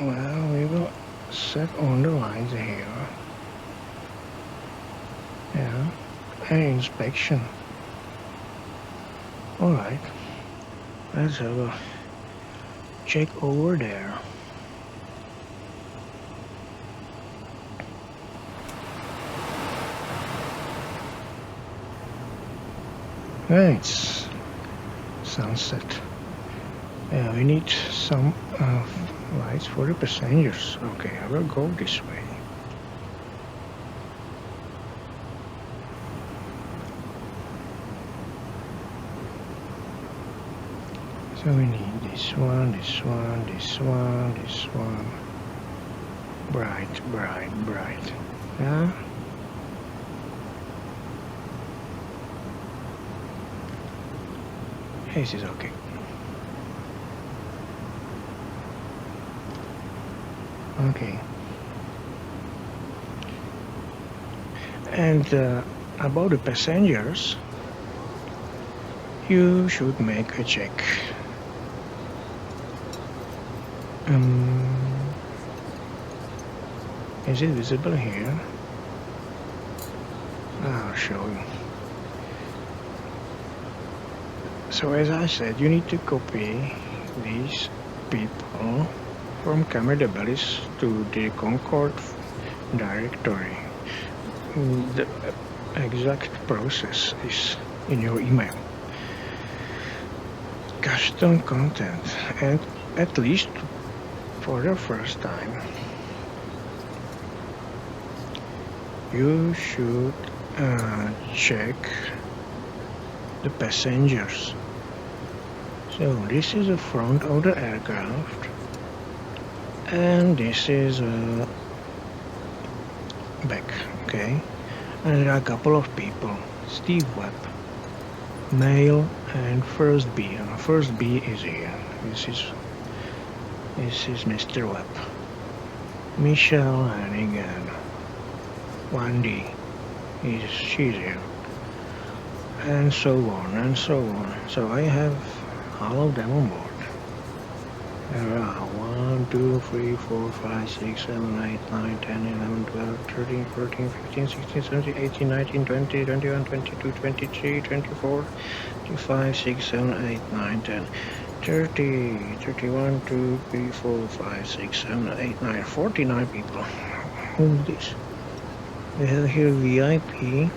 Well, we will set on the lines here. Yeah, and inspection. Alright, let's have a check over there. It's sunset. Yeah, we need some lights for the passengers. Okay, I will go this way. So we need this one, this one, this one, this one. Bright, bright, bright. Yeah. This is okay. Okay. And about the passengers, you should make a check. Is it visible here? I'll show you. So as I said, you need to copy these people from Camera de Bellis to the Concorde directory. The exact process is in your email. Custom content, and at least for the first time you should check the passengers. So this is the front of the aircraft, and this is back. Okay, And there are a couple of people. Steve Webb, male, and First B. And First B is here. This is Mr. Webb. Michelle Hannigan. Wendy. She's here. And so on, and so on. So I have all of them on board. There are 1, 2, 3, 4, 5, 6, 7, 8, 9, 10, 11, 12, 13, 14, 15, 16, 17, 18, 19, 20, 21, 22, 23, 24, 25, 6, 7, 8, 9, 10, 30, 31, 2, 3, 4, 5, 6, 7, 8, 9, 49 people. Who is this? We have here VIP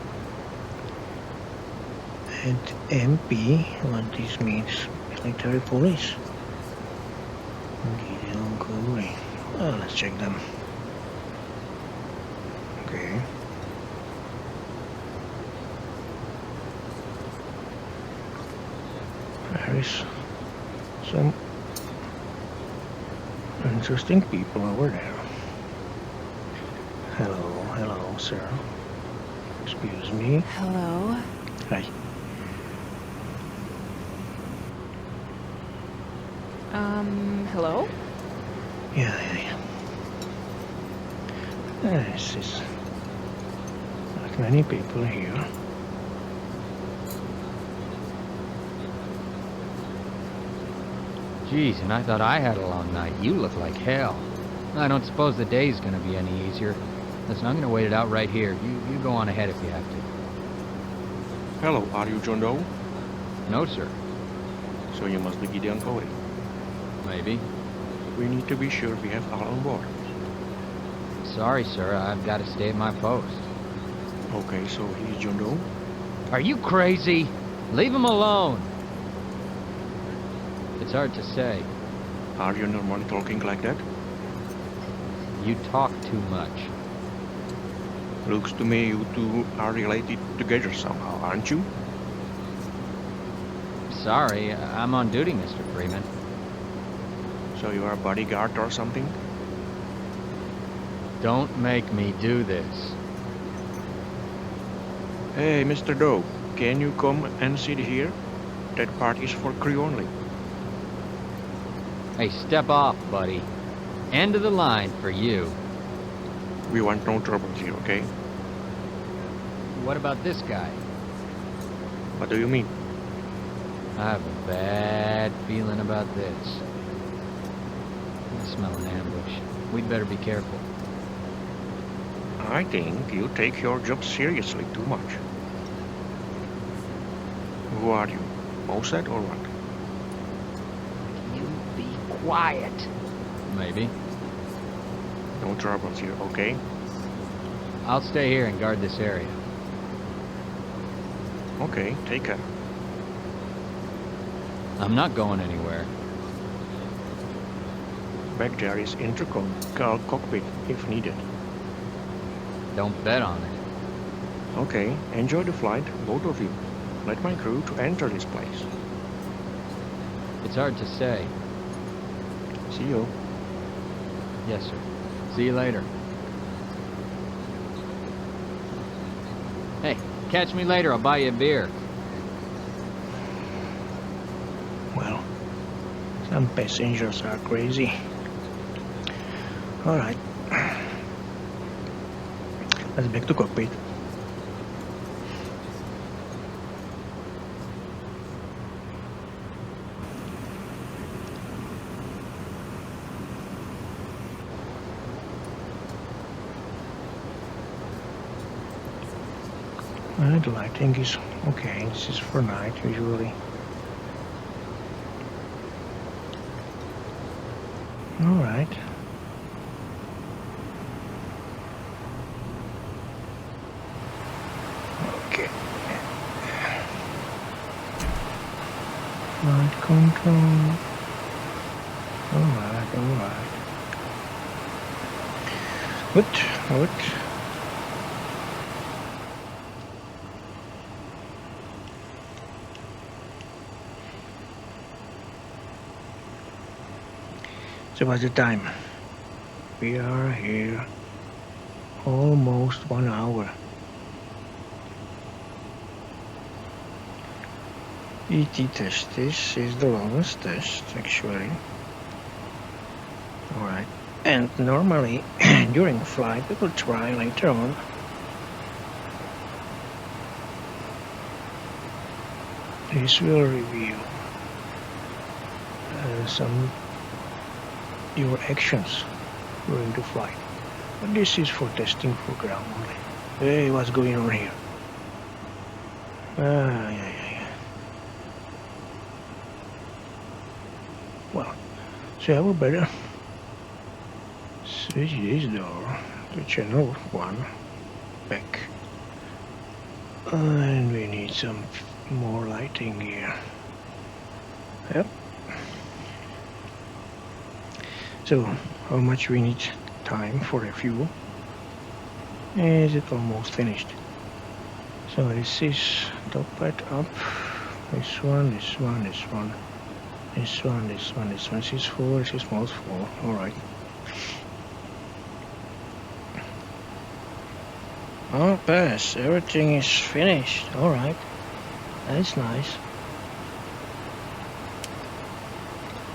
and MP. What this means? Military police. Well, let's check them. Okay. There is some interesting people over there. Hello, sir. Excuse me. Hello. Hi. Hello? Yeah. This is not many people here. Geez, and I thought I had a long night. You look like hell. I don't suppose the day's gonna be any easier. Listen, I'm gonna wait it out right here. You go on ahead if you have to. Hello, are you John Doe? No, sir. So you must be Gideon Cody. Maybe. We need to be sure we have all on board. Sorry, sir. I've got to stay at my post. Okay, so he's John Doe? Are you crazy? Leave him alone. It's hard to say. Are you normally talking like that? You talk too much. Looks to me you two are related together somehow, aren't you? Sorry, I'm on duty, Mr. Freeman. So you are a bodyguard or something? Don't make me do this. Hey, Mr. Doe, can you come and sit here? That part is for crew only. Hey, step off, buddy. End of the line for you. We want no trouble here, okay? What about this guy? What do you mean? I have a bad feeling about this. I smell an ambush. We'd better be careful. I think you take your job seriously too much. Who are you? Mossad or what? You be quiet. Maybe. No troubles here, okay? I'll stay here and guard this area. Okay, take care. I'm not going anywhere. Back there is intercom, call cockpit if needed. Don't bet on it. Okay, enjoy the flight, both of you. Let my crew to enter this place. It's hard to say. See you. Yes, sir. See you later. Hey, catch me later. I'll buy you a beer. Well, some passengers are crazy. All right. Let's back to cockpit. The lighting is okay. This is for night usually. All right. Okay. Light control. All right. Good. So what's the time? We are here almost 1 hour. ET test. This is the longest test, actually. Alright. And normally, during flight, we will try later on. This will reveal some your actions during the flight. But this is for testing for ground only. Hey, what's going on here? Yeah. Well, so I will better switch this door to channel 1 back. And we need some more lighting here. Yep. So, how much we need time for review? Is it almost finished? So this is top part up. This one. This is 4, this is most 4. Alright. Oh, pass. Everything is finished. Alright. That's nice.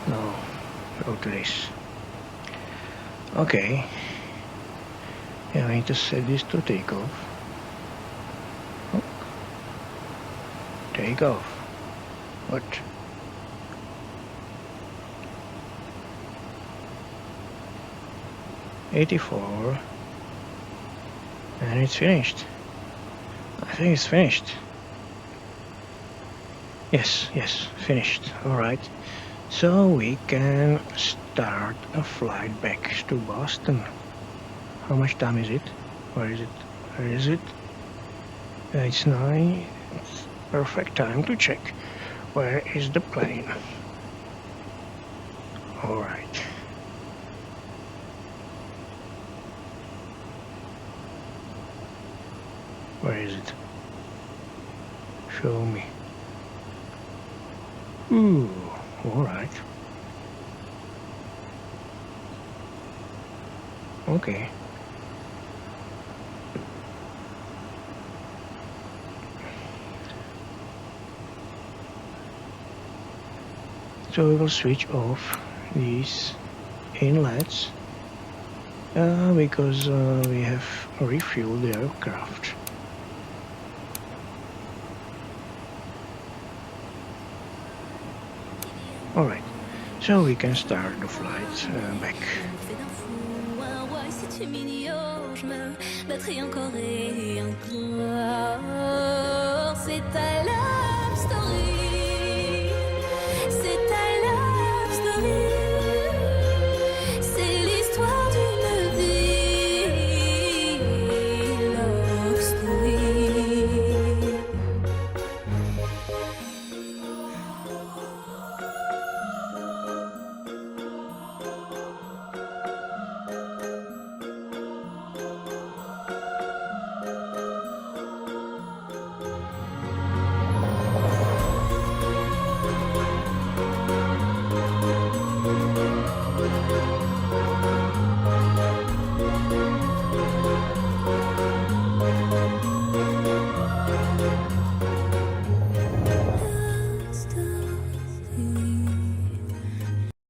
No. Go to this. Okay. Yeah, I need to set this to take off. Oh. Take off. What? $84. And it's finished. I think it's finished. Yes, finished. Alright. So we can start a flight back to Boston. How much time is it? Where is it? It's 9. It's perfect time to check. Where is the plane? Alright. Where is it? Show me. Ooh, alright. Okay. So we will switch off these inlets because we have refueled the aircraft. Alright, so we can start the flight back. Tu m'ignores, je me battrai encore et encore. C'est à la